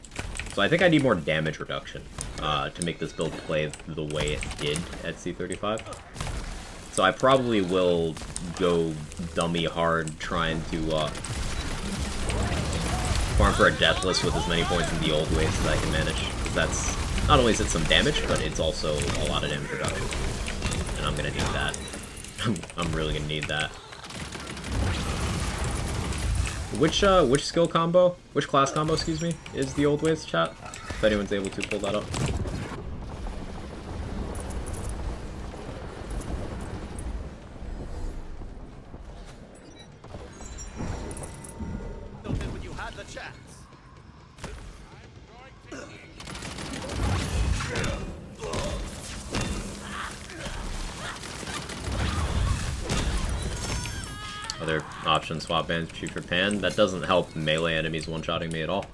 So I think I need more damage reduction to make this build play the way it did at C35. So I probably will go dummy hard trying to farm for a Deathless with as many points in the old ways as I can manage. That's, not only is it some damage, but it's also a lot of damage reduction. And I'm gonna need that. I'm really gonna need that. Which skill combo, which class combo, excuse me, is the old ways, chat? If anyone's able to pull that up. other option, swap Banshee for Pan. That doesn't help melee enemies one-shotting me at all.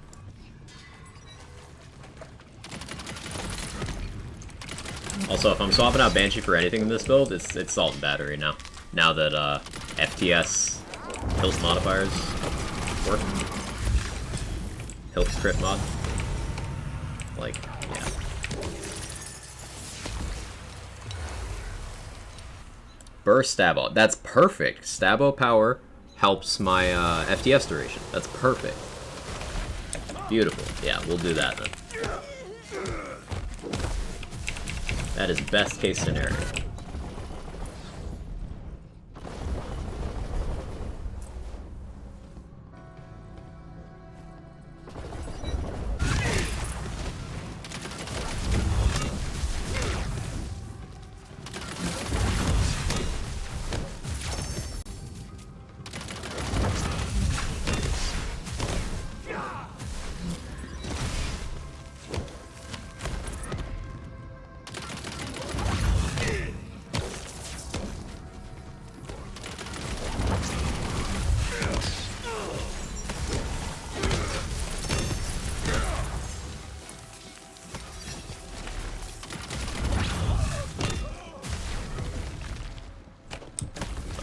Also, if I'm swapping out Banshee for anything in this build, it's Salt and Battery now. Now that FTS health modifiers work. Health crit mod. Like, yeah. Burst Stabbo. That's perfect. Stabbo power helps my FTS duration. That's perfect. Beautiful. Yeah, we'll do that then. That is best case scenario.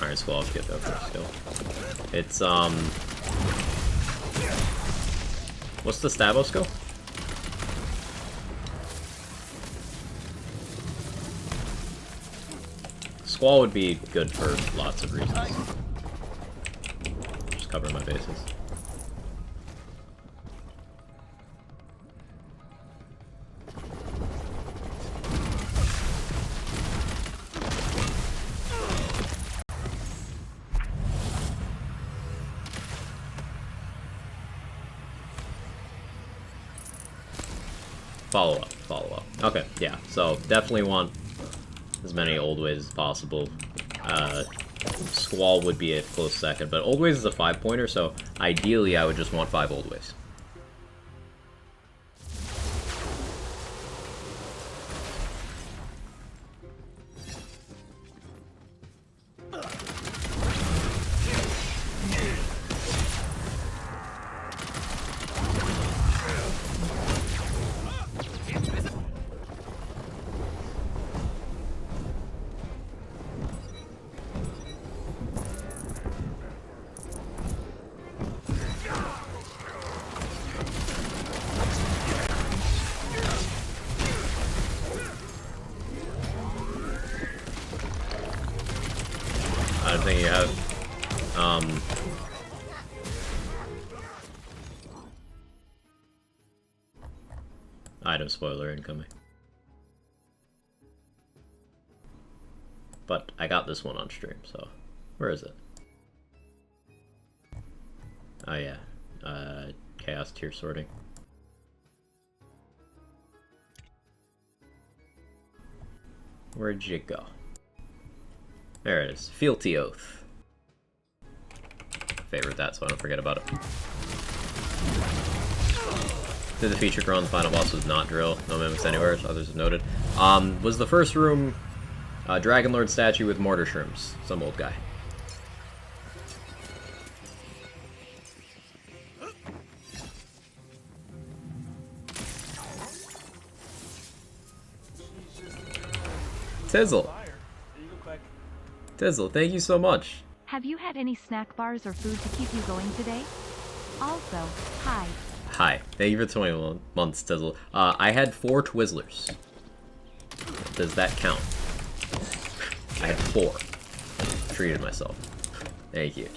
Iron Skull, I'll get that first skill. It's, what's the Stabbo skill? Squall would be good for lots of reasons. Just cover my bases. Follow up. Okay, yeah, so definitely want as many old ways as possible. Squall would be a close second, but old ways is a 5-pointer, so ideally I would just want 5 old ways. I think you have, item spoiler incoming. But I got this one on stream, so where is it? Oh yeah, chaos tier sorting. Where'd you go? There it is. Fealty Oath. Favorite that so I don't forget about it. Did the featured run, the final boss was not drill. No mimics anywhere, as others have noted. Was the first room Dragon Lord statue with mortar shrooms. Some old guy. Tizzle. Tizzle, thank you so much. Have you had any snack bars or food to keep you going today? Also, hi. Hi. Thank you for 21 months, Tizzle. I had 4 Twizzlers. Does that count? I had 4. Treated myself. Thank you.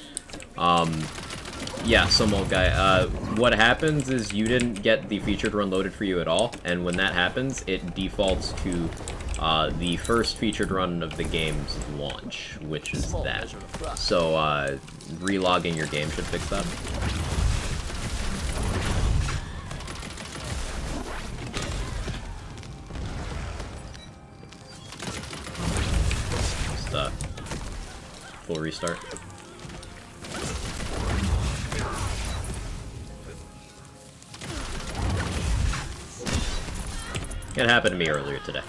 Yeah, some old guy. What happens is you didn't get the featured run loaded for you at all, and when that happens, it defaults to the first featured run of the game's launch, which is that. So, relogging your game should fix that. Just, full restart. It happened to me earlier today.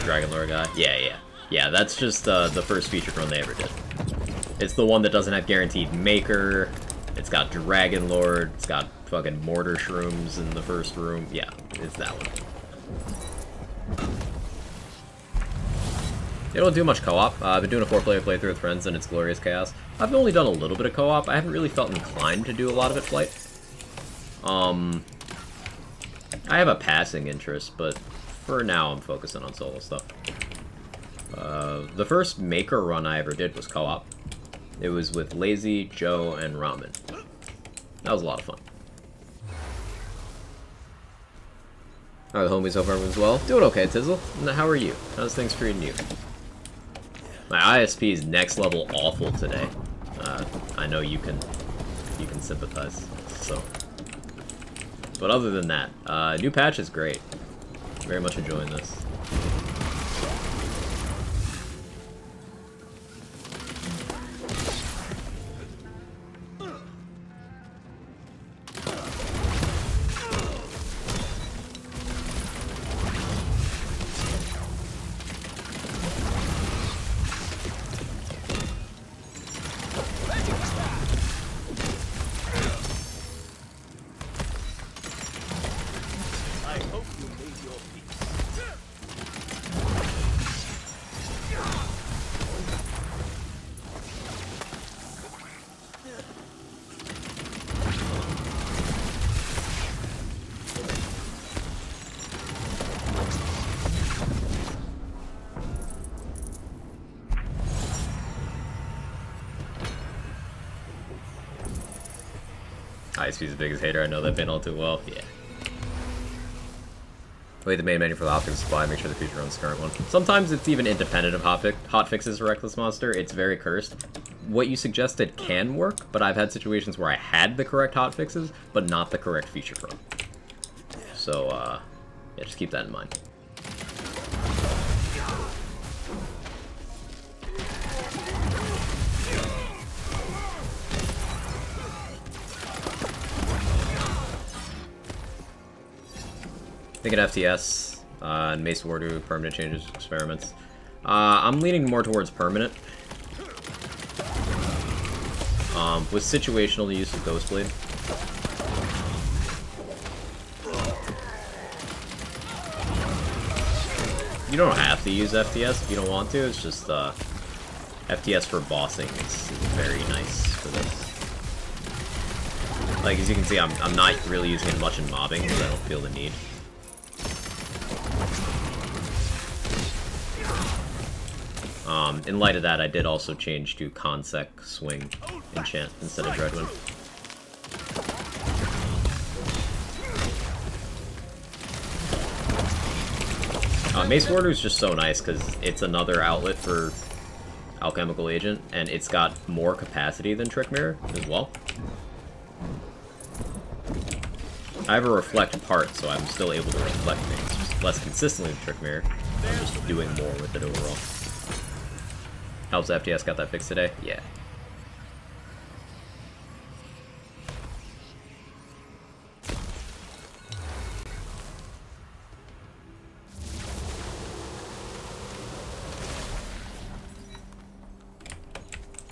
Dragon Lore guy? Yeah. Yeah, that's just the first feature run they ever did. It's the one that doesn't have guaranteed Maker, it's got Dragon Lord, it's got fucking Mortar Shrooms in the first room. Yeah, it's that one. They don't do much co-op. I've been doing a 4-player playthrough with friends, and it's glorious chaos. I've only done a little bit of co-op. I haven't really felt inclined to do a lot of it Flight. I have a passing interest, but for now I'm focusing on solo stuff. The first Maker run I ever did was co-op. It was with Lazy, Joe, and Ramen. That was a lot of fun. How are the homies? Hope everyone's well. Doing okay, Tizzle. How are you? How's things treating you? My ISP is next level awful today. I know you can sympathize. So, but other than that, new patch is great. Very much enjoying this. ISP's the biggest hater. I know that band all too well. Yeah. Wait, the main menu for the hotfix supply. Make sure the feature runs the current one. Sometimes it's even independent of hotfixes for Reckless Monster. It's very cursed. What you suggested can work, but I've had situations where I had the correct hotfixes, but not the correct feature run. So, yeah, just keep that in mind. Thinking FTS and Mace Wardu, permanent changes, experiments. I'm leaning more towards permanent. With situational use of Ghostblade. You don't have to use FTS if you don't want to, it's just FTS for bossing is very nice for this. Like, as you can see, I'm not really using it much in mobbing because I don't feel the need. In light of that, I did also change to Consec Swing Enchant instead of Dreadwind. Mace Warder is just so nice because it's another outlet for Alchemical Agent, and it's got more capacity than Trick Mirror as well. I have a Reflect part, so I'm still able to reflect things, just less consistently with Trick Mirror. I'm just doing more with it overall. Helps FTS got that fixed today? Yeah.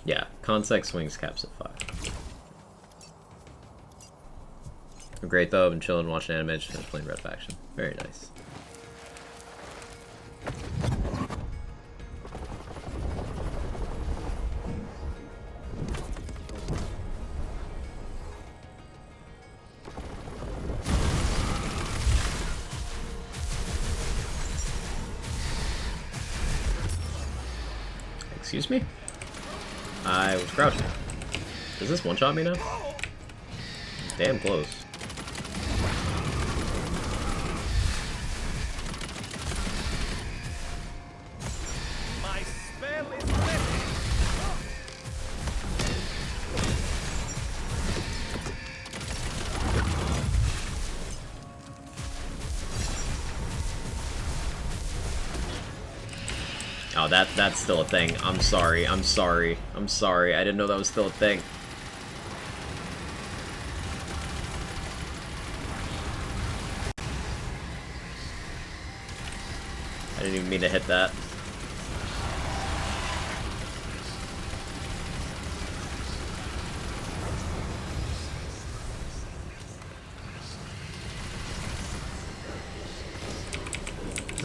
Yeah, Consec swings caps at 5. Great though, I've been chilling, watching anime, just finished playing Red Faction. Very nice. Excuse me? I was crouching. Does this one-shot me now? Damn close. My spell is ready. Oh, that's still a thing. I'm sorry. I'm sorry. I'm sorry. I didn't know that was still a thing. I didn't even mean to hit that.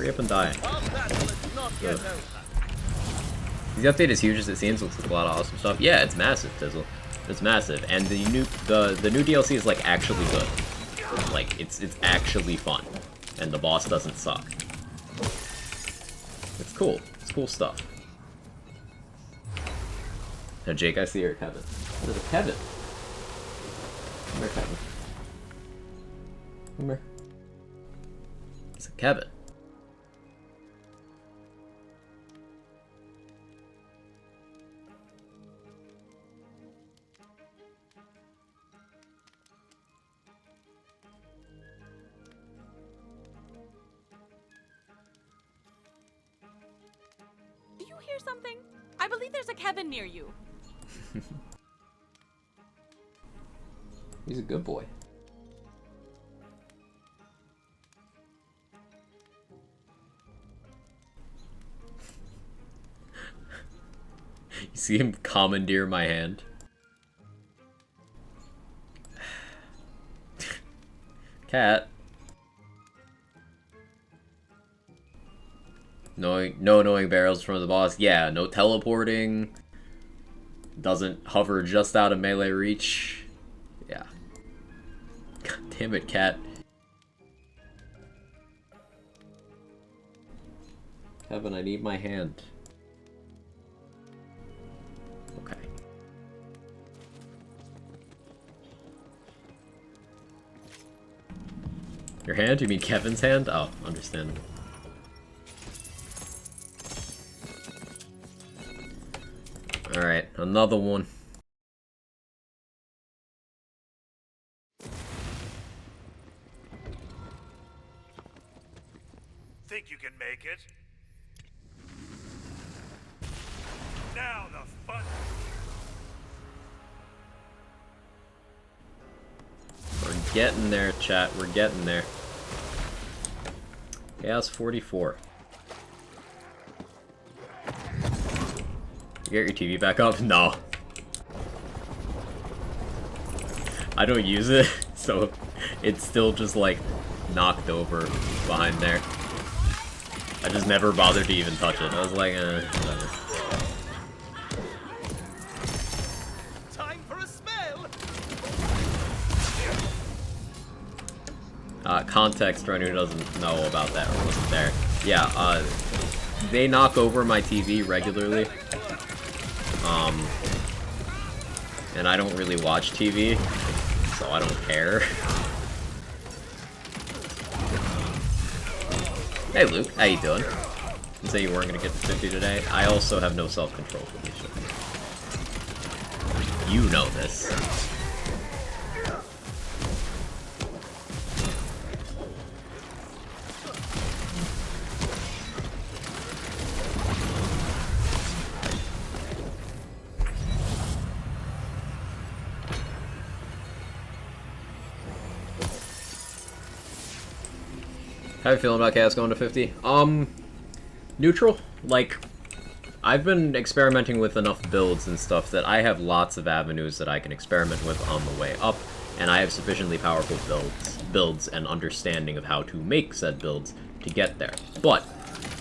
Hurry up and die. Our battle is not yet over. The update is huge as it seems. Looks like a lot of awesome stuff. Yeah, it's massive, Tizzle. It's massive, and the new DLC is like actually good. Like it's actually fun, and the boss doesn't suck. It's cool. It's cool stuff. Now, Jake, I see her, Kevin. There's a Kevin. Come here, Kevin. Come here. It's a Kevin. Do you hear something? I believe there's a Kevin near you. He's a good boy. You see him commandeer my hand? Cat. No annoying barrels from the boss. Yeah, no teleporting. Doesn't hover just out of melee reach. Yeah. God damn it, cat. Kevin, I need my hand. Okay. Your hand? You mean Kevin's hand? Oh, understandable. Alright, another one. Think you can make it? Now the fun. We're getting there, chat. We're getting there. Chaos 44. You get your TV back up? No. I don't use it, so it's still just like knocked over behind there. I just never bothered to even touch it. I was like, whatever. Time for a spell. Context for anyone who doesn't know about that or wasn't there. Yeah, they knock over my TV regularly. And I don't really watch TV, so I don't care. Hey Luke, how you doing? You say you weren't gonna get to 50 today? I also have no self-control for this shit. You know this. How you feeling about Chaos going to 50? Neutral. Like, I've been experimenting with enough builds and stuff that I have lots of avenues that I can experiment with on the way up, and I have sufficiently powerful builds and understanding of how to make said builds to get there. But,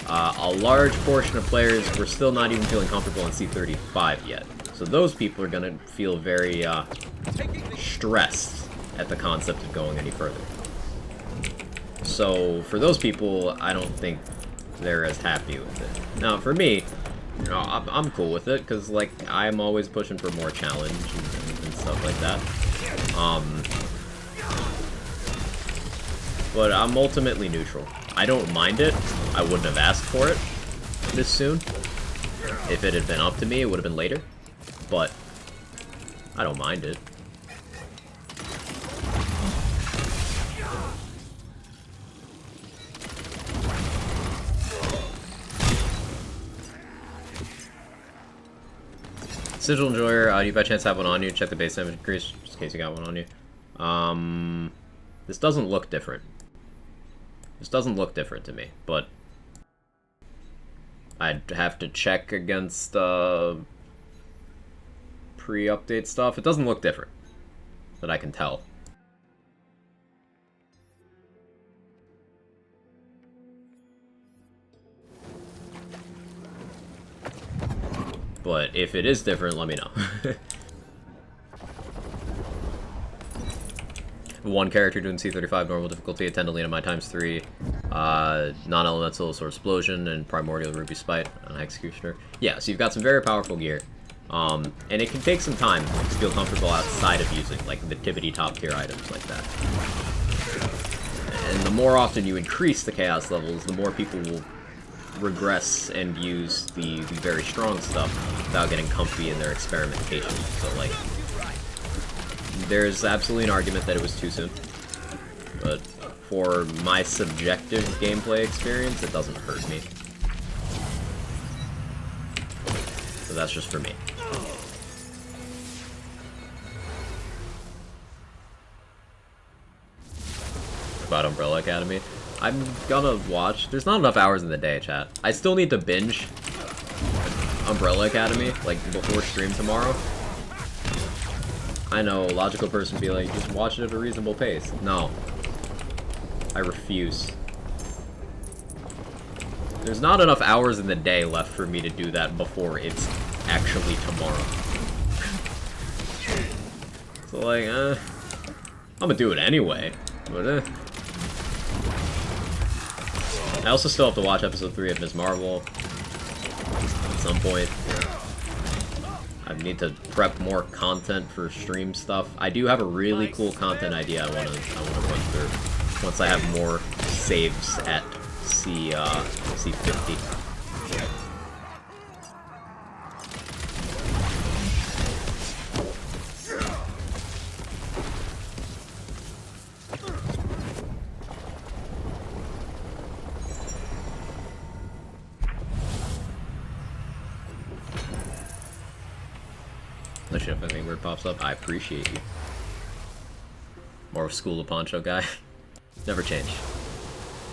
a large portion of players were still not even feeling comfortable in C35 yet. So those people are gonna feel very, stressed at the concept of going any further. So, for those people, I don't think they're as happy with it. Now, for me, you know, I'm cool with it, because, like, I'm always pushing for more challenge and stuff like that. But I'm ultimately neutral. I don't mind it. I wouldn't have asked for it this soon. If it had been up to me, it would have been later. But I don't mind it. Sigil Enjoyer, do you by chance have one on you? Check the base damage increase, just in case you got one on you. This doesn't look different. This doesn't look different to me, but I'd have to check against pre-update stuff. It doesn't look different, that I can tell. But if it is different, let me know. One character doing C35 normal difficulty, attend to Lena my ~3, non-elemental Sword Explosion, and Primordial Ruby Spite on Executioner. Yeah, so you've got some very powerful gear. And it can take some time to feel comfortable outside of using, like, the tippity top tier items like that. And the more often you increase the chaos levels, the more people will regress and use the very strong stuff without getting comfy in their experimentation. So, like, there's absolutely an argument that it was too soon. But for my subjective gameplay experience, it doesn't hurt me. So that's just for me. About Umbrella Academy. I'm gonna watch. There's not enough hours in the day, chat. I still need to binge Umbrella Academy, like, before stream tomorrow. I know, logical person be like, just watch it at a reasonable pace. No. I refuse. There's not enough hours in the day left for me to do that before it's actually tomorrow. So, like, I'm gonna do it anyway, but I also still have to watch episode 3 of Ms. Marvel at some point. I need to prep more content for stream stuff. I do have a really cool content idea I wanna run through once I have more saves at C50. Let you know if anything weird pops up. I appreciate you. More School of Poncho guy. Never change.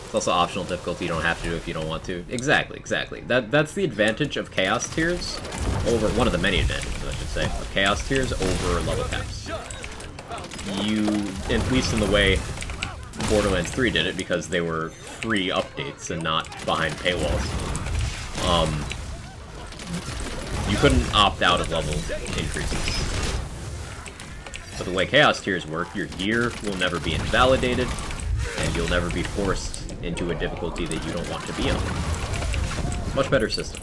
It's also optional difficulty. You don't have to do it if you don't want to. Exactly, exactly. That's the advantage of Chaos Tiers over... One of the many advantages, I should say, of Chaos Tiers over level caps. You, at least in the way Borderlands 3 did it, because they were free updates and not behind paywalls. You couldn't opt out of level increases. But the way Chaos Tiers work, your gear will never be invalidated, and you'll never be forced into a difficulty that you don't want to be on. Much better system.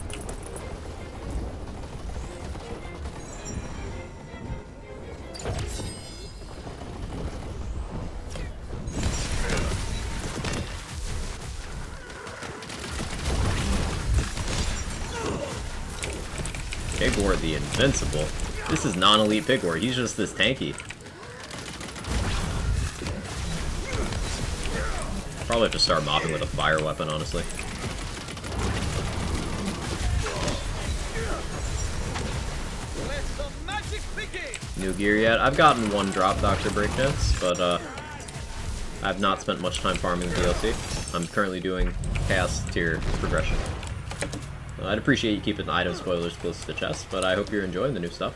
Pigward the Invincible. This is non-elite Pigward. He's just this tanky. Probably have to start mopping with a fire weapon, honestly. New gear yet? I've gotten one drop Dr. Breakdance, but I've not spent much time farming the DLC. I'm currently doing Chaos Tier progression. I'd appreciate you keeping the item spoilers close to the chest, but I hope you're enjoying the new stuff.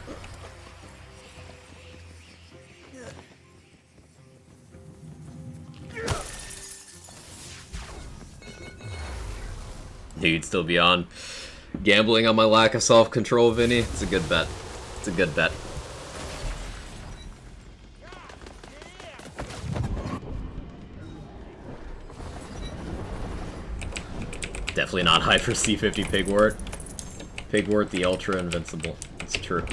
You'd still be on. Gambling on my lack of self-control, Vinny? It's a good bet. It's a good bet. Definitely not high for C50 Pigwort. Pigwort the Ultra Invincible. It's true.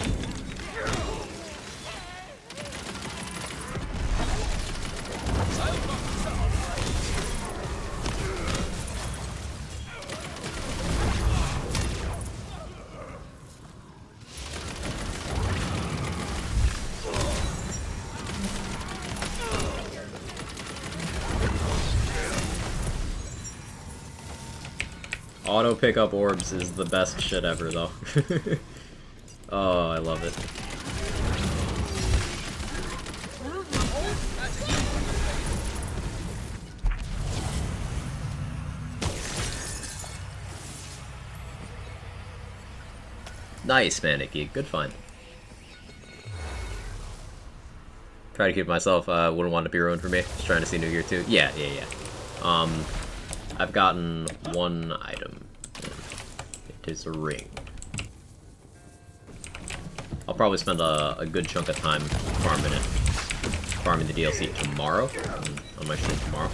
Auto pickup orbs is the best shit ever, though. Oh, I love it. Nice, Manicky. Good find. Try to keep myself, wouldn't want to be ruined for me. Just trying to see New Year too. Yeah. I've gotten one item. It is a ring. I'll probably spend a good chunk of time farming the DLC tomorrow, on my stream tomorrow.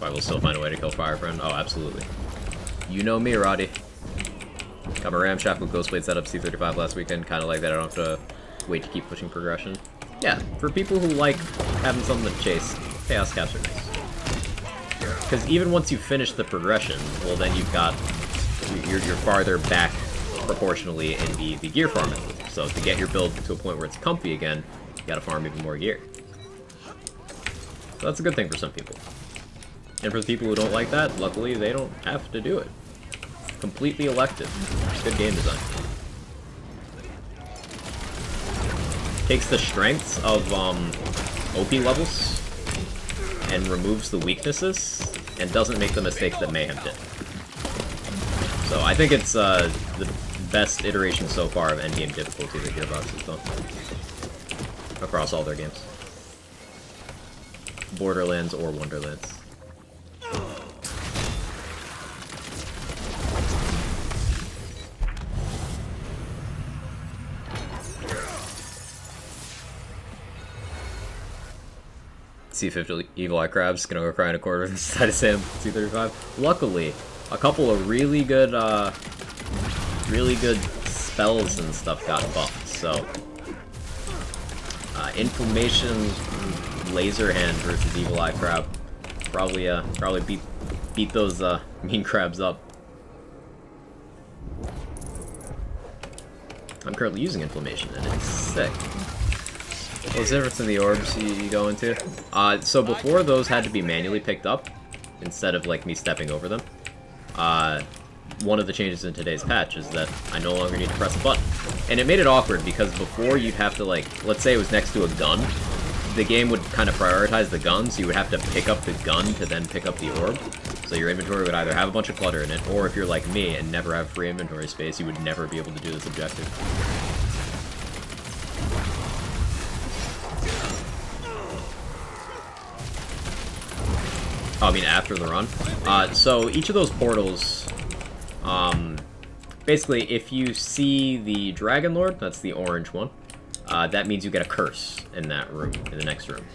I will still find a way to kill Firefriend. Oh, absolutely. You know me, Roddy. Got my Ramshackle with Ghostblade set up C35 last weekend. Kind of like that. I don't have to wait to keep pushing progression. Yeah, for people who like having something to chase, Chaos Caps are nice. Because even once you finish the progression, well, then you're farther back proportionally in the gear farming. So to get your build to a point where it's comfy again, you gotta farm even more gear. So that's a good thing for some people. And for the people who don't like that, luckily they don't have to do it. Completely elective. Good game design. Takes the strengths of OP levels and removes the weaknesses and doesn't make the mistakes that Mayhem did. So I think it's the best iteration so far of endgame difficulty that Gearbox has done across all their games. Borderlands or Wonderlands. C50 Evil Eye Crab's gonna go cry in a corner inside of Sam C35. Luckily, a couple of really good spells and stuff got buffed. So, Inflammation, Laser Hand versus Evil Eye Crab, probably beat those mean crabs up. I'm currently using Inflammation and it's sick. What's the difference in the orbs you go into? So before those had to be manually picked up, instead of like me stepping over them. One of the changes in today's patch is that I no longer need to press a button. And it made it awkward because before you'd have to like, let's say it was next to a gun, the game would kind of prioritize the gun, so you would have to pick up the gun to then pick up the orb. So your inventory would either have a bunch of clutter in it, or if you're like me and never have free inventory space, you would never be able to do this objective. I mean, after the run. So each of those portals, basically, if you see the Dragon Lord, that's the orange one, that means you get a curse in that room, in the next room.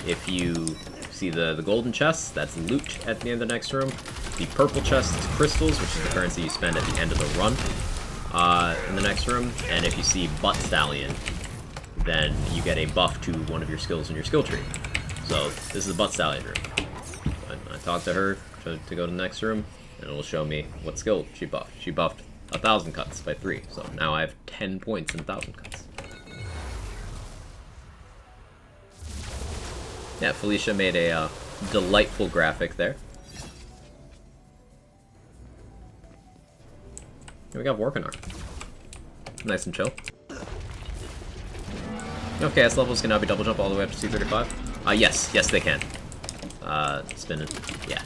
If you see the golden chest, that's loot at the end of the next room. The purple chest is crystals, which is the currency you spend at the end of the run, in the next room. And if you see Butt Stallion, then you get a buff to one of your skills in your skill tree. So this is the Butt Stallion room. I talked to her to go to the next room, and it'll show me what skill she buffed. She buffed 1,000 cuts by 3, so now I have 10 points in 1,000 cuts. Yeah, Felicia made a delightful graphic there. Here we got Vorkanar. Nice and chill. Okay, S levels can now be double jump all the way up to C35. Yes, they can. Spinning. Yeah.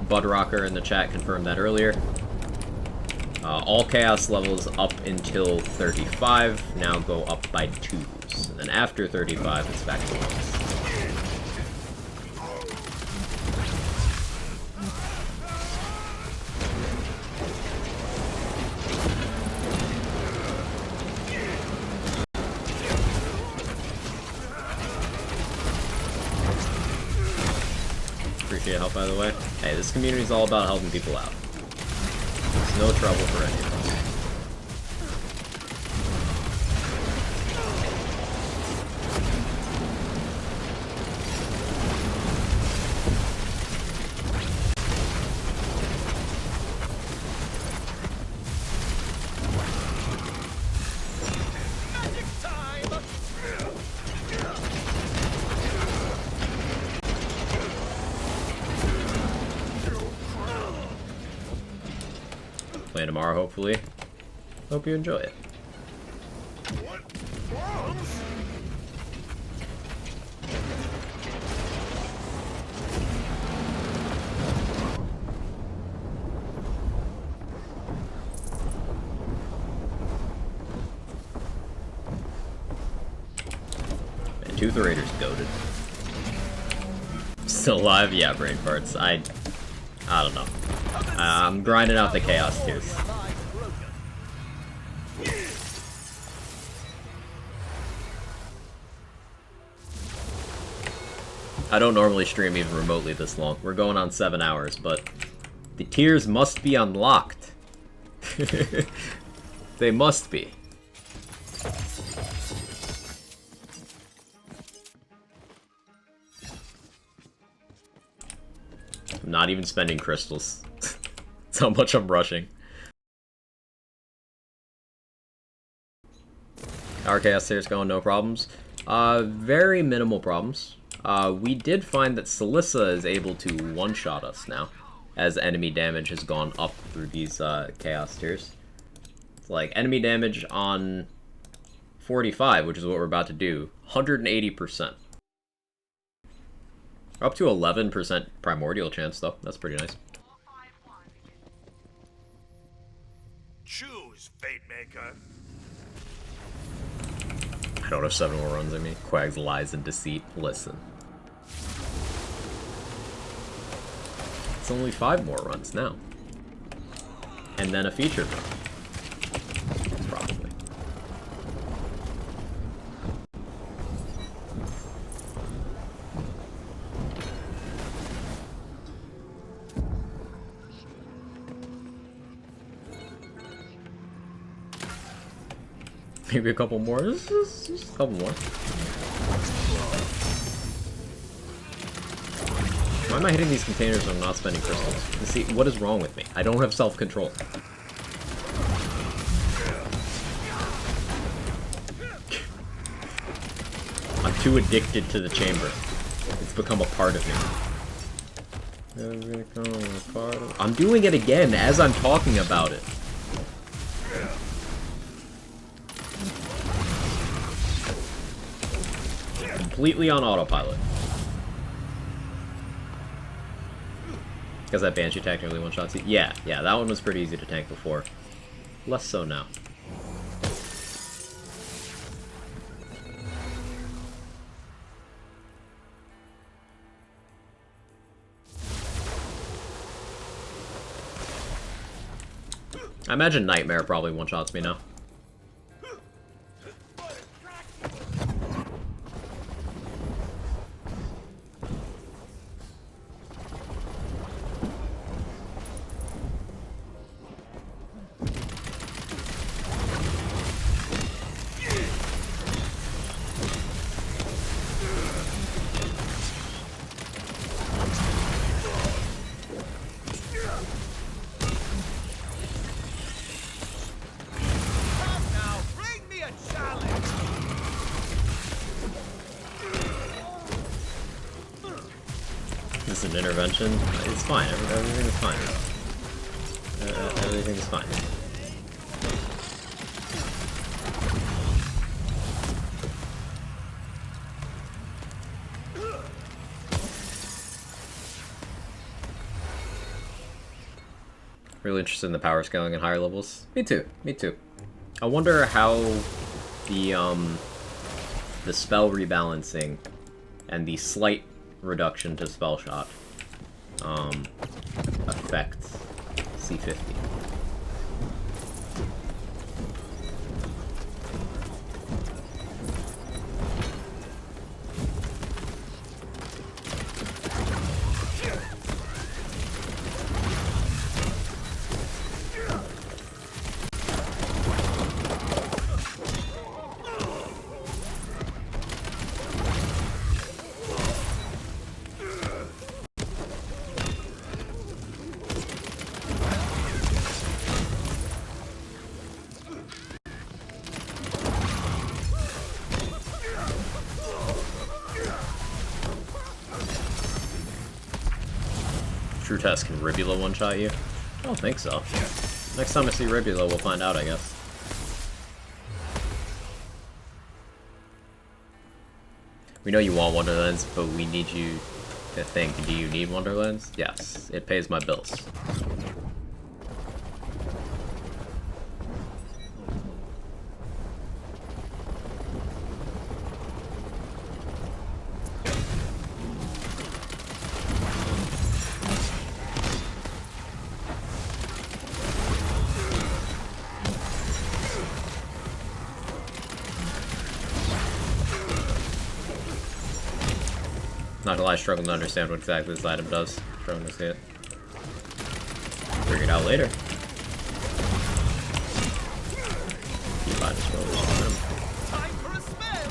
Bud Rocker in the chat confirmed that earlier. All Chaos levels up until 35 now go up by 2s. And then after 35, it's back to 1s. Appreciate help, by the way. Hey, this community is all about helping people out. There's no trouble for any of us. Play tomorrow, hopefully. Hope you enjoy it. Man, Tooth Raider's goated. Still alive? Yeah, brain farts. I don't know. I'm grinding out the chaos tiers. I don't normally stream even remotely this long. We're going on 7 hours, but the tiers must be unlocked. They must be. I'm not even spending crystals. That's how much I'm rushing. Our chaos tiers going, no problems. Very minimal problems. We did find that Celissa is able to one-shot us now, as enemy damage has gone up through these chaos tiers. It's like enemy damage on 45, which is what we're about to do, 180%. Up to 11% primordial chance, though. That's pretty nice. Choose, Fate Maker. I don't have 7 more runs in me. Quag's lies and deceit. Listen. It's only 5 more runs now. And then a featured run. Probably. Maybe a couple more. Just a couple more. Why am I hitting these containers when I'm not spending crystals? See, what is wrong with me? I don't have self-control. I'm too addicted to the chamber. It's become a part of me. I'm doing it again as I'm talking about it. Completely on autopilot. Because that Banshee technically one-shots you. Yeah, that one was pretty easy to tank before. Less so now. I imagine Nightmare probably one-shots me now. This is an intervention. It's fine. Everything is fine. Everything is fine. Really interested in the power scaling at higher levels. Me too. Me too. I wonder how the spell rebalancing and the slight reduction to spell shot affect C50. True test, can Ribula one-shot you? I don't think so. Next time I see Ribula, we'll find out, I guess. We know you want Wonderlands, but we need you to think, do you need Wonderlands? Yes, it pays my bills. Not gonna lie, struggling to understand what exactly this item does. Struggling to see it. Figure it out later. You might as well just him. Time for a spell!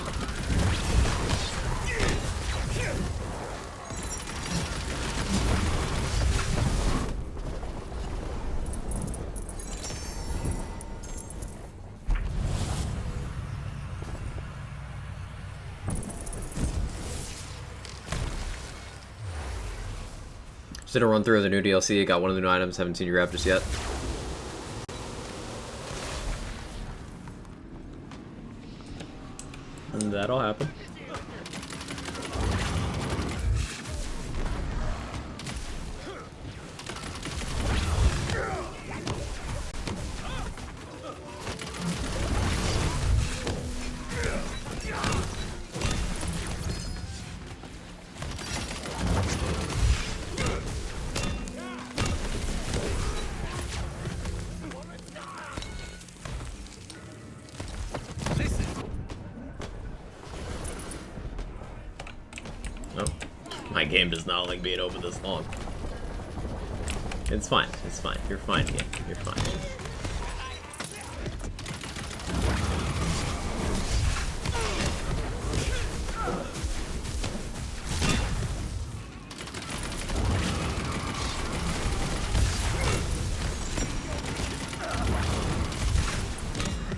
Just did a run through of the new DLC, got one of the new items, haven't seen you grab just yet. And that'll happen. Nope. My game does not like being open this long. It's fine. It's fine. You're fine, game. You're fine.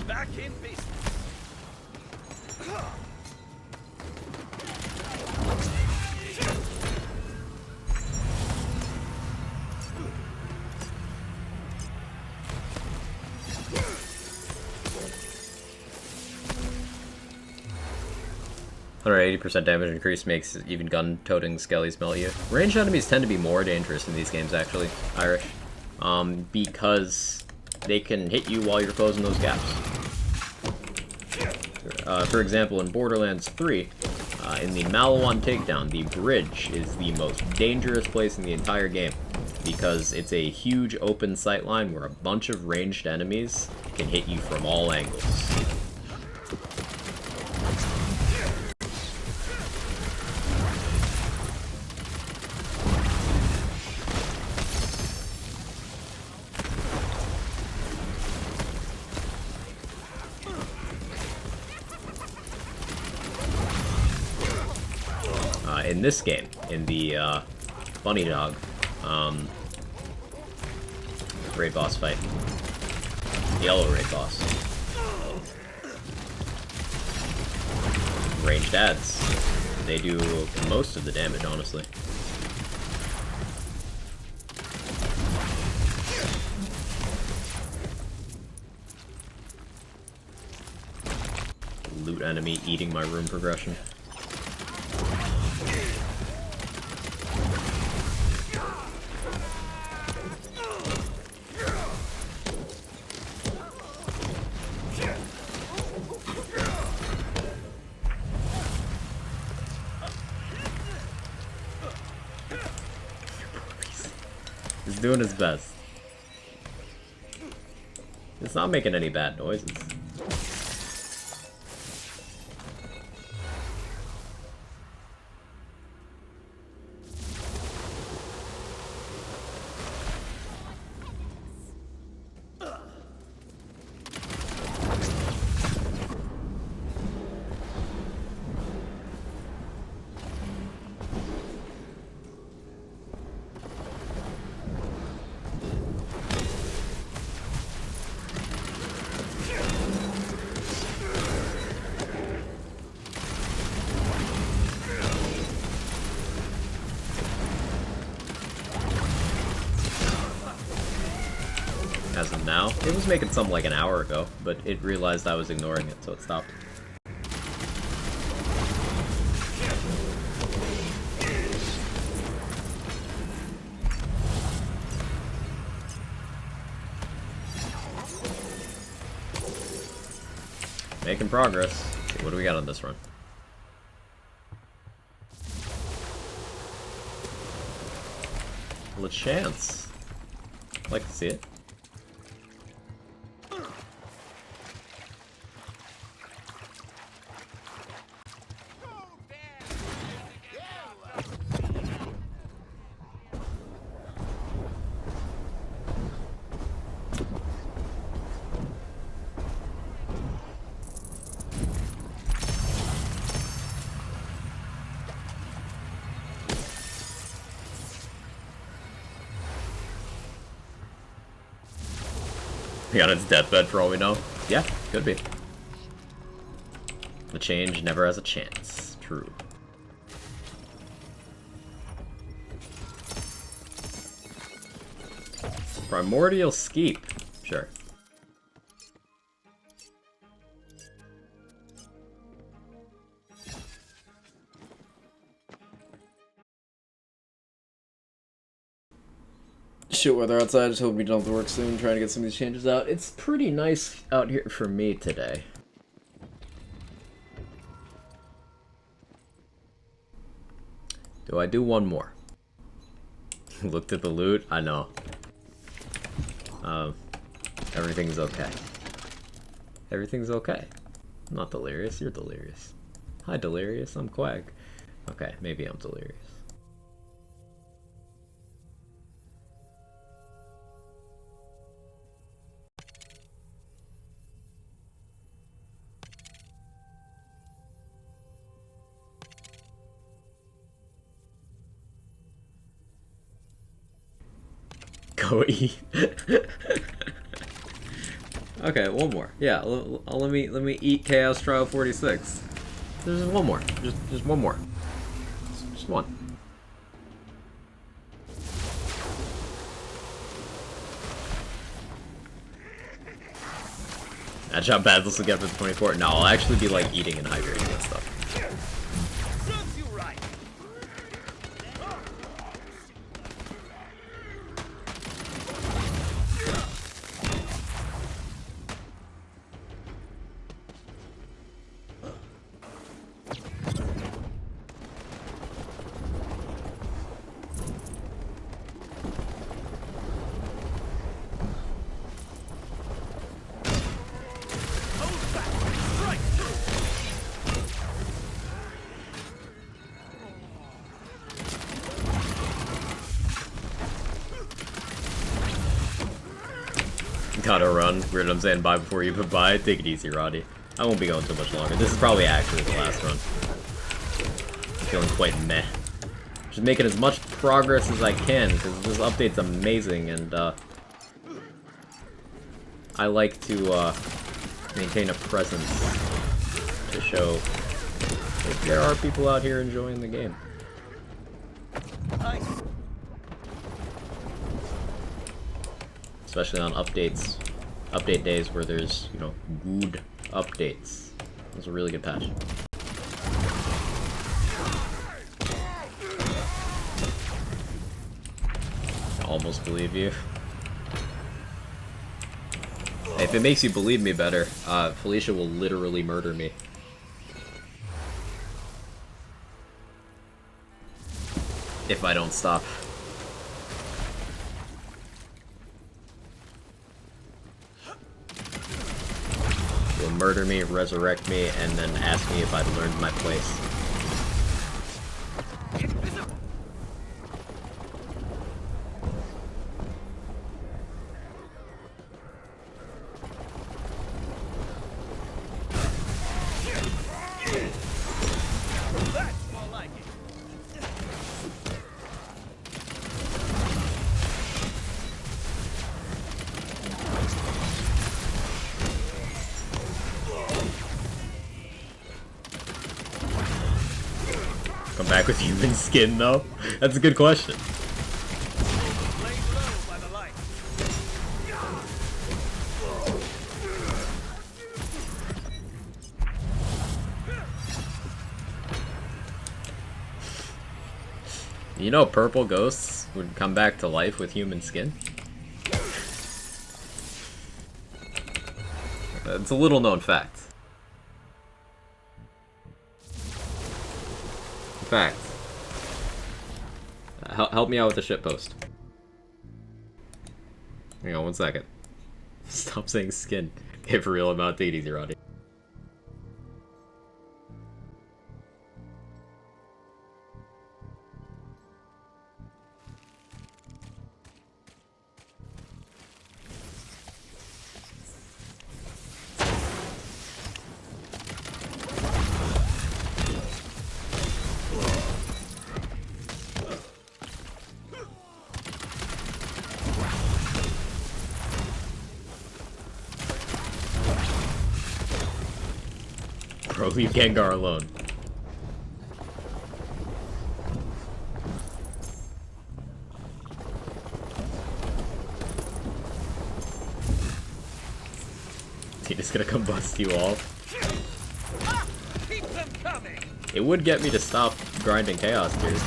Back in business. 180% damage increase makes even gun-toting skellies melt you. Ranged enemies tend to be more dangerous in these games, actually, Irish. Because they can hit you while you're closing those gaps. For example, in Borderlands 3, in the Malawan takedown, the bridge is the most dangerous place in the entire game. Because it's a huge open sightline where a bunch of ranged enemies can hit you from all angles. In this game, in the Bunny Dog raid boss fight, yellow raid boss, ranged ads, they do most of the damage, honestly. Loot enemy eating my room progression. He's doing his best. It's not making any bad noises. As of now, it was making some like an hour ago, but it realized I was ignoring it, so it stopped. Making progress. Okay, what do we got on this run? Well, a chance. I'd like to see it. He on its deathbed for all we know. Yeah, could be. The change never has a chance. True. Primordial Skeep. Sure. Shit weather outside, just hope we don't have to work soon, trying to get some of these changes out. It's pretty nice out here for me today. Do I do one more? Looked at the loot? I know. Everything's okay. Everything's okay. I'm not delirious, you're delirious. Hi delirious, I'm Quag. Okay, maybe I'm delirious. Go eat. Okay, one more. Yeah, let me eat Chaos Trial 46. There's just one more. Just one more. Just one. That's how bad this will get for the 24. No, I'll actually be like eating and hydrating and stuff. Serves you right. Gotta run. Weird, I'm saying bye before you put bye. Take it easy, Roddy. I won't be going too much longer. This is probably actually the last run. I'm feeling quite meh. Just making as much progress as I can, because this update's amazing, and I like to maintain a presence to show that there are people out here enjoying the game. Nice. Especially on update days where there's, you know, good updates. It was a really good patch. I almost believe you. Hey, if it makes you believe me better, Felicia will literally murder me. If I don't stop. Will murder me, resurrect me, and then ask me if I've learned my place. That's more like it. Come back with human skin, though? That's a good question. Laid low by the light. You know purple ghosts would come back to life with human skin? It's a little known fact. Fact. Help me out with the shitpost. Hang on 1 second. Stop saying skin. Okay, for real, I'm not taking it easy, Roddy. bro. Leave Gengar alone. Tina's gonna come bust you all. Keep them coming. It would get me to stop grinding Chaos Tears.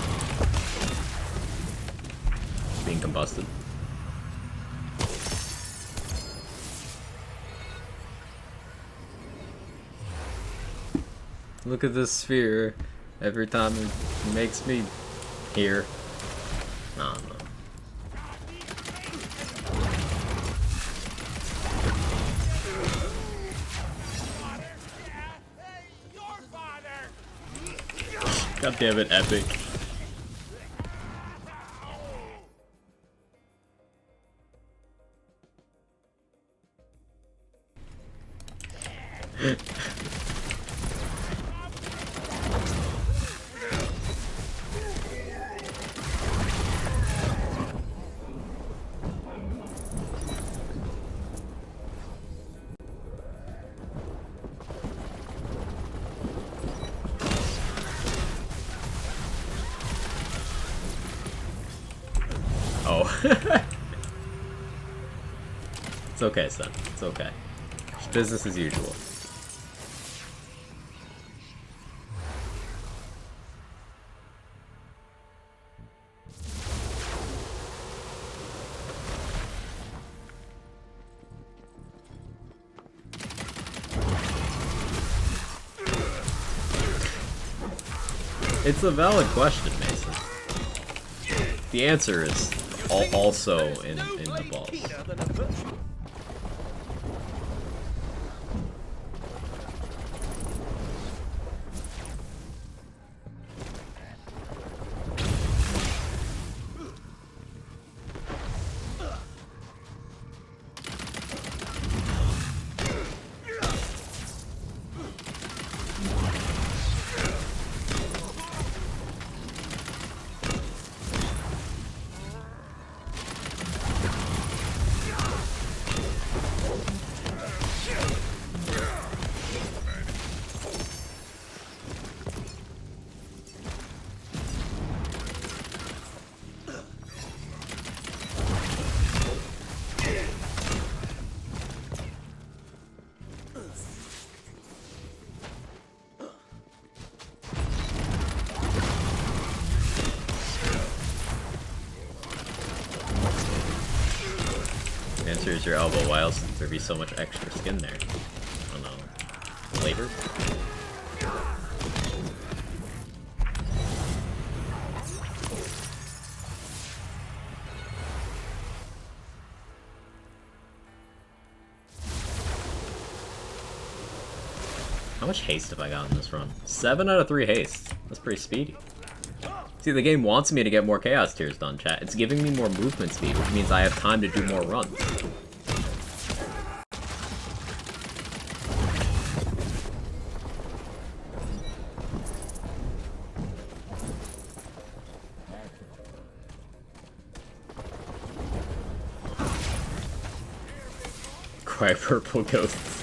Being combusted. Look at this sphere. Every time it makes me here. Nah, no. God damn it, Epic. It's okay, son. It's okay. It's business as usual. It's a valid question, Mason. The answer is also in the balls. Answers your elbow. Why else would there be so much extra skin there? I don't know. Flavor? How much haste have I got in this run? 7 out of 3 haste. That's pretty speedy. See, the game wants me to get more Chaos Tears done, chat. It's giving me more movement speed, which means I have time to do more runs. Cry purple ghosts.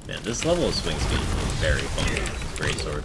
Man, this level of swing speed is very fun. Great sword.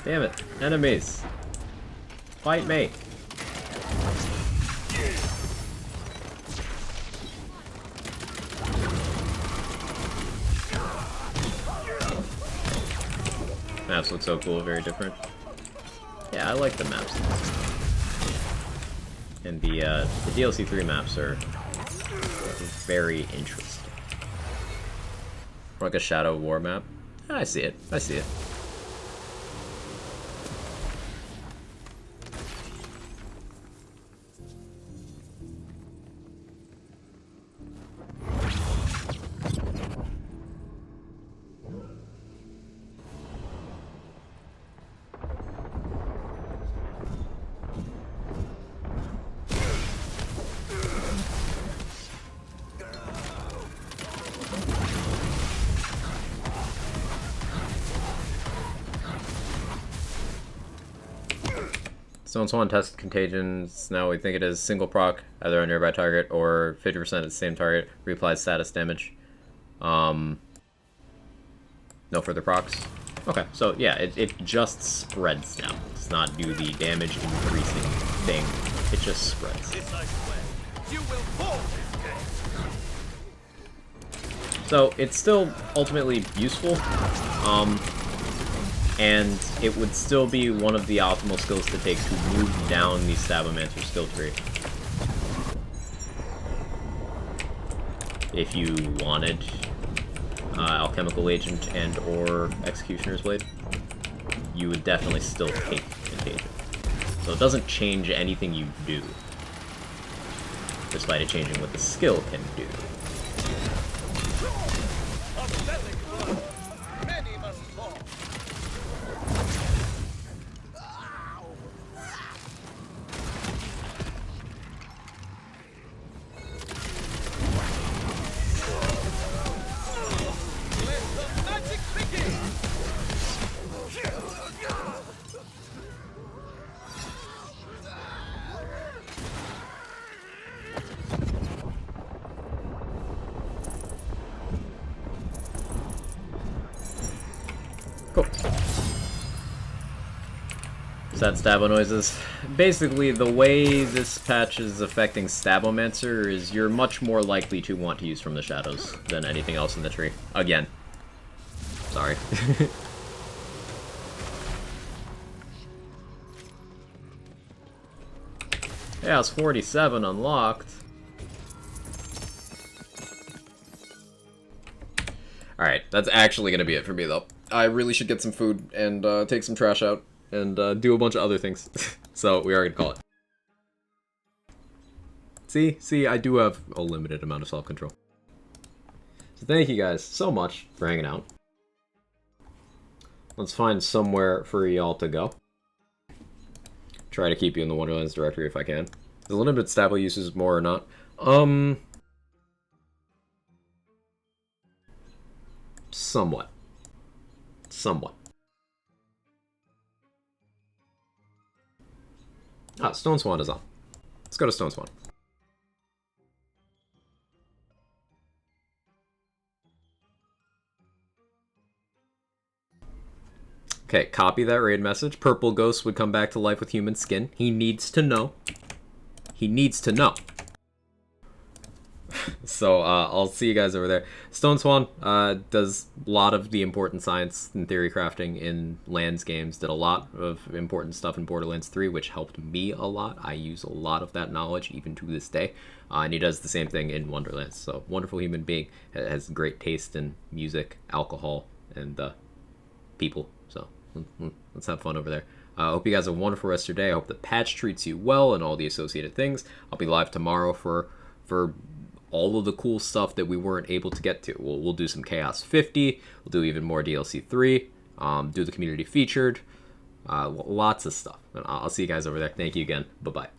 Damn it. Enemies. Fight me. Maps look so cool, very different. Yeah, I like the maps. And the DLC3 maps are very interesting. Like a Shadow War map. I see it. I see it. Stone Swan test contagions. Now we think it is single proc, either on nearby target or 50% at the same target. Reapplies status damage. No further procs. Okay, so yeah, it just spreads now. It's not do the damage increasing thing. It just spreads. So it's still ultimately useful. And it would still be one of the optimal skills to take to move down the Stabomancer skill tree. If you wanted Alchemical Agent and or Executioner's Blade, you would definitely still take Contagion. So it doesn't change anything you do, despite it changing what the skill can do. Cool. Sad Stabo noises. Basically, the way this patch is affecting Stabomancer is you're much more likely to want to use From the Shadows than anything else in the tree. Again. Sorry. Yeah, it's 47 unlocked. Alright, that's actually going to be it for me, though. I really should get some food and take some trash out and do a bunch of other things. So we are going to call it. See, I do have a limited amount of self-control. So thank you guys so much for hanging out. Let's find somewhere for y'all to go. Try to keep you in the Wonderlands directory if I can. Is limited Stabo uses more or not? Somewhat. Ah, Stone Swan is on. Let's go to Stone Swan. Okay, copy that raid message. Purple Ghost would come back to life with human skin. He needs to know. He needs to know. So, I'll see you guys over there. Stone Swan does a lot of the important science and theory crafting in Lands games. Did a lot of important stuff in Borderlands 3, which helped me a lot. I use a lot of that knowledge, even to this day. And he does the same thing in Wonderlands. So, wonderful human being. Has great taste in music, alcohol, and people. So, let's have fun over there. I hope you guys have a wonderful rest of your day. I hope the patch treats you well and all the associated things. I'll be live tomorrow for all of the cool stuff that we weren't able to get to. We'll do some Chaos 50. We'll do even more DLC3. Do the community featured. Lots of stuff. And I'll see you guys over there. Thank you again. Bye-bye.